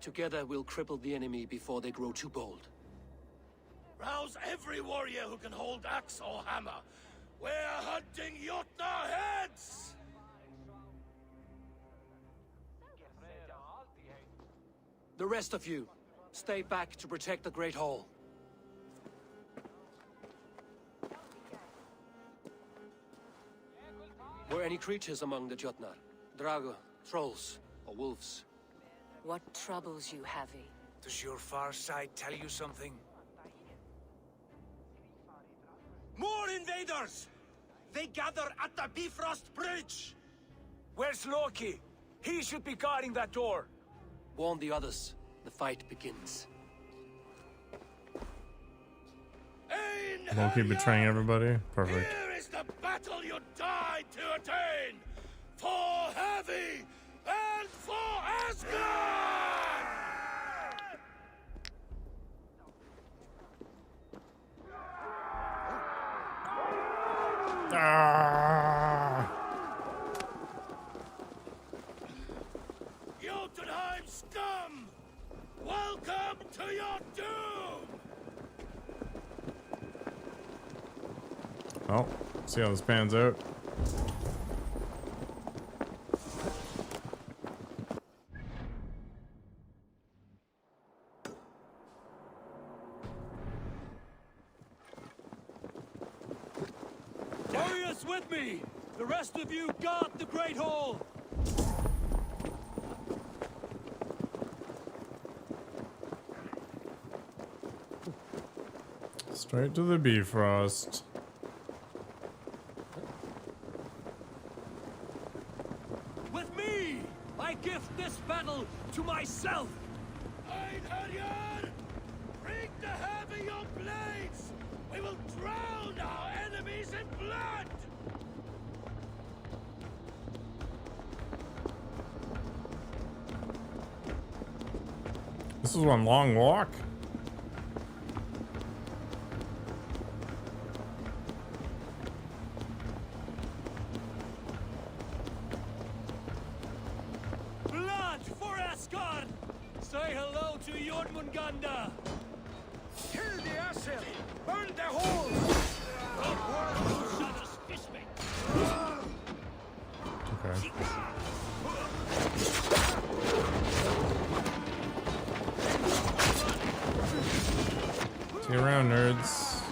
Together we'll cripple the enemy before they grow too bold. Rouse every warrior who can hold axe or hammer. We're hunting Jotnar heads! The rest of you, stay back to protect the Great Hall. Were any creatures among the Jotnar? Drago, trolls, or wolves? What troubles you, Havi? Does your far side tell you something? More invaders! They gather at the Bifrost Bridge! Where's Loki? He should be guarding that door. Warn the others. The fight begins. Loki betraying everybody? Perfect. Here is the battle you died to attain! For Havi and for Asgard! Ah! Jotunheim scum! Welcome to your doom! Oh, see how this pans out. Warriors with me! The rest of you guard the Great Hall! Straight to the Bifrost. With me! I gift this battle to myself! Einherjar! Bring the heavy your blades! We will drown our enemies in blood! This is one long walk. Blood for Asgard! Say hello to Jormungandr! Kill the Aesir! Burn their halls! Okay. See you around, nerds.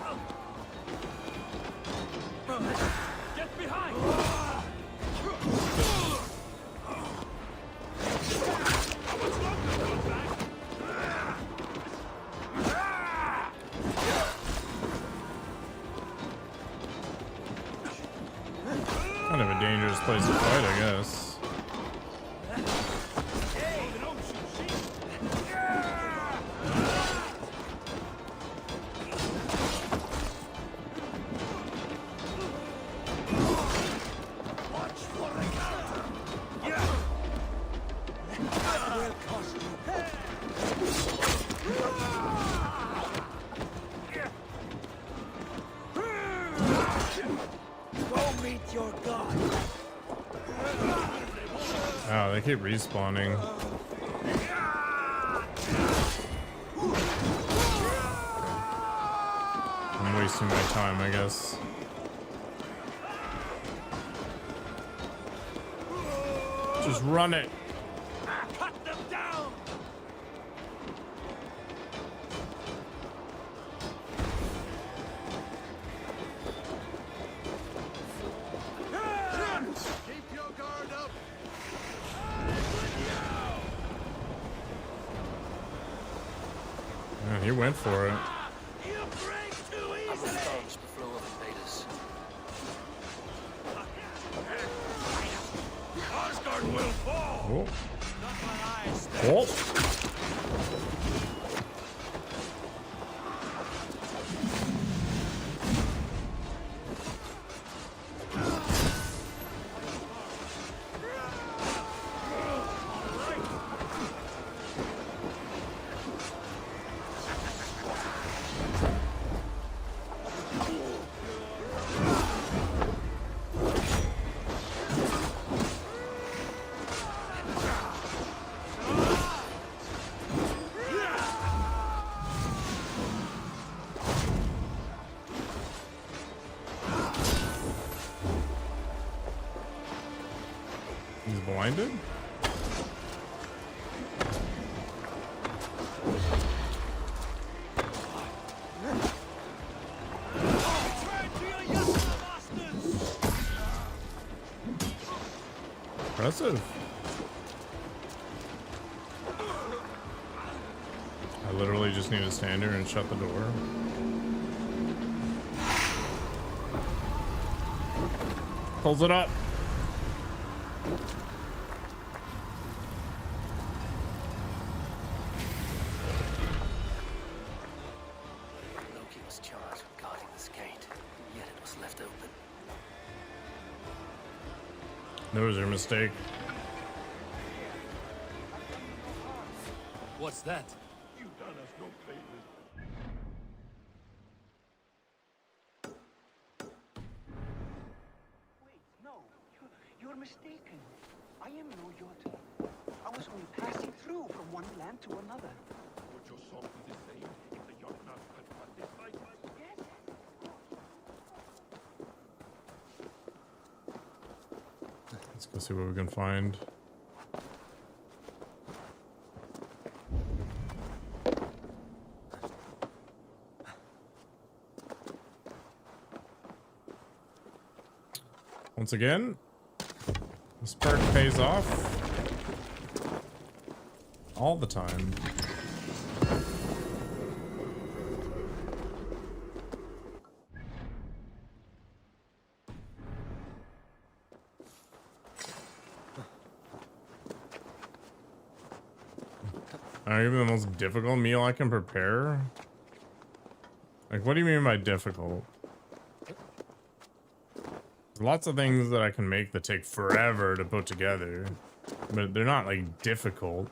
Get behind! Kind of a dangerous place to fight, I guess. Go meet your god! Oh, they keep respawning. I'm wasting my time, I guess. Just run it. Cut them down! Keep your guard up! Yeah, he went for it. You break too easily! I will staunch the flow of invaders. Oh. Oh. He's blinded? Impressive. I literally just need to stand here and shut the door. Pulls it up. Loki was charged with guarding this gate, yet it was left open. That was your mistake. What's that? You've done us no favors. Wait, no, you're mistaken. I am no Jotun. I was only passing through from one land to another. Would your soul be the same if the Jotunas had participate? Yes. Let's go see what we can find. Once again, this perk pays off all the time. Even the most difficult meal I can prepare? Like, what do you mean by difficult? There's lots of things that I can make that take forever to put together, but they're not, like, difficult.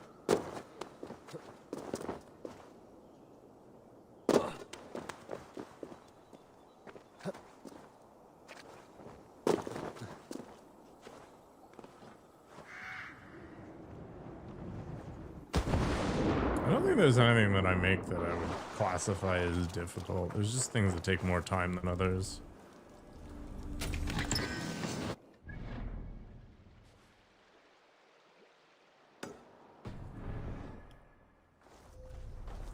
I don't think there's anything that I make that I would classify as difficult. There's just things that take more time than others.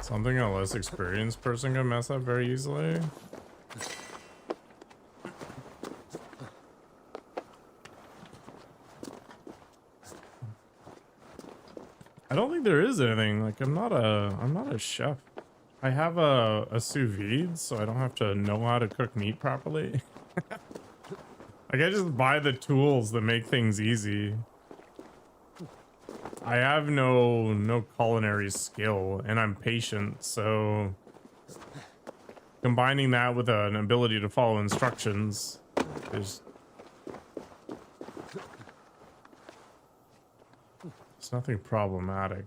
Something a less experienced person can mess up very easily. I don't think there is anything. Like, I'm not a chef. I have a sous vide, so I don't have to know how to cook meat properly. Like, I just buy the tools that make things easy. I have no culinary skill, and I'm patient, so combining that with an ability to follow instructions is it's nothing problematic.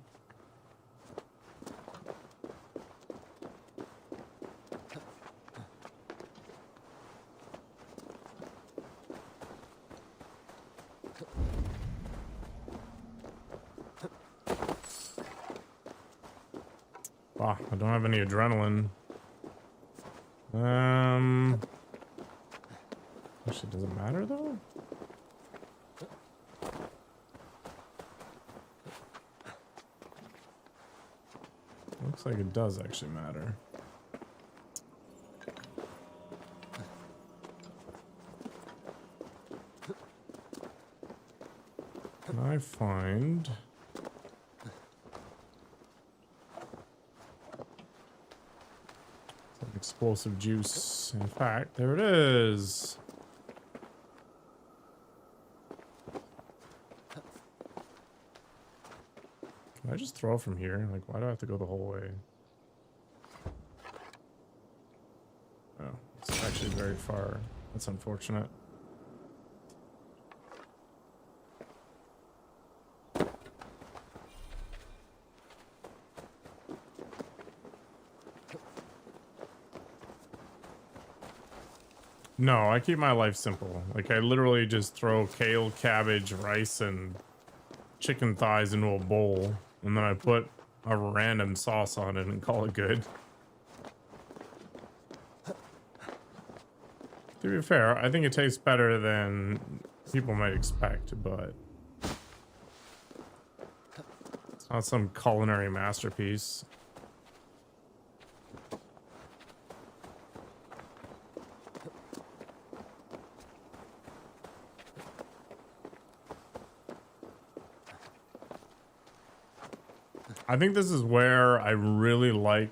Wow, I don't have any adrenaline. Actually, does it matter though? Looks like it does actually matter. Can I find some explosive juice? In fact, there it is. I just throw from here? Like, why do I have to go the whole way? Oh, it's actually very far. That's unfortunate. No, I keep my life simple. Like, I literally just throw kale, cabbage, rice, and chicken thighs into a bowl, and then I put a random sauce on it and call it good. To be fair, I think it tastes better than people might expect, but it's not some culinary masterpiece. I think this is where I really like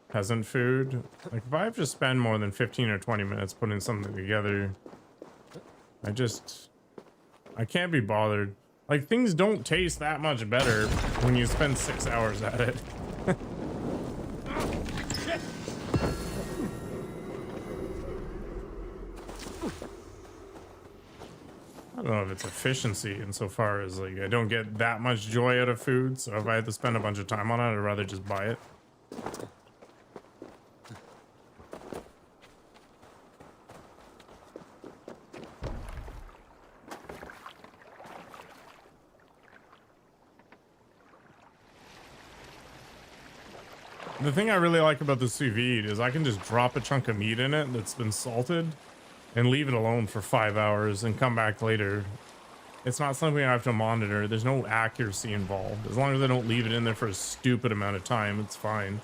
peasant food. Like, if I have to spend more than 15 or 20 minutes putting something together, I can't be bothered. Like, things don't taste that much better when you spend 6 hours at it. I don't know if it's efficiency insofar as, like, I don't get that much joy out of food, so if I had to spend a bunch of time on it, I'd rather just buy it. The thing I really like about the sous vide is I can just drop a chunk of meat in it that's been salted and leave it alone for 5 hours and come back later. It's not something I have to monitor. There's no accuracy involved. As long as I don't leave it in there for a stupid amount of time, it's fine.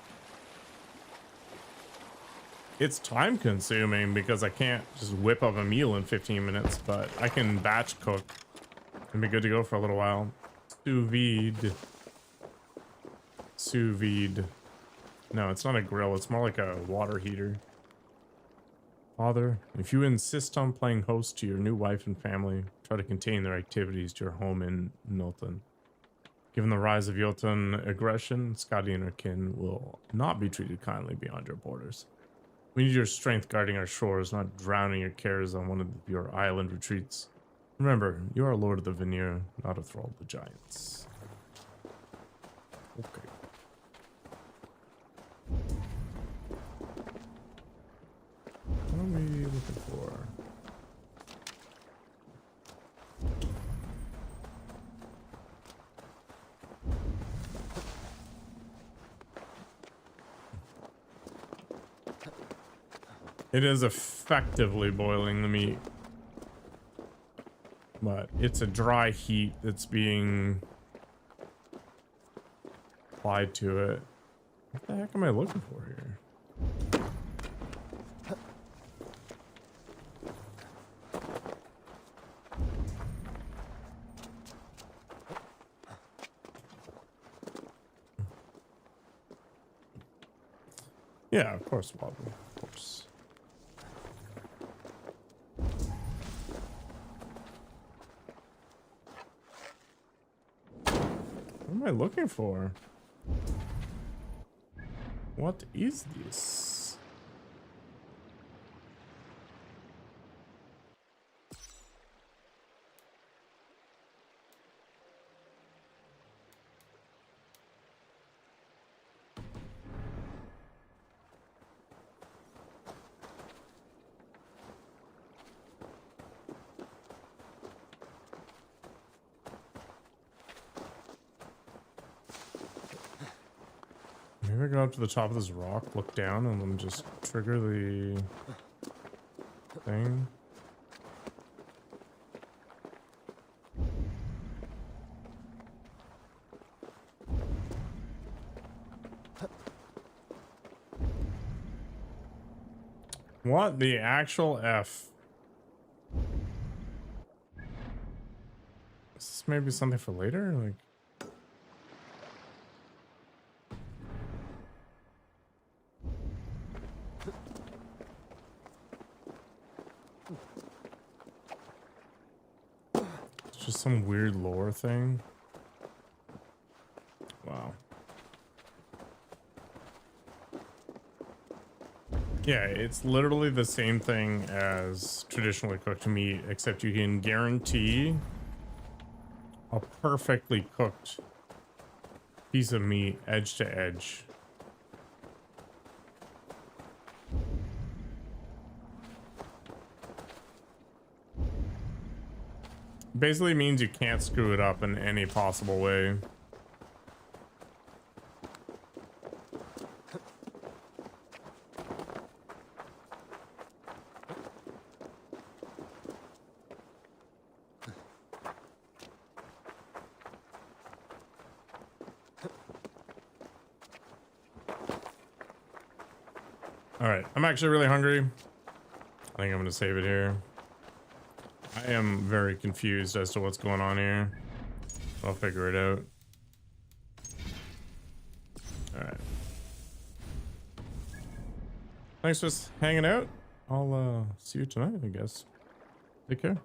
It's time consuming because I can't just whip up a meal in 15 minutes, but I can batch cook and be good to go for a little while. Sous vide. Sous vide. No, it's not a grill. It's more like a water heater. Father, if you insist on playing host to your new wife and family, try to contain their activities to your home in Milton. Given the rise of Jotun aggression, Skadi and her kin will not be treated kindly beyond your borders. We need your strength guarding our shores, not drowning your cares on one of your island retreats. Remember, you are Lord of the Veneer, not a thrall of the giants. Okay. What are we looking for? It is effectively boiling the meat, but it's a dry heat that's being applied to it. What the heck am I looking for here? Yeah, of course, Wobbly. Of course. What am I looking for? What is this? Maybe I go up to the top of this rock, look down, and then just trigger the thing. What the actual F? Is this maybe something for later? Like, it's just some weird lore thing. Yeah, it's literally the same thing as traditionally cooked meat, except you can guarantee a perfectly cooked piece of meat edge to edge. Basically means you can't screw it up in any possible way. All right, I'm actually really hungry. I think I'm gonna save it here. I am very confused as to what's going on here. I'll figure it out. All right. Thanks for hanging out. I'll see you tonight, I guess. Take care.